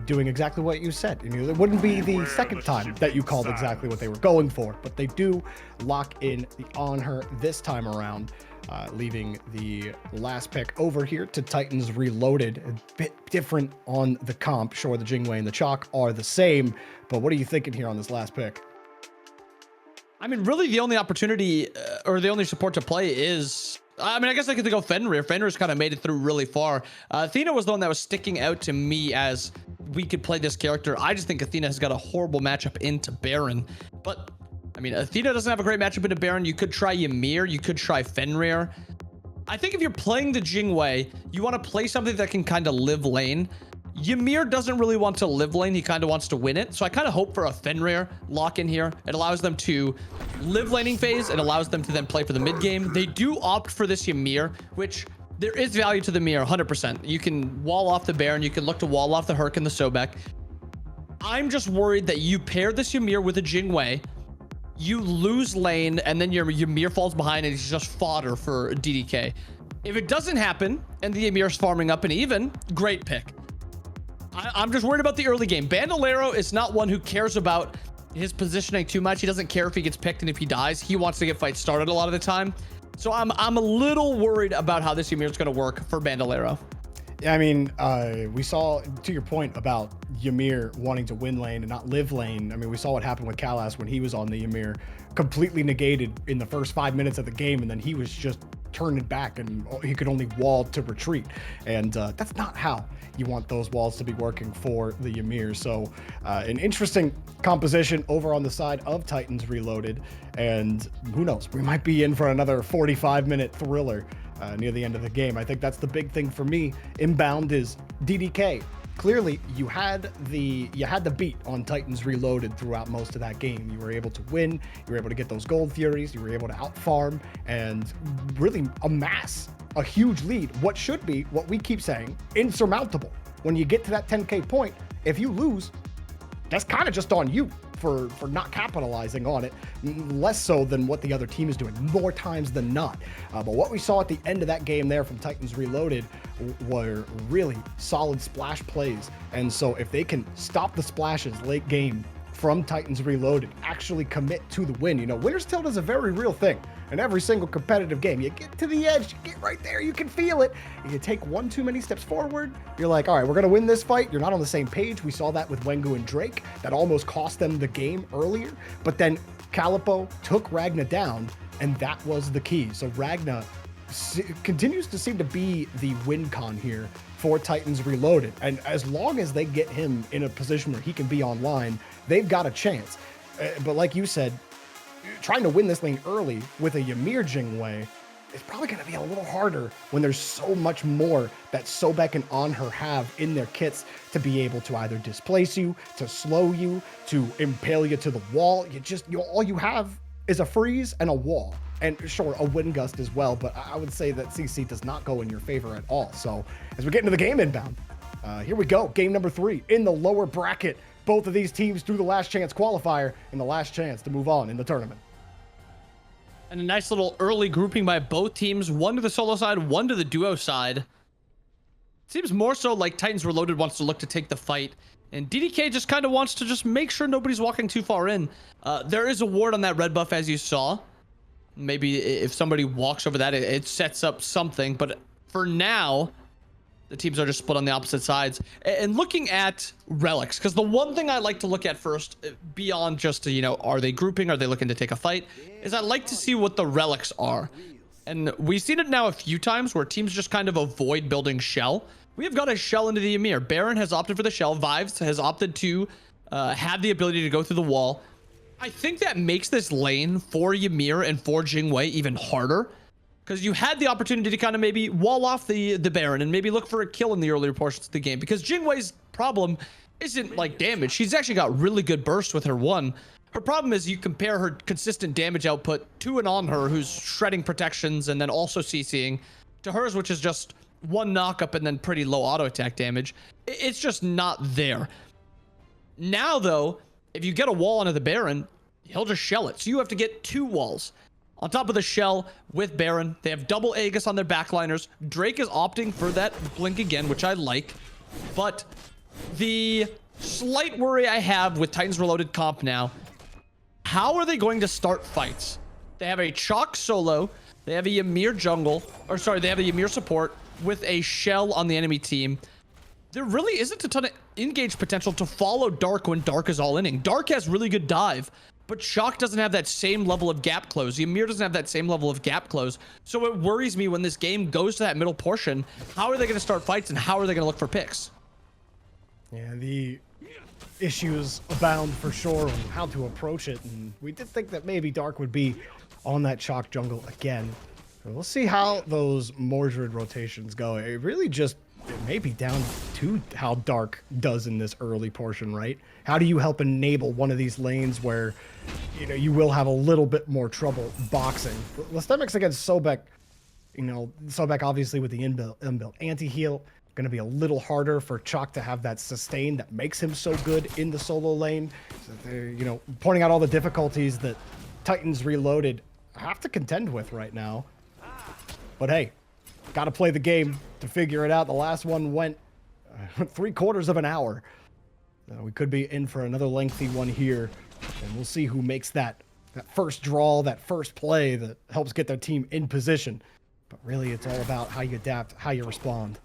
doing exactly what you said. You know, it wouldn't be the second time that you called exactly what they were going for, but they do lock in the On Her this time around, leaving the last pick over here to Titans Reloaded. A bit different on the comp. Sure, the Jingwei and the Chalk are the same, but what are you thinking here on this last pick? I mean, really the only opportunity or the only support to play is, I mean, I guess I could go Fenrir. Fenrir's kind of made it through really far. Athena was the one that was sticking out to me as we could play this character. I just think Athena has got a horrible matchup into Baron. But, I mean, Athena doesn't have a great matchup into Baron. You could try Ymir. You could try Fenrir. I think if you're playing the Jingwei, you want to play something that can kind of live lane. Ymir doesn't really want to live lane. He kind of wants to win it. So I kind of hope for a Fenrir lock in here. It allows them to live laning phase. It allows them to then play for the mid game. They do opt for this Ymir, which there is value to the Ymir 100%. You can wall off the Baron. You can look to wall off the Herc and the Sobek. I'm just worried that you pair this Ymir with a Jingwei, you lose lane, and then your Ymir falls behind and it's just fodder for DDK. If it doesn't happen and the Ymir's farming up and even, great pick. I'm just worried about the early game. Bandolero is not one who cares about his positioning too much. He doesn't care if he gets picked and if he dies. He wants to get fights started a lot of the time. So I'm a little worried about how this Ymir is going to work for Bandolero. Yeah, I mean, we saw, to your point about Ymir wanting to win lane and not live lane. I mean, we saw what happened with Kalas when he was on the Ymir, completely negated in the first 5 minutes of the game, and then he was just turning back and he could only wall to retreat. And that's not how you want those walls to be working for the Ymir. So an interesting composition over on the side of Titans Reloaded. And who knows, we might be in for another 45-minute thriller near the end of the game. I think that's the big thing for me. Inbound is DDK. Clearly, you had the beat on Titans Reloaded throughout most of that game. You were able to win. You were able to get those Gold Furies. You were able to outfarm and really amass a huge lead. What should be, what we keep saying, insurmountable. When you get to that 10K point, if you lose, that's kind of just on you for not capitalizing on it, less so than what the other team is doing, more times than not. But what we saw at the end of that game there from Titans Reloaded were really solid splash plays. And so if they can stop the splashes late game from Titans Reloaded, actually commit to the win. You know, winner's tilt is a very real thing in every single competitive game. You get to the edge, you get right there, you can feel it. You take one too many steps forward, you're like, all right, we're gonna win this fight. You're not on the same page. We saw that with Wengu and Drake. That almost cost them the game earlier. But then Calipo took Ragna down, and that was the key. So Ragna continues to seem to be the win con here for Titans Reloaded. And as long as they get him in a position where he can be online, they've got a chance. But like you said, trying to win this lane early with a Ymir Jingwei is probably going to be a little harder when there's so much more that Sobek and On Her have in their kits to be able to either displace you, to slow you, to impale you to the wall. All you have is a freeze and a wall. And sure, a wind gust as well, but I would say that CC does not go in your favor at all. So as we get into the game inbound, here we go. Game number 3 in the lower bracket. Both of these teams through the last chance qualifier and the last chance to move on in the tournament. And a nice little early grouping by both teams. One to the solo side, one to the duo side. Seems more so like Titans Reloaded wants to look to take the fight And DDK just kind of wants to just make sure nobody's walking too far in. There is a ward on that red buff, as you saw. Maybe if somebody walks over that, it sets up something. But for now, the teams are just split on the opposite sides. And looking at relics, because the one thing I like to look at first, beyond just, you know, are they grouping? Are they looking to take a fight? Is I like to see what the relics are. And we've seen it now a few times where teams just kind of avoid building shell. We have got a shell into the Emir. Baron has opted for the shell. Vives has opted to have the ability to go through the wall. I think that makes this lane for Ymir and for Jingwei even harder, because you had the opportunity to kind of maybe wall off the Baron and maybe look for a kill in the earlier portions of the game, because Jingwei's problem isn't like damage. She's actually got really good burst with her one. Her problem is you compare her consistent damage output to an on her who's shredding protections and then also CCing, to hers, which is just one knockup and then pretty low auto attack damage. It's just not there. Now though, if you get a wall onto the Baron, he'll just shell it. So you have to get 2 walls on top of the shell with Baron. They have double Aegis on their backliners. Drake is opting for that blink again, which I like. But the slight worry I have with Titans Reloaded comp now, how are they going to start fights? They have a Chalk solo. They have a Ymir jungle, or sorry, they have a Ymir support with a shell on the enemy team. There really isn't a ton of engage potential to follow Dark when Dark is all inning. Dark has really good dive, but Chalk doesn't have that same level of gap close. Ymir doesn't have that same level of gap close. So it worries me when this game goes to that middle portion. How are they going to start fights and how are they going to look for picks? Yeah, the issues abound for sure on how to approach it. And we did think that maybe Dark would be on that Chalk jungle again. So we'll see how those Mordred rotations go. It really just, it may be down to how Dark does in this early portion, right? How do you help enable one of these lanes where, you know, you will have a little bit more trouble boxing? Lystemix against Sobek, you know, Sobek obviously with the inbuilt anti-heal, going to be a little harder for Chalk to have that sustain that makes him so good in the solo lane. So they're, you know, pointing out all the difficulties that Titans Reloaded have to contend with right now. But hey, got to play the game to figure it out. The last one went 3/4 of an hour. We could be in for another lengthy one here, and we'll see who makes that first draw, that first play that helps get their team in position. But really, it's all about how you adapt, how you respond.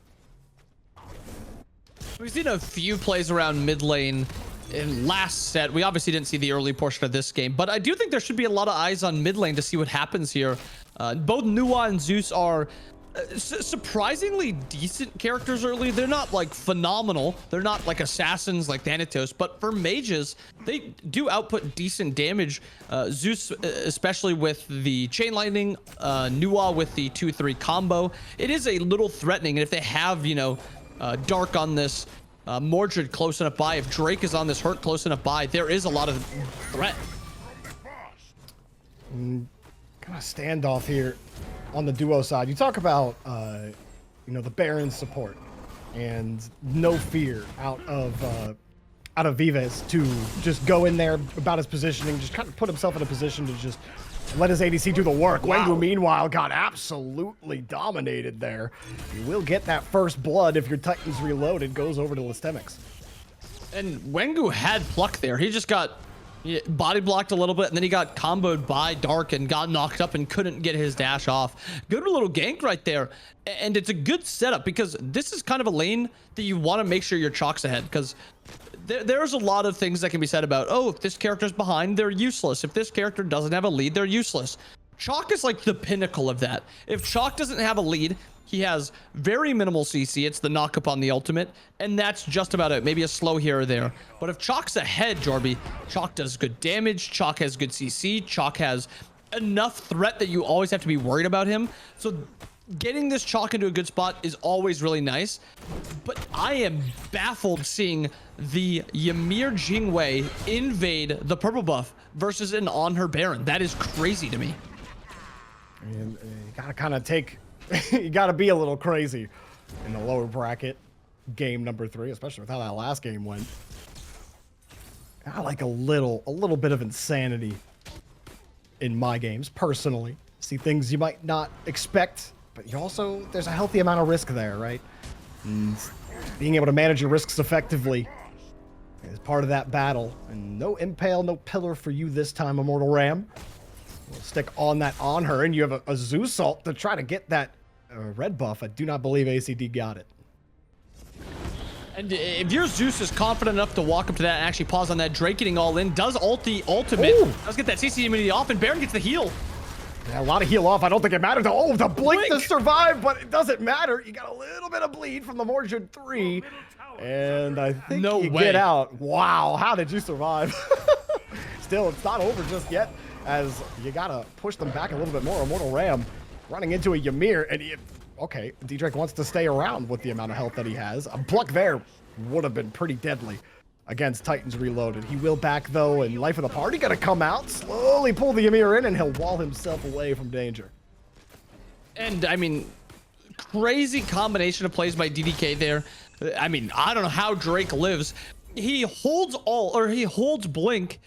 We've seen a few plays around mid lane in last set. We obviously didn't see the early portion of this game, but I do think there should be a lot of eyes on mid lane to see what happens here. Both Nuwa and Zeus are surprisingly decent characters early. They're not like phenomenal. They're not like assassins like Thanatos, but for mages, they do output decent damage. Zeus, especially with the chain lightning, Nuwa with the 2-3 combo, it is a little threatening. And if they have, you know, Dark on this, Mordred close enough by, if Drake is on this hurt close enough by, there is a lot of threat. Kind of standoff here on the duo side. You talk about, you know, the Baron support and no fear out of Vives to just go in there about his positioning, just kind of put himself in a position to just let his ADC do the work. Wow. Wengu, meanwhile, got absolutely dominated there. You will get that first blood if your Titans Reloaded goes over to Lystemix. And Wengu had pluck there. He just got body blocked a little bit, and then he got comboed by Dark and got knocked up and couldn't get his dash off. Good little gank right there. And it's a good setup because this is kind of a lane that you want to make sure your Chalk's ahead, because there's a lot of things that can be said about, oh, if this character's behind, they're useless. If this character doesn't have a lead, they're useless. Chalk is like the pinnacle of that. If Chalk doesn't have a lead, he has very minimal CC. It's the knock up on the ultimate, and that's just about it. Maybe a slow here or there. But if Chalk's ahead, Jorby, Chalk does good damage. Chalk has good CC. Chalk has enough threat that you always have to be worried about him. So getting this Chalk into a good spot is always really nice. But I am baffled seeing the Ymir Jingwei invade the purple buff versus an on her Baron. That is crazy to me. And you gotta kind of take... you got to be a little crazy in the lower bracket game number 3, especially with how that last game went. I like a little bit of insanity in my games personally. See things you might not expect, but you also, there's a healthy amount of risk there, right? And being able to manage your risks effectively as part of that battle. And no impale, no pillar for you this time, Immortal Ram. We'll stick on that on her, and you have a Zeus ult to try to get that red buff. I do not believe ACD got it. And if your Zeus is confident enough to walk up to that and actually pause on that, Drake getting all in, does ult the ultimate, does get that CC immunity off, and Baron gets the heal. Yeah, a lot of heal off. I don't think it matters. Oh, the blink to survive, but it doesn't matter. You got a little bit of bleed from the Mordred 3, and I think you get out. Wow, how did you survive? Still, it's not over just yet, as you got to push them back a little bit more. Immortal Ram running into a Ymir, and okay, D-Drake wants to stay around with the amount of health that he has. A pluck there would have been pretty deadly against Titans Reloaded. He will back, though, and Life of the Party gonna come out, slowly pull the Ymir in, and he'll wall himself away from danger. And, I mean, crazy combination of plays by DDK there. I mean, I don't know how Drake lives. He holds Blink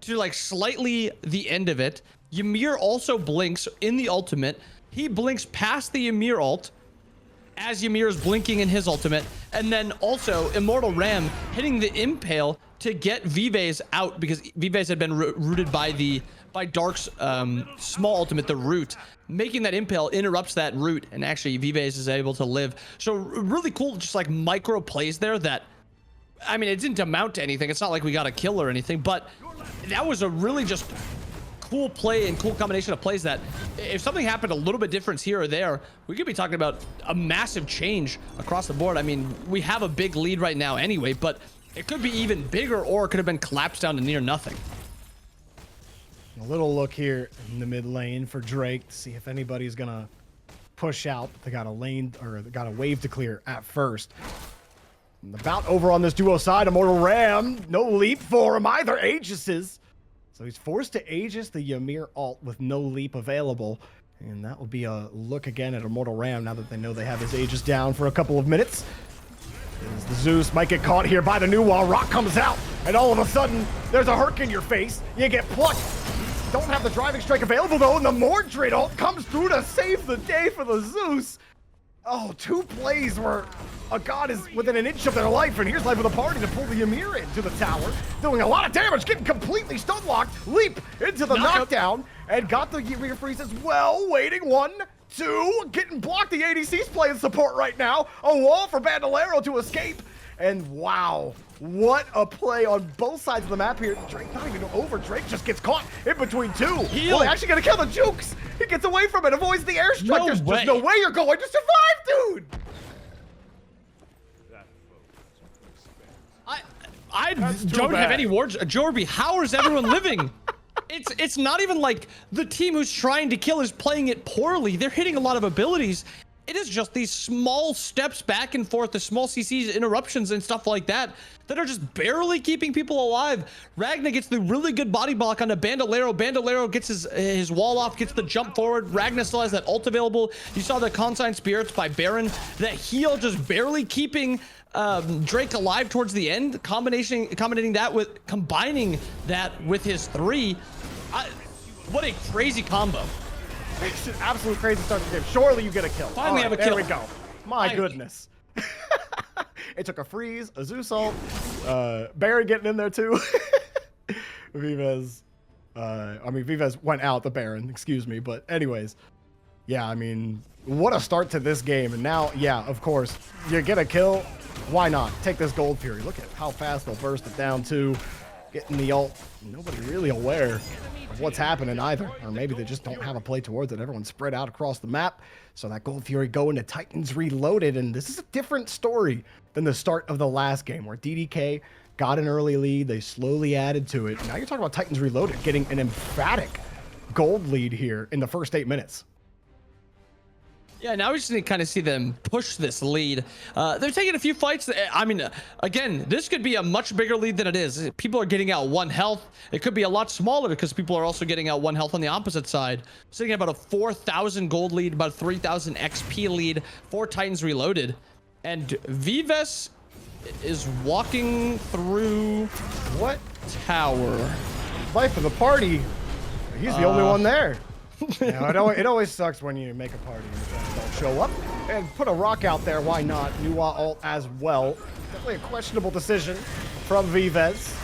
to, like, slightly the end of it. Ymir also blinks in the ultimate. He blinks past the Ymir ult as Ymir is blinking in his ultimate. And then also Immortal Ram hitting the impale to get Vives out, because Vives had been rooted by Dark's small ultimate, the root. Making that impale interrupts that root, and actually Vives is able to live. So really cool, just like micro plays there that, I mean, it didn't amount to anything. It's not like we got a kill or anything, but that was a really just cool play and cool combination of plays that if something happened a little bit different here or there, we could be talking about a massive change across the board. I mean, we have a big lead right now anyway, but it could be even bigger, or it could have been collapsed down to near nothing. A little look here in the mid lane for Drake to see if anybody's gonna push out. They got a lane, or they got a wave to clear at first. And the bout over on this duo side, Immortal Ram, no leap for him either. Aegis's. So he's forced to Aegis the Ymir ult with no leap available. And that will be a look again at Immortal Ram now that they know they have his Aegis down for a couple of minutes. As the Zeus might get caught here by the new wall. Rock comes out, and all of a sudden, there's a Herc in your face. You get plucked. Don't have the driving strike available, though, and the Mordred ult comes through to save the day for the Zeus. Oh, two plays where a god is within an inch of their life, and here's Life of the Party to pull the Ymir into the tower, doing a lot of damage, getting completely stun locked, leap into the knockdown, and got the Ymir freeze as well, waiting, 1, 2, getting blocked. The ADC's playing support right now, a wall for Bandolero to escape, and wow, what a play on both sides of the map here. Drake not even over. Drake just gets caught in between two. Well, actually gonna kill the Jukes. He gets away from it, avoids the airstrike. There's just no way you're going to survive, dude. I don't have any words. Jorby, how is everyone living? It's not even like the team who's trying to kill is playing it poorly. They're hitting a lot of abilities. It is just these small steps back and forth, the small CCs, interruptions, and stuff like that that are just barely keeping people alive. Ragnar gets the really good body block on the Bandolero. Bandolero gets his wall off, gets the jump forward. Ragnar still has that ult available. You saw the Consigned Spirits by Baron. That heal just barely keeping Drake alive towards the end. Combining that with his 3. What a crazy combo. It's an absolute crazy start to the game. Surely you get a kill. Finally have a kill. There we go. My goodness. It took a freeze, a Zeus ult, Baron getting in there too. Vives went out, the Baron, excuse me. But anyways, yeah, I mean, what a start to this game. And now, yeah, of course, you get a kill. Why not? Take this Gold Fury. Look at how fast they'll burst it down too. Getting the ult. Nobody really aware of what's happening either. Or maybe they just don't have a play towards it. Everyone's spread out across the map. So that Gold Fury going to Titans Reloaded. And this is a different story than the start of the last game where DDK got an early lead. They slowly added to it. Now you're talking about Titans Reloaded getting an emphatic gold lead here in the first 8 minutes. Yeah, now we just need to kind of see them push this lead. They're taking a few fights. I mean, again, this could be a much bigger lead than it is. People are getting out 1 health. It could be a lot smaller because people are also getting out 1 health on the opposite side. Sitting at about a 4,000 gold lead, about 3,000 XP lead for Titans Reloaded. And Vives is walking through what tower? Life of the Party. He's the only one there. Yeah, it always sucks when you make a party and your friends don't show up. And put a rock out there, why not? Nuwa ult as well. Definitely a questionable decision. from Vives.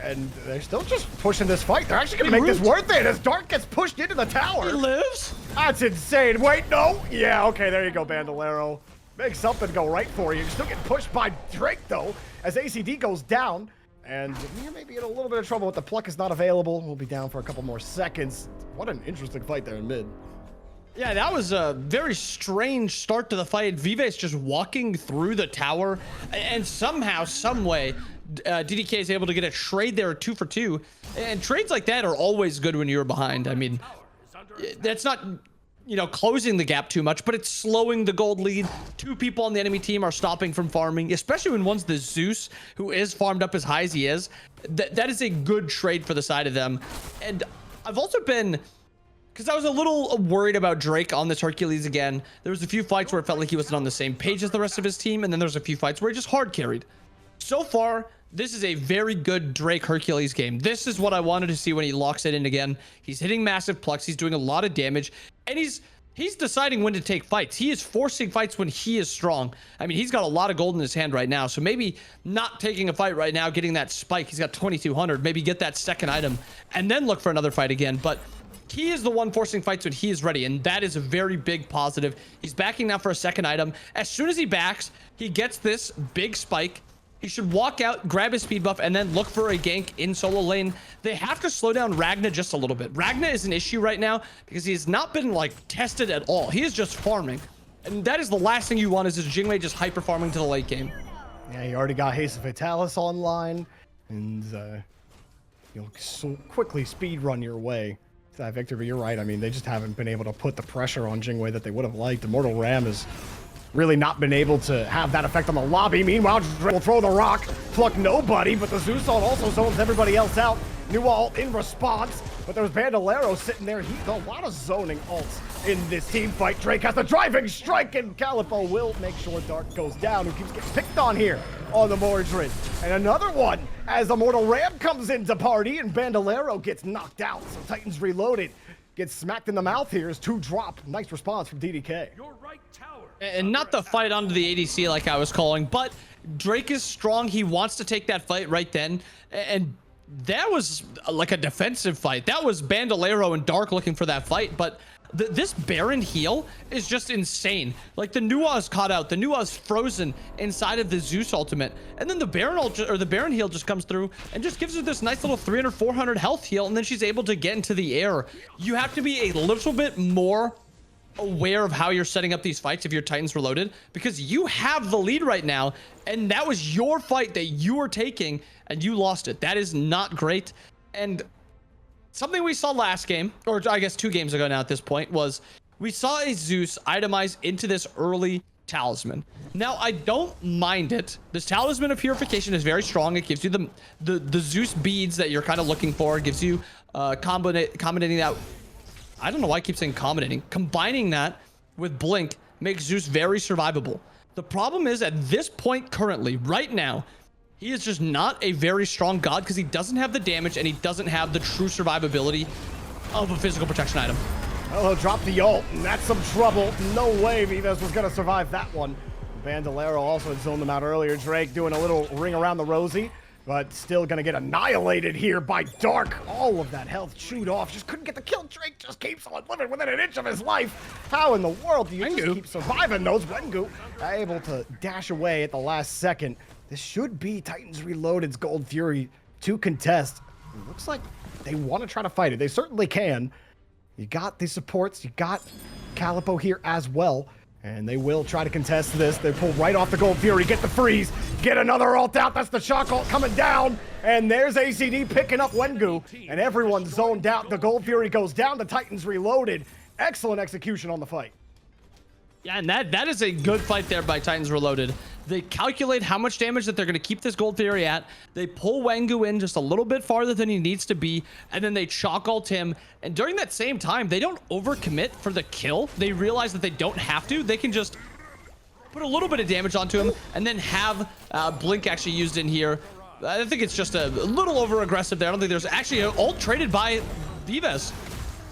And they're still just pushing this fight. They're actually going to make this worth it as Dark gets pushed into the tower. He lives? That's insane. Wait, no. Yeah, okay, there you go, Bandolero. Make something go right for you. You're still getting pushed by Drake, though, as ACD goes down. And you may be in a little bit of trouble with the pluck is not available. We'll be down for a couple more seconds. What an interesting fight there in mid. Yeah, that was a very strange start to the fight. Vives just walking through the tower, and somehow, some way, DDK is able to get a trade there, 2 for 2. And trades like that are always good when you're behind. I mean, that's not, you know, closing the gap too much, but it's slowing the gold lead. 2 people on the enemy team are stopping from farming, especially when one's the Zeus, who is farmed up as high as he is. That is a good trade for the side of them. And I've also been, because I was a little worried about Drake on this Hercules again. There was a few fights where it felt like he wasn't on the same page as the rest of his team, and then there's a few fights where he just hard carried. So far, this is a very good Drake Hercules game. This is what I wanted to see when he locks it in again. He's hitting massive plucks. He's doing a lot of damage, and he's deciding when to take fights. He is forcing fights when he is strong. I mean, he's got a lot of gold in his hand right now, so maybe not taking a fight right now, getting that spike. He's got 2,200. Maybe get that second item, and then look for another fight again. But he is the one forcing fights when he is ready, and that is a very big positive. He's backing now for a second item. As soon as he backs, he gets this big spike. He should walk out, grab his speed buff, and then look for a gank in solo lane. They have to slow down Ragna just a little bit. Ragna is an issue right now because he has not been, like, tested at all. He is just farming. And that is the last thing you want, is this Jingwei just hyper farming to the late game. Yeah, you already got Haste of Fatalis online, and you'll so quickly speed run your way to that victory. But you're right. I mean, they just haven't been able to put the pressure on Jingwei that they would have liked. Immortal Ram is really not been able to have that effect on the lobby. Meanwhile, Drake will throw the rock, pluck nobody, but the Zeus ult also zones everybody else out. New ult in response, but there's Bandolero sitting there. He's a lot of zoning ults in this team fight. Drake has the driving strike, and Calipo will make sure Dark goes down, who keeps getting picked on here on the Mordred. And another one as Immortal Ram comes into party, and Bandolero gets knocked out. So Titans Reloaded gets smacked in the mouth here as 2 drop. Nice response from DDK. Your right tower. And not the fight onto the ADC like I was calling, but Drake is strong. He wants to take that fight right then. And that was like a defensive fight. That was Bandolero and Dark looking for that fight, but this Baron heal is just insane. Like, the Nua's caught out, the Nua's frozen inside of the Zeus ultimate, and then the Baron heal just comes through and just gives her this nice little 300-400 health heal, and then she's able to get into the air. You have to be a little bit more aware of how you're setting up these fights if you're Titans Reloaded, because you have the lead right now, and that was your fight that you were taking, and you lost it. That is not great. And something we saw last game, or I guess 2 games ago now at this point, was we saw a Zeus itemize into this early talisman. Now, I don't mind it. This talisman of purification is very strong. It gives you the Zeus beads that you're kind of looking for. It gives you combinating that. I don't know why I keep saying combining that with Blink makes Zeus very survivable. The problem is, at this point currently, right now, he is just not a very strong god because he doesn't have the damage and he doesn't have the true survivability of a physical protection item. Oh, he'll drop the ult, and that's some trouble. No way Vives was going to survive that one. Bandolero also had zoned them out earlier. Drake doing a little ring around the rosy, but still going to get annihilated here by Dark. All of that health chewed off. Just couldn't get the kill. Drake just keeps on living within an inch of his life. How in the world do you just keep surviving those? Wengu able to dash away at the last second. This should be Titans Reloaded's Gold Fury to contest. It looks like they want to try to fight it. They certainly can. You got the supports. You got Calipo here as well. And they will try to contest this. They pull right off the Gold Fury, get the freeze, get another ult out. That's the shock ult coming down. And there's ACD picking up Wengu. And everyone's zoned out. The Gold Fury goes down to Titans Reloaded. Excellent execution on the fight. Yeah, and that is a good fight there by Titans Reloaded. They calculate how much damage that they're going to keep this Gold Fury at. They pull Wengu in just a little bit farther than he needs to be, and then they chalk ult him. And during that same time, they don't overcommit for the kill. They realize that they don't have to. They can just put a little bit of damage onto him and then have Blink actually used in here. I think it's just a little over-aggressive there. I don't think there's actually an ult traded by Vives.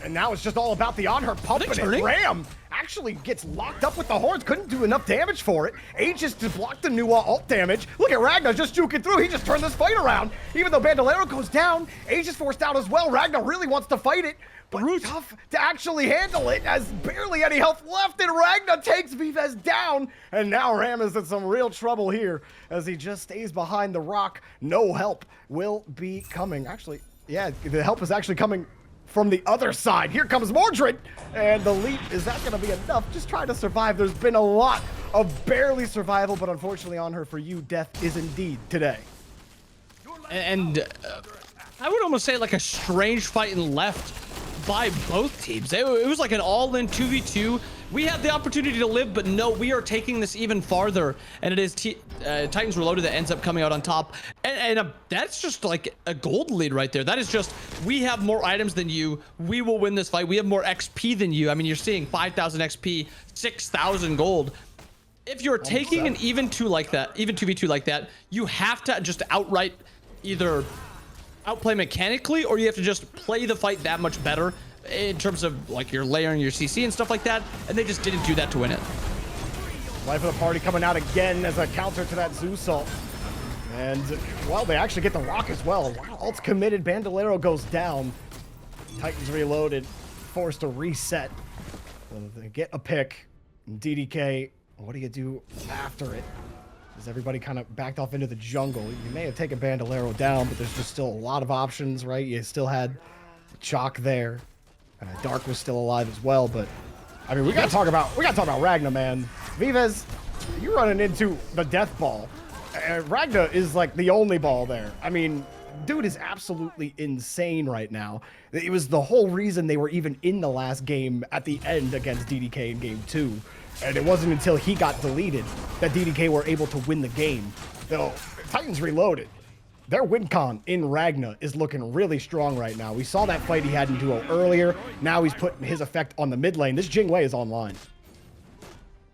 And now it's just all about the on her pump. And Ram actually gets locked up with the horns. Couldn't do enough damage for it. Aegis just blocked the new alt damage. Look at Ragnar just juking through. He just turned this fight around. Even though Bandolero goes down, Aegis forced out as well. Ragnar really wants to fight it, but tough to actually handle it as barely any health left, and Ragnar takes Vives down. And now Ram is in some real trouble here as he just stays behind the rock. No help will be coming. Actually, yeah, the help is actually coming from the other side. Here comes Mordred, and the leap, is that going to be enough? Just trying to survive. There's been a lot of barely survival, but unfortunately on her for you, death is indeed today. And I would almost say like a strange fight and left by both teams. It was like an all-in 2v2. We had the opportunity to live, but no, we are taking this even farther, and it is Titans Reloaded that ends up coming out on top. And that's just like a gold lead right there. That is just, we have more items than you. We will win this fight. We have more XP than you. I mean, you're seeing 5,000 XP, 6,000 gold. If you're taking an even 2v2 like that, you have to just outright either outplay mechanically, or you have to just play the fight that much better in terms of like your layering your CC and stuff like that, and they just didn't do that to win it. Life of the party coming out again as a counter to that Zeus ult. And, well, they actually get the rock as well. Wow, ult's committed. Bandolero goes down. Titans Reloaded, forced to reset. So they get a pick. And DDK, what do you do after it? As everybody kind of backed off into the jungle. You may have taken Bandolero down, but there's just still a lot of options, right? You still had Chalk there. Dark was still alive as well, but I mean, we gotta talk about Ragnar, man. Vives, you're running into the death ball. Ragnar is like the only ball there. I mean, dude is absolutely insane right now. It was the whole reason they were even in the last game at the end against DDK in game 2. And it wasn't until he got deleted that DDK were able to win the game. Though, Titans Reloaded, their win con in Ragnar is looking really strong right now. We saw that fight he had in duo earlier. Now he's putting his effect on the mid lane. This Jingwei is online.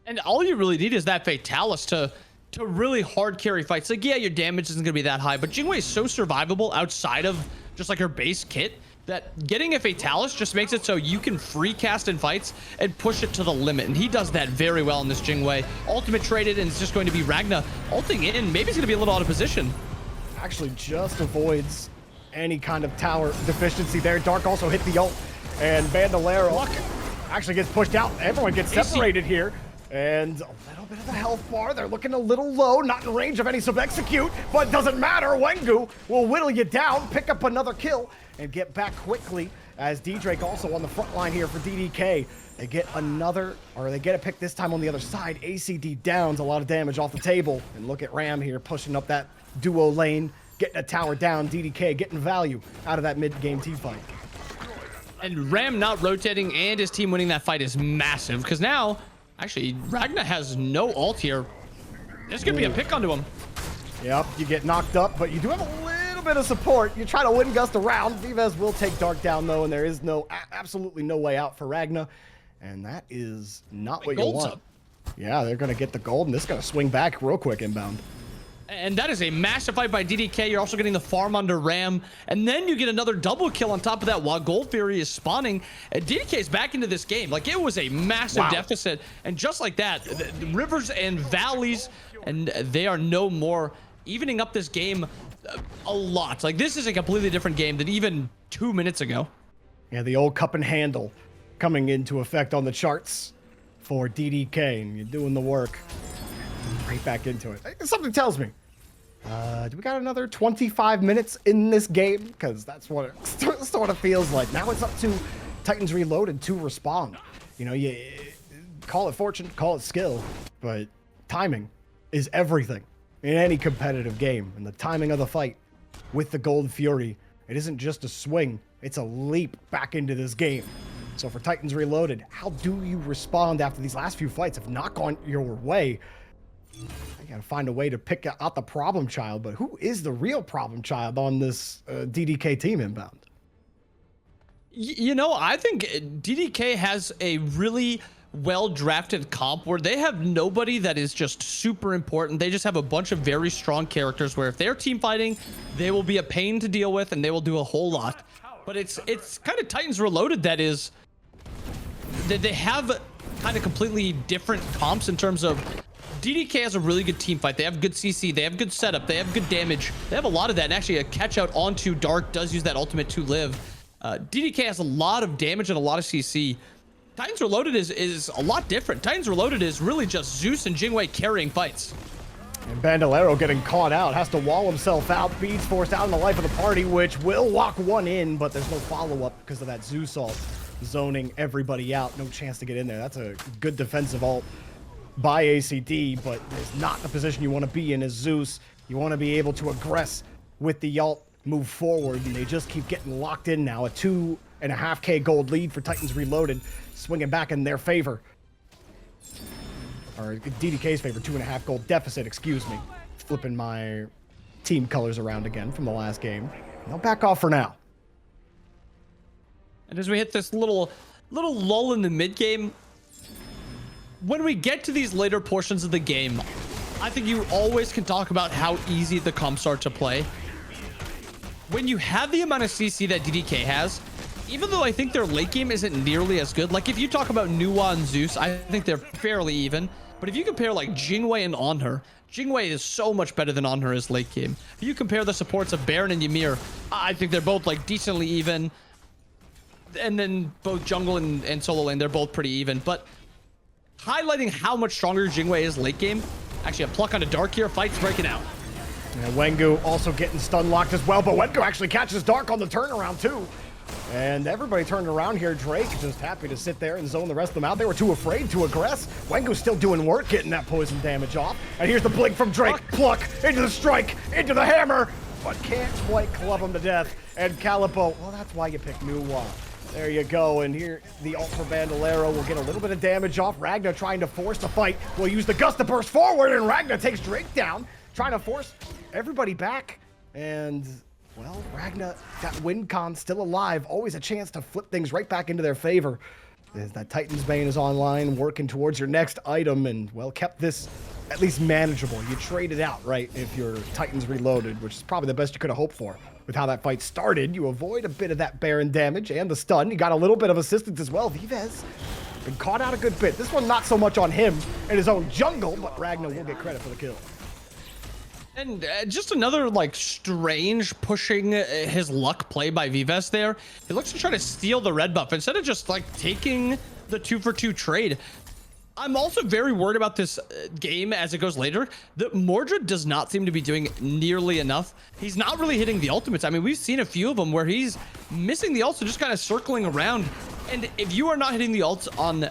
And all you really need is that Fatalis to really hard carry fights. Like, yeah, your damage isn't going to be that high, but Jingwei is so survivable outside of just like her base kit that getting a Fatalis just makes it so you can free cast in fights and push it to the limit. And he does that very well in this Jingwei. Ultimate traded, and it's just going to be Ragnar ulting in. Maybe he's going to be a little out of position. Actually just avoids any kind of tower deficiency there. Dark also hit the ult, and Bandolero actually gets pushed out. Everyone gets separated here, and a little bit of the health bar. They're looking a little low, not in range of any sub-execute, but doesn't matter. Wengu will whittle you down, pick up another kill, and get back quickly as D-Drake also on the front line here for DDK. They get another, or they get a pick this time on the other side. ACD downs a lot of damage off the table, and look at Ram here pushing up that duo lane, getting a tower down. DDK getting value out of that mid-game team fight. And Ram not rotating and his team winning that fight is massive, because now, actually, Ragnar has no ult here. There's going to be a pick onto him. Yep, you get knocked up, but you do have a little bit of support. You try to win Gust around. Vives will take Dark down, though, and there is absolutely no way out for Ragnar. And that is not what you want. Up. Yeah, they're going to get the gold, and this is going to swing back real quick inbound. And that is a massive fight by DDK. You're also getting the farm under Ram. And then you get another double kill on top of that while Gold Fury is spawning. And DDK is back into this game. Like, it was a massive deficit. And just like that, the rivers and valleys, and they are no more, evening up this game a lot. Like, this is a completely different game than even 2 minutes ago. Yeah, the old cup and handle coming into effect on the charts for DDK. And you're doing the work. Right back into it. Something tells me. Do we got another 25 minutes in this game? Because that's what it sort of feels like. Now it's up to Titans Reloaded to respond. You know, you call it fortune, call it skill, but timing is everything in any competitive game. And the timing of the fight with the Gold Fury, it isn't just a swing, it's a leap back into this game. So for Titans Reloaded, how do you respond after these last few fights have not gone your way? You gotta find a way to pick out the problem child, but who is the real problem child on this DDK team inbound? You know, I think DDK has a really well-drafted comp where they have nobody that is just super important. They just have a bunch of very strong characters where if they're team fighting, they will be a pain to deal with and they will do a whole lot. But it's kind of Titans Reloaded that is, that they have kind of completely different comps in terms of DDK has a really good team fight. They have good CC, they have good setup, they have good damage. They have a lot of that, and actually a catch out onto Dark does use that ultimate to live. DDK has a lot of damage and a lot of CC. Titans Reloaded is a lot different. Titans Reloaded is really just Zeus and Jingwei carrying fights. And Bandolero getting caught out, has to wall himself out. Beads forced out in the life of the party, which will lock one in, but there's no follow-up because of that Zeus ult zoning everybody out. No chance to get in there. That's a good defensive ult by ACD, but it's not the position you want to be in as Zeus. You want to be able to aggress with the ult, move forward, and they just keep getting locked in now. A 2.5K gold lead for Titans Reloaded, swinging back in their favor. Or DDK's favor, 2.5 gold deficit, excuse me. Flipping my team colors around again from the last game. I'll back off for now. And as we hit this little lull in the mid game, when we get to these later portions of the game, I think you always can talk about how easy the comps are to play. When you have the amount of CC that DDK has, even though I think their late game isn't nearly as good, like if you talk about Nuwa and Zeus, I think they're fairly even. But if you compare like Jingwei and Onher, Jingwei is so much better than Onher is late game. If you compare the supports of Baron and Ymir, I think they're both like decently even. And then both jungle and solo lane, they're both pretty even. But highlighting how much stronger Jingwei is late game, actually a pluck on a Dark here, fight's breaking out. And Wengu also getting stun locked as well, but Wengu actually catches Dark on the turnaround too. And everybody turned around here. Drake just happy to sit there and zone the rest of them out. They were too afraid to aggress. Wengu's still doing work, getting that poison damage off. And here's the blink from Drake. Pluck into the strike, into the hammer, but can't quite club him to death. And Calipo, well, that's why you pick Nuwa. There you go, and here the ult for Bandolero will get a little bit of damage off. Ragnar trying to force the fight. Will use the gust to burst forward, and Ragnar takes Drake down, trying to force everybody back. And, well, Ragnar, that win con still alive. Always a chance to flip things right back into their favor. As that Titan's Bane is online, working towards your next item, and, well, kept this at least manageable. You trade it out, right, if your Titan's Reloaded, which is probably the best you could have hoped for. With how that fight started, you avoid a bit of that Baron damage and the stun. You got a little bit of assistance as well. Vives been caught out a good bit. This one not so much on him in his own jungle, but Ragnar will get credit for the kill. And just another, like, strange pushing his luck play by Vives there. He looks to try to steal the red buff instead of just, like, taking the 2-for-2 trade. I'm also very worried about this game as it goes later. That Mordred does not seem to be doing nearly enough. He's not really hitting the ultimates. I mean, we've seen a few of them where he's missing the ults, so just kind of circling around. And if you are not hitting the ults on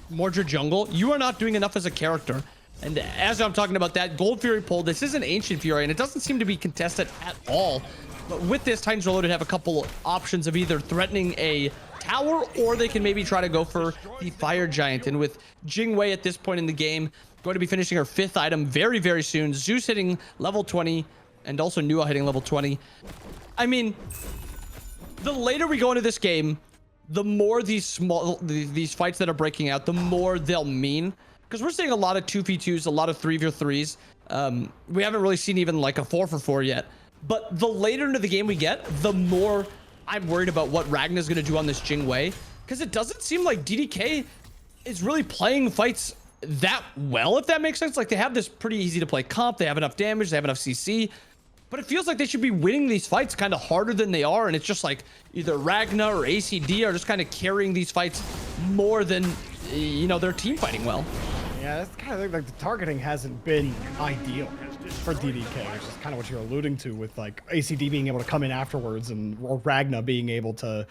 Mordred jungle, you are not doing enough as a character. And as I'm talking about that, Gold Fury pull, this is an Ancient Fury, and it doesn't seem to be contested at all. But with this, Titans Reloaded have a couple options of either threatening a tower, or they can maybe try to go for the Fire Giant. And with Jingwei at this point in the game going to be finishing her 5th item very, very soon, Zeus hitting level 20, and also Nuwa hitting level 20. I mean, the later we go into this game, the more these fights that are breaking out, the more they'll mean. Because we're seeing a lot of 2v2s, a lot of 3v3s. We haven't really seen even like a 4-for-4 yet. But the later into the game we get, the more I'm worried about what Ragnar's going to do on this Jingwei. Because it doesn't seem like DDK is really playing fights that well, if that makes sense. Like, they have this pretty easy to play comp. They have enough damage. They have enough CC. But it feels like they should be winning these fights kind of harder than they are. And it's just like either Ragnar or ACD are just kind of carrying these fights more than, you know, their team fighting well. Yeah, that's kind of like the targeting hasn't been ideal for DDK, which is kind of what you're alluding to with like ACD being able to come in afterwards and or Ragnar being able to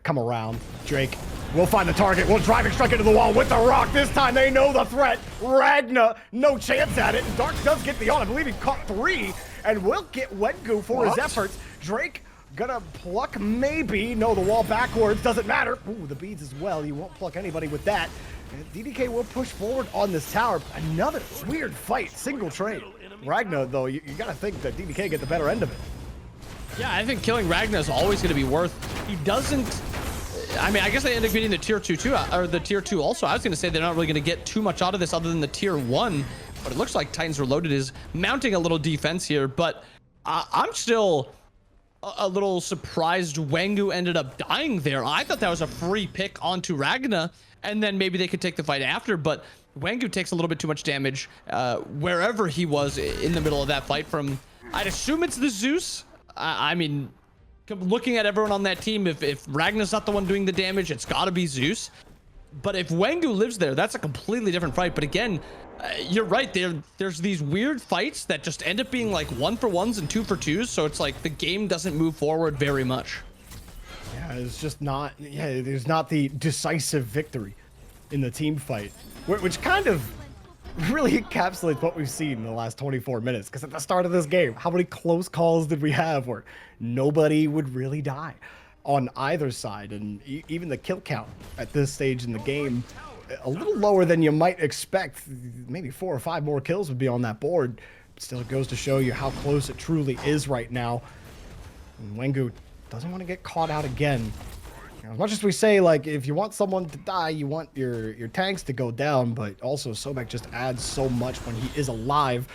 come around. Drake will find the target, will driving strike into the wall with the rock. This time they know the threat. Ragnar, no chance at it. Dark does get the on. I believe he caught 3 and will get Wengu for his efforts. Drake gonna pluck maybe. No, the wall backwards, doesn't matter. Ooh, the beads as well. You won't pluck anybody with that. And DDK will push forward on this tower. Another weird fight, single trade. Ragnar, though, you gotta think that DDK get the better end of it. Yeah, I think killing Ragnar is always going to be worth. He doesn't. I mean, I guess they end up getting the tier 2 too, or the tier 2 also. I was going to say they're not really going to get too much out of this other than the tier 1, but it looks like Titans Reloaded is mounting a little defense here. But I'm still a little surprised Wengu ended up dying there. I thought that was a free pick onto Ragnar. and then maybe they could take the fight after. But Wangu takes a little bit too much damage wherever he was in the middle of that fight from, I'd assume it's the Zeus. I mean, looking at everyone on that team, if Ragnar's not the one doing the damage, it's got to be Zeus. But if Wangu lives there, that's a completely different fight. But again, you're right. There's these weird fights that just end up being like 1-for-1s and 2-for-2s. So it's like the game doesn't move forward very much. Yeah, it's just not. Yeah, there's not the decisive victory in the team fight, which kind of really encapsulates what we've seen in the last 24 minutes. Because at the start of this game, how many close calls did we have where nobody would really die on either side? And even the kill count at this stage in the game, a little lower than you might expect. Maybe 4 or 5 more kills would be on that board. But still, it goes to show you how close it truly is right now. And Wangu doesn't want to get caught out again. As much as we say, like, if you want someone to die, you want your tanks to go down, but also Sobek just adds so much when he is alive.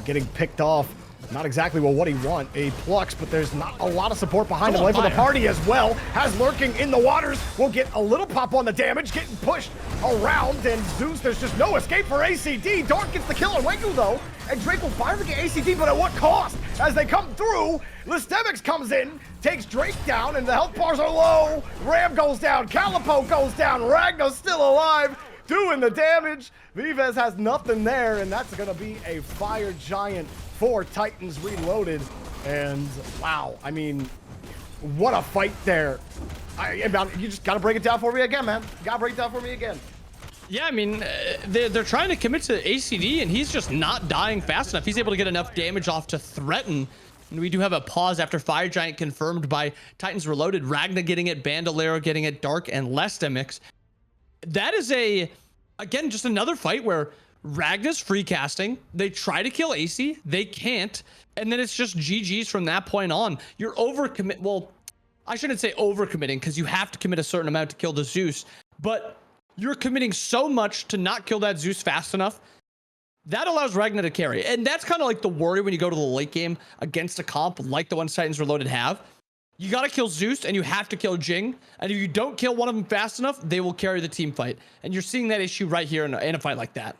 Getting picked off, not exactly what he want. A Plux, but there's not a lot of support behind him. Life of the party as well. Has lurking in the waters. We'll get a little pop on the damage, getting pushed around, and Zeus, there's just no escape for ACD. Dark gets the kill on Wangu, though, and Drake will finally get ACD, but at what cost? As they come through, Listemix comes in, takes Drake down, and the health bars are low. Ram goes down, Calipo goes down, Ragnar's still alive, doing the damage. Vives has nothing there, and that's gonna be a Fire Giant for Titans Reloaded. And wow, I mean, what a fight there. You just gotta break it down for me again, man. You gotta break it down for me again. Yeah, I mean, they're trying to commit to ACD, and he's just not dying fast enough. He's able to get enough damage off to threaten. And we do have a pause after Fire Giant confirmed by Titans Reloaded. Ragnar getting it, Bandolero getting it, Dark and Lestemix. That is again, just another fight where Ragnar's free casting. They try to kill AC, they can't, and then it's just GG's from that point on. You're overcommit. Well, I shouldn't say overcommitting, because you have to commit a certain amount to kill the Zeus, but you're committing so much to not kill that Zeus fast enough. That allows Ragnar to carry. And that's kind of like the worry when you go to the late game against a comp like the ones Titans Reloaded have. You got to kill Zeus and you have to kill Jing. And if you don't kill one of them fast enough, they will carry the team fight. And you're seeing that issue right here in a fight like that.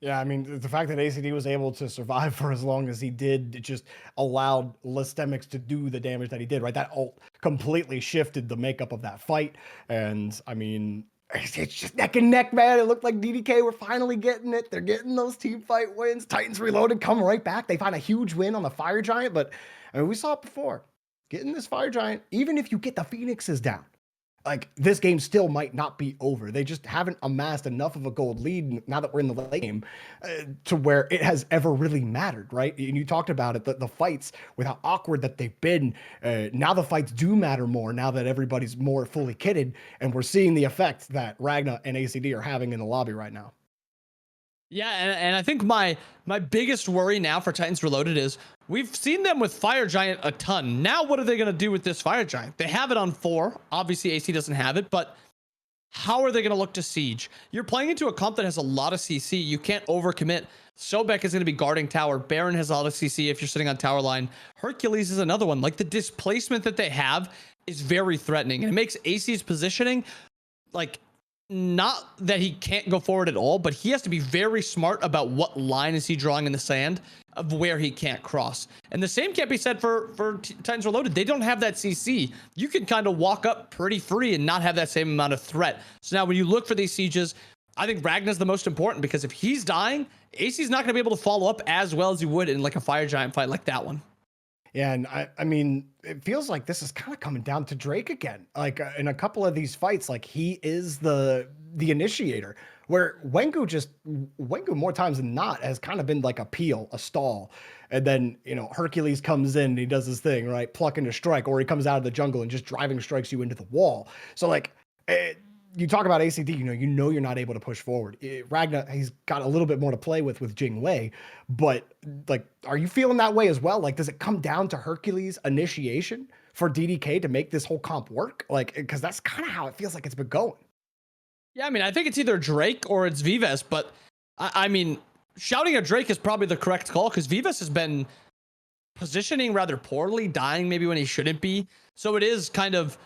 Yeah, I mean, the fact that ACD was able to survive for as long as he did, it just allowed Listemix to do the damage that he did, right? That ult completely shifted the makeup of that fight. And I mean, it's just neck and neck, man. It looked like DDK were finally getting it. They're getting those team fight wins. Titans Reloaded come right back. They find a huge win on the Fire Giant, but I mean, we saw it before. Getting this Fire Giant, even if you get the Phoenixes down, like, this game still might not be over. They just haven't amassed enough of a gold lead now that we're in the late game to where it has ever really mattered, right? And you talked about it, the fights, with how awkward that they've been. Now the fights do matter more now that everybody's more fully kitted, and we're seeing the effect that Ragnar and ACD are having in the lobby right now. Yeah, and I think my biggest worry now for Titans Reloaded is we've seen them with Fire Giant a ton. Now what are they going to do with this Fire Giant? They have it on 4. Obviously, AC doesn't have it, but how are they going to look to Siege? You're playing into a comp that has a lot of CC. You can't overcommit. Sobek is going to be guarding tower. Baron has a lot of CC if you're sitting on tower line. Hercules is another one. Like, the displacement that they have is very threatening, and it makes AC's positioning, like, not that he can't go forward at all, but he has to be very smart about what line is he drawing in the sand of where he can't cross. And the same can't be said for Titans Reloaded. They don't have that CC. You can kind of walk up pretty free and not have that same amount of threat. So now when you look for these sieges, I think Ragnar's the most important, because if he's dying, AC's not going to be able to follow up as well as he would in like a Fire Giant fight like that one. Yeah, and I mean, it feels like this is kind of coming down to Drake again. Like, in a couple of these fights, like, he is the initiator, where Wangu more times than not has kind of been like a peel, a stall. And then, you know, Hercules comes in and he does his thing, right? Plucking a strike, or he comes out of the jungle and just driving strikes you into the wall. So, like, you talk about ACD, you know you're not able to push forward. Ragnar, he's got a little bit more to play with Jing Wei, but, like, are you feeling that way as well? Like, does it come down to Hercules' initiation for DDK to make this whole comp work? Like, because that's kind of how it feels like it's been going. Yeah, I mean, I think it's either Drake or it's Vives, but I mean, shouting at Drake is probably the correct call, because Vives has been positioning rather poorly, dying maybe when he shouldn't be. So it is kind of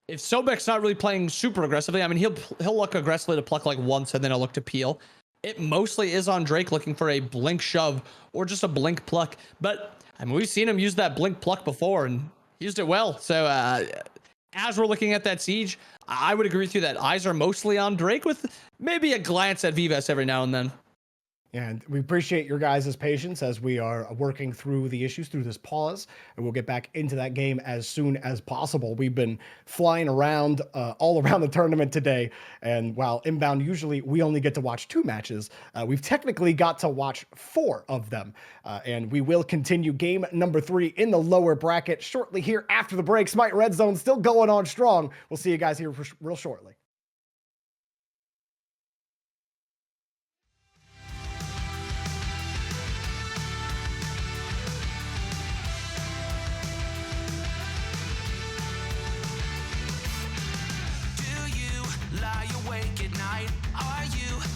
if Sobek's not really playing super aggressively, I mean, he'll look aggressively to pluck like once and then he'll look to peel. It mostly is on Drake looking for a blink shove or just a blink pluck. But I mean, we've seen him use that blink pluck before and he used it well. So as we're looking at that siege, I would agree with you that eyes are mostly on Drake with maybe a glance at Vivas every now and then. And we appreciate your guys' patience as we are working through the issues through this pause, and we'll get back into that game as soon as possible. We've been flying around all around the tournament today, and while inbound usually we only get to watch 2 matches, we've technically got to watch 4 of them, and we will continue game number 3 in the lower bracket shortly here after the break. Smite Red Zone still going on strong. We'll see you guys here real shortly.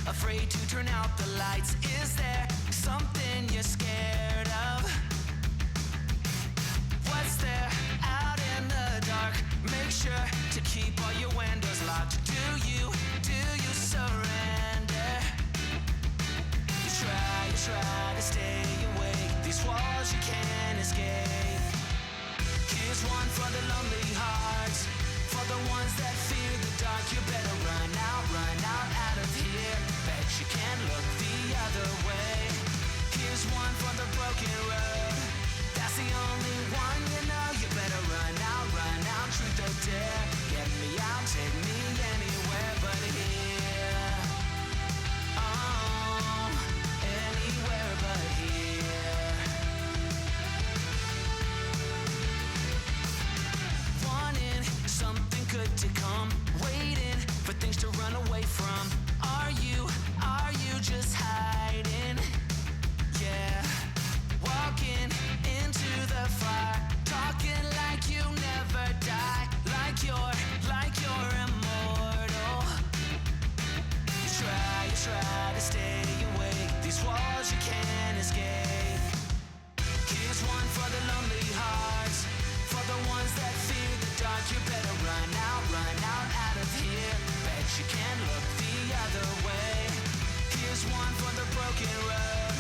Afraid to turn out the lights? Is there something you're scared of? What's there out in the dark? Make sure to keep all your windows locked. Do you surrender? You try to stay awake. These walls you can't escape. Here's one for the lonely hearts, for the ones that fear the dark. You better run out of here. Bet you can't look the other way. Here's one for the broken road. That's the only one you know. You better run out, truth or dare. Get me out, take me anywhere but here. Oh, anywhere but here. Wanting something good to come, waiting for things to run away from. Are you just hiding? Yeah, walking into the fire, talking like you never die, like you're immortal. You try to stay awake. These walls you can't escape. Here's one for the lonely hearts, for the ones that fear the dark. You better run out of here. Bet you can't look the other way. Here's one for the broken road.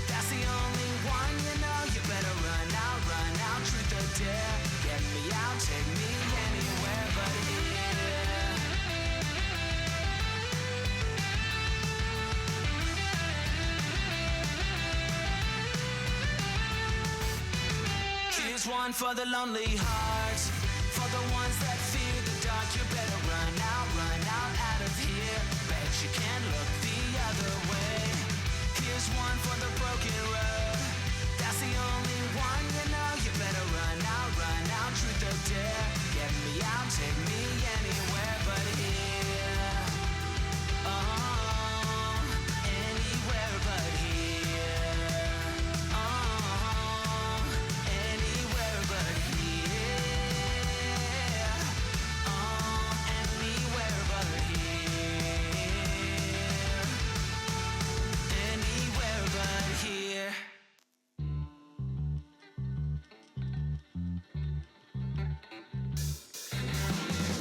That's the only one you know. You better run out, truth or dare. Get me out, take me anywhere but here. Here's one for the lonely hearts, for the ones that fear the dark. You better run out of here. Bet you can't look the other way. Here's one for the broken road. That's the only one you know. You better run out, truth or dare. Get me out, take me anywhere but here. Oh, anywhere but here. Oh, anywhere but here. Oh, anywhere but here. Anywhere but here.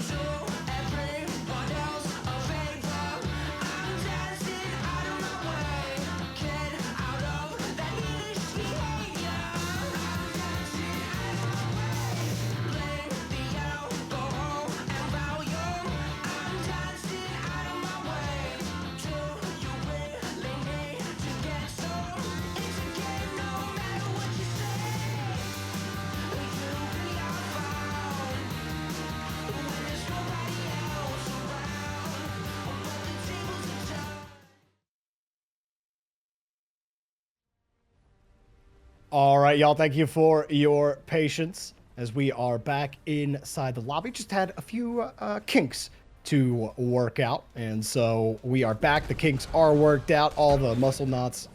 So everyone else a vapor. I'm dancing out of my way. Get out of that niche behavior. I'm dancing out of my way. Blame the alcohol and volume. I'm dancing out of my way. Do you really need to get so into game no matter what you say? You be our found when there's nobody else around. But the tables are turned. All right, y'all, thank you for your patience as we are back inside the lobby. Just had a few kinks to work out, and so we are back. The kinks are worked out. All the muscle knots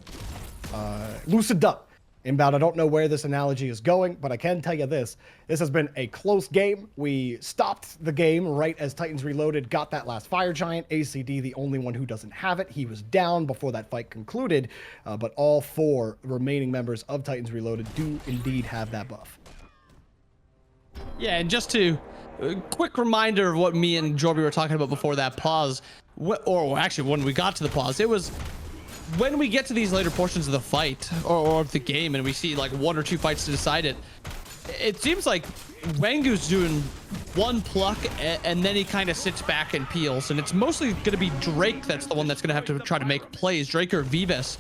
loosened up. Inbound, I don't know where this analogy is going, but I can tell you this. This has been a close game. We stopped the game right as Titans Reloaded got that last Fire Giant. ACD, the only one who doesn't have it. He was down before that fight concluded, but all 4 remaining members of Titans Reloaded do indeed have that buff. Yeah, and just to quick reminder of what me and Jorby were talking about before that pause, or actually when we got to the pause. It was when we get to these later portions of the fight or of the game and we see like 1 or 2 fights to decide it, it seems like Wengu's doing one pluck and then he kind of sits back and peels, and it's mostly going to be Drake that's the one that's going to have to try to make plays. Drake or Vives.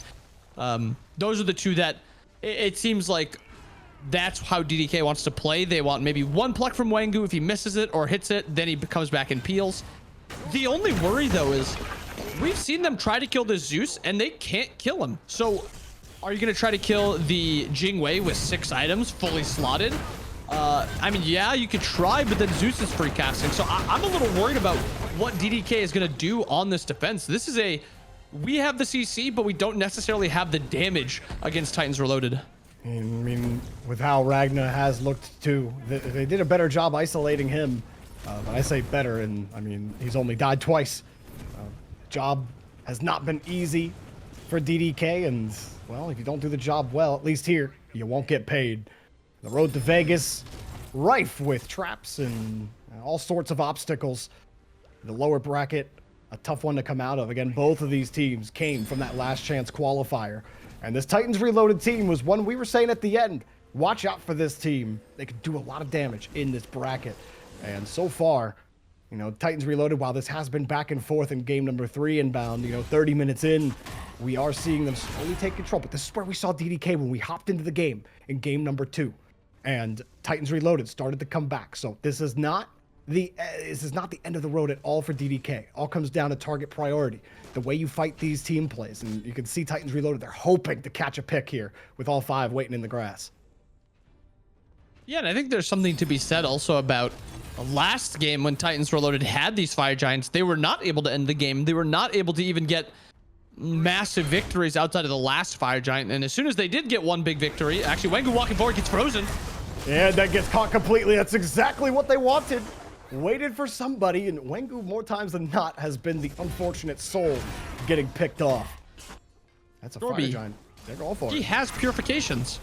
Those are the two that it seems like that's how DDK wants to play. They want maybe one pluck from Wengu. If he misses it or hits it, then he comes back and peels. The only worry though is we've seen them try to kill this Zeus and they can't kill him. So are you going to try to kill the Jingwei with 6 items fully slotted? I mean, yeah, you could try, but then Zeus is free casting. So I'm a little worried about what DDK is going to do on this defense. This is we have the CC, but we don't necessarily have the damage against Titans Reloaded. I mean, with how Ragnar has looked too, they did a better job isolating him. But I say better, and I mean, he's only died twice. Job has not been easy for DDK, and well, if you don't do the job well, at least here, you won't get paid. The road to Vegas, rife with traps and all sorts of obstacles. The lower bracket, a tough one to come out of. Again, both of these teams came from that last chance qualifier. And this Titans Reloaded team was one we were saying at the end. Watch out for this team. They could do a lot of damage in this bracket. And so far, you know, Titans Reloaded, while this has been back and forth in game number 3 inbound, you know, 30 minutes in, we are seeing them slowly take control. But this is where we saw DDK when we hopped into the game in game number 2. And Titans Reloaded started to come back. So this is not the end of the road at all for DDK. All comes down to target priority, the way you fight these team plays. And you can see Titans Reloaded, they're hoping to catch a pick here with all 5 waiting in the grass. Yeah, and I think there's something to be said also about last game when Titans Reloaded had these Fire Giants. They were not able to end the game. They were not able to even get massive victories outside of the last Fire Giant. And as soon as they did get one big victory, actually Wengu walking forward gets frozen. Yeah, that gets caught completely. That's exactly what they wanted. Waited for somebody, and Wengu more times than not has been the unfortunate soul getting picked off. That's a Fire Giant. They're all for it. He has purifications.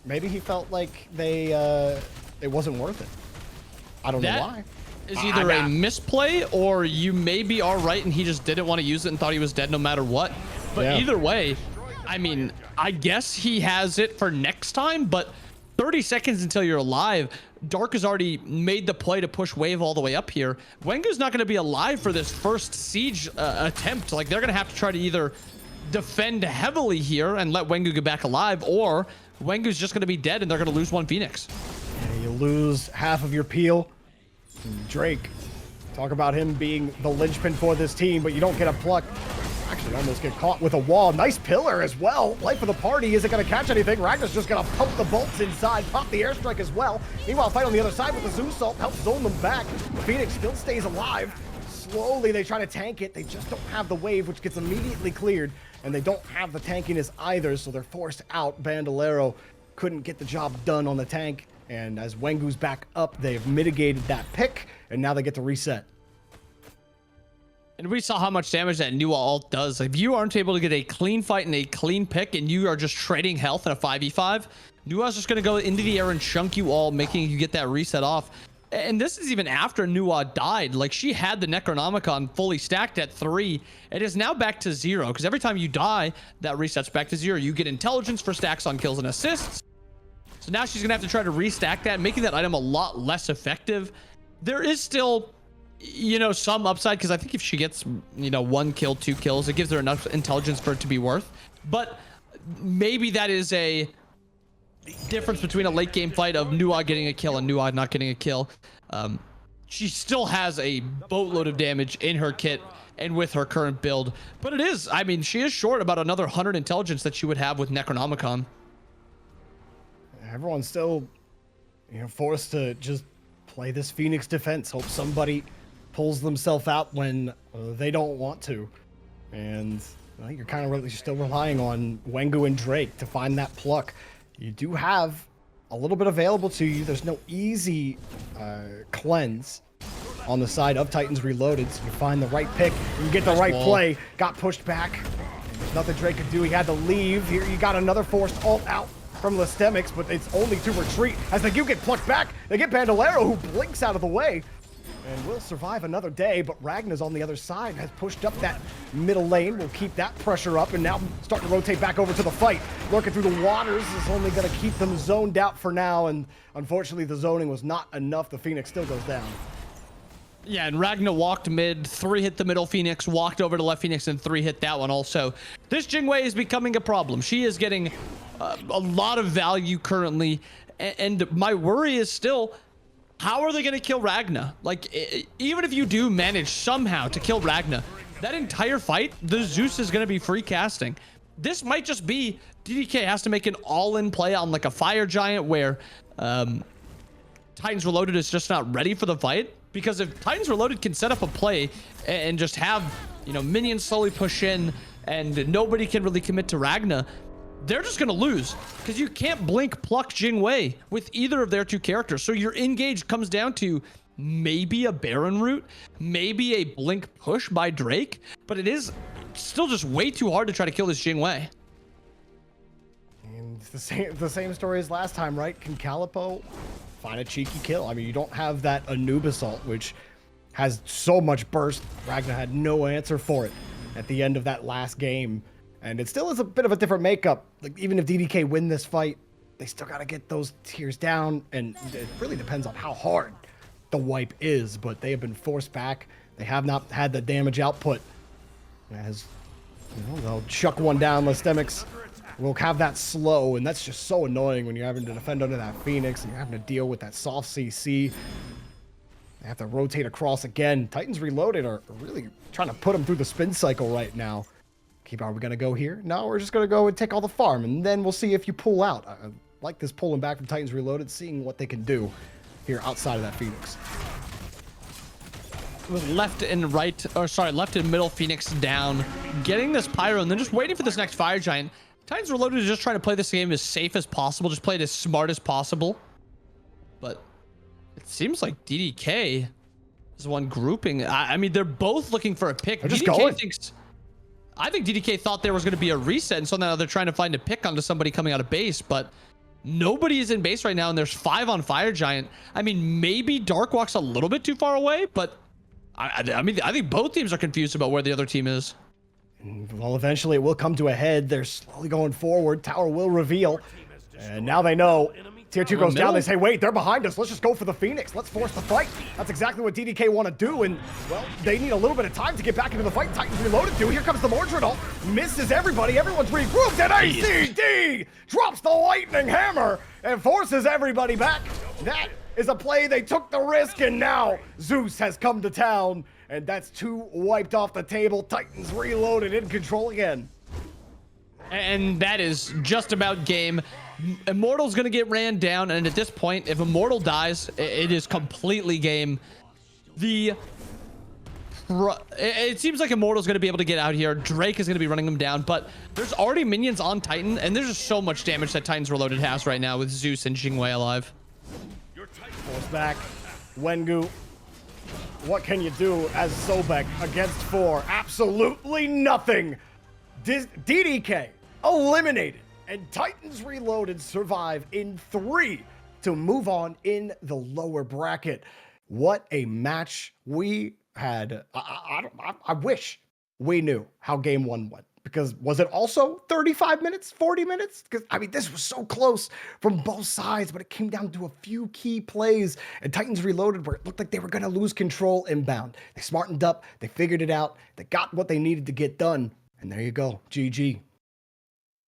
Maybe he felt like it wasn't worth it. I don't know why. Is either a misplay or you maybe are right and he just didn't want to use it and thought he was dead no matter what. But either way, I mean, I guess he has it for next time, but 30 seconds until you're alive. Dark has already made the play to push wave all the way up here. Wengu's not going to be alive for this first siege attempt. Like, they're going to have to try to either defend heavily here and let Wengu get back alive, or Wengu's just going to be dead and they're going to lose one Phoenix. Yeah, you lose half of your peel. Drake, talk about him being the linchpin for this team, but you don't get a pluck. Actually, almost get caught with a wall. Nice pillar as well. Life of the party. Is it going to catch anything? Ragnar's just going to pump the bolts inside, pop the airstrike as well. Meanwhile, fight on the other side with the Zeus ult helps zone them back. Phoenix still stays alive. Slowly, they try to tank it. They just don't have the wave, which gets immediately cleared, and they don't have the tankiness either, so they're forced out. Bandolero couldn't get the job done on the tank, and as Wengu's back up, they've mitigated that pick, and now they get to reset. And we saw how much damage that new ult does. If you aren't able to get a clean fight and a clean pick and you are just trading health in a 5v5, Nua's just going to go into the air and chunk you all, making you get that reset off. And this is even after Nua died. Like, she had the Necronomicon fully stacked at 3. It is now back to 0, because every time you die, that resets back to 0. You get intelligence for stacks on kills and assists. So now she's going to have to try to restack that, making that item a lot less effective. There is still, you know, some upside, because I think if she gets, you know, 1 kill, 2 kills, it gives her enough intelligence for it to be worth. But maybe that is a difference between a late game fight of Nua getting a kill and Nua not getting a kill. She still has a boatload of damage in her kit and with her current build, but it is, I mean, she is short about another 100 intelligence that she would have with Necronomicon. Everyone's still, you know, forced to just play this Phoenix defense, hope somebody pulls themselves out when they don't want to. And well, you're kind of really still relying on Wengu and Drake to find that pluck. You do have a little bit available to you. There's no easy cleanse on the side of Titans Reloaded, so you find the right pick, you get the right play. Got pushed back, and there's nothing Drake could do. He had to leave. Here you got another forced ult out. from Listemics, but it's only to retreat as they do get plucked back. They get Bandolero, who blinks out of the way and will survive another day, but Ragna's on the other side, has pushed up that middle lane, will keep that pressure up, and now starting to rotate back over to the fight. Lurking through the waters is only going to keep them zoned out for now, and unfortunately the zoning was not enough. The Phoenix still goes down. Yeah, and Ragna walked mid, 3 hit the middle Phoenix, walked over to left Phoenix, and 3 hit that one also. This Jingwei is becoming a problem. She is getting a lot of value currently, and my worry is still, how are they going to kill Ragna? Like, even if you do manage somehow to kill Ragna, that entire fight, the Zeus is going to be free casting. This might just be DDK has to make an all-in play on like a Fire Giant where Titans Reloaded is just not ready for the fight. Because if Titans Reloaded can set up a play and just have, you know, minions slowly push in and nobody can really commit to Ragna, they're just going to lose because you can't blink pluck Jingwei with either of their two characters. So your engage comes down to maybe a Baron route, maybe a blink push by Drake, but it is still just way too hard to try to kill this Jingwei. And the same story as last time, right? Can Calipo find a cheeky kill? I mean, you don't have that Anubis ult, which has so much burst. Ragna had no answer for it at the end of that last game. And it still is a bit of a different makeup. Like, even if DDK win this fight, they still got to get those tiers down. And it really depends on how hard the wipe is. But they have been forced back. They have not had the damage output. As, you know, they'll chuck one down. Listemics will have that slow. And that's just so annoying when you're having to defend under that Phoenix. And you're having to deal with that soft CC. They have to rotate across again. Titans Reloaded are really trying to put them through the spin cycle right now. Are we going to go here? No, we're just going to go and take all the farm, and then we'll see if you pull out. I like this pulling back from Titans Reloaded, seeing what they can do here outside of that Phoenix. With left and right, or sorry, left and middle Phoenix down, getting this Pyro, and then just waiting for this next Fire Giant. Titans Reloaded is just trying to play this game as safe as possible, just play it as smart as possible. But it seems like DDK is one grouping. I mean, they're both looking for a pick. They're just DDK going. I think DDK thought there was going to be a reset, and so now they're trying to find a pick onto somebody coming out of base, but nobody is in base right now, and there's 5 on Fire Giant. I mean, maybe Dark Walk's a little bit too far away, but I mean, I think both teams are confused about where the other team is. Well, eventually it will come to a head. They're slowly going forward. Tower will reveal, and now they know. Tier 2 goes down. They say, wait, they're behind us. Let's just go for the Phoenix. Let's force the fight. That's exactly what DDK want to do. And, well, they need a little bit of time to get back into the fight. Titans Reloaded do. Here comes the Mordred ult. Misses everybody. Everyone's regrouped. And ACD drops the lightning hammer and forces everybody back. That is a play. They took the risk, and now Zeus has come to town. And that's 2 wiped off the table. Titans Reloaded in control again. And that is just about game. Immortal's going to get ran down, and at this point, if Immortal dies, it is completely game. It seems like Immortal's going to be able to get out here. Drake is going to be running them down, but there's already minions on Titan, and there's just so much damage that Titans Reloaded has right now with Zeus and Jingwei alive. Force back. Wengu. What can you do as Sobek against 4? Absolutely nothing. DDK eliminated. And Titans Reloaded survive in 3 to move on in the lower bracket. What a match we had. I wish we knew how game 1 went. Because was it also 35 minutes, 40 minutes? Because, I mean, this was so close from both sides, but it came down to a few key plays. And Titans Reloaded, where it looked like they were going to lose control inbound. They smartened up. They figured it out. They got what they needed to get done. And there you go. GG.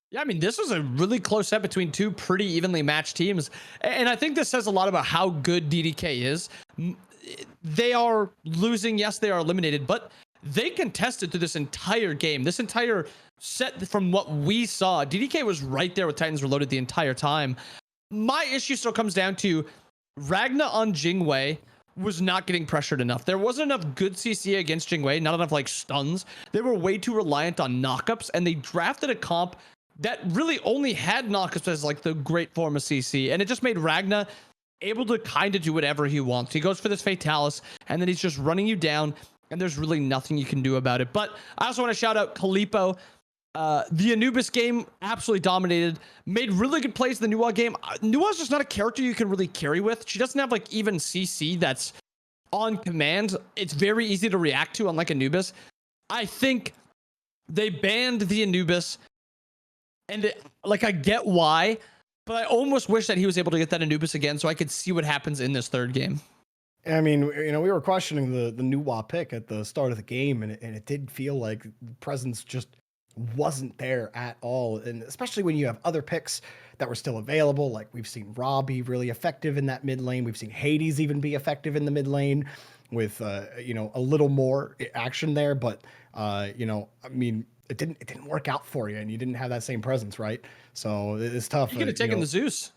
Yeah, I mean, this was a really close set between 2 pretty evenly matched teams. And I think this says a lot about how good DDK is. They are losing. Yes, they are eliminated, but they contested through this entire game. This entire set, from what we saw, DDK was right there with Titans Reloaded the entire time. My issue still comes down to Ragna on Jingwei was not getting pressured enough. There wasn't enough good CC against Jingwei, not enough like stuns. They were way too reliant on knockups, and they drafted a comp that really only had knockups as like the great form of CC, and it just made Ragna able to kind of do whatever he wants. He goes for this Fatalis, and then he's just running you down, and there's really nothing you can do about it. But I also want to shout out Kalipo. The Anubis game absolutely dominated, made really good plays in the Nuwa game. Nuwa's just not a character you can really carry with. She doesn't have like even CC that's on command. It's very easy to react to, unlike Anubis. I think they banned the Anubis, and I get why, but I almost wish that he was able to get that Anubis again so I could see what happens in this third game. I mean, we were questioning the Nuwa pick at the start of the game, and it did feel like the presence just wasn't there at all. And especially when you have other picks that were still available, like we've seen Ra be really effective in that mid lane. We've seen Hades even be effective in the mid lane with, a little more action there. But, I mean, it didn't work out for you, and you didn't have that same presence, right? So it's tough. You could have taken the Zeus.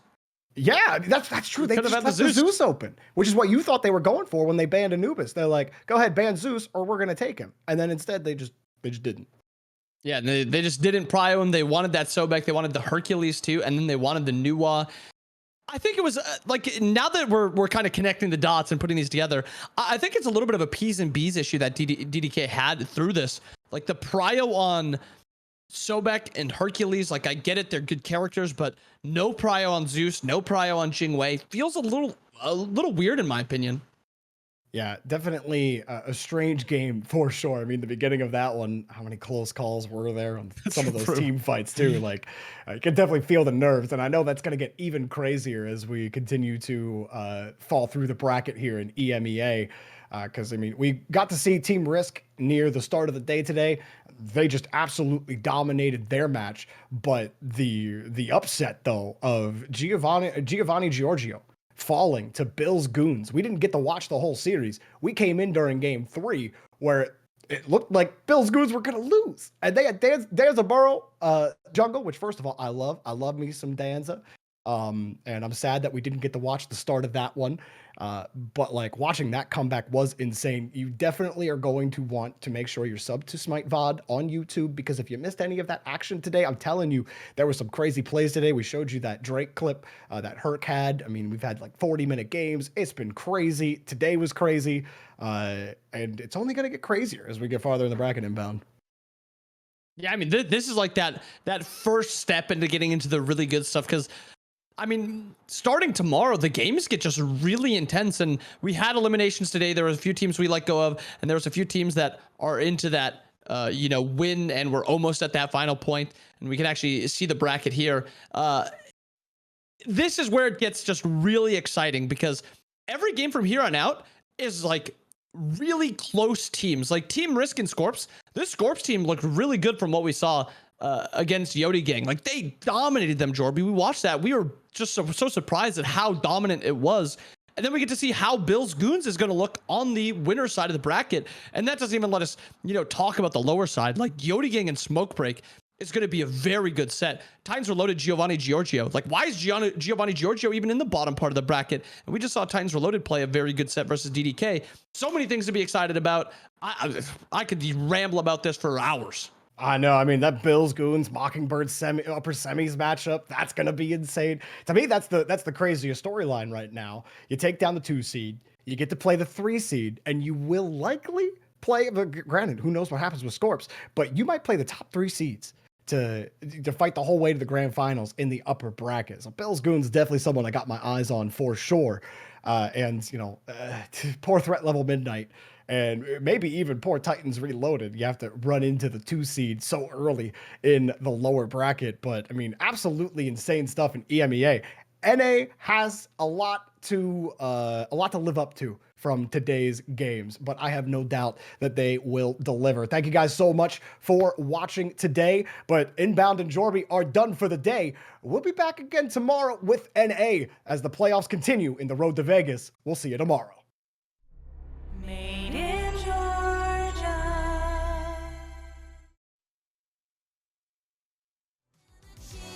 Yeah, that's true. They just left the Zeus open, which is what you thought they were going for when they banned Anubis. They're like, go ahead, ban Zeus, or we're going to take him. And then instead, they just didn't. Yeah, they just didn't prio him. They wanted that Sobek. They wanted the Hercules too, and then they wanted the Nuwa. I think it was now that we're kind of connecting the dots and putting these together, I think it's a little bit of a P's and B's issue that DDK had through this. Like the prio on Sobek and Hercules, like I get it, they're good characters, but no prio on Zeus, no prio on Jingwei feels a little weird in my opinion. Yeah, definitely a strange game for sure. I mean, the beginning of that one, how many close calls were there on some of those team fights too? Like, I can definitely feel the nerves, and I know that's going to get even crazier as we continue to fall through the bracket here in EMEA. Because, I mean, we got to see Team Risk near the start of the day today. They just absolutely dominated their match. But the upset, though, of Giovanni Giorgio falling to Bill's Goons. We didn't get to watch the whole series. We came in during game 3 where it looked like Bill's Goons were going to lose. And they had Danza Burrow jungle, which first of all, I love. I love me some Danza. And I'm sad that we didn't get to watch the start of that one. But like watching that comeback was insane. You definitely are going to want to make sure you're subbed to Smite VOD on YouTube, because if you missed any of that action today, I'm telling you, there were some crazy plays today. We showed you that Drake clip that Herc had. I mean, we've had like 40-minute games. It's been crazy. Today was crazy. And it's only going to get crazier as we get farther in the bracket inbound. Yeah, I mean, this is like that first step into getting into the really good stuff, because I mean, starting tomorrow, the games get just really intense, and we had eliminations today. There was a few teams we let go of, and there was a few teams that are into that, win, and we're almost at that final point, and we can actually see the bracket here. This is where it gets just really exciting, because every game from here on out is like really close teams. Like Team Risk and Scorps, this Scorps team looked really good from what we saw against Yodi Gang. Like they dominated them, Jorby. We watched that. We were just so surprised at how dominant it was. And then we get to see how Bill's Goons is going to look on the winner side of the bracket. And that doesn't even let us, talk about the lower side. Like Yodi Gang and Smoke Break is going to be a very good set. Titans Reloaded, Giovanni Giorgio. Like, why is Giovanni Giorgio even in the bottom part of the bracket? And we just saw Titans Reloaded play a very good set versus DDK. So many things to be excited about. I could ramble about this for hours. I know. I mean, that Bills Goons Mockingbird upper semis matchup, that's gonna be insane. To me, that's the craziest storyline right now. You take down the 2 seed, you get to play the 3 seed, and you will likely play. But granted, who knows what happens with Scorps? But you might play the top 3 seeds to fight the whole way to the grand finals in the upper bracket. So Bills Goons definitely someone I got my eyes on for sure. Poor threat level Midnight. And maybe even poor Titans Reloaded. You have to run into the 2 seed so early in the lower bracket. But I mean, absolutely insane stuff in EMEA. NA has a lot to live up to from today's games, but I have no doubt that they will deliver. Thank you guys so much for watching today. But Inbound and Jorby are done for the day. We'll be back again tomorrow with NA as the playoffs continue in the road to Vegas. We'll see you tomorrow.